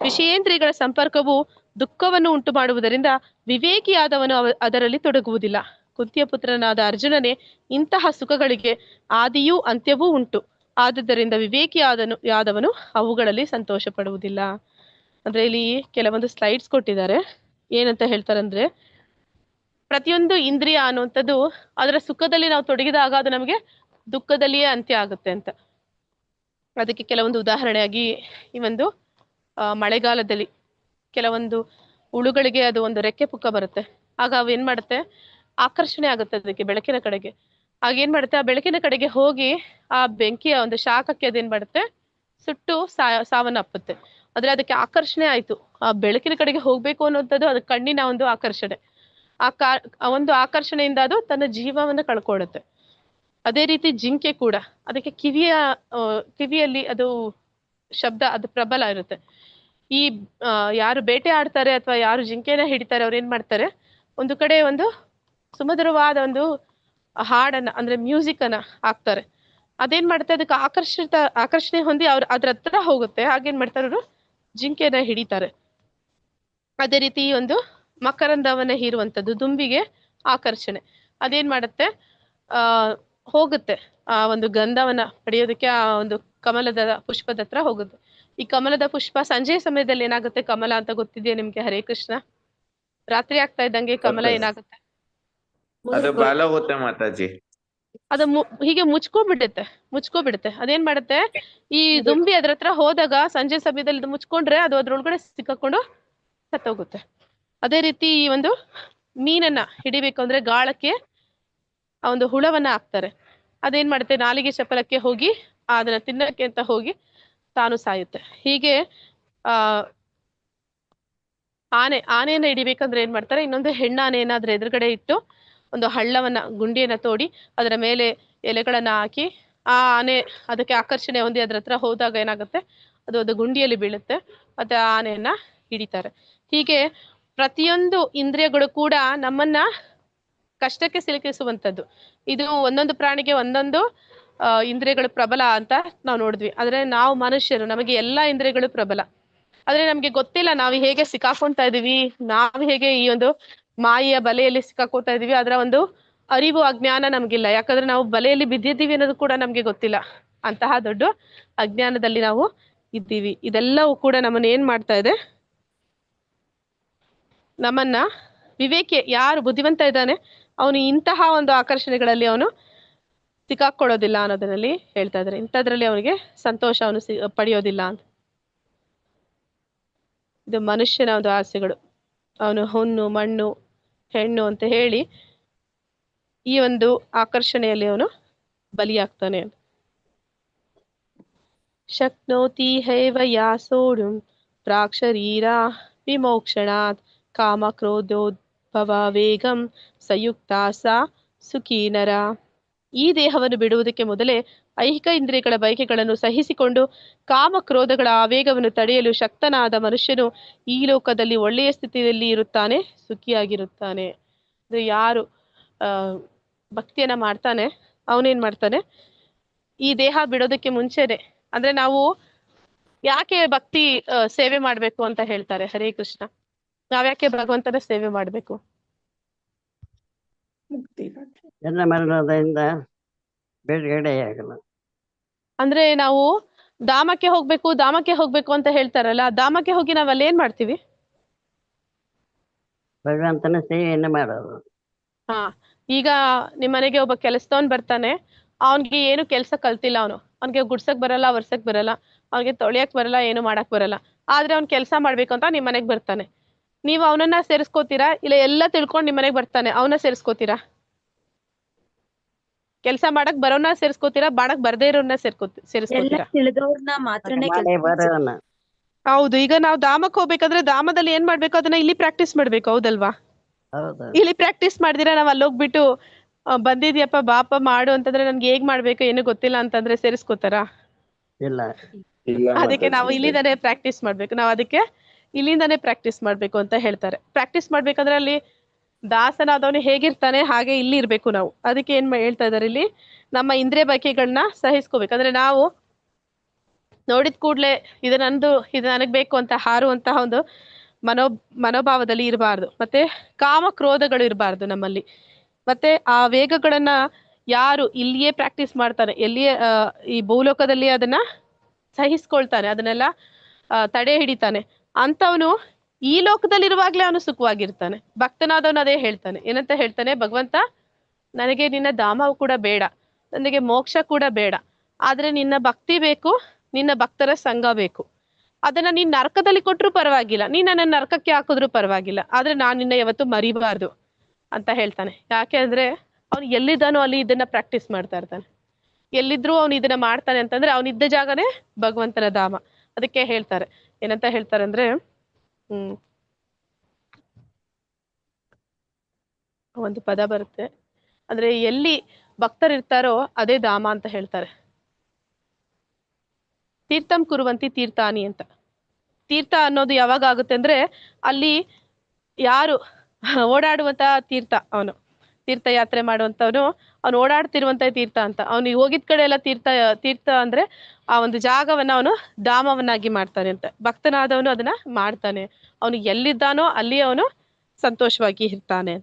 ವಿಷಯೇಂದ್ರಿಯಗಳ ಸಂಪರ್ಕವು ದುಃಖವನ್ನು ಉಂಟು ಮಾಡುವುದರಿಂದ ವಿವೇಕಿಯಾದವನು ಅದರಲ್ಲಿ ತೊಡಗುವುದಿಲ್ಲ. ಕುಂತಿಯ ಪುತ್ರನಾದ ಅರ್ಜುನನೇ ಇಂತಹ ಸುಖಗಳಿಗೆ ಆದಿಯೂ ಅಂತ್ಯವೂ ಉಂಟು. ಆದುದರಿಂದ ವಿವೇಕಿಯಾದವನು ಅವುಗಳಲ್ಲಿ ಸಂತೋಷ ಪಡುವುದಿಲ್ಲ. ಅಂದ್ರೆ ಇಲ್ಲಿ ಕೆಲವೊಂದು ಸ್ಲೈಡ್ಸ್ ಕೊಟ್ಟಿದ್ದಾರೆ. ಏನಂತ ಹೇಳ್ತಾರಂದ್ರೆ, ಪ್ರತಿಯೊಂದು ಇಂದ್ರಿಯ ಅನ್ನುವಂಥದ್ದು ಅದರ ಸುಖದಲ್ಲಿ ನಾವು ತೊಡಗಿದಾಗ ಅದು ನಮಗೆ ದುಃಖದಲ್ಲಿಯೇ ಅಂತ್ಯ ಆಗುತ್ತೆ ಅಂತ. ಅದಕ್ಕೆ ಕೆಲವೊಂದು ಉದಾಹರಣೆಯಾಗಿ ಈ ಒಂದು ಮಳೆಗಾಲದಲ್ಲಿ ಕೆಲವೊಂದು ಹುಳುಗಳಿಗೆ ಅದು ಒಂದು ರೆಕ್ಕೆ ಪುಕ್ಕ ಬರುತ್ತೆ. ಆಗ ಅವು ಏನ್ ಮಾಡುತ್ತೆ? ಆಕರ್ಷಣೆ ಆಗುತ್ತೆ ಅದಕ್ಕೆ ಬೆಳಕಿನ ಕಡೆಗೆ. ಆಗ ಏನ್ ಮಾಡುತ್ತೆ? ಆ ಬೆಳಕಿನ ಕಡೆಗೆ ಹೋಗಿ ಆ ಬೆಂಕಿಯ ಒಂದು ಶಾಖಕ್ಕೆ ಅದೇನ್ ಮಾಡುತ್ತೆ? ಸುಟ್ಟು ಸಾವನ್ನಪ್ಪುತ್ತೆ. ಆದ್ರೆ ಅದಕ್ಕೆ ಆಕರ್ಷಣೆ ಆಯ್ತು, ಆ ಬೆಳಕಿನ ಕಡೆಗೆ ಹೋಗ್ಬೇಕು ಅನ್ನೋಂಥದ್ದು ಅದು ಕಣ್ಣಿನ ಒಂದು ಆಕರ್ಷಣೆ. ಆ ಒಂದು ಆಕರ್ಷಣೆಯಿಂದ ಅದು ತನ್ನ ಜೀವವನ್ನು ಕಳ್ಕೊಳ್ಳುತ್ತೆ. ಅದೇ ರೀತಿ ಜಿಂಕೆ ಕೂಡ, ಅದಕ್ಕೆ ಕಿವಿಯಲ್ಲಿ ಅದು ಶಬ್ದ ಅದು ಪ್ರಬಲ ಇರುತ್ತೆ. ಈ ಯಾರು ಬೇಟೆ ಆಡ್ತಾರೆ ಅಥವಾ ಯಾರು ಜಿಂಕೆನ ಹಿಡಿತಾರೆ ಅವ್ರು ಏನ್ ಮಾಡ್ತಾರೆ? ಒಂದು ಕಡೆ ಒಂದು ಸುಮಧುರವಾದ ಒಂದು ಹಾಡನ್ನ ಅಂದ್ರೆ ಮ್ಯೂಸಿಕ್ ಅನ್ನ ಹಾಕ್ತಾರೆ. ಅದೇನ್ ಮಾಡುತ್ತೆ? ಅದಕ್ಕೆ ಆಕರ್ಷಣೆ ಹೊಂದಿ ಅದ್ರ ಹತ್ರ ಹೋಗುತ್ತೆ. ಹಾಗೇನ್ ಮಾಡ್ತಾರೆ? ಅವರು ಜಿಂಕೆನ ಹಿಡಿತಾರೆ. ಅದೇ ರೀತಿ ಒಂದು ಮಕರಂದವನ್ನ ಹೀರುವಂಥದ್ದು ದುಂಬಿಗೆ ಆಕರ್ಷಣೆ. ಅದೇನ್ ಮಾಡುತ್ತೆ? ಹೋಗುತ್ತೆ ಆ ಒಂದು ಗಂಧವನ್ನ ಪಡೆಯೋದಕ್ಕೆ ಆ ಒಂದು ಕಮಲದ ಪುಷ್ಪದ ಹತ್ರ ಹೋಗುತ್ತೆ. ಈ ಕಮಲದ ಪುಷ್ಪ ಸಂಜೆಯ ಸಮಯದಲ್ಲಿ ಏನಾಗುತ್ತೆ? ಕಮಲ ಅಂತ ಗೊತ್ತಿದೆಯಾ ನಿಮ್ಗೆ? ಹರೇ ಕೃಷ್ಣ. ರಾತ್ರಿ ಆಗ್ತಾ ಇದ್ದಂಗೆ ಕಮಲ Okay. ಏನಾಗುತ್ತೆ, ಅದು ಬಾಲಾಗುತ್ತೆ ಮಾತಾಜಿ. ಅದು ಹೀಗೆ ಮುಚ್ಕೋಬಿಡುತ್ತೆ. ಅದೇನ್ ಮಾಡುತ್ತೆ, ಈ ದುಂಬಿ ಅದ್ರ ಹತ್ರ ಹೋದಾಗ ಸಂಜೆ ಸಮಯದಲ್ಲಿ ಇದು ಮುಚ್ಕೊಂಡ್ರೆ ಅದು ಅದ್ರೊಳಗಡೆ ಸಿಕ್ಕಾಕೊಂಡು ಸತ್ತೋಗುತ್ತೆ. ಅದೇ ರೀತಿ ಈ ಒಂದು ಮೀನನ್ನ ಹಿಡಿಬೇಕು ಅಂದ್ರೆ ಗಾಳಕ್ಕೆ ಆ ಒಂದು ಹುಳವನ್ನ ಹಾಕ್ತಾರೆ. ಅದೇನ್ ಮಾಡುತ್ತೆ, ನಾಲಿಗೆ ಚಪಲಕ್ಕೆ ಹೋಗಿ ಅದನ್ನ ತಿನ್ನಕ್ಕೆ ಅಂತ ಹೋಗಿ ತಾನು ಸಾಯುತ್ತೆ. ಹೀಗೆ ಆನೆಯನ್ನ ಹಿಡಿಬೇಕಂದ್ರೆ ಏನ್ ಮಾಡ್ತಾರೆ, ಇನ್ನೊಂದು ಹೆಣ್ಣಾನೆಯನ್ನ ಅದ್ರ ಎದುರುಗಡೆ ಇಟ್ಟು ಒಂದು ಹಳ್ಳವನ್ನ ಗುಂಡಿಯನ್ನ ತೋಡಿ ಅದರ ಮೇಲೆ ಎಲೆಗಳನ್ನ ಹಾಕಿ ಆ ಆನೆ ಅದಕ್ಕೆ ಆಕರ್ಷಣೆ ಹೊಂದಿ ಅದ್ರ ಹತ್ರ ಹೋದಾಗ ಏನಾಗುತ್ತೆ, ಅದು ಗುಂಡಿಯಲ್ಲಿ ಬೀಳುತ್ತೆ, ಮತ್ತೆ ಆ ಆನೆಯನ್ನ ಹಿಡಿತಾರೆ. ಹೀಗೆ ಪ್ರತಿಯೊಂದು ಇಂದ್ರಿಯಗಳು ಕೂಡ ನಮ್ಮನ್ನ ಕಷ್ಟಕ್ಕೆ ಸಿಲುಕಿಸುವಂಥದ್ದು. ಇದು ಒಂದೊಂದು ಪ್ರಾಣಿಗೆ ಒಂದೊಂದು ಇಂದ್ರಿಯಗಳು ಪ್ರಬಲ ಅಂತ ನಾವು ನೋಡಿದ್ವಿ. ಆದ್ರೆ ನಾವು ಮನುಷ್ಯರು, ನಮಗೆ ಎಲ್ಲಾ ಇಂದ್ರಿಯಗಳು ಪ್ರಬಲ. ಆದ್ರೆ ನಮ್ಗೆ ಗೊತ್ತಿಲ್ಲ ನಾವು ಹೇಗೆ ಸಿಕ್ಕಾಕೊಂತಾ ಇದೀವಿ, ನಾವು ಹೇಗೆ ಈ ಒಂದು ಮಾಯೆಯ ಬಲೆಯಲ್ಲಿ ಸಿಕ್ಕಾಕೋತಾ ಇದೀವಿ. ಅದರ ಒಂದು ಅರಿವು ಅಜ್ಞಾನ ನಮ್ಗಿಲ್ಲ. ಯಾಕಂದ್ರೆ ನಾವು ಬಲೆಯಲ್ಲಿ ಬಿದ್ದಿದ್ದೀವಿ ಅನ್ನೋದು ಕೂಡ ನಮ್ಗೆ ಗೊತ್ತಿಲ್ಲ. ಅಂತಹ ದೊಡ್ಡ ಅಜ್ಞಾನದಲ್ಲಿ ನಾವು ಇದ್ದೀವಿ. ಇದೆಲ್ಲವೂ ಕೂಡ ನಮ್ಮನ್ನ ಏನ್ ಮಾಡ್ತಾ ಇದೆ, ನಮ್ಮನ್ನ ವಿವೇಕಿ ಯಾರು ಬುದ್ಧಿವಂತ ಇದ್ದಾನೆ ಅವನು ಇಂತಹ ಒಂದು ಆಕರ್ಷಣೆಗಳಲ್ಲಿ ಅವನು ಸಿಕ್ಕಾಕೊಳ್ಳೋದಿಲ್ಲ ಅನ್ನೋದರಲ್ಲಿ ಹೇಳ್ತಾ ಇದ್ದಾರೆ. ಇಂಥದ್ರಲ್ಲಿ ಅವನಿಗೆ ಸಂತೋಷ ಅವನು ಪಡೆಯೋದಿಲ್ಲ ಅಂತ. ಇದು ಮನುಷ್ಯನ ಒಂದು ಆಸೆಗಳು. ಅವನು ಹೊನ್ನು ಮಣ್ಣು ಹೆಣ್ಣು ಅಂತ ಹೇಳಿ ಈ ಒಂದು ಆಕರ್ಷಣೆಯಲ್ಲಿ ಅವನು ಬಲಿಯಾಗ್ತಾನೆ. ಶಕ್ನೋತಿ ಹೈವ ಯಾಸೋಡುಂ ಪ್ರಾಕ್ಷರೀರಾ ವಿಮೋಕ್ಷಣಾತ್ ಕಾಮ ಕ್ರೋಧೋದ್ಭವ ವೇಗಂ ಸಂಯುಕ್ತಾ ಸಾ ಸುಖೀನರ. ಈ ದೇಹವನ್ನು ಬಿಡುವುದಕ್ಕೆ ಮೊದಲೇ ಐಹಿಕ ಇಂದ್ರಿಯಗಳ ಬಯಕೆಗಳನ್ನು ಸಹಿಸಿಕೊಂಡು ಕಾಮ ಕ್ರೋಧಗಳ ಆವೇಗವನ್ನು ತಡೆಯಲು ಶಕ್ತನಾದ ಮನುಷ್ಯನು ಈ ಲೋಕದಲ್ಲಿ ಒಳ್ಳೆಯ ಸ್ಥಿತಿಯಲ್ಲಿ ಇರುತ್ತಾನೆ, ಸುಖಿಯಾಗಿರುತ್ತಾನೆ. ಅಂದ್ರೆ ಯಾರು ಭಕ್ತಿಯನ್ನ ಮಾಡ್ತಾನೆ ಅವನೇನ್ ಮಾಡ್ತಾನೆ, ಈ ದೇಹ ಬಿಡೋದಕ್ಕೆ ಮುಂಚೆನೆ, ಅಂದ್ರೆ ನಾವು ಯಾಕೆ ಭಕ್ತಿ ಸೇವೆ ಮಾಡ್ಬೇಕು ಅಂತ ಹೇಳ್ತಾರೆ. ಹರೇ ಕೃಷ್ಣ, ನಾವ್ಯಾಕೆ ಭಗವಂತನ ಸೇವೆ ಮಾಡ್ಬೇಕು? ಜನ್ಮ ಮರಣದಿಂದ ಬಿಡುಗಡೆಯಾಗಲ್ಲ. ಅಂದ್ರೆ ನಾವು ಧಾಮಕ್ಕೆ ಹೋಗ್ಬೇಕು ಅಂತ ಹೇಳ್ತಾರಲ್ಲ, ಧಾಮಕ್ಕೆ ಹೋಗಿ ನಾವ್ ಅಲ್ಲಿ ಏನ್ ಮಾಡ್ತೀವಿ? ಭಗವಂತನ ಸೇವೆಯನ್ನು ಮಾಡೋದು. ಹಾ, ಈಗ ನಿಮ್ಮನೆಗೆ ಒಬ್ಬ ಕೆಲಸದವನ್ ಬರ್ತಾನೆ, ಅವನ್ಗೆ ಏನು ಕೆಲ್ಸ ಕಲ್ತಿಲ್ಲ. ಅವ್ನಿಗೆ ಗುಡ್ಸಕ್ ಬರಲ್ಲ, ವರ್ಸಕ್ ಬರಲ್ಲ, ಅವ್ನಿಗೆ ತೊಳೆಯಕ್ ಬರಲ್ಲ, ಏನು ಮಾಡಕ್ ಬರಲ್ಲ. ಆದ್ರೆ ಅವ್ನ್ ಕೆಲ್ಸ ಮಾಡ್ಬೇಕು ಅಂತ ನಿಮ್ ಮನೆಗ್ ಬರ್ತಾನೆ. ನೀವು ಅವನನ್ನ ಸೇರಿಸ್ಕೋತೀರಾ, ಇಲ್ಲ ಎಲ್ಲ ತಿಳ್ಕೊಂಡ್ ನಿಮ್ ಮನೆಗ್ ಬರ್ತಾನೆ ಅವನ್ನ ಸೇರಿಸ್ಕೋತೀರಾ? ಕೆಲ್ಸ ಮಾಡಕ್ ಬರೋನ್ನ ಸೇರಿಸ್ಕೋತೀರಾ, ಮಾಡಕ್ ಬರ್ದೇ ಇರೋನ್ನ ಸೇರಿಸ್ಕೋತೀರಾ? ತಿಳಿದವ್ರನ್ನ ಮಾತ್ರನೇ ಮಾಡೇ ಬರೋಣ. ಹೌದು. ಈಗ ನಾವು ಧಾಮಕ್ಕೆ ಹೋಗ್ಬೇಕಂದ್ರೆ ಧಾಮದಲ್ಲಿ ಏನ್ ಮಾಡ್ಬೇಕು, ಅದನ್ನ ಇಲ್ಲಿ ಪ್ರಾಕ್ಟೀಸ್ ಮಾಡ್ಬೇಕು, ಹೌದಲ್ವಾ? ಹೌದು. ಇಲ್ಲಿ ಪ್ರಾಕ್ಟೀಸ್ ಮಾಡಿದಿರಾ ನಾವ್ ಅಲ್ಲೋಗ್ಬಿಟ್ಟು ಬಂದಿದ್ಯಪ್ಪ ಬಾಪ ಮಾಡು ಅಂತಂದ್ರೆ ನನ್ಗೆ ಹೇಗ್ ಮಾಡ್ಬೇಕು ಏನು ಗೊತ್ತಿಲ್ಲ ಅಂತಂದ್ರೆ ಸೇರಿಸ್ಕೋತಾರಾ? ಇಲ್ಲ. ಅದಕ್ಕೆ ನಾವು ಇಲ್ಲಿಂದಾನೇ ಪ್ರಾಕ್ಟೀಸ್ ಮಾಡ್ಬೇಕು. ನಾವು ಅದಕ್ಕೆ ಇಲ್ಲಿಂದಾನೇ ಪ್ರಾಕ್ಟೀಸ್ ಮಾಡ್ಬೇಕು ಅಂತ ಹೇಳ್ತಾರೆ. ಪ್ರಾಕ್ಟೀಸ್ ಮಾಡ್ಬೇಕಂದ್ರೆ ಅಲ್ಲಿ ದಾಸನಾದವನು ಹೇಗಿರ್ತಾನೆ ಹಾಗೆ ಇಲ್ಲಿ ಇರ್ಬೇಕು ನಾವು. ಅದಕ್ಕೆ ಏನ್ ಹೇಳ್ತಾ ಇದಾರೆ ಇಲ್ಲಿ, ನಮ್ಮ ಇಂದ್ರಿಯ ಬಯಕೆಗಳನ್ನ ಸಹಿಸ್ಕೋಬೇಕಂದ್ರೆ ನಾವು ನೋಡಿದ ಕೂಡ್ಲೆ ಇದು ನಂದು, ಇದು ನನಗ್ ಬೇಕು ಅಂತ ಹಾರುವಂತಹ ಒಂದು ಮನೋಭಾವದಲ್ಲಿ ಇರಬಾರ್ದು. ಮತ್ತೆ ಕಾಮ ಕ್ರೋಧಗಳು ಇರಬಾರ್ದು ನಮ್ಮಲ್ಲಿ. ಮತ್ತೆ ಆ ವೇಗಗಳನ್ನ ಯಾರು ಇಲ್ಲಿಯೇ ಪ್ರಾಕ್ಟೀಸ್ ಮಾಡ್ತಾನೆ, ಎಲ್ಲಿಯೇ ಈ ಭೂಲೋಕದಲ್ಲಿ ಅದನ್ನ ಸಹಿಸ್ಕೊಳ್ತಾನೆ, ಅದನ್ನೆಲ್ಲ ತಡೆ ಹಿಡಿತಾನೆ, ಅಂತವನು ಈ ಲೋಕದಲ್ಲಿರುವಾಗ್ಲೇ ಅವನು ಸುಖವಾಗಿರ್ತಾನೆ. ಭಕ್ತನಾದವನು ಅದೇ ಹೇಳ್ತಾನೆ. ಏನಂತ ಹೇಳ್ತಾನೆ, ಭಗವಂತ ನನಗೆ ನಿನ್ನ ಧಾಮ ಕೂಡ ಬೇಡ, ನನಗೆ ಮೋಕ್ಷ ಕೂಡ ಬೇಡ, ಆದ್ರೆ ನಿನ್ನ ಭಕ್ತಿ ಬೇಕು, ನಿನ್ನ ಭಕ್ತರ ಸಂಘ ಬೇಕು. ಅದನ್ನ ನೀನ್ ನರಕದಲ್ಲಿ ಕೊಟ್ರು ಪರವಾಗಿಲ್ಲ, ನೀನ್ ನನ್ನ ನರಕಕ್ಕೆ ಹಾಕಿದ್ರು ಪರವಾಗಿಲ್ಲ, ಆದ್ರೆ ನಾನ್ ನಿನ್ನ ಯಾವತ್ತು ಮರಿಬಾರ್ದು ಅಂತ ಹೇಳ್ತಾನೆ. ಯಾಕೆ ಅಂದ್ರೆ ಅವ್ನು ಎಲ್ಲಿದ್ದಾನೋ ಅಲ್ಲಿ ಇದನ್ನ ಪ್ರಾಕ್ಟೀಸ್ ಮಾಡ್ತಾ ಇರ್ತಾನೆ. ಎಲ್ಲಿದ್ರು ಅವ್ನು ಇದನ್ನ ಮಾಡ್ತಾನೆ ಅಂತಂದ್ರೆ ಅವನಿದ್ದ ಜಾಗನೇ ಭಗವಂತನ ಧಾಮ. ಅದಕ್ಕೆ ಹೇಳ್ತಾರೆ, ಏನಂತ ಹೇಳ್ತಾರೆ ಅಂದ್ರೆ ಒಂದು ಪದ ಬರುತ್ತೆ, ಅಂದ್ರೆ ಎಲ್ಲಿ ಭಕ್ತರಿರ್ತಾರೋ ಅದೇ ಧಾಮ ಅಂತ ಹೇಳ್ತಾರೆ. ತೀರ್ಥಂ ಕುರುವಂತಿ ತೀರ್ಥಾನಿ ಅಂತ. ತೀರ್ಥ ಅನ್ನೋದು ಯಾವಾಗ ಆಗುತ್ತೆ ಅಂದ್ರೆ ಅಲ್ಲಿ ಯಾರು ಓಡಾಡುವಂತ ತೀರ್ಥ, ಅವನು ತೀರ್ಥಯಾತ್ರೆ ಮಾಡುವಂತವನು, ಅವನು ಓಡಾಡ್ತಿರುವಂತ ತೀರ್ಥ ಅಂತ. ಅವನು ಹೋಗಿದ್ ಕಡೆ ಎಲ್ಲ ತೀರ್ಥ ಅಂದ್ರೆ ಆ ಒಂದು ಜಾಗವನ್ನ ಅವನು ಧಾಮವನ್ನಾಗಿ ಮಾಡ್ತಾನೆ ಅಂತ. ಭಕ್ತನಾದವನು ಅದನ್ನ ಮಾಡ್ತಾನೆ, ಅವನು ಎಲ್ಲಿದ್ದಾನೋ ಅಲ್ಲಿ ಅವನು ಸಂತೋಷವಾಗಿ ಇರ್ತಾನೆ.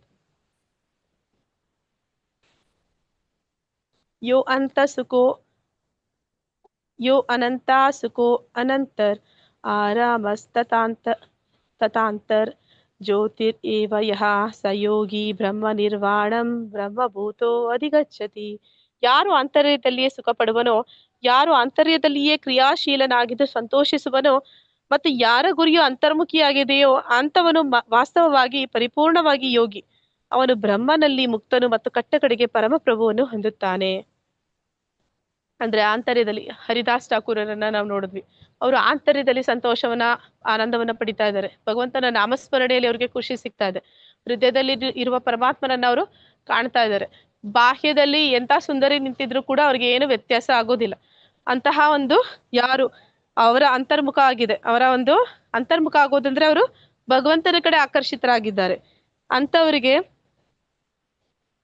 ಯೋ ಅನಂತ ಸುಖೋ ಅನಂತರ್ ಆರಾಮಸ್ ತತಾಂತರ್ ಜ್ಯೋತಿರ್ ಏವ ಯಹ ಸ ಯೋಗಿ ಬ್ರಹ್ಮ ನಿರ್ವಾಣಂ ಬ್ರಹ್ಮಭೂತೋ ಅಧಿಗಚ್ಚತಿ. ಯಾರು ಆಂತರ್ಯದಲ್ಲಿಯೇ ಸುಖ ಪಡುವನೋ, ಯಾರು ಆಂತರ್ಯದಲ್ಲಿಯೇ ಕ್ರಿಯಾಶೀಲನಾಗಿದ್ದು ಸಂತೋಷಿಸುವನೋ, ಮತ್ತು ಯಾರ ಗುರಿಯು ಅಂತರ್ಮುಖಿಯಾಗಿದೆಯೋ ಅಂಥವನು ವಾಸ್ತವವಾಗಿ ಪರಿಪೂರ್ಣವಾಗಿ ಯೋಗಿ. ಅವನು ಬ್ರಹ್ಮನಲ್ಲಿ ಮುಕ್ತನು ಮತ್ತು ಕಟ್ಟಕಡೆಗೆ ಪರಮಪ್ರಭುವನ್ನು ಹೊಂದುತ್ತಾನೆ. ಅಂದ್ರೆ ಆಂತರ್ಯದಲ್ಲಿ ಹರಿದಾಸ್ ಠಾಕೂರರನ್ನ ನಾವು ನೋಡಿದ್ವಿ. ಅವರು ಆಂತರ್ಯದಲ್ಲಿ ಸಂತೋಷವನ್ನ, ಆನಂದವನ್ನ ಪಡಿತಾ ಇದ್ದಾರೆ. ಭಗವಂತನ ನಾಮಸ್ಮರಣೆಯಲ್ಲಿ ಅವ್ರಿಗೆ ಖುಷಿ ಸಿಗ್ತಾ ಇದೆ. ಹೃದಯದಲ್ಲಿ ಇರುವ ಪರಮಾತ್ಮನನ್ನ ಅವರು ಕಾಣ್ತಾ ಇದ್ದಾರೆ. ಬಾಹ್ಯದಲ್ಲಿ ಎಂತ ಸುಂದರಿ ನಿಂತಿದ್ರು ಕೂಡ ಅವ್ರಿಗೆ ಏನು ವ್ಯತ್ಯಾಸ ಆಗೋದಿಲ್ಲ. ಅಂತಹ ಒಂದು ಯಾರು ಅವರ ಅಂತರ್ಮುಖ ಆಗಿದೆ, ಅವರ ಒಂದು ಅಂತರ್ಮುಖ ಆಗೋದಂದ್ರೆ ಅವರು ಭಗವಂತನ ಕಡೆ ಆಕರ್ಷಿತರಾಗಿದ್ದಾರೆ. ಅಂತವರಿಗೆ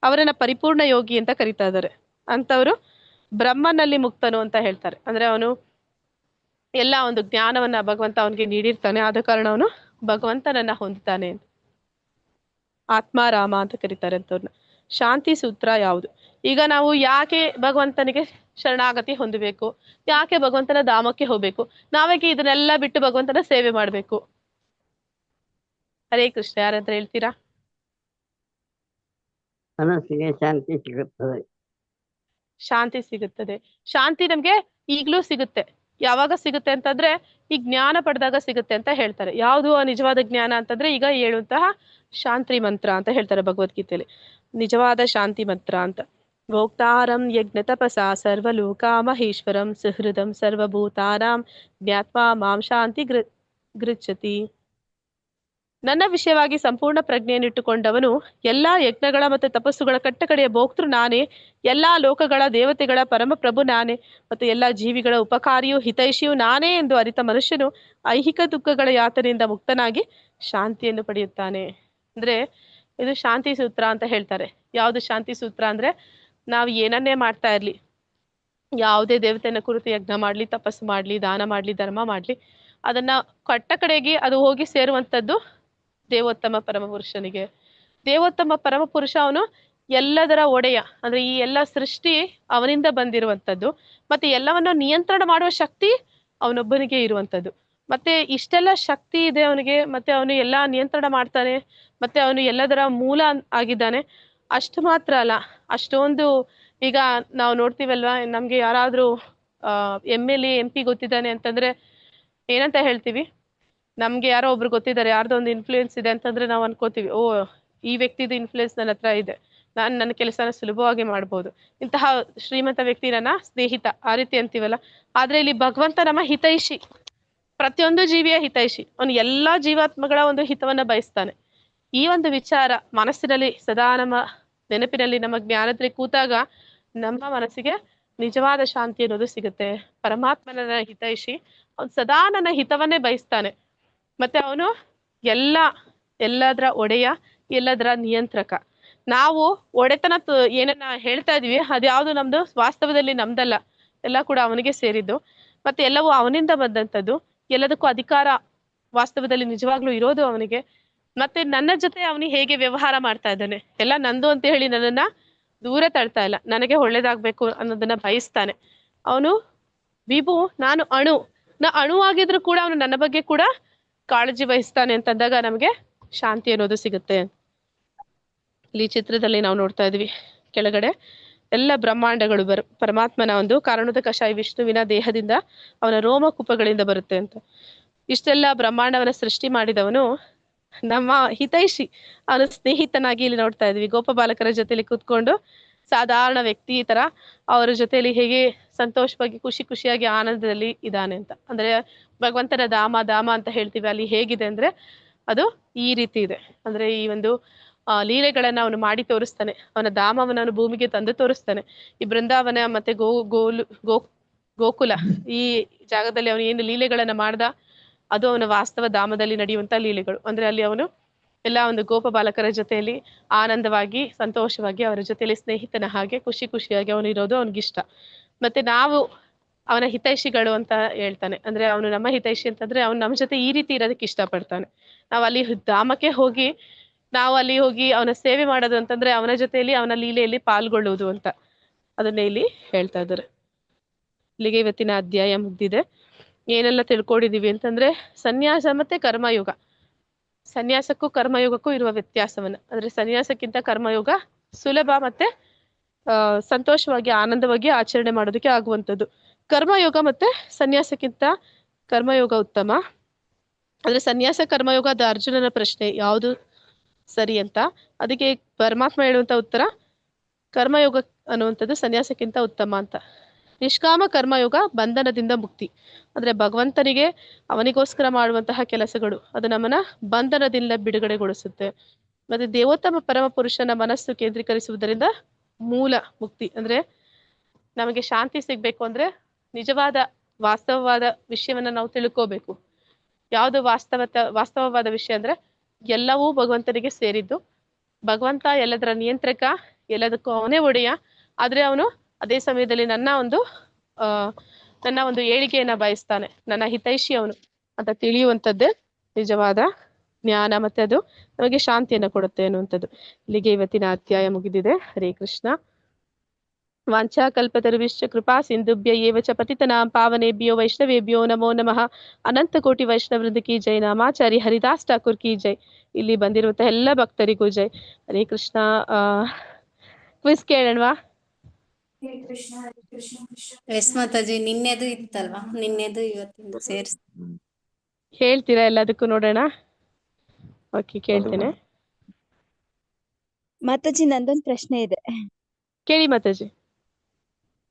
ಅವರನ್ನ ಪರಿಪೂರ್ಣ ಯೋಗಿ ಅಂತ ಕರೀತಾ ಇದ್ದಾರೆ. ಅಂತವರು ಬ್ರಹ್ಮನಲ್ಲಿ ಮುಕ್ತನು ಅಂತ ಹೇಳ್ತಾರೆ. ಅಂದ್ರೆ ಅವನು ಎಲ್ಲ ಒಂದು ಜ್ಞಾನವನ್ನ ಭಗವಂತ ಅವನಿಗೆ ನೀಡಿರ್ತಾನೆ, ಆದ ಕಾರಣ ಅವನು ಭಗವಂತನನ್ನ ಹೊಂದುತ್ತಾನೆ. ಆತ್ಮಾರಾಮ ಅಂತ ಕರೀತಾರೆ ಅಂತವ್ರನ್ನ. ಶಾಂತಿ ಸೂತ್ರ ಯಾವುದು? ಈಗ ನಾವು ಯಾಕೆ ಭಗವಂತನಿಗೆ ಶರಣಾಗತಿ ಹೊಂದಬೇಕು, ಯಾಕೆ ಭಗವಂತನ ಧಾಮಕ್ಕೆ ಹೋಗ್ಬೇಕು, ನಾವೇಕೆ ಇದನ್ನೆಲ್ಲ ಬಿಟ್ಟು ಭಗವಂತನ ಸೇವೆ ಮಾಡ್ಬೇಕು? ಹರೇ ಕೃಷ್ಣ. ಯಾರಾದ್ರೂ ಹೇಳ್ತೀರಾ? ಮನಸ್ಸಿಗೆ ಶಾಂತಿ ಸಿಗುತ್ತದೆ. ಶಾಂತಿ ಸಿಗುತ್ತದೆ. ಶಾಂತಿ ನಮ್ಗೆ ಈಗ್ಲೂ ಸಿಗುತ್ತೆ. ಯಾವಾಗ ಸಿಗುತ್ತೆ ಅಂತಂದ್ರೆ ಈ ಜ್ಞಾನ ಪಡೆದಾಗ ಸಿಗುತ್ತೆ ಅಂತ ಹೇಳ್ತಾರೆ. ಯಾವುದು ನಿಜವಾದ ಜ್ಞಾನ ಅಂತಂದ್ರೆ ಈಗ ಹೇಳುವಂತಹ ಶಾಂತಿ ಮಂತ್ರ ಅಂತ ಹೇಳ್ತಾರೆ ಭಗವದ್ಗೀತೆಯಲ್ಲಿ. ನಿಜವಾದ ಶಾಂತಿ ಮಂತ್ರ ಅಂತ. ಭೋಕ್ತಾರಂ ಯಜ್ಞ ತಪಸಾ ಸರ್ವಲೋಕ ಮಹೇಶ್ವರಂ ಸುಹೃದಂ ಸರ್ವಭೂತಾನಾಂ ಜ್ಞಾತ್ವಾ ಮಾಂ ಶಾಂತಿ ಗೃಚ್ಛತಿ. ನನ್ನ ವಿಷಯವಾಗಿ ಸಂಪೂರ್ಣ ಪ್ರಜ್ಞೆಯನ್ನಿಟ್ಟುಕೊಂಡವನು ಎಲ್ಲಾ ಯಜ್ಞಗಳ ಮತ್ತು ತಪಸ್ಸುಗಳ ಕಟ್ಟಕಡೆಯ ಭೋಕ್ತೃ ನಾನೇ, ಎಲ್ಲಾ ಲೋಕಗಳ ದೇವತೆಗಳ ಪರಮಪ್ರಭು ನಾನೇ, ಮತ್ತು ಎಲ್ಲಾ ಜೀವಿಗಳ ಉಪಕಾರಿಯೂ ಹಿತೈಷಿಯೂ ನಾನೇ ಎಂದು ಅರಿತ ಮನುಷ್ಯನು ಐಹಿಕ ದುಃಖಗಳ ಯಾತನೆಯಿಂದ ಮುಕ್ತನಾಗಿ ಶಾಂತಿಯನ್ನು ಪಡೆಯುತ್ತಾನೆ. ಅಂದ್ರೆ ಇದು ಶಾಂತಿ ಸೂತ್ರ ಅಂತ ಹೇಳ್ತಾರೆ. ಯಾವುದು ಶಾಂತಿ ಸೂತ್ರ ಅಂದ್ರೆ, ನಾವು ಏನನ್ನೇ ಮಾಡ್ತಾ ಇರ್ಲಿ, ಯಾವುದೇ ದೇವತೆಯನ್ನ ಕುರಿತು ಯಜ್ಞ ಮಾಡ್ಲಿ, ತಪಸ್ಸು ಮಾಡ್ಲಿ, ದಾನ ಮಾಡ್ಲಿ, ಧರ್ಮ ಮಾಡ್ಲಿ, ಅದನ್ನ ಕಟ್ಟ ಕಡೆಗೆ ಅದು ಹೋಗಿ ಸೇರುವಂಥದ್ದು ದೇವೋತ್ತಮ ಪರಮಪುರುಷನಿಗೆ. ದೇವೋತ್ತಮ ಪರಮಪುರುಷ ಅವನು ಎಲ್ಲದರ ಒಡೆಯ. ಅಂದ್ರೆ ಈ ಎಲ್ಲ ಸೃಷ್ಟಿ ಅವನಿಂದ ಬಂದಿರುವಂಥದ್ದು, ಮತ್ತೆ ಎಲ್ಲವನ್ನ ನಿಯಂತ್ರಣ ಮಾಡುವ ಶಕ್ತಿ ಅವನೊಬ್ಬನಿಗೆ ಇರುವಂಥದ್ದು. ಮತ್ತೆ ಇಷ್ಟೆಲ್ಲ ಶಕ್ತಿ ಇದೆ ಅವನಿಗೆ, ಮತ್ತೆ ಅವನು ಎಲ್ಲಾ ನಿಯಂತ್ರಣ ಮಾಡ್ತಾನೆ, ಮತ್ತೆ ಅವನು ಎಲ್ಲದರ ಮೂಲ ಆಗಿದ್ದಾನೆ. ಅಷ್ಟು ಮಾತ್ರ ಅಲ್ಲ, ಅಷ್ಟೊಂದು ಈಗ ನಾವು ನೋಡ್ತೀವಲ್ವಾ, ನಮ್ಗೆ ಯಾರಾದ್ರೂ MLA MP ಗೊತ್ತಿದ್ದಾನೆ ಅಂತಂದ್ರೆ ಏನಂತ ಹೇಳ್ತೀವಿ? ನಮ್ಗೆ ಯಾರೋ ಒಬ್ರು ಗೊತ್ತಿದ್ದಾರೆ, ಯಾರ್ದೋ ಒಂದು ಇನ್ಫ್ಲೂಯೆನ್ಸ್ ಇದೆ ಅಂತಂದ್ರೆ ನಾವು ಅನ್ಕೋತೀವಿ, ಓ ಈ ವ್ಯಕ್ತಿದು ಇನ್ಫ್ಲೂಯೆನ್ಸ್ ನನ್ನ ಹತ್ರ ಇದೆ, ನನ್ನ ಕೆಲಸನ ಸುಲಭವಾಗಿ ಮಾಡ್ಬೋದು, ಇಂತಹ ಶ್ರೀಮಂತ ವ್ಯಕ್ತಿ ನನ್ನ ಸ್ನೇಹಿತ, ಆ ರೀತಿ ಅಂತೀವಲ್ಲ. ಆದ್ರೆ ಇಲ್ಲಿ ಭಗವಂತ ನಮ್ಮ ಹಿತೈಷಿ, ಪ್ರತಿಯೊಂದು ಜೀವಿಯ ಹಿತೈಷಿ. ಅವನು ಎಲ್ಲಾ ಜೀವಾತ್ಮಗಳ ಒಂದು ಹಿತವನ್ನ ಬಯಸ್ತಾನೆ. ಈ ಒಂದು ವಿಚಾರ ಮನಸ್ಸಿನಲ್ಲಿ ಸದಾ ನಮ್ಮ ನೆನಪಿನಲ್ಲಿ, ನಮ್ಮ ಜ್ಞಾನದಲ್ಲಿ ಕೂತಾಗ ನಮ್ಮ ಮನಸ್ಸಿಗೆ ನಿಜವಾದ ಶಾಂತಿ ಅನ್ನೋದು ಸಿಗುತ್ತೆ. ಪರಮಾತ್ಮನ ಹಿತೈಷಿ, ಅವನು ಸದಾ ನನ್ನ ಹಿತವನ್ನೇ ಬಯಸ್ತಾನೆ. ಮತ್ತೆ ಅವನು ಎಲ್ಲದರ ಒಡೆಯ, ಎಲ್ಲದರ ನಿಯಂತ್ರಕ. ನಾವು ಒಡೆತನ ಏನನ್ನ ಹೇಳ್ತಾ ಇದೀವಿ ಅದ್ಯಾವುದು ನಮ್ದು ವಾಸ್ತವದಲ್ಲಿ ನಮ್ದಲ್ಲ, ಎಲ್ಲ ಕೂಡ ಅವನಿಗೆ ಸೇರಿದ್ದು, ಮತ್ತೆ ಎಲ್ಲವೂ ಅವನಿಂದ ಬಂದಂಥದ್ದು. ಎಲ್ಲದಕ್ಕೂ ಅಧಿಕಾರ ವಾಸ್ತವದಲ್ಲಿ ನಿಜವಾಗ್ಲೂ ಇರೋದು ಅವನಿಗೆ. ಮತ್ತೆ ನನ್ನ ಜೊತೆ ಅವನಿಗೆ ಹೇಗೆ ವ್ಯವಹಾರ ಮಾಡ್ತಾ ಇದ್ದಾನೆ, ಎಲ್ಲ ನಂದು ಅಂತ ಹೇಳಿ ನನ್ನನ್ನ ದೂರ ತಳ್ತಾ ಇಲ್ಲ, ನನಗೆ ಒಳ್ಳೇದಾಗ್ಬೇಕು ಅನ್ನೋದನ್ನ ಬಯಸ್ತಾನೆ. ಅವನು ವಿಭು, ನಾನು ಅಣುವಾಗಿದ್ರು ಕೂಡ ಅವನು ನನ್ನ ಬಗ್ಗೆ ಕೂಡ ಕಾಳಜಿ ವಹಿಸ್ತಾನೆ ಅಂತಂದಾಗ ನಮಗೆ ಶಾಂತಿ ಅನ್ನೋದು ಸಿಗುತ್ತೆ. ಇಲ್ಲಿ ಚಿತ್ರದಲ್ಲಿ ನಾವು ನೋಡ್ತಾ ಇದೀವಿ, ಕೆಳಗಡೆ ಎಲ್ಲ ಬ್ರಹ್ಮಾಂಡಗಳು ಪರಮಾತ್ಮನ ಒಂದು ಕಾರಣದ ಕಷಾಯ ವಿಷ್ಣುವಿನ ದೇಹದಿಂದ, ಅವನ ರೋಮಕೂಪಗಳಿಂದ ಬರುತ್ತೆ ಅಂತ. ಇಷ್ಟೆಲ್ಲ ಬ್ರಹ್ಮಾಂಡವನ್ನ ಸೃಷ್ಟಿ ಮಾಡಿದವನು ನಮ್ಮ ಹಿತೈಷಿ, ಅವನ ಸ್ನೇಹಿತನಾಗಿ ಇಲ್ಲಿ ನೋಡ್ತಾ ಇದ್ವಿ. ಗೋಪಬಾಲಕರ ಜೊತೆಲಿ ಕೂತ್ಕೊಂಡು ಸಾಧಾರಣ ವ್ಯಕ್ತಿ ತರ ಅವರ ಜೊತೆಲಿ ಹೇಗೆ ಸಂತೋಷವಾಗಿ ಖುಷಿಯಾಗಿ ಆನಂದದಲ್ಲಿ ಇದ್ದಾನೆ ಅಂತ. ಅಂದ್ರೆ ಭಗವಂತನ ಧಾಮ ಅಂತ ಹೇಳ್ತೀವಿ, ಅಲ್ಲಿ ಹೇಗಿದೆ ಅಂದ್ರೆ ಅದು ಈ ರೀತಿ ಇದೆ. ಅಂದ್ರೆ ಈ ಒಂದು ಲೀಲೆಗಳನ್ನ ಅವನು ಮಾಡಿ ತೋರಿಸ್ತಾನೆ, ಅವನ ಧಾಮವನ್ನ ಅವನು ಭೂಮಿಗೆ ತಂದು ತೋರಿಸ್ತಾನೆ. ಈ ಬೃಂದಾವನ ಮತ್ತೆ ಗೋಕುಲ ಈ ಜಾಗದಲ್ಲಿ ಅವನು ಏನು ಲೀಲೆಗಳನ್ನ ಮಾಡ್ದ, ಅದು ಅವನ ವಾಸ್ತವ ಧಾಮದಲ್ಲಿ ನಡೆಯುವಂತ ಲೀಲೆಗಳು. ಅಂದ್ರೆ ಅಲ್ಲಿ ಅವನು ಎಲ್ಲ ಒಂದು ಗೋಪ ಬಾಲಕರ ಜೊತೆಯಲ್ಲಿ ಆನಂದವಾಗಿ ಸಂತೋಷವಾಗಿ ಅವರ ಜೊತೆಯಲ್ಲಿ ಸ್ನೇಹಿತನ ಹಾಗೆ ಖುಷಿಯಾಗಿ ಅವನು ಇರೋದು ಅವನಿಗಿಷ್ಟ. ಮತ್ತೆ ನಾವು ಅವನ ಹಿತೈಷಿಗಳು ಅಂತ ಹೇಳ್ತಾನೆ. ಅಂದ್ರೆ ಅವನು ನಮ್ಮ ಹಿತೈಷಿ ಅಂತಂದ್ರೆ ಅವನು ನಮ್ಮ ಜೊತೆ ಈ ರೀತಿ ಇರೋದಕ್ಕೆ ಇಷ್ಟಪಡ್ತಾನೆ. ನಾವು ಅಲ್ಲಿ ಧಾಮಕ್ಕೆ ಹೋಗಿ ಅವನ ಸೇವೆ ಮಾಡೋದು ಅಂತಂದ್ರೆ ಅವನ ಜೊತೆಯಲ್ಲಿ ಅವನ ಲೀಲೆಯಲ್ಲಿ ಪಾಲ್ಗೊಳ್ಳುವುದು ಅಂತ, ಅದನ್ನೇ ಇಲ್ಲಿ ಹೇಳ್ತಾ ಇದ್ದಾರೆ. ಇಲ್ಲಿಗೆ ಇವತ್ತಿನ ಅಧ್ಯಾಯ ಮುಗ್ದಿದೆ. ಏನೆಲ್ಲ ತಿಳ್ಕೊಂಡಿದೀವಿ ಅಂತಂದ್ರೆ, ಸನ್ಯಾಸ ಮತ್ತೆ ಕರ್ಮಯೋಗ ಸನ್ಯಾಸಕ್ಕೂ ಕರ್ಮಯೋಗಕ್ಕೂ ಇರುವ ವ್ಯತ್ಯಾಸವನ್ನ. ಅಂದ್ರೆ ಸನ್ಯಾಸಕ್ಕಿಂತ ಕರ್ಮಯೋಗ ಸುಲಭ ಮತ್ತೆ ಸಂತೋಷವಾಗಿ ಆನಂದವಾಗಿ ಆಚರಣೆ ಮಾಡೋದಕ್ಕೆ ಆಗುವಂಥದ್ದು. ಕರ್ಮಯೋಗ ಮತ್ತೆ ಸನ್ಯಾಸಕ್ಕಿಂತ ಕರ್ಮಯೋಗ ಉತ್ತಮ. ಅಂದ್ರೆ ಸನ್ಯಾಸ ಕರ್ಮಯೋಗ ಅದು ಅರ್ಜುನನ ಪ್ರಶ್ನೆ, ಯಾವುದು ಸರಿ ಅಂತ. ಅದಕ್ಕೆ ಪರಮಾತ್ಮ ಹೇಳುವಂತ ಉತ್ತರ ಕರ್ಮಯೋಗ ಅನ್ನುವಂಥದ್ದು ಸನ್ಯಾಸಕ್ಕಿಂತ ಉತ್ತಮ ಅಂತ. ನಿಷ್ಕಾಮ ಕರ್ಮಯೋಗ ಬಂಧನದಿಂದ ಮುಕ್ತಿ. ಅಂದ್ರೆ ಭಗವಂತನಿಗೆ ಅವನಿಗೋಸ್ಕರ ಮಾಡುವಂತಹ ಕೆಲಸಗಳು ಅದು ನಮ್ಮನ್ನ ಬಂಧನದಿಂದ ಬಿಡುಗಡೆಗೊಳಿಸುತ್ತೆ. ಮತ್ತೆ ದೇವೋತ್ತಮ ಪರಮ ಪುರುಷನ ಮನಸ್ಸು ಕೇಂದ್ರೀಕರಿಸುವುದರಿಂದ ಮೂಲ ಮುಕ್ತಿ. ಅಂದ್ರೆ ನಮಗೆ ಶಾಂತಿ ಸಿಗ್ಬೇಕು ಅಂದ್ರೆ ನಿಜವಾದ ವಾಸ್ತವವಾದ ವಿಷಯವನ್ನ ನಾವು ತಿಳ್ಕೋಬೇಕು. ಯಾವುದು ವಾಸ್ತವವಾದ ವಿಷಯ ಅಂದ್ರೆ ಎಲ್ಲವೂ ಭಗವಂತನಿಗೆ ಸೇರಿದ್ದು, ಭಗವಂತ ಎಲ್ಲದರ ನಿಯಂತ್ರಕ, ಎಲ್ಲದಕ್ಕೂ ಅವನೇ ಒಡೆಯ. ಆದ್ರೆ ಅವನು ಅದೇ ಸಮಯದಲ್ಲಿ ನನ್ನ ಒಂದು ಏಳಿಗೆಯನ್ನ ಬಯಸ್ತಾನೆ, ನನ್ನ ಹಿತೈಷಿ ಅವನು ಅಂತ ತಿಳಿಯುವಂಥದ್ದೇ ನಿಜವಾದ ಜ್ಞಾನ. ಮತ್ತೆ ಅದು ನಮಗೆ ಶಾಂತಿಯನ್ನ ಕೊಡುತ್ತೆ ಅನ್ನುವಂಥದ್ದು. ಇಲ್ಲಿಗೆ ಇವತ್ತಿನ ಅಧ್ಯಾಯ ಮುಗಿದಿದೆ. ಹರೇ ಕೃಷ್ಣ. ವಾಂಛಾ ಕಲ್ಪತರುಶ್ಚ ಕೃಪಾ ಸಿಂಧುಭ್ಯ ಏವ ಚ ಪತಿತನಾಂ ಪಾವನೇಭ್ಯೋ ವೈಷ್ಣವೇಭ್ಯೋ ನಮೋ ನಮಃ. ಅನಂತ ಕೋಟಿ ವೈಷ್ಣವೃಂದ ಕಿ ಜೈ. ನಾಮಾಚಾರಿ ಹರಿದಾಸ್ ಠಾಕೂರ್ ಕಿ ಜೈ. ಇಲ್ಲಿ ಬಂದಿರುವಂತಹ ಎಲ್ಲ ಭಕ್ತರಿಗೂ ಜೈ. ಹರೇ ಕೃಷ್ಣ. ಕ್ವಿಸ್ ಕೇಳೋಣವಾ? ಎಸ್ ಮಾತಾಜಿ, ನಿನ್ನೆದು ಇತ್ತಲ್ವಾ, ನಿನ್ನೆದು ಇವತ್ತಿಂದು ಸೇರ್ಸ್ ಹೇಳ್ತೀರಾ ಎಲ್ಲದಕ್ಕೂ? ನೋಡೋಣ. ಓಕೆ, ಕೇಳ್ತೇನೆ. ಮಾತಾಜಿ, ನಂದೊಂದು ಪ್ರಶ್ನೆ ಇದೆ. ಕೇಳಿ ಮಾತಾಜಿ.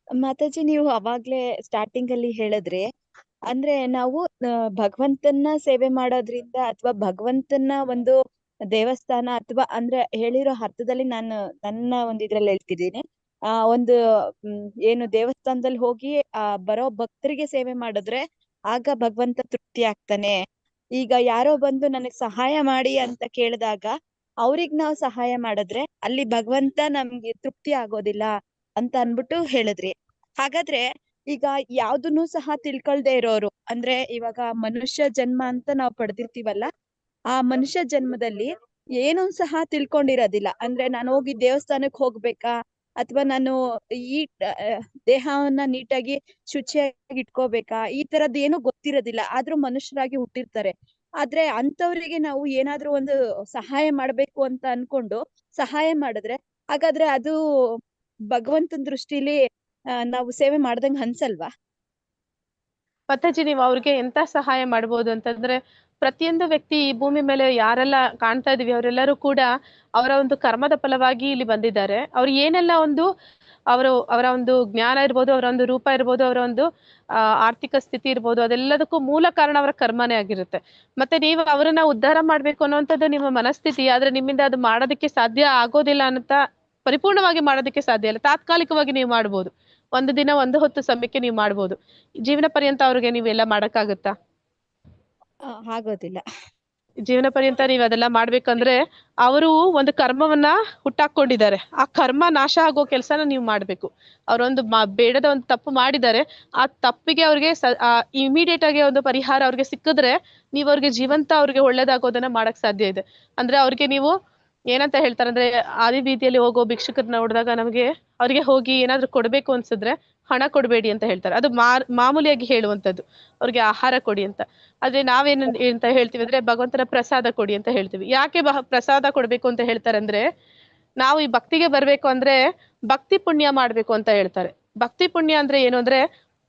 ಮಾತಾಜಿ, ನೀವು ಅವಾಗ್ಲೇ ಸ್ಟಾರ್ಟಿಂಗ್ ಅಲ್ಲಿ ಹೇಳಿದ್ರಿ, ಅಂದ್ರೆ ನಾವು ಭಗವಂತನ ಸೇವೆ ಮಾಡೋದ್ರಿಂದ ಅಥವಾ ಭಗವಂತನ ಒಂದು ದೇವಸ್ಥಾನ ಅಥವಾ ಅಂದ್ರೆ ಹೇಳಿರೋ ಅರ್ಥದಲ್ಲಿ ನಾನು ನನ್ನ ಒಂದು ಇದ್ರಲ್ಲಿ ಹೇಳ್ತಿದ್ದೀನಿ, ಒಂದು ಏನು ದೇವಸ್ಥಾನದಲ್ಲಿ ಹೋಗಿ ಬರೋ ಭಕ್ತರಿಗೆ ಸೇವೆ ಮಾಡಿದ್ರೆ ಆಗ ಭಗವಂತ ತೃಪ್ತಿ ಆಗ್ತಾನೆ. ಈಗ ಯಾರೋ ಬಂದು ನನಗ್ ಸಹಾಯ ಮಾಡಿ ಅಂತ ಕೇಳಿದಾಗ ಅವ್ರಿಗ್ ನಾವು ಸಹಾಯ ಮಾಡಿದ್ರೆ ಅಲ್ಲಿ ಭಗವಂತ ನಮ್ಗೆ ತೃಪ್ತಿ ಆಗೋದಿಲ್ಲ ಅಂತ ಅನ್ಬಿಟ್ಟು ಹೇಳಿದ್ರಿ. ಹಾಗಾದ್ರೆ ಈಗ ಯಾವ್ದನ್ನು ಸಹ ತಿಳ್ಕೊಳ್ದೆ ಇರೋರು, ಅಂದ್ರೆ ಇವಾಗ ಮನುಷ್ಯ ಜನ್ಮ ಅಂತ ನಾವು ಪಡೆದಿರ್ತೀವಲ್ಲ, ಆ ಮನುಷ್ಯ ಜನ್ಮದಲ್ಲಿ ಏನೂ ಸಹ ತಿಳ್ಕೊಂಡಿರೋದಿಲ್ಲ. ಅಂದ್ರೆ ನಾನು ಹೋಗಿ ದೇವಸ್ಥಾನಕ್ ಹೋಗ್ಬೇಕಾ ಅಥವಾ ನಾನು ಈ ದೇಹವನ್ನ ನೀಟಾಗಿ ಶುಚಿಯಾಗಿ ಇಟ್ಕೋಬೇಕಾ, ಈ ತರದ್ ಏನು ಗೊತ್ತಿರೋದಿಲ್ಲ. ಆದ್ರೂ ಮನುಷ್ಯರಾಗಿ ಹುಟ್ಟಿರ್ತಾರೆ. ಆದ್ರೆ ಅಂತವ್ರಿಗೆ ನಾವು ಏನಾದ್ರೂ ಒಂದು ಸಹಾಯ ಮಾಡ್ಬೇಕು ಅಂತ ಅನ್ಕೊಂಡು ಸಹಾಯ ಮಾಡಿದ್ರೆ ಹಾಗಾದ್ರೆ ಅದು ಭಗವಂತನ ದೃಷ್ಟಿಲಿ ನಾವು ಸೇವೆ ಮಾಡ್ದಂಗ್ ಅನ್ಸಲ್ವಾ? ಮಾತಾಜಿ, ನೀವು ಅವ್ರಿಗೆ ಎಂತ ಸಹಾಯ ಮಾಡ್ಬೋದು ಅಂತಂದ್ರೆ, ಪ್ರತಿಯೊಂದು ವ್ಯಕ್ತಿ ಈ ಭೂಮಿ ಮೇಲೆ ಯಾರೆಲ್ಲ ಕಾಣ್ತಾ ಇದೀವಿ ಅವರೆಲ್ಲರೂ ಕೂಡ ಅವರ ಒಂದು ಕರ್ಮದ ಫಲವಾಗಿ ಇಲ್ಲಿ ಬಂದಿದ್ದಾರೆ. ಅವ್ರು ಏನೆಲ್ಲ ಒಂದು ಅವರ ಒಂದು ಜ್ಞಾನ ಇರ್ಬೋದು, ಅವರ ಒಂದು ರೂಪ ಇರ್ಬೋದು, ಅವರ ಒಂದು ಆರ್ಥಿಕ ಸ್ಥಿತಿ ಇರ್ಬೋದು, ಅದೆಲ್ಲದಕ್ಕೂ ಮೂಲ ಕಾರಣ ಅವರ ಕರ್ಮನೇ ಆಗಿರುತ್ತೆ. ಮತ್ತೆ ನೀವು ಅವರನ್ನ ಉದ್ಧಾರ ಮಾಡ್ಬೇಕು ಅನ್ನುವಂಥದ್ದು ನಿಮ್ಮ ಮನಸ್ಥಿತಿ. ಆದ್ರೆ ನಿಮ್ಮಿಂದ ಅದು ಮಾಡೋದಕ್ಕೆ ಸಾಧ್ಯ ಆಗೋದಿಲ್ಲ ಅಂತ, ಪರಿಪೂರ್ಣವಾಗಿ ಮಾಡೋದಕ್ಕೆ ಸಾಧ್ಯ ಇಲ್ಲ. ತಾತ್ಕಾಲಿಕವಾಗಿ ನೀವು ಮಾಡ್ಬೋದು, ಒಂದು ದಿನ ಒಂದು ಹೊತ್ತು ಸಮಯಕ್ಕೆ ನೀವು ಮಾಡ್ಬೋದು. ಜೀವನ ಪರ್ಯಂತ ಅವ್ರಿಗೆ ನೀವೆಲ್ಲ ಮಾಡಕ್ಕಾಗತ್ತಾ? ಆಗೋದಿಲ್ಲ. ಜೀವನ ಪರ್ಯಂತ ನೀವು ಅದೆಲ್ಲ ಮಾಡ್ಬೇಕಂದ್ರೆ ಅವರು ಒಂದು ಕರ್ಮವನ್ನ ಹುಟ್ಟಾಕೊಂಡಿದ್ದಾರೆ. ಆ ಕರ್ಮ ನಾಶ ಆಗೋ ಕೆಲ್ಸನ ನೀವು ಮಾಡ್ಬೇಕು. ಅವ್ರೊಂದು ಬೇಡದ ಒಂದು ತಪ್ಪು ಮಾಡಿದ್ದಾರೆ, ಆ ತಪ್ಪಿಗೆ ಅವ್ರಿಗೆ ಇಮಿಡಿಯೇಟ್ ಆಗಿ ಒಂದು ಪರಿಹಾರ ಅವ್ರಿಗೆ ಸಿಕ್ಕಿದ್ರೆ ನೀವು ಅವ್ರಿಗೆ ಜೀವಂತ ಅವ್ರಿಗೆ ಒಳ್ಳೇದಾಗೋದನ್ನ ಮಾಡಕ್ ಸಾಧ್ಯ ಇದೆ. ಅಂದ್ರೆ ಅವ್ರಿಗೆ ನೀವು ಏನಂತ ಹೇಳ್ತಾರೆ ಅಂದ್ರೆ, ಆದಿ ಬೀದಿಯಲ್ಲಿ ಹೋಗೋ ಭಿಕ್ಷುಕರನ್ನ ನೋಡಿದಾಗ ನಮಗೆ ಅವ್ರಿಗೆ ಹೋಗಿ ಏನಾದ್ರು ಕೊಡ್ಬೇಕು ಅನ್ಸಿದ್ರೆ ಹಣ ಕೊಡ್ಬೇಡಿ ಅಂತ ಹೇಳ್ತಾರೆ. ಅದು ಮಾಮೂಲಿಯಾಗಿ ಹೇಳುವಂಥದ್ದು, ಅವ್ರಿಗೆ ಆಹಾರ ಕೊಡಿ ಅಂತ. ಆದ್ರೆ ನಾವೇನು ಅಂತ ಹೇಳ್ತೀವಿ ಅಂದ್ರೆ ಭಗವಂತನ ಪ್ರಸಾದ ಕೊಡಿ ಅಂತ ಹೇಳ್ತೀವಿ. ಯಾಕೆ ಪ್ರಸಾದ ಕೊಡ್ಬೇಕು ಅಂತ ಹೇಳ್ತಾರೆ ಅಂದ್ರೆ, ನಾವು ಈ ಭಕ್ತಿಗೆ ಬರ್ಬೇಕು ಅಂದ್ರೆ ಭಕ್ತಿ ಪುಣ್ಯ ಮಾಡ್ಬೇಕು ಅಂತ ಹೇಳ್ತಾರೆ. ಭಕ್ತಿ ಪುಣ್ಯ ಅಂದ್ರೆ ಏನು ಅಂದ್ರೆ,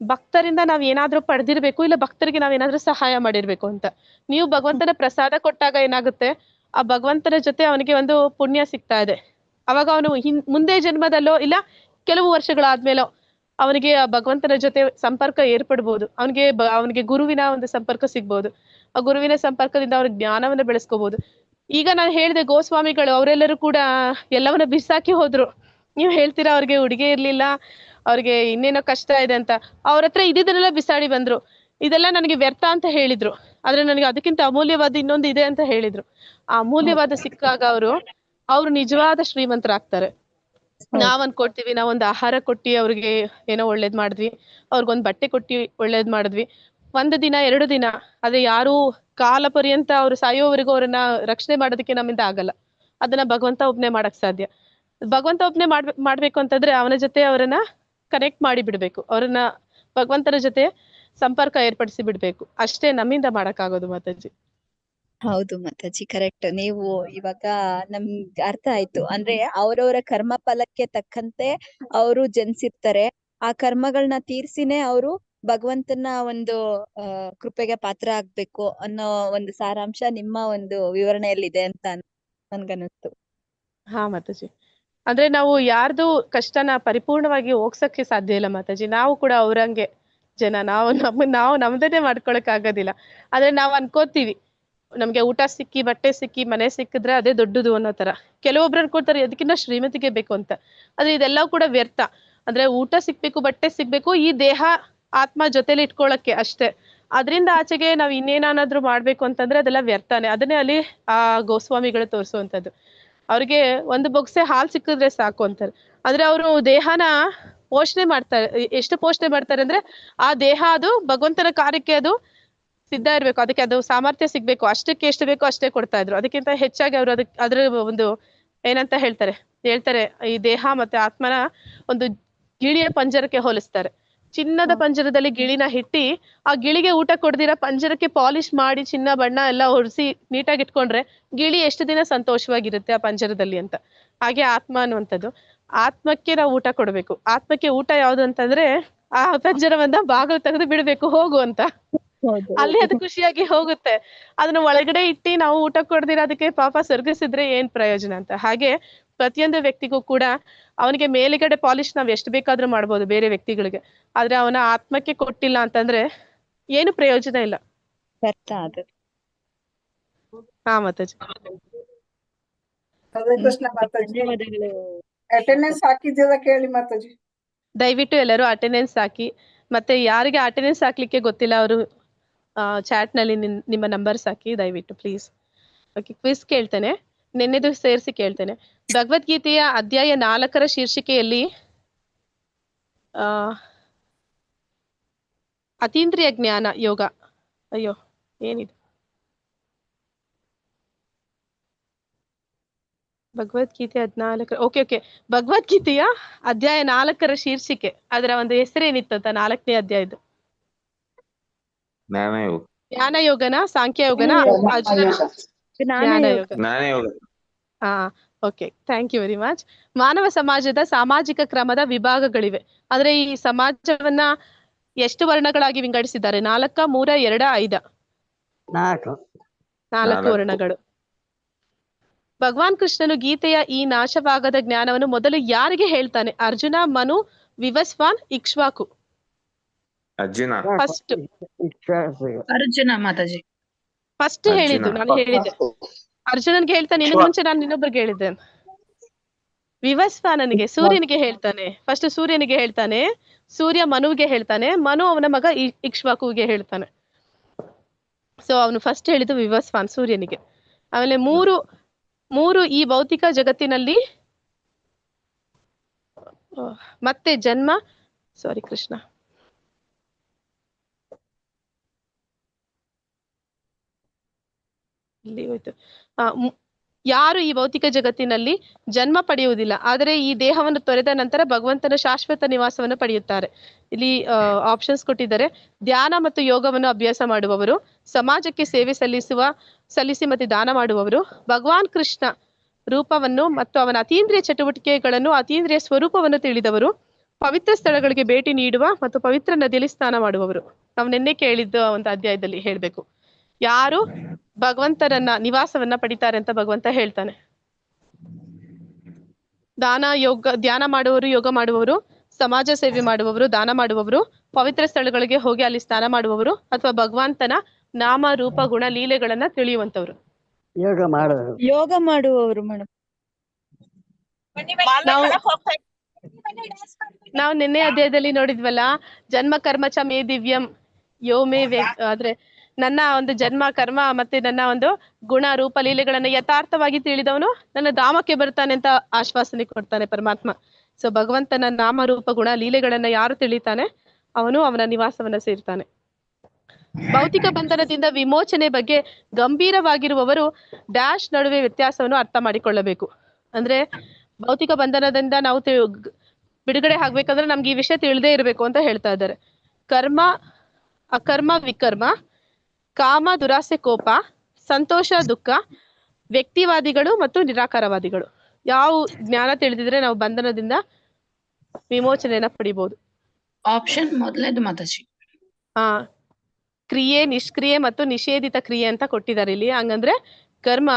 ಭಕ್ತರಿಂದ ನಾವ್ ಏನಾದ್ರೂ ಪಡೆದಿರ್ಬೇಕು, ಇಲ್ಲ ಭಕ್ತರಿಗೆ ನಾವೇನಾದ್ರೂ ಸಹಾಯ ಮಾಡಿರ್ಬೇಕು ಅಂತ. ನೀವು ಭಗವಂತನ ಪ್ರಸಾದ ಕೊಟ್ಟಾಗ ಏನಾಗುತ್ತೆ, ಆ ಭಗವಂತನ ಜೊತೆ ಅವನಿಗೆ ಒಂದು ಪುಣ್ಯ ಸಿಗ್ತಾ ಇದೆ. ಅವಾಗ ಅವನು ಮುಂದೆ ಜನ್ಮದಲ್ಲೋ ಇಲ್ಲ ಕೆಲವು ವರ್ಷಗಳಾದ್ಮೇಲೋ ಅವನಿಗೆ ಆ ಭಗವಂತನ ಜೊತೆ ಸಂಪರ್ಕ ಏರ್ಪಡ್ಬೋದು. ಅವನಿಗೆ ಗುರುವಿನ ಒಂದು ಸಂಪರ್ಕ ಸಿಗ್ಬೋದು. ಆ ಗುರುವಿನ ಸಂಪರ್ಕದಿಂದ ಅವ್ರ ಜ್ಞಾನವನ್ನ ಬೆಳೆಸ್ಕೋಬಹುದು. ಈಗ ನಾನು ಹೇಳಿದೆ, ಗೋಸ್ವಾಮಿಗಳು ಅವರೆಲ್ಲರೂ ಕೂಡ ಎಲ್ಲವನ್ನ ಬಿಸಾಕಿ ಹೋದ್ರು. ನೀವ್ ಹೇಳ್ತೀರಾ ಅವ್ರಿಗೆ ಹುಡುಗಿ ಇರ್ಲಿಲ್ಲ, ಅವ್ರಿಗೆ ಇನ್ನೇನೋ ಕಷ್ಟ ಇದೆ ಅಂತ. ಅವ್ರ ಹತ್ರ ಇದ್ದಿದ್ದನ್ನೆಲ್ಲ ಬಿಸಾಡಿ ಬಂದ್ರು. ಇದೆಲ್ಲ ನನಗೆ ವ್ಯರ್ಥ ಅಂತ ಹೇಳಿದ್ರು. ಆದ್ರೆ ನನಗೆ ಅದಕ್ಕಿಂತ ಅಮೂಲ್ಯವಾದ ಇನ್ನೊಂದು ಇದೆ ಅಂತ ಹೇಳಿದ್ರು. ಆ ಅಮೂಲ್ಯವಾದ ಸಿಕ್ಕಾಗ ಅವ್ರು ನಿಜವಾದ ಶ್ರೀಮಂತರಾಗ್ತಾರೆ. ನಾವ್ ಅನ್ಕೊಡ್ತೀವಿ, ನಾವೊಂದು ಆಹಾರ ಕೊಟ್ಟಿ ಅವ್ರಿಗೆ ಏನೋ ಒಳ್ಳೇದ್ ಮಾಡಿದ್ವಿ, ಅವ್ರಿಗೊಂದ್ ಬಟ್ಟೆ ಕೊಟ್ಟಿ ಒಳ್ಳೇದ್ ಮಾಡಿದ್ವಿ, 1 ದಿನ 2 ದಿನ. ಆದ್ರೆ ಯಾರು ಕಾಲ ಪರ್ಯಂತ ಅವ್ರು ಸಾಯೋವರೆಗೂ ಅವ್ರನ್ನ ರಕ್ಷಣೆ ಮಾಡೋದಕ್ಕೆ ನಮ್ಮಿಂದ ಆಗಲ್ಲ. ಅದನ್ನ ಭಗವಂತ ಒಬ್ನೇ ಮಾಡಕ್ ಸಾಧ್ಯ. ಭಗವಂತ ಒಬ್ನೇ ಮಾಡ್ಬೇಕು ಅಂತಂದ್ರೆ ಅವನ ಜೊತೆ ಅವರನ್ನ ಕನೆಕ್ಟ್ ಮಾಡಿ ಬಿಡ್ಬೇಕು, ಅವ್ರನ್ನ ಭಗವಂತನ ಜೊತೆ ಸಂಪರ್ಕ ಏರ್ಪಡಿಸಿ ಬಿಡ್ಬೇಕು. ಅಷ್ಟೇ ನಮ್ಮಿಂದ ಮಾಡಕ್ಕಾಗೋದು ಮಾತಾಜಿ. ಹೌದು ಮಾತಾಜಿ, ಕರೆಕ್ಟ್. ನೀವು ಇವಾಗ ನಮ್ಗೆ ಅರ್ಥ ಆಯ್ತು. ಅಂದ್ರೆ ಅವ್ರವ್ರ ಕರ್ಮ ಫಲಕ್ಕೆ ತಕ್ಕಂತೆ ಅವರು ಜನಿಸಿರ್ತಾರೆ. ಆ ಕರ್ಮಗಳನ್ನ ತೀರ್ಸಿನೇ ಅವರು ಭಗವಂತನ ಒಂದು ಕೃಪೆಗೆ ಪಾತ್ರ ಆಗ್ಬೇಕು ಅನ್ನೋ ಒಂದು ಸಾರಾಂಶ ನಿಮ್ಮ ಒಂದು ವಿವರಣೆಯಲ್ಲಿದೆ ಅಂತ ನನ್ಗನ್ನಿಸ್ತು. ಹಾ ಮಾತಾಜಿ, ಅಂದ್ರೆ ನಾವು ಯಾರ್ದು ಕಷ್ಟನ ಪರಿಪೂರ್ಣವಾಗಿ ಹೋಗ್ಸಕ್ಕೆ ಸಾಧ್ಯ ಇಲ್ಲ ಮಾತಾಜಿ. ನಾವು ಕೂಡ ಅವ್ರಂಗೆ ಜನ, ನಾವು ನಮ್ದನ್ನೇ ಮಾಡ್ಕೊಳಕ್ ಆಗೋದಿಲ್ಲ. ಆದ್ರೆ ನಾವು ಅನ್ಕೋತೀವಿ ನಮ್ಗೆ ಊಟ ಸಿಕ್ಕಿ ಬಟ್ಟೆ ಸಿಕ್ಕಿ ಮನೆ ಸಿಕ್ಕಿದ್ರೆ ಅದೇ ದೊಡ್ಡದು ಅನ್ನೋ ತರ. ಕೆಲವೊಬ್ರು ಅನ್ಕೊಳ್ತಾರೆ ಅದಕ್ಕಿಂತ ಶ್ರೀಮತಿಗೆ ಬೇಕು ಅಂತ. ಆದ್ರೆ ಇದೆಲ್ಲ ಕೂಡ ವ್ಯರ್ಥ. ಅಂದ್ರೆ ಊಟ ಸಿಕ್ಬೇಕು, ಬಟ್ಟೆ ಸಿಗ್ಬೇಕು, ಈ ದೇಹ ಆತ್ಮ ಜೊತೆಲಿ ಇಟ್ಕೊಳಕ್ಕೆ ಅಷ್ಟೇ. ಅದರಿಂದ ಆಚೆಗೆ ನಾವ್ ಇನ್ನೇನಾದ್ರೂ ಮಾಡ್ಬೇಕು ಅಂತಂದ್ರೆ ಅದೆಲ್ಲ ವ್ಯರ್ಥನೆ. ಅದನ್ನೇ ಅಲ್ಲಿ ಆ ಗೋಸ್ವಾಮಿಗಳು ತೋರಿಸುವಂತದ್ದು. ಅವ್ರಿಗೆ ಒಂದು ಬೊಕ್ಸೆ ಹಾಲು ಸಿಕ್ಕಿದ್ರೆ ಸಾಕು ಅಂತಾರೆ. ಆದ್ರೆ ಅವರು ದೇಹನ ಪೋಷಣೆ ಮಾಡ್ತಾರೆ. ಎಷ್ಟು ಪೋಷಣೆ ಮಾಡ್ತಾರೆ ಅಂದ್ರೆ ಆ ದೇಹ ಅದು ಭಗವಂತನ ಕಾರ್ಯಕ್ಕೆ ಅದು ಸಿದ್ಧ ಇರ್ಬೇಕು, ಅದಕ್ಕೆ ಅದು ಸಾಮರ್ಥ್ಯ ಸಿಗ್ಬೇಕು, ಅಷ್ಟಕ್ಕೆ ಎಷ್ಟು ಬೇಕೋ ಅಷ್ಟೇ ಕೊಡ್ತಾ ಇದ್ರು. ಅದಕ್ಕಿಂತ ಹೆಚ್ಚಾಗಿ ಅವರು ಅದ್ರ ಒಂದು ಏನಂತ ಹೇಳ್ತಾರೆ ಈ ದೇಹ ಮತ್ತೆ ಆತ್ಮನ ಒಂದು ಗಿಳಿಯ ಪಂಜರಕ್ಕೆ ಹೋಲಿಸ್ತಾರೆ. ಚಿನ್ನದ ಪಂಜರದಲ್ಲಿ ಗಿಳಿನ ಇಟ್ಟಿ ಆ ಗಿಳಿಗೆ ಊಟ ಕೊಡ್ದಿರ ಪಂಜರಕ್ಕೆ ಪಾಲಿಶ್ ಮಾಡಿ ಚಿನ್ನ ಬಣ್ಣ ಎಲ್ಲ ಹೊರಿಸಿ ನೀಟಾಗಿ ಇಟ್ಕೊಂಡ್ರೆ ಗಿಳಿ ಎಷ್ಟು ದಿನ ಸಂತೋಷವಾಗಿರುತ್ತೆ ಆ ಪಂಜರದಲ್ಲಿ ಅಂತ. ಹಾಗೆ ಆತ್ಮ ಅನ್ನುವಂಥದ್ದು, ಆತ್ಮಕ್ಕೆ ನಾವು ಊಟ ಕೊಡ್ಬೇಕು. ಆತ್ಮಕ್ಕೆ ಊಟ ಯಾವ್ದು ಅಂತಂದ್ರೆ ಆ ಪಂಜರವನ್ನ ಬಾಗಿಲು ತೆಗೆದು ಬಿಡ್ಬೇಕು, ಹೋಗು ಅಂತ. ಅಲ್ಲಿ ಅದು ಖುಷಿಯಾಗಿ ಹೋಗುತ್ತೆ. ಅದನ್ನ ಒಳಗಡೆ ಇಟ್ಟಿ ನಾವು ಊಟ ಕೊಡ್ದಿರ ಅದಕ್ಕೆ ಪಾಪ ಸ್ವರ್ಗಿಸಿದ್ರೆ ಏನ್ ಪ್ರಯೋಜನ ಅಂತ. ಹಾಗೆ ಪ್ರತಿಯೊಂದು ವ್ಯಕ್ತಿಗೂ ಕೂಡ ಅವನಿಗೆ ಮೇಲ್ಗಡೆ ಪಾಲಿಶ್ ನಾವ್ ಎಷ್ಟು ಬೇಕಾದ್ರೂ ಮಾಡ್ಬೋದು ಬೇರೆ ವ್ಯಕ್ತಿಗಳಿಗೆ, ಆದ್ರೆ ಅವನ ಆತ್ಮಕ್ಕೆ ಕೊಟ್ಟಿಲ್ಲ ಅಂತಂದ್ರೆ ಏನು ಪ್ರಯೋಜನ ಇಲ್ಲ. ಹಾ ಮಾತಾಜಿ. ಹರೇ ಕೃಷ್ಣ ಮಾತಾಜಿ. ಧನ್ಯವಾದಗಳು. ಅಟೆಂಡೆನ್ಸ್ ಹಾಕಿದ್ದೀರಾ ಕೇಳಿ ಮಾತಾಜಿ. ದಯವಿಟ್ಟು ಎಲ್ಲರೂ ಅಟೆಂಡೆನ್ಸ್ ಹಾಕಿ. ಮತ್ತೆ ಯಾರಿಗೆ ಅಟೆಂಡೆನ್ಸ್ ಹಾಕ್ಲಿಕ್ಕೆ ಗೊತ್ತಿಲ್ಲ ಅವರು ಚಾಟ್ ನಲ್ಲಿ ನಿಮ್ಮ ನಂಬರ್ಸ್ ಹಾಕಿ ದಯವಿಟ್ಟು ಪ್ಲೀಸ್. ಓಕೆ, ಕ್ವಿಸ್ ಕೇಳ್ತೇನೆ, ನಿನ್ನೆದು ಸೇರಿಸಿ ಕೇಳ್ತೇನೆ. ಭಗವದ್ಗೀತೆಯ ಅಧ್ಯಾಯ 4 ಶೀರ್ಷಿಕೆಯಲ್ಲಿ ಅತೀಂದ್ರಿಯ ಜ್ಞಾನ ಯೋಗ. ಅಯ್ಯೋ ಏನಿದು? ಭಗವದ್ಗೀತೆ 14. ಓಕೆ, ಭಗವದ್ಗೀತೆಯ ಅಧ್ಯಾಯ 4 ಶೀರ್ಷಿಕೆ, ಅದರ ಒಂದು ಹೆಸರೇನಿತ್ತಂತ 4ನೇ ಅಧ್ಯಾಯದ್ದು? ಜ್ಞಾನಯೋಗ. ಜ್ಞಾನ ಯೋಗನ, ಸಾಂಖ್ಯ ಯೋಗನ, ಜ್ಞಾನ ಯೋಗ. ಜ್ಞಾನಯೋಗ. ಹಾ, okay, thank you very much. ಮಾನವ ಸಮಾಜದ ಸಾಮಾಜಿಕ ಕ್ರಮದ ವಿಭಾಗಗಳಿವೆ. ಆದ್ರೆ ಈ ಸಮಾಜವನ್ನ ಎಷ್ಟು ವರ್ಣಗಳಾಗಿ ವಿಂಗಡಿಸಿದ್ದಾರೆ? 4, 3, 2, 5? 4 ವರ್ಣಗಳು. ಭಗವಾನ್ ಕೃಷ್ಣನು ಗೀತೆಯ ಈ ನಾಶವಾಗದ ಜ್ಞಾನವನ್ನು ಮೊದಲು ಯಾರಿಗೆ ಹೇಳ್ತಾನೆ? ಅರ್ಜುನ, ಮನು, ವಿವಸ್ವಾನ್, ಇಕ್ಷ್ವಾಕು? ಅರ್ಜುನ. ಅರ್ಜುನ ಮಾತಾಜಿ. ಫಸ್ಟ್ ಹೇಳಿದ್ದು ನಾನು ಹೇಳಿದ್ದೆ. ಅರ್ಜುನನ್ಗೆ ಹೇಳ್ತಾನೆ, ಇನ್ನು ಮುಂಚೆ ನಾನು ಇನ್ನೊಬ್ರಿಗೆ ಹೇಳಿದ್ದೆ. ವಿವಸ್ವಾನನಿಗೆ, ಸೂರ್ಯನಿಗೆ ಹೇಳ್ತಾನೆ. ಫಸ್ಟ್ ಸೂರ್ಯನಿಗೆ ಹೇಳ್ತಾನೆ, ಸೂರ್ಯ ಮನುವಿಗೆ ಹೇಳ್ತಾನೆ, ಮನು ಅವನ ಮಗ ಇಕ್ಷ್ವಾಕುವಿಗೆ ಹೇಳ್ತಾನೆ. ಸೊ ಅವನು ಫಸ್ಟ್ ಹೇಳಿದ್ದು ವಿವಸ್ವಾನ್, ಸೂರ್ಯನಿಗೆ. ಆಮೇಲೆ ಮೂರು ಈ ಭೌತಿಕ ಜಗತ್ತಿನಲ್ಲಿ ಮತ್ತೆ ಜನ್ಮ, ಸಾರಿ ಕೃಷ್ಣ, ಇಲ್ಲಿ ಹೋಯ್ತು. ಯಾರು ಈ ಭೌತಿಕ ಜಗತ್ತಿನಲ್ಲಿ ಜನ್ಮ ಪಡೆಯುವುದಿಲ್ಲ, ಆದರೆ ಈ ದೇಹವನ್ನು ತೊರೆದ ನಂತರ ಭಗವಂತನ ಶಾಶ್ವತ ನಿವಾಸವನ್ನು ಪಡೆಯುತ್ತಾರೆ. ಇಲ್ಲಿ ಆಪ್ಷನ್ಸ್ ಕೊಟ್ಟಿದ್ದಾರೆ. ಧ್ಯಾನ ಮತ್ತು ಯೋಗವನ್ನು ಅಭ್ಯಾಸ ಮಾಡುವವರು, ಸಮಾಜಕ್ಕೆ ಸೇವೆ ಸಲ್ಲಿಸಿ ಮತ್ತೆ ದಾನ ಮಾಡುವವರು, ಭಗವಾನ್ ಕೃಷ್ಣ ರೂಪವನ್ನು ಮತ್ತು ಅವನ ಅತೀಂದ್ರಿಯ ಚಟುವಟಿಕೆಗಳನ್ನು, ಅತೀಂದ್ರಿಯ ಸ್ವರೂಪವನ್ನು ತಿಳಿದವರು, ಪವಿತ್ರ ಸ್ಥಳಗಳಿಗೆ ಭೇಟಿ ನೀಡುವ ಮತ್ತು ಪವಿತ್ರ ನದಿಯಲ್ಲಿ ಸ್ನಾನ ಮಾಡುವವರು. ನಾವು ನಿನ್ನೆ ಕೇಳಿದ್ದ ಒಂದು ಅಧ್ಯಾಯದಲ್ಲಿ ಹೇಳ್ಬೇಕು, ಯಾರು ಭಗವಂತನನ್ನ ನಿವಾಸವನ್ನ ಪಡಿತಾರೆ ಅಂತ ಭಗವಂತ ಹೇಳ್ತಾನೆ. ಧ್ಯಾನ ಮಾಡುವವರು, ಯೋಗ ಮಾಡುವವರು, ಸಮಾಜ ಸೇವೆ ಮಾಡುವವರು, ದಾನ ಮಾಡುವವರು, ಪವಿತ್ರ ಸ್ಥಳಗಳಿಗೆ ಹೋಗಿ ಅಲ್ಲಿ ಸ್ನಾನ ಮಾಡುವವರು, ಅಥವಾ ಭಗವಂತನ ನಾಮ ರೂಪ ಗುಣ ಲೀಲೆಗಳನ್ನ ತಿಳಿಯುವಂತವ್ರು. ಯೋಗ ಮಾಡುವವರು ಮೇಡಮ್. ನಾವು ನಿನ್ನೆ ಅಧ್ಯಾಯದಲ್ಲಿ ನೋಡಿದ್ವಲ್ಲ, ಜನ್ಮ ಕರ್ಮ ಚ ಮೇ ದಿವ್ಯಂ ಯೋ ಮೇ ಆದ್ರೆ ನನ್ನ ಒಂದು ಜನ್ಮ ಕರ್ಮ ಮತ್ತೆ ನನ್ನ ಒಂದು ಗುಣ ರೂಪ ಲೀಲೆಗಳನ್ನ ಯಥಾರ್ಥವಾಗಿ ತಿಳಿದವನು ನನ್ನ ಧಾಮಕ್ಕೆ ಬರ್ತಾನೆ ಅಂತ ಆಶ್ವಾಸನೆ ಕೊಡ್ತಾನೆ ಪರಮಾತ್ಮ. ಸೊ ಭಗವಂತನ ನಾಮ ರೂಪ ಗುಣ ಲೀಲೆಗಳನ್ನ ಯಾರು ತಿಳಿತಾನೆ ಅವನು ಅವನ ನಿವಾಸವನ್ನ ಸೇರ್ತಾನೆ. ಭೌತಿಕ ಬಂಧನದಿಂದ ವಿಮೋಚನೆ ಬಗ್ಗೆ ಗಂಭೀರವಾಗಿರುವವರು ಡ್ಯಾಶ್ ನಡುವೆ ವ್ಯತ್ಯಾಸವನ್ನು ಅರ್ಥ ಮಾಡಿಕೊಳ್ಳಬೇಕು. ಅಂದ್ರೆ ಭೌತಿಕ ಬಂಧನದಿಂದ ನಾವು ಬಿಡುಗಡೆ ಆಗ್ಬೇಕಂದ್ರೆ ನಮ್ಗೆ ಈ ವಿಷಯ ತಿಳಿದೇ ಇರಬೇಕು ಅಂತ ಹೇಳ್ತಾ ಇದ್ದಾರೆ. ಕರ್ಮ, ಅಕರ್ಮ, ವಿಕರ್ಮ, ಕಾಮ, ದುರಾಸೆ, ಕೋಪ, ಸಂತೋಷ ದುಃಖ, ವ್ಯಕ್ತಿವಾದಿಗಳು ಮತ್ತು ನಿರಾಕಾರವಾದಿಗಳು. ಯಾವ ಜ್ಞಾನ ತಿಳಿದಿದ್ರೆ ನಾವು ಬಂಧನದಿಂದ ವಿಮೋಚನೆಯನ್ನ ಪಡಿಬಹುದು? ಆಪ್ಷನ್ ಮೊದಲನೇದು ಮಾತಾಜಿ. ಕ್ರಿಯೆ, ನಿಷ್ಕ್ರಿಯೆ ಮತ್ತು ನಿಷೇಧಿತ ಕ್ರಿಯೆ ಅಂತ ಕೊಟ್ಟಿದ್ದಾರೆ ಇಲ್ಲಿ. ಹಂಗಂದ್ರೆ ಕರ್ಮ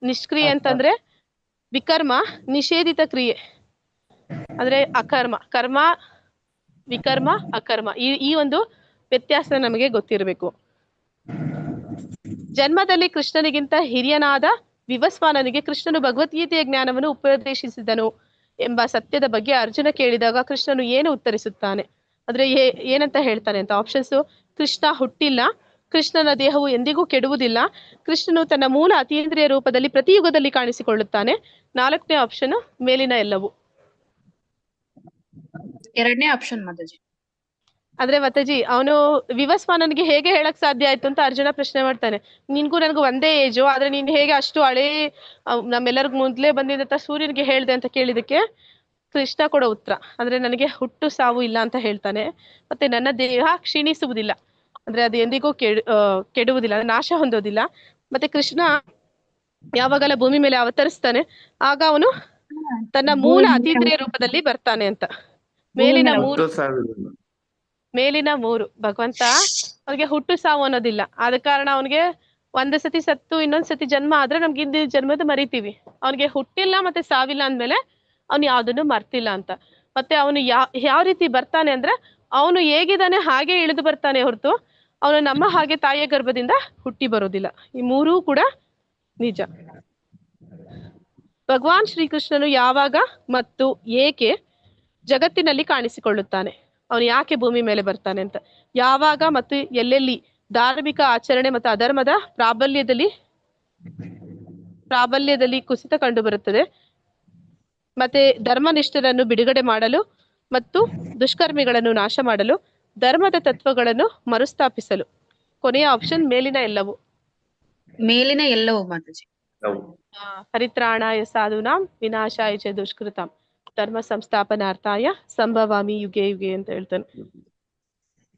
ನಿಷ್ಕ್ರಿಯೆ ಅಂತಂದ್ರೆ ವಿಕರ್ಮ, ನಿಷೇಧಿತ ಕ್ರಿಯೆ ಅಂದ್ರೆ ಅಕರ್ಮ. ಕರ್ಮ, ವಿಕರ್ಮ, ಅಕರ್ಮ, ಈ ಒಂದು ವ್ಯತ್ಯಾಸ ನಮಗೆ ಗೊತ್ತಿರಬೇಕು. ಜನ್ಮದಲ್ಲಿ ಕೃಷ್ಣನಿಗಿಂತ ಹಿರಿಯನಾದ ವಿವಸ್ವಾನನಿಗೆ ಕೃಷ್ಣನು ಭಗವದ್ಗೀತೆಯ ಜ್ಞಾನವನ್ನು ಉಪದೇಶಿಸಿದನು ಎಂಬ ಸತ್ಯದ ಬಗ್ಗೆ ಅರ್ಜುನ ಕೇಳಿದಾಗ ಕೃಷ್ಣನು ಏನು ಉತ್ತರಿಸುತ್ತಾನೆ? ಅಂದ್ರೆ ಏನಂತ ಹೇಳ್ತಾನೆ ಅಂತ? ಆಪ್ಷನ್ಸ್: ಕೃಷ್ಣ ಹುಟ್ಟಿಲ್ಲ, ಕೃಷ್ಣನ ದೇಹವು ಎಂದಿಗೂ ಕೆಡುವುದಿಲ್ಲ, ಕೃಷ್ಣನು ತನ್ನ ಮೂಲ ಅತೀಂದ್ರಿಯ ರೂಪದಲ್ಲಿ ಪ್ರತಿ ಯುಗದಲ್ಲಿ ಕಾಣಿಸಿಕೊಳ್ಳುತ್ತಾನೆ. 4ನೇ ಆಪ್ಷನ್ ಮೇಲಿನ ಎಲ್ಲವೂ. 2ನೇ ಆಪ್ಷನ್ ಮಾತಾಜಿ. ಅಂದ್ರೆ ಮಾತಾಜಿ, ಅವನು ವಿವಸ್ವಾನನಿಗೆ ಹೇಗೆ ಹೇಳಕ್ ಸಾಧ್ಯ ಆಯ್ತು ಅಂತ ಅರ್ಜುನ ಪ್ರಶ್ನೆ ಮಾಡ್ತಾನೆ. ನಿನ್ಗೂ ನನಗೂ ಒಂದೇ ಏಜು, ಆದ್ರೆ ನೀನ್ ಹೇಗೆ ಅಷ್ಟು ಹಳೇ ನಮ್ಮೆಲ್ಲರಿಗೂ ಮೊದ್ಲೇ ಬಂದಿದ್ದಂತ ಸೂರ್ಯನಿಗೆ ಹೇಳ್ದೆ ಅಂತ ಕೇಳಿದಕ್ಕೆ ಕೃಷ್ಣ ಕೊಡೋ ಉತ್ತರ ಅಂದ್ರೆ ನನಗೆ ಹುಟ್ಟು ಸಾವು ಇಲ್ಲ ಅಂತ ಹೇಳ್ತಾನೆ. ಮತ್ತೆ ನನ್ನ ದೇಹ ಕ್ಷೀಣಿಸುವುದಿಲ್ಲ, ಅಂದ್ರೆ ಅದು ಎಂದಿಗೂ ಕೆಡುವುದಿಲ್ಲ, ನಾಶ ಹೊಂದೋದಿಲ್ಲ. ಮತ್ತೆ ಕೃಷ್ಣ ಯಾವಾಗೆಲ್ಲ ಭೂಮಿ ಮೇಲೆ ಅವತರಿಸ್ತಾನೆ ಆಗ ಅವನು ತನ್ನ ಮೂಲ ಅತೀಂದ್ರಿಯ ರೂಪದಲ್ಲಿ ಬರ್ತಾನೆ ಅಂತ. ಮೇಲಿನ ಮೂರು ಭಗವಂತ ಅವನಿಗೆ ಹುಟ್ಟು ಸಾವು ಅನ್ನೋದಿಲ್ಲ. ಆದ ಕಾರಣ ಅವನಿಗೆ ಒಂದು ಸತಿ ಸತ್ತು ಇನ್ನೊಂದ್ ಸತಿ ಜನ್ಮ ಆದ್ರೆ ನಮ್ಗೆ ಹಿಂದಿನ ಜನ್ಮದ ಮರಿತೀವಿ. ಅವನಿಗೆ ಹುಟ್ಟಿಲ್ಲ ಮತ್ತೆ ಸಾವಿಲ್ಲ ಅಂದ್ಮೇಲೆ ಅವ್ನು ಯಾವ್ದನ್ನು ಮರ್ತಿಲ್ಲ ಅಂತ. ಮತ್ತೆ ಅವನು ಯಾವ ರೀತಿ ಬರ್ತಾನೆ ಅಂದ್ರೆ ಅವನು ಹೇಗಿದ್ದಾನೆ ಹಾಗೆ ಇಳಿದು ಬರ್ತಾನೆ ಹೊರತು ಅವನು ನಮ್ಮ ಹಾಗೆ ತಾಯಿಯ ಗರ್ಭದಿಂದ ಹುಟ್ಟಿ ಬರೋದಿಲ್ಲ. ಈ ಮೂರೂ ಕೂಡ ನಿಜ. ಭಗವಾನ್ ಶ್ರೀಕೃಷ್ಣನು ಯಾವಾಗ ಮತ್ತು ಏಕೆ ಜಗತ್ತಿನಲ್ಲಿ ಕಾಣಿಸಿಕೊಳ್ಳುತ್ತಾನೆ? ಅವನು ಯಾಕೆ ಭೂಮಿ ಮೇಲೆ ಬರ್ತಾನೆ ಅಂತ? ಯಾವಾಗ ಮತ್ತು ಎಲ್ಲೆಲ್ಲಿ ಧಾರ್ಮಿಕ ಆಚರಣೆ ಮತ್ತು ಅಧರ್ಮದ ಪ್ರಾಬಲ್ಯದಲ್ಲಿ ಕುಸಿತ ಕಂಡು ಬರುತ್ತದೆ, ಮತ್ತೆ ಧರ್ಮನಿಷ್ಠರನ್ನು ಬಿಡುಗಡೆ ಮಾಡಲು ಮತ್ತು ದುಷ್ಕರ್ಮಿಗಳನ್ನು ನಾಶ ಮಾಡಲು, ಧರ್ಮದ ತತ್ವಗಳನ್ನು ಮರುಸ್ಥಾಪಿಸಲು. ಕೊನೆಯ ಆಪ್ಷನ್ ಮೇಲಿನ ಎಲ್ಲವೂ. ಮೇಲಿನ ಎಲ್ಲವೂ ಮಾತಾಜಿ. ಪರಿತ್ರಾಣಾಯ ಸಾಧೂನಾಂ ವಿನಾಶಾಯ ಚ ದುಷ್ಕೃತಾಂ ಧರ್ಮ ಸಂಸ್ಥಾಪನಾರ್ಥಾಯ ಸಂಭವಾಮಿ ಯುಗೆ ಯುಗೆ ಅಂತ ಹೇಳ್ತಾನೆ.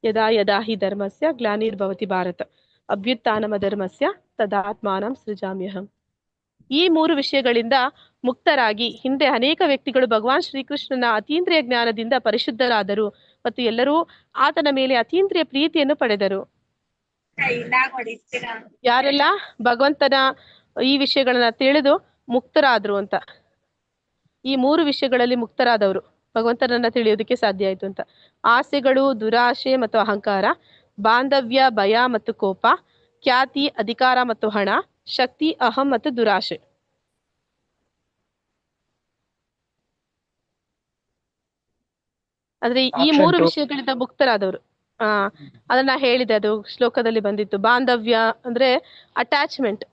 ಯದಾ ಯದಾ ಹಿ ಧರ್ಮಸ್ಯ ಗ್ಲಾನಿರ್ಭವತಿ ಭಾರತ ಅಭ್ಯುತ್ಥಾನಮ ಧರ್ಮಸ್ಯ ತದಾತ್ಮಾನಂ ಸೃಜಾಮ್ಯಹಂ. ಈ ಮೂರು ವಿಷಯಗಳಿಂದ ಮುಕ್ತರಾಗಿ ಹಿಂದೆ ಅನೇಕ ವ್ಯಕ್ತಿಗಳು ಭಗವಾನ್ ಶ್ರೀಕೃಷ್ಣನ ಅತೀಂದ್ರಿಯ ಜ್ಞಾನದಿಂದ ಪರಿಶುದ್ಧರಾದರು ಮತ್ತು ಎಲ್ಲರೂ ಆತನ ಮೇಲೆ ಅತೀಂದ್ರಿಯ ಪ್ರೀತಿಯನ್ನು ಪಡೆದರು. ಯಾರೆಲ್ಲ ಭಗವಂತನ ಈ ವಿಷಯಗಳನ್ನ ತಿಳಿದು ಮುಕ್ತರಾದ್ರು ಅಂತ, ಈ ಮೂರು ವಿಷಯಗಳಲ್ಲಿ ಮುಕ್ತರಾದವರು ಭಗವಂತನನ್ನ ತಿಳಿಯೋದಕ್ಕೆ ಸಾಧ್ಯ ಆಯ್ತು ಅಂತ. ಆಸೆಗಳು, ದುರಾಶೆ ಮತ್ತು ಅಹಂಕಾರ, ಬಾಂಧವ್ಯ, ಭಯ ಮತ್ತು ಕೋಪ, ಖ್ಯಾತಿ, ಅಧಿಕಾರ ಮತ್ತು ಹಣ, ಶಕ್ತಿ, ಅಹಂ ಮತ್ತು ದುರಾಶೆ. ಅಂದ್ರೆ ಈ ಮೂರು ವಿಷಯಗಳಿಂದ ಮುಕ್ತರಾದವರು. ಅದನ್ನ ಹೇಳಿದೆ, ಅದು ಶ್ಲೋಕದಲ್ಲಿ ಬಂದಿತ್ತು. ಬಾಂಧವ್ಯ ಅಂದ್ರೆ ಅಟ್ಯಾಚ್ಮೆಂಟ್,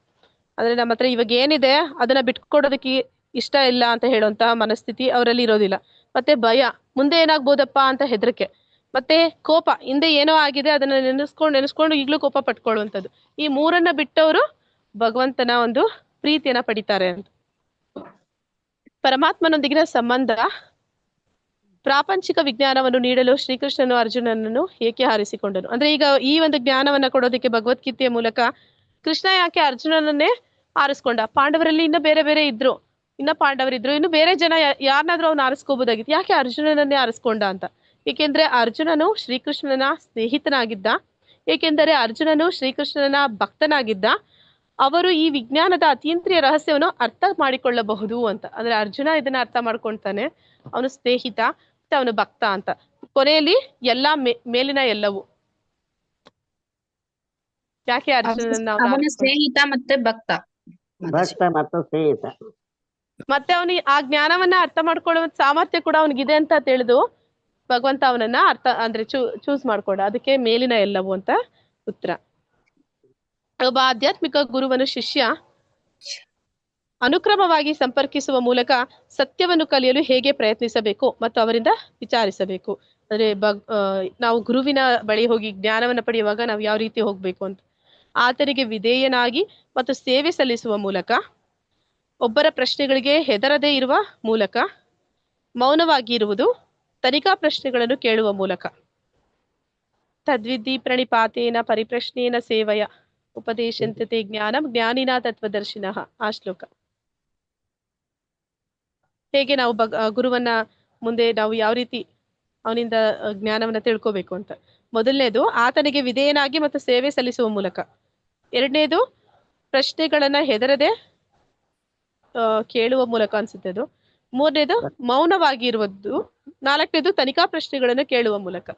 ಅಂದ್ರೆ ನಮ್ಮ ಹತ್ರ ಇವಾಗ ಏನಿದೆ ಅದನ್ನ ಬಿಟ್ಕೊಡೋದಕ್ಕೆ ಇಷ್ಟ ಇಲ್ಲ ಅಂತ ಹೇಳುವಂತಹ ಮನಸ್ಥಿತಿ ಅವರಲ್ಲಿ ಇರೋದಿಲ್ಲ. ಮತ್ತೆ ಭಯ, ಮುಂದೆ ಏನಾಗ್ಬೋದಪ್ಪ ಅಂತ ಹೆದರಿಕೆ. ಮತ್ತೆ ಕೋಪ, ಹಿಂದೆ ಏನೋ ಆಗಿದೆ ಅದನ್ನ ನೆನೆಸ್ಕೊಂಡು ಈಗ್ಲೂ ಕೋಪ ಪಟ್ಕೊಳ್ಳುವಂಥದ್ದು. ಈ ಮೂರನ್ನ ಬಿಟ್ಟವರು ಭಗವಂತನ ಒಂದು ಪ್ರೀತಿಯನ್ನ ಪಡಿತಾರೆ ಅಂತ. ಪರಮಾತ್ಮನೊಂದಿಗಿನ ಸಂಬಂಧ. ಪ್ರಾಪಂಚಿಕ ವಿಜ್ಞಾನವನ್ನು ನೀಡಲು ಶ್ರೀಕೃಷ್ಣನು ಅರ್ಜುನನನ್ನು ಏಕೆ ಆರಿಸಿಕೊಂಡನು? ಅಂದ್ರೆ ಈಗ ಈ ಒಂದು ಜ್ಞಾನವನ್ನ ಕೊಡೋದಕ್ಕೆ ಭಗವದ್ಗೀತೆಯ ಮೂಲಕ ಕೃಷ್ಣ ಯಾಕೆ ಅರ್ಜುನನನ್ನೇ ಆರಿಸ್ಕೊಂಡ? ಪಾಂಡವರಲ್ಲಿ ಇನ್ನ ಬೇರೆ ಬೇರೆ ಇದ್ರು, ಇನ್ನು ಬೇರೆ ಜನ ಯಾರನ್ನಾದ್ರೂ ಅವ್ನು ಆರಿಸ್ಕೋಬಹುದಾಗಿತ್ತು, ಯಾಕೆ ಅರ್ಜುನನನ್ನೇ ಆರಿಸ್ಕೊಂಡ ಅಂತ? ಏಕೆಂದ್ರೆ ಅರ್ಜುನನು ಶ್ರೀಕೃಷ್ಣನ ಸ್ನೇಹಿತನಾಗಿದ್ದ, ಏಕೆಂದರೆ ಅರ್ಜುನನು ಶ್ರೀಕೃಷ್ಣನ ಭಕ್ತನಾಗಿದ್ದ. ಅವರು ಈ ವಿಜ್ಞಾನದ ಅತೀಂದ್ರಿಯ ರಹಸ್ಯವನ್ನು ಅರ್ಥ ಮಾಡಿಕೊಳ್ಳಬಹುದು ಅಂತ. ಅಂದ್ರೆ ಅರ್ಜುನ ಇದನ್ನ ಅರ್ಥ ಮಾಡ್ಕೊಳ್ತಾನೆ, ಅವನು ಸ್ನೇಹಿತ ಮತ್ತೆ ಅವನು ಭಕ್ತ ಅಂತ. ಕೊನೆಯಲ್ಲಿ ಎಲ್ಲಾ ಮೇಲಿನ ಎಲ್ಲವೂ. ಯಾಕೆ ಅರ್ಜುನನ ಸ್ನೇಹಿತ ಮತ್ತೆ ಭಕ್ತ ಮತ್ತು ಸ್ನೇಹಿತ, ಮತ್ತೆ ಅವನಿಗೆ ಆ ಜ್ಞಾನವನ್ನ ಅರ್ಥ ಮಾಡ್ಕೊಳ್ಳುವ ಸಾಮರ್ಥ್ಯ ಕೂಡ ಅವನಿಗಿದೆ ಅಂತ ತಿಳಿದು ಭಗವಂತ ಅವನನ್ನ ಅಂದ್ರೆ ಚೂಸ್ ಮಾಡ್ಕೊಂಡ. ಅದಕ್ಕೆ ಮೇಲಿನ ಎಲ್ಲವೂ ಅಂತ ಉತ್ತರ. ಒಬ್ಬ ಆಧ್ಯಾತ್ಮಿಕ ಗುರುವನು ಶಿಷ್ಯ ಅನುಕ್ರಮವಾಗಿ ಸಂಪರ್ಕಿಸುವ ಮೂಲಕ ಸತ್ಯವನ್ನು ಕಲಿಯಲು ಹೇಗೆ ಪ್ರಯತ್ನಿಸಬೇಕು ಮತ್ತು ಅವರಿಂದ ವಿಚಾರಿಸಬೇಕು. ಅಂದ್ರೆ ನಾವು ಗುರುವಿನ ಬಳಿ ಹೋಗಿ ಜ್ಞಾನವನ್ನ ಪಡೆಯುವಾಗ ನಾವು ಯಾವ ರೀತಿ ಹೋಗ್ಬೇಕು ಅಂತ. ಆತನಿಗೆ ವಿಧೇಯನಾಗಿ ಮತ್ತು ಸೇವೆ ಸಲ್ಲಿಸುವ ಮೂಲಕ, ಒಬ್ಬರ ಪ್ರಶ್ನೆಗಳಿಗೆ ಹೆದರದೇ ಇರುವ ಮೂಲಕ, ಮೌನವಾಗಿ ಇರುವುದು, ತನಿಖಾ ಪ್ರಶ್ನೆಗಳನ್ನು ಕೇಳುವ ಮೂಲಕ. ತದ್ವಿಧಿ ಪ್ರಣಿಪಾತೇನ ಪರಿಪ್ರಶ್ನೇನ ಸೇವೆಯ ಉಪದೇಶಂತೆ ಜ್ಞಾನಂ ಜ್ಞಾನಿನ ತತ್ವದರ್ಶಿನಃ ಆ ಶ್ಲೋಕ. ಹೇಗೆ ನಾವು ಗುರುವನ್ನ ಮುಂದೆ ನಾವು ಯಾವ ರೀತಿ ಅವನಿಂದ ಜ್ಞಾನವನ್ನ ತಿಳ್ಕೋಬೇಕು ಅಂತ. ಮೊದಲನೇದು ಆತನಿಗೆ ವಿಧೇಯನಾಗಿ ಮತ್ತು ಸೇವೆ ಸಲ್ಲಿಸುವ ಮೂಲಕ. ಎರಡನೇದು ಪ್ರಶ್ನೆಗಳನ್ನ ಹೆದರದೆ ಕೇಳುವ ಮೂಲಕ ಅನ್ಸುತ್ತೆ ಅದು. ಮೂರನೇದು ಮೌನವಾಗಿ ಇರುವುದು. ನಾಲ್ಕನೇದು ತನಿಖಾ ಪ್ರಶ್ನೆಗಳನ್ನು ಕೇಳುವ ಮೂಲಕ.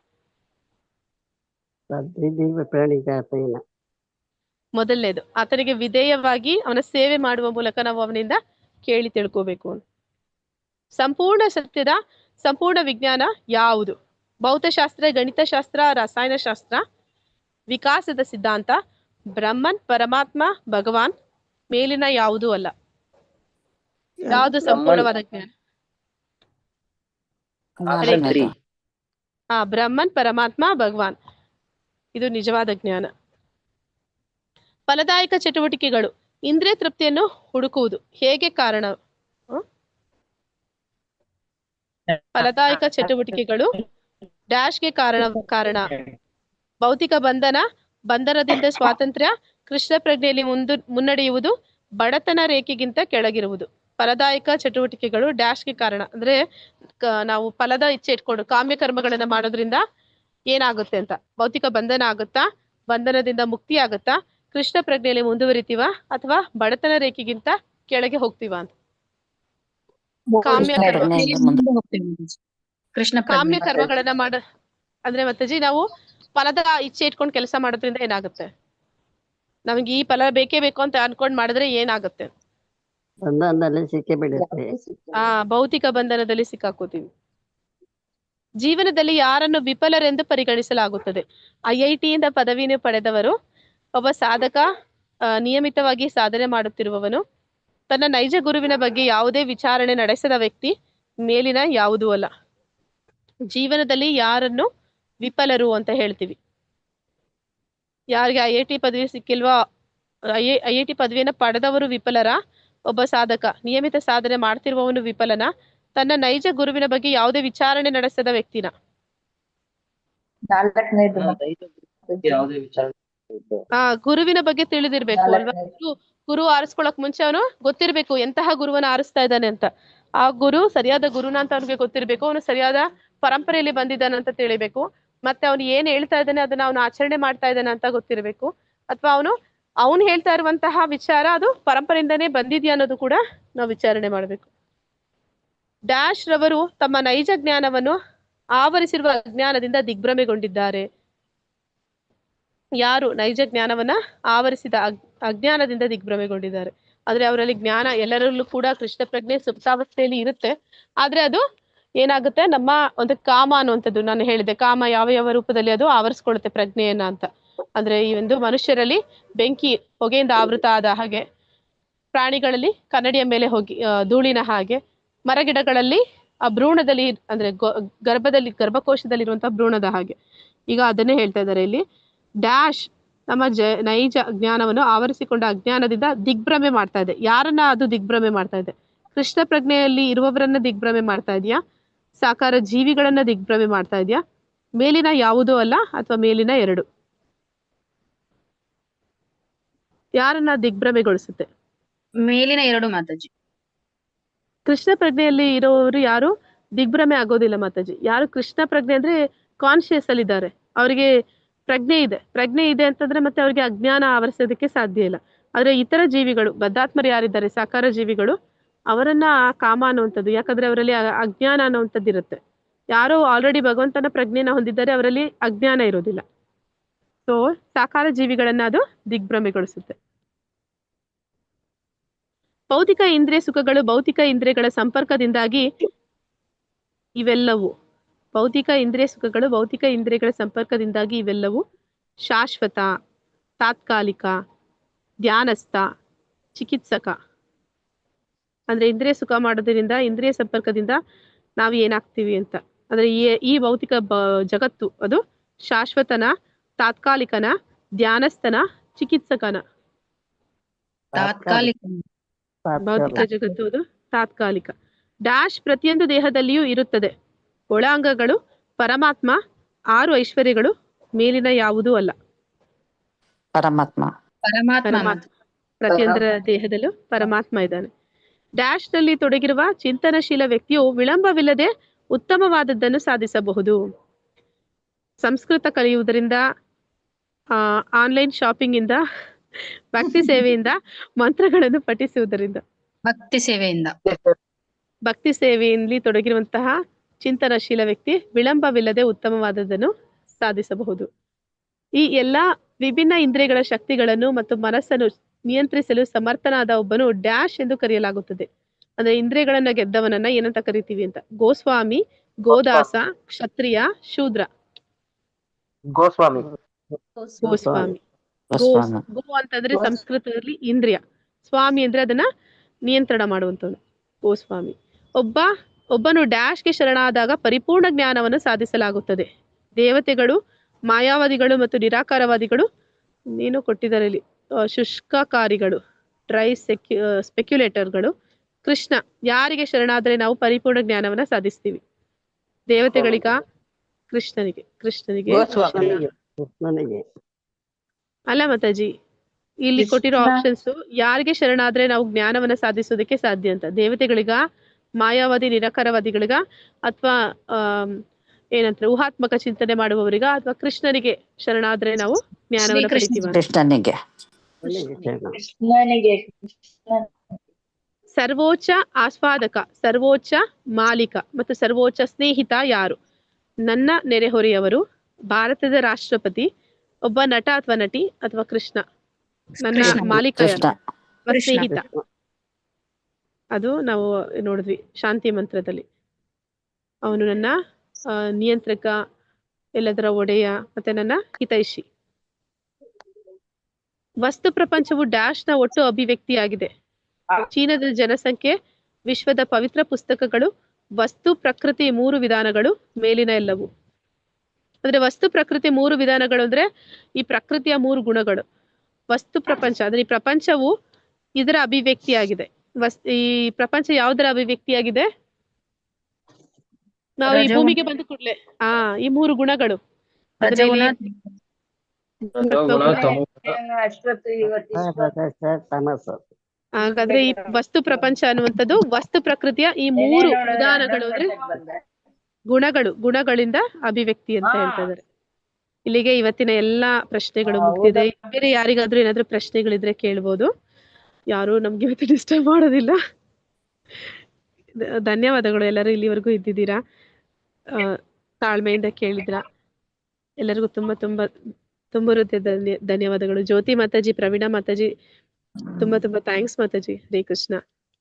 ಮೊದಲನೇದು ಆತನಿಗೆ ವಿಧೇಯವಾಗಿ ಅವನ ಸೇವೆ ಮಾಡುವ ಮೂಲಕ ನಾವು ಅವನಿಂದ ಕೇಳಿ ತಿಳ್ಕೋಬೇಕು. ಸಂಪೂರ್ಣ ಸತ್ಯದ ಸಂಪೂರ್ಣ ವಿಜ್ಞಾನ ಯಾವುದು? ಭೌತಶಾಸ್ತ್ರ, ಗಣಿತಶಾಸ್ತ್ರ, ರಸಾಯನಶಾಸ್ತ್ರ, ವಿಕಾಸದ ಸಿದ್ಧಾಂತ, ಬ್ರಹ್ಮನ್, ಪರಮಾತ್ಮ, ಭಗವಾನ್, ಮೇಲಿನ ಯಾವುದೂ ಅಲ್ಲ. ಯಾವುದು ಸಂಪೂರ್ಣವಾದ ಜ್ಞಾನ? ಬ್ರಹ್ಮನ್, ಪರಮಾತ್ಮ, ಭಗವಾನ್, ಇದು ನಿಜವಾದ ಜ್ಞಾನ. ಫಲದಾಯಕ ಚಟುವಟಿಕೆಗಳು ಇಂದ್ರಿಯ ತೃಪ್ತಿಯನ್ನು ಹುಡುಕುವುದು ಹೇಗೆ ಕಾರಣ? ಫಲದಾಯಕ ಚಟುವಟಿಕೆಗಳು ಡ್ಯಾಶ್ಗೆ ಕಾರಣ. ಭೌತಿಕ ಬಂಧನದಿಂದ ಸ್ವಾತಂತ್ರ್ಯ, ಕೃಷ್ಣ ಪ್ರಜ್ಞೆಯಲ್ಲಿ ಮುನ್ನಡೆಯುವುದು, ಬಡತನ ರೇಖೆಗಿಂತ ಕೆಳಗಿರುವುದು. ಫಲದಾಯಕ ಚಟುವಟಿಕೆಗಳು ಡ್ಯಾಶ್ಗೆ ಕಾರಣ ಅಂದ್ರೆ ನಾವು ಫಲದ ಇಚ್ಛೆ ಇಟ್ಕೊಂಡು ಕಾಮ್ಯ ಕರ್ಮಗಳನ್ನ ಮಾಡೋದ್ರಿಂದ ಏನಾಗುತ್ತೆ ಅಂತ. ಭೌತಿಕ ಬಂಧನ ಆಗುತ್ತಾ, ಬಂಧನದಿಂದ ಮುಕ್ತಿ ಆಗುತ್ತಾ, ಕೃಷ್ಣ ಪ್ರಜ್ಞೆಯಲ್ಲಿ ಮುಂದುವರಿತೀವ ಅಥವಾ ಬಡತನ ರೇಖೆಗಿಂತ ಕೆಳಗೆ ಹೋಗ್ತೀವ ಅಂತ. ಕಾಮ್ಯ ಕರ್ಮಗಳನ್ನ ಅಂದ್ರೆ ಮತ್ತಜಿ ನಾವು ಫಲದ ಇಚ್ಛೆ ಇಟ್ಕೊಂಡು ಕೆಲಸ ಮಾಡೋದ್ರಿಂದ ಏನಾಗುತ್ತೆ? ನಮ್ಗೆ ಈ ಫಲ ಬೇಕೇ ಬೇಕು ಅಂತ ಅನ್ಕೊಂಡ್ ಮಾಡಿದ್ರೆ ಏನಾಗುತ್ತೆ? ಭೌತಿಕ ಬಂಧನದಲ್ಲಿ ಸಿಕ್ಕಾಕೋತೀವಿ. ಜೀವನದಲ್ಲಿ ಯಾರನ್ನು ವಿಫಲರೆಂದು ಪರಿಗಣಿಸಲಾಗುತ್ತದೆ? IIT ಇಂದ ಪದವಿಯನ್ನು ಪಡೆದವರು, ಒಬ್ಬ ಸಾಧಕ, ನಿಯಮಿತವಾಗಿ ಸಾಧನೆ ಮಾಡುತ್ತಿರುವವನು, ತನ್ನ ನೈಜ ಗುರುವಿನ ಬಗ್ಗೆ ಯಾವುದೇ ವಿಚಾರಣೆ ನಡೆಸದ ವ್ಯಕ್ತಿ, ಮೇಲಿನ ಯಾವುದೂ ಅಲ್ಲ. ಜೀವನದಲ್ಲಿ ಯಾರನ್ನು ವಿಫಲರು ಅಂತ ಹೇಳ್ತೀವಿ? ಯಾರಿಗೆ IIT ಪದವಿ ಸಿಕ್ಕಿಲ್ವಾ, IIT ಪದವಿಯನ್ನ ಪಡೆದವರು ವಿಫಲರ, ಒಬ್ಬ ಸಾಧಕ ನಿಯಮಿತ ಸಾಧನೆ ಮಾಡ್ತಿರುವವನು ವಿಫಲನ, ತನ್ನ ನೈಜ ಗುರುವಿನ ಬಗ್ಗೆ ಯಾವುದೇ ವಿಚಾರಣೆ ನಡೆಸದ ವ್ಯಕ್ತಿನ? ಗುರುವಿನ ಬಗ್ಗೆ ತಿಳಿದಿರ್ಬೇಕು ಅಲ್ವಾ? ಗುರು ಆರಿಸ್ಕೊಳಕ್ ಮುಂಚೆ ಅವನು ಗೊತ್ತಿರ್ಬೇಕು ಎಂತಹ ಗುರುವನ್ನ ಆರಿಸ್ತಾ ಇದ್ದಾನೆ ಅಂತ. ಆ ಗುರು ಸರಿಯಾದ ಗುರುನ ಅಂತ ಅವನಿಗೆ ಗೊತ್ತಿರ್ಬೇಕು, ಅವನು ಸರಿಯಾದ ಪರಂಪರೆಯಲ್ಲಿ ಬಂದಿದ್ದಾನಂತ ತಿಳಿಬೇಕು, ಮತ್ತೆ ಅವನು ಏನ್ ಹೇಳ್ತಾ ಇದ್ದಾನೆ ಅದನ್ನ ಅವನು ಆಚರಣೆ ಮಾಡ್ತಾ ಇದ್ದಾನೆ ಅಂತ ಗೊತ್ತಿರ್ಬೇಕು, ಅಥವಾ ಅವನು ಹೇಳ್ತಾ ಇರುವಂತಹ ವಿಚಾರ ಅದು ಪರಂಪರೆಯಿಂದಾನೇ ಬಂದಿದ್ಯಾ ಅನ್ನೋದು ಕೂಡ ನಾವು ವಿಚಾರಣೆ ಮಾಡ್ಬೇಕು. ಡ್ಯಾಶ್ ರವರು ತಮ್ಮ ನೈಜ ಜ್ಞಾನವನ್ನು ಆವರಿಸಿರುವ ಅಜ್ಞಾನದಿಂದ ದಿಗ್ಭ್ರಮೆಗೊಂಡಿದ್ದಾರೆ. ಯಾರು ನೈಜ ಜ್ಞಾನವನ್ನ ಆವರಿಸಿದ ಅಜ್ಞಾನದಿಂದ ದಿಗ್ಭ್ರಮೆಗೊಂಡಿದ್ದಾರೆ. ಆದ್ರೆ ಅವರಲ್ಲಿ ಜ್ಞಾನ ಎಲ್ಲರಲ್ಲೂ ಕೂಡ ಕೃಷ್ಣ ಪ್ರಜ್ಞೆ ಸುಪ್ತಾವಸ್ಥೆಯಲ್ಲಿ ಇರುತ್ತೆ. ಆದ್ರೆ ಅದು ಏನಾಗುತ್ತೆ, ನಮ್ಮ ಒಂದು ಕಾಮ ಅನ್ನುವಂಥದ್ದು, ನಾನು ಹೇಳಿದೆ ಕಾಮ ಯಾವ ಯಾವ ರೂಪದಲ್ಲಿ ಅದು ಆವರಿಸ್ಕೊಳ್ಳುತ್ತೆ ಪ್ರಜ್ಞೆಯನ್ನ ಅಂತ. ಅಂದ್ರೆ ಈ ಒಂದು ಮನುಷ್ಯರಲ್ಲಿ ಬೆಂಕಿ ಹೊಗೆಯಿಂದ ಆವೃತ ಆದ ಹಾಗೆ, ಪ್ರಾಣಿಗಳಲ್ಲಿ ಕನ್ನಡಿಯ ಮೇಲೆ ಧೂಳಿನ ಹಾಗೆ, ಮರಗಿಡಗಳಲ್ಲಿ ಆ ಭ್ರೂಣದಲ್ಲಿ ಅಂದ್ರೆ ಗರ್ಭಕೋಶದಲ್ಲಿರುವಂತಹ ಭ್ರೂಣದ ಹಾಗೆ. ಈಗ ಅದನ್ನೇ ಹೇಳ್ತಾ ಇದ್ದಾರೆ ಇಲ್ಲಿ. ಡ್ಯಾಶ್ ನಮ್ಮ ನೈಜ ಜ್ಞಾನವನ್ನು ಆವರಿಸಿಕೊಂಡ ಅಜ್ಞಾನದಿಂದ ದಿಗ್ಭ್ರಮೆ ಮಾಡ್ತಾ ಇದೆ. ಯಾರನ್ನ ಅದು ದಿಗ್ಭ್ರಮೆ ಮಾಡ್ತಾ ಇದೆ? ಕೃಷ್ಣ ಪ್ರಜ್ಞೆಯಲ್ಲಿ ಇರುವವರನ್ನ ದಿಗ್ಭ್ರಮೆ ಮಾಡ್ತಾ ಇದೆಯಾ? ಸಾಕಾರ ಜೀವಿಗಳನ್ನ ದಿಗ್ಭ್ರಮೆ ಮಾಡ್ತಾ ಇದೆಯಾ? ಮೇಲಿನ ಯಾವುದೂ ಅಲ್ಲ ಅಥವಾ ಮೇಲಿನ ಎರಡು? ಯಾರನ್ನ ದಿಗ್ಭ್ರಮೆಗೊಳಿಸುತ್ತೆ? ಮೇಲಿನ ಎರಡು ಮಾತಾಜಿ. ಕೃಷ್ಣ ಪ್ರಜ್ಞೆಯಲ್ಲಿ ಇರೋರು ಯಾರು ದಿಗ್ಭ್ರಮೆ ಆಗೋದಿಲ್ಲ ಮಾತಾಜಿ. ಯಾರು ಕೃಷ್ಣ ಪ್ರಜ್ಞೆ ಅಂದ್ರೆ ಕಾನ್ಶಿಯಸ್ ಅಲ್ಲಿ ಇದ್ದಾರೆ, ಅವರಿಗೆ ಪ್ರಜ್ಞೆ ಇದೆ ಅಂತಂದ್ರೆ ಮತ್ತೆ ಅವ್ರಿಗೆ ಅಜ್ಞಾನ ಆವರಿಸೋದಕ್ಕೆ ಸಾಧ್ಯ ಇಲ್ಲ. ಆದ್ರೆ ಇತರ ಜೀವಿಗಳು, ಬದ್ಧಾತ್ಮರು ಯಾರಿದ್ದಾರೆ, ಸಾಕಾರ ಜೀವಿಗಳು, ಅವರನ್ನ ಕಾಮ ಅನ್ನುವಂಥದ್ದು, ಯಾಕಂದ್ರೆ ಅವರಲ್ಲಿ ಅಜ್ಞಾನ ಅನ್ನುವಂಥದ್ದು ಇರುತ್ತೆ. ಯಾರೋ ಆಲ್ರೆಡಿ ಭಗವಂತನ ಪ್ರಜ್ಞೆನ ಹೊಂದಿದ್ದಾರೆ, ಅವರಲ್ಲಿ ಅಜ್ಞಾನ ಇರೋದಿಲ್ಲ. ಸೊ ಸಾಕಾರ ಜೀವಿಗಳನ್ನ ಅದು ದಿಗ್ಭ್ರಮೆಗೊಳಿಸುತ್ತೆ. ಭೌತಿಕ ಇಂದ್ರಿಯ ಸುಖಗಳು ಭೌತಿಕ ಇಂದ್ರಿಯಗಳ ಸಂಪರ್ಕದಿಂದಾಗಿ ಇವೆಲ್ಲವೂ ಶಾಶ್ವತ, ತಾತ್ಕಾಲಿಕ, ಧ್ಯಾನಸ್ಥ, ಚಿಕಿತ್ಸಕ. ಅಂದ್ರೆ ಇಂದ್ರಿಯ ಸುಖ ಮಾಡೋದ್ರಿಂದ, ಇಂದ್ರಿಯ ಸಂಪರ್ಕದಿಂದ ನಾವು ಏನಾಗ್ತೀವಿ ಅಂತ. ಅಂದ್ರೆ ಈ ಭೌತಿಕ ಜಗತ್ತು ಅದು ಶಾಶ್ವತನ, ತಾತ್ಕಾಲಿಕನ, ಧ್ಯಾನಸ್ಥನ, ಚಿಕಿತ್ಸಕನ? ಭೌತಿಕ ಜಗತ್ತು ಅದು ತಾತ್ಕಾಲಿಕ. ಡ್ಯಾಶ್ ಪ್ರತಿಯೊಂದು ದೇಹದಲ್ಲಿಯೂ ಇರುತ್ತದೆ. ಒಳಾಂಗಗಳು, ಪರಮಾತ್ಮ, 6 ಐಶ್ವರ್ಯಗಳು, ಮೇಲಿನ ಯಾವುದೂ ಅಲ್ಲ. ಪರಮಾತ್ಮ ಪರಮಾತ್ಮ ಪ್ರತಿಯೊಂದರ ದೇಹದಲ್ಲೂ ಪರಮಾತ್ಮ ಇದ್ದಾನೆ. ಡ್ಯಾಶ್ ನಲ್ಲಿ ತೊಡಗಿರುವ ಚಿಂತನಶೀಲ ವ್ಯಕ್ತಿಯು ವಿಳಂಬವಿಲ್ಲದೆ ಉತ್ತಮವಾದದ್ದನ್ನು ಸಾಧಿಸಬಹುದು. ಸಂಸ್ಕೃತ ಕಲಿಯುವುದರಿಂದ, ಆನ್ಲೈನ್ ಶಾಪಿಂಗ್ ಇಂದ, ಭಕ್ತಿ ಸೇವೆಯಿಂದ, ಮಂತ್ರಗಳನ್ನು ಪಠಿಸುವುದರಿಂದ, ಭಕ್ತಿ ಸೇವೆಯಲ್ಲಿ ತೊಡಗಿರುವಂತಹ ಚಿಂತನಶೀಲ ವ್ಯಕ್ತಿ ವಿಳಂಬವಿಲ್ಲದೆ ಉತ್ತಮವಾದದ್ದನ್ನು ಸಾಧಿಸಬಹುದು. ಈ ಎಲ್ಲಾ ವಿಭಿನ್ನ ಇಂದ್ರಿಯಗಳ ಶಕ್ತಿಗಳನ್ನು ಮತ್ತು ಮನಸ್ಸನ್ನು ನಿಯಂತ್ರಿಸಲು ಸಮರ್ಥನಾದ ಒಬ್ಬನು ಡ್ಯಾಶ್ ಎಂದು ಕರೆಯಲಾಗುತ್ತದೆ. ಅಂದ್ರೆ ಇಂದ್ರಿಯಗಳನ್ನ ಗೆದ್ದವನನ್ನ ಏನಂತ ಕರಿತೀವಿ ಅಂತ. ಗೋಸ್ವಾಮಿ, ಗೋದಾಸ, ಕ್ಷತ್ರಿಯ, ಶೂದ್ರ. ಗೋಸ್ವಾಮಿ. ಗೋ ಅಂತಂದ್ರೆ ಸಂಸ್ಕೃತದಲ್ಲಿ ಇಂದ್ರಿಯ, ಸ್ವಾಮಿ ಅಂದ್ರೆ ಅದನ್ನ ನಿಯಂತ್ರಣ ಮಾಡುವಂತವನು ಗೋಸ್ವಾಮಿ. ಒಬ್ಬನು ಡ್ಯಾಶ್ಗೆ ಶರಣಾದಾಗ ಪರಿಪೂರ್ಣ ಜ್ಞಾನವನ್ನು ಸಾಧಿಸಲಾಗುತ್ತದೆ. ದೇವತೆಗಳು, ಮಾಯಾವಾದಿಗಳು ಮತ್ತು ನಿರಾಕಾರವಾದಿಗಳು ನೀನು ಕೊಟ್ಟಿದ್ದಾರೆ ಇಲ್ಲಿ, ಶುಷ್ಕಕಾರಿಗಳು, ಡ್ರೈ ಸ್ಪೆಕ್ಯುಲೇಟರ್ಗಳು, ಕೃಷ್ಣ, ಯಾರಿಗೆ ಶರಣಾದ್ರೆ ನಾವು ಪರಿಪೂರ್ಣ ಜ್ಞಾನವನ್ನ ಸಾಧಿಸ್ತೀವಿ? ದೇವತೆಗಳಿಗ, ಕೃಷ್ಣನಿಗೆ ಅಲ್ಲ ಮಾತಾಜಿ, ಇಲ್ಲಿ ಕೊಟ್ಟಿರೋ ಆಪ್ಷನ್ಸ್ ಯಾರಿಗೆ ಶರಣಾದ್ರೆ ನಾವು ಜ್ಞಾನವನ್ನ ಸಾಧಿಸೋದಕ್ಕೆ ಸಾಧ್ಯ ಅಂತ. ದೇವತೆಗಳಿಗ, ಮಾಯಾವಾದಿ ನಿರಾಕಾರವಾದಿಗಳಿಗ, ಅಥವಾ ಏನಂತಾರೆ ಊಹಾತ್ಮಕ ಚಿಂತನೆ ಮಾಡುವವರಿಗ, ಅಥವಾ ಕೃಷ್ಣನಿಗೆ ಶರಣಾದ್ರೆ ನಾವು ಜ್ಞಾನವನ್ನ ಪಡಿತೀವಿ? ಸರ್ವೋಚ್ಚ ಆಸ್ವಾದಕ, ಸರ್ವೋಚ್ಚ ಮಾಲೀಕ ಮತ್ತು ಸರ್ವೋಚ್ಚ ಸ್ನೇಹಿತ ಯಾರು? ನನ್ನ ನೆರೆಹೊರೆಯವರು, ಭಾರತದ ರಾಷ್ಟ್ರಪತಿ, ಒಬ್ಬ ನಟ ಅಥವಾ ನಟಿ, ಅಥವಾ ಕೃಷ್ಣ. ನನ್ನ ಮಾಲೀಕ ಯಾರು? ಸ್ನೇಹಿತ. ಅದು ನಾವು ನೋಡಿದ್ವಿ ಶಾಂತಿ ಮಂತ್ರದಲ್ಲಿ. ಅವನು ನನ್ನ ನಿಯಂತ್ರಕ, ಎಲ್ಲದರ ಒಡೆಯ, ಮತ್ತೆ ನನ್ನ ಹಿತೈಷಿ. ವಸ್ತು ಪ್ರಪಂಚವು ಡ್ಯಾಶ್ ನ ಒಟ್ಟು ಅಭಿವ್ಯಕ್ತಿಯಾಗಿದೆ. ಚೀನಾದ ಜನಸಂಖ್ಯೆ, ವಿಶ್ವದ ಪವಿತ್ರ ಪುಸ್ತಕಗಳು, ವಸ್ತು ಪ್ರಕೃತಿ 3 ವಿಧಾನಗಳು, ಮೇಲಿನ ಎಲ್ಲವೂ. ಅಂದ್ರೆ ವಸ್ತು ಪ್ರಕೃತಿ 3 ವಿಧಾನಗಳು ಅಂದ್ರೆ ಈ ಪ್ರಕೃತಿಯ 3 ಗುಣಗಳು. ವಸ್ತು ಪ್ರಪಂಚ ಅಂದ್ರೆ ಈ ಪ್ರಪಂಚವು ಇದರ ಅಭಿವ್ಯಕ್ತಿಯಾಗಿದೆ. ಈ ಪ್ರಪಂಚ ಯಾವುದರ ಅಭಿವ್ಯಕ್ತಿಯಾಗಿದೆ? ನಾವು ಈ ಭೂಮಿಗೆ ಬಂದ ಕೂಡಲೇ ಈ 3 ಗುಣಗಳು. ಹಾಗಾದ್ರೆ ಈ ವಸ್ತು ಪ್ರಪಂಚ ಅನ್ನುವಂಥದ್ದು ವಸ್ತು ಪ್ರಕೃತಿಯ ಈ 3 ವಿಧಾನಗಳು ಅಂದ್ರೆ ಗುಣಗಳಿಂದ ಅಭಿವ್ಯಕ್ತಿ ಅಂತ ಹೇಳ್ತಾ ಇದ್ದಾರೆ. ಇಲ್ಲಿಗೆ ಇವತ್ತಿನ ಎಲ್ಲಾ ಪ್ರಶ್ನೆಗಳು ಮುಗಿದಿದೆ. ಬೇರೆ ಯಾರಿಗಾದ್ರೂ ಏನಾದ್ರೂ ಪ್ರಶ್ನೆಗಳಿದ್ರೆ ಕೇಳ್ಬೋದು. ಯಾರು ನಮ್ಗೆ ಇವತ್ತು ಡಿಸ್ಟರ್ಬ್ ಮಾಡೋದಿಲ್ಲ. ಧನ್ಯವಾದಗಳು, ಎಲ್ಲರೂ ಇಲ್ಲಿವರೆಗೂ ಇದ್ದಿದ್ದೀರಾ, ತಾಳ್ಮೆಯಿಂದ ಕೇಳಿದ್ರ. ಎಲ್ಲರಿಗೂ ತುಂಬಾ ತುಂಬಾ ತುಂಬ ಹೃದಯದ ಧನ್ಯವಾದಗಳು. ಜ್ಯೋತಿ ಮಾತಾಜಿ, ಪ್ರವೀಣಾ ಮಾತಾಜಿ, ತುಂಬಾ ತುಂಬಾ ಥ್ಯಾಂಕ್ಸ್ ಮಾತಾಜಿ. ಹರೇ ಕೃಷ್ಣ.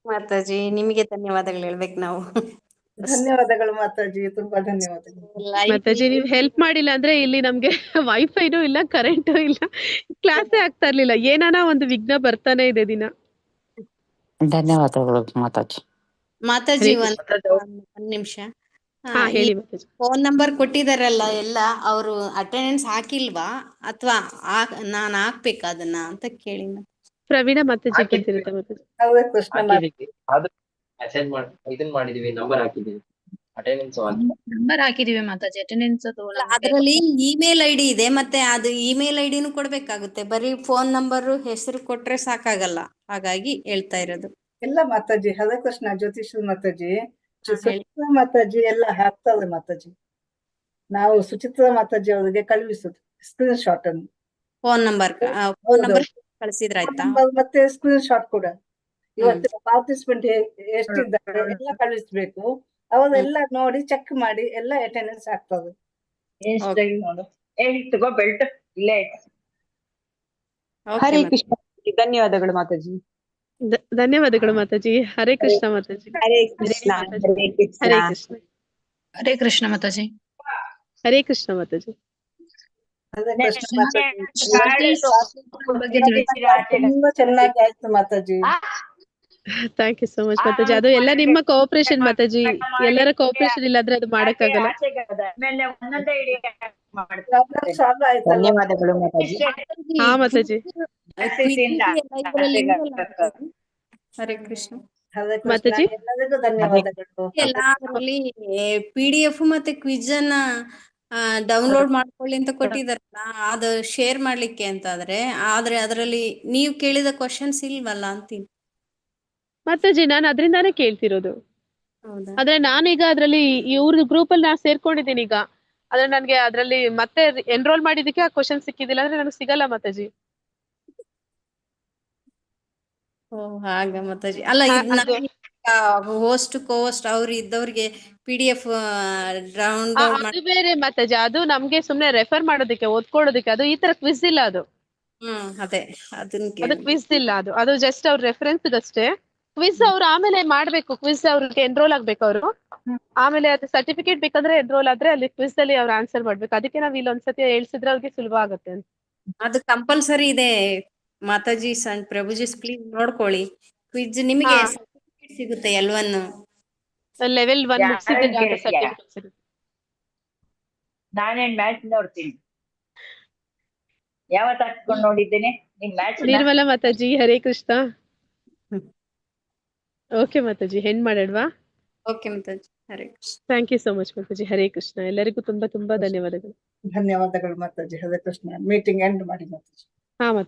ಮಾತಾಜಿ ನಿಮಗೆ ಧನ್ಯವಾದಗಳು ಹೇಳ್ಬೇಕು ನಾವು. ಧನ್ಯವಾದಗಳು ಮಾತಾಜಿ, ತುಂಬಾ ಧನ್ಯವಾದಗಳು. ಮಾತಾಜಿ, ನೀವ್ ಹೆಲ್ಪ್ ಮಾಡಿಲ್ಲ ಅಂದ್ರೆ ಇಲ್ಲಿ ನಮ್ಗೆ ವೈಫೈನೂ ಇಲ್ಲ, ಕರೆಂಟು ಇಲ್ಲ, ಕ್ಲಾಸೇ ಆಗ್ತಾ ಇರ್ಲಿಲ್ಲ. ಏನಾನ ಒಂದು ವಿಘ್ನ ಬರ್ತಾನೆ ಇದೆ ದಿನ. ಧನ್ಯವಾದಗಳು ಮಾತಾಜಿ. ಮಾತಾಜಿ ಒಂದ್ ನಿಮಿಷ. ಹೇಳಿ ಮಾತಾಜಿ. ಫೋನ್ ನಂಬರ್ ಕೊಟ್ಟಿದಾರಲ್ಲ ಎಲ್ಲ, ಅವರು ಅಟೆಂಡೆನ್ಸ್ ಹಾಕಿಲ್ವಾ ಅಥವಾ ನಾನ್ ಹಾಕ್ಬೇಕಾ ಅದನ್ನ ಅಂತ ಕೇಳಿ. ಪ್ರವೀಣಾ ಮಾತಾಜಿ ಕೇಳ್ತಿರುತ್ತೆ ಮಾತಾಜಿ. ಇದನ್ ಮಾಡಿದೀವಿ, ನಂಬರ್ ಹಾಕಿದೀವಿ, ಅಟೆಂಡೆನ್ಸ್ ನಂಬರ್ ಹಾಕಿದೀವಿ ಮಾತಾಜಿ. ಅಟೆಂಡೆನ್ಸ್ ಅದರಲ್ಲಿ ಇಮೇಲ್ ಐಡಿ ಇದೆ, ಮತ್ತೆ ಅದು ಇಮೇಲ್ ಐಡಿನೂ ಕೊಡ್ಬೇಕಾಗುತ್ತೆ. ಬರೀ ಫೋನ್ ನಂಬರ್ ಹೆಸರು ಕೊಟ್ರೆ ಸಾಕಾಗಲ್ಲ, ಹಾಗಾಗಿ ಹೇಳ್ತಾ ಇರೋದು. ಎಲ್ಲ ಮಾತಾಜಿ, ಹರೇ ಕೃಷ್ಣ. ಜ್ಯೋತಿಷ್ ಮಾತಾಜಿ, ಸುಚಿತ್ರಾ ಮಾತಾಜಿ ಎಲ್ಲ ಹಾಕ್ತಾರೆ ಮಾತಾಜಿ. ನಾವು ಸುಚಿತ್ರಾ ಮಾತಾಜಿ ಅವರಿಗೆ ಕಳುಹಿಸುದು ಸ್ಕ್ರೀನ್ ಶಾಟ್ ಅನ್ನು. ಫೋನ್ ನಂಬರ್ ಕಳಿಸಿದ್ರ ಆಯ್ತಾ? ಮತ್ತೆ ಸ್ಕ್ರೀನ್ ಶಾಟ್ ಕೂಡ. ಇವತ್ತಿನ ಪಾರ್ಟಿಸಿಪೆಂಟ್ ಎಷ್ಟಿದ್ದಾರೆ ಎಲ್ಲ ಕಳಿಸ್ಬೇಕು. ಅವರೆಲ್ಲ ನೋಡಿ ಚೆಕ್ ಮಾಡಿ ಎಲ್ಲ ಅಟೆಂಡೆನ್ಸ್ ಆಗ್ತದೆ. ಹರೇ ಕೃಷ್ಣ. ಧನ್ಯವಾದಗಳು ಮಾತಾಜಿ. ಧನ್ಯವಾದಗಳು ಮಾತಾಜಿ. ಹರೇ ಕೃಷ್ಣ ಮಾತಾಜಿ. ಹರೇ ಕೃಷ್ಣ. ಹರೇ ಕೃಷ್ಣ ಮಾತಾಜಿ. ಹರೇ ಕೃಷ್ಣ ಮಾತಾಜಿ. ತುಂಬಾ ಚೆನ್ನಾಗಿ ಆಯ್ತು ಮಾತಾಜಿ. ಥ್ಯಾಂಕ್ ಯು ಸೋ ಮಚ್ ಮಾತಾಜಿ. ಅದು ಎಲ್ಲ ನಿಮ್ಮ ಕೋಆಪರೇಷನ್ ಮಾತಾಜಿ. ಎಲ್ಲರ ಕೋಆಪರೇಷನ್ ಇಲ್ಲಾಂದ್ರೆ ಅದು ಮಾಡಕ್ಕಾಗಲ್ಲ. ಧನ್ಯವಾದಗಳು ಮಾತಾಜಿ. ಹಾ ಮಾತಾಜಿ. ಹರೇ ಕೃಷ್ಣ ಮಾತಾಜಿ. ಎಲ್ಲರಿಗೂ ಧನ್ಯವಾದಗಳು. ಅದರಲ್ಲಿ PDF ಮತ್ತೆ ಕ್ವಿಜ್ ಅನ್ನ ಡೌನ್ಲೋಡ್ ಮಾಡ್ಕೊಳ್ಳಿ ಅಂತ ಕೊಟ್ಟಿದಾರಲ್ಲ, ಅದು ಶೇರ್ ಮಾಡ್ಲಿಕ್ಕೆ ಅಂತಾದ್ರೆ, ಆದ್ರೆ ಅದರಲ್ಲಿ ನೀವು ಕೇಳಿದ ಕ್ವಶನ್ಸ್ ಇಲ್ವಲ್ಲ ಅಂತೀನಿ. ಮಾತಾಜಿ ನಾನು ಅದರಿಂದಾನೇ ಕೇಳ್ತಿರೋದು. ಹೌದಾ? ಆದ್ರೆ ನಾನೀಗ ಅದ್ರಲ್ಲಿ ಇವ್ರ ಗ್ರೂಪ್ ಅಲ್ಲಿ ನಾನು ಸೇರ್ಕೊಂಡಿದ್ದೀನಿ ಈಗ. ಆದ್ರೆ ನನ್ಗೆ ಅದ್ರಲ್ಲಿ ಮತ್ತೆ ಎನ್ರೋಲ್ ಮಾಡಿದಕ್ಕೆ ಆ ಕ್ವಶನ್ ಸಿಕ್ಕಿದಿಲ್ಲ ಅಂದ್ರೆ ನನಗೆ ಸಿಗಲ್ಲ ಮಾತಾಜಿ. ಓ ಹಾಗ ಮಾತಾಜಿ. ಅಲ್ಲ ಅದು ಹೋಸ್ಟ್ ಕೋಸ್ಟ್ ಅವ್ರು ಇದ್ದವ್ರಿಗೆ PDF ಡೌನ್ಲೋಡ್ ಮಾಡಿ. ಅದು ಬೇರೆ ಮಾತಾಜಿ, ಅದು ನಮ್ಗೆ ಸುಮ್ನೆ ರೆಫರ್ ಮಾಡೋದಕ್ಕೆ ಓದ್ಕೊಳ್ಳೋದಕ್ಕೆ. ಅದು ಈ ತರ ಕ್ವಿಜ್ ಇಲ್ಲ ಅದು. ಅದೇ ಅದನ್ನ ಅದು ಕೇಳಿ. ಕ್ವಿಜ್ ಇಲ್ಲ ಅದು ಜಸ್ಟ್ ಅವ್ರ ರೆಫರೆನ್ಸ್ ಅಷ್ಟೇ. ಕ್ವಿಜ್ ಅವ್ರು ಆಮೇಲೆ ಮಾಡ್ಬೇಕು. ಕ್ವಿಜ್ ಅವ್ರಿಗೆ ಎನ್ರೋಲ್ ಆಗ್ಬೇಕು ಅವರು. ಆಮೇಲೆ ಅದು ಸರ್ಟಿಫಿಕೇಟ್ ಬೇಕಂದ್ರೆ ಎನ್ರೋಲ್ ಆದ್ರೆ ಅಲ್ಲಿ ಕ್ವಿಜ್ ಅಲ್ಲಿ ಅವ್ರು ಆನ್ಸರ್ ಮಾಡ್ಬೇಕು. ಅದಕ್ಕೆ ನಾವ್ ಇಲ್ಲೊಂದ್ಸತಿ ಹೇಳ್ಸಿದ್ರೆ ಅವ್ರಿಗೆ ಸುಲಭ ಆಗುತ್ತೆ ಅಂತ. ಅದು ಕಂಪಲ್ಸರಿ ಇದೆ ಮಾತಾಜಿ. ಪ್ರಭುಜಿ ಪ್ಲೀಸ್ ನೋಡ್ಕೊಳ್ಳಿ. ಕ್ವಿಜ್ ನಿಮಗೆ ಸರ್ಟಿಫಿಕೇಟ್ ಸಿಗುತ್ತೆ L1. ಲೆವೆಲ್ 1 ಮುಗಿಸಿದ್ರೆ ಸರ್ಟಿಫಿಕೇಟ್ ಸಿಗುತ್ತೆ. ನಾನೇನ್ ಮ್ಯಾಚ್ ನೋಡ್ತೀನಿ. ಯಾವತ್ತು ಹಾಕ್ಸ್ಕೊಂಡ್ ನೋಡಿದ್ದೀನಿ ನಿಮ್ ಮ್ಯಾಚ್. ನಿರ್ಮಲಾ ಮಾತಾಜಿ ಹರೇ ಕೃಷ್ಣ. ಓಕೆ ಮಾತಾಜಿ, ಹೆಣ್ ಮಾಡೋಣವಾ? Okay Mataji, Hare Krishna. Thank you so much Mataji. Hare Krishna. ಎಲ್ಲರಿಗೂ ತುಂಬಾ ಧನ್ಯವಾದಗಳು. ಧನ್ಯವಾದಗಳು ಮಾತಾಜಿ. ಹರೇ ಕೃಷ್ಣ. ಮೀಟಿಂಗ್ ಎಂಡ್ ಮಾಡಿ ಮಾತಾಜಿ. ಹಾ ಮಾತಾಜಿ.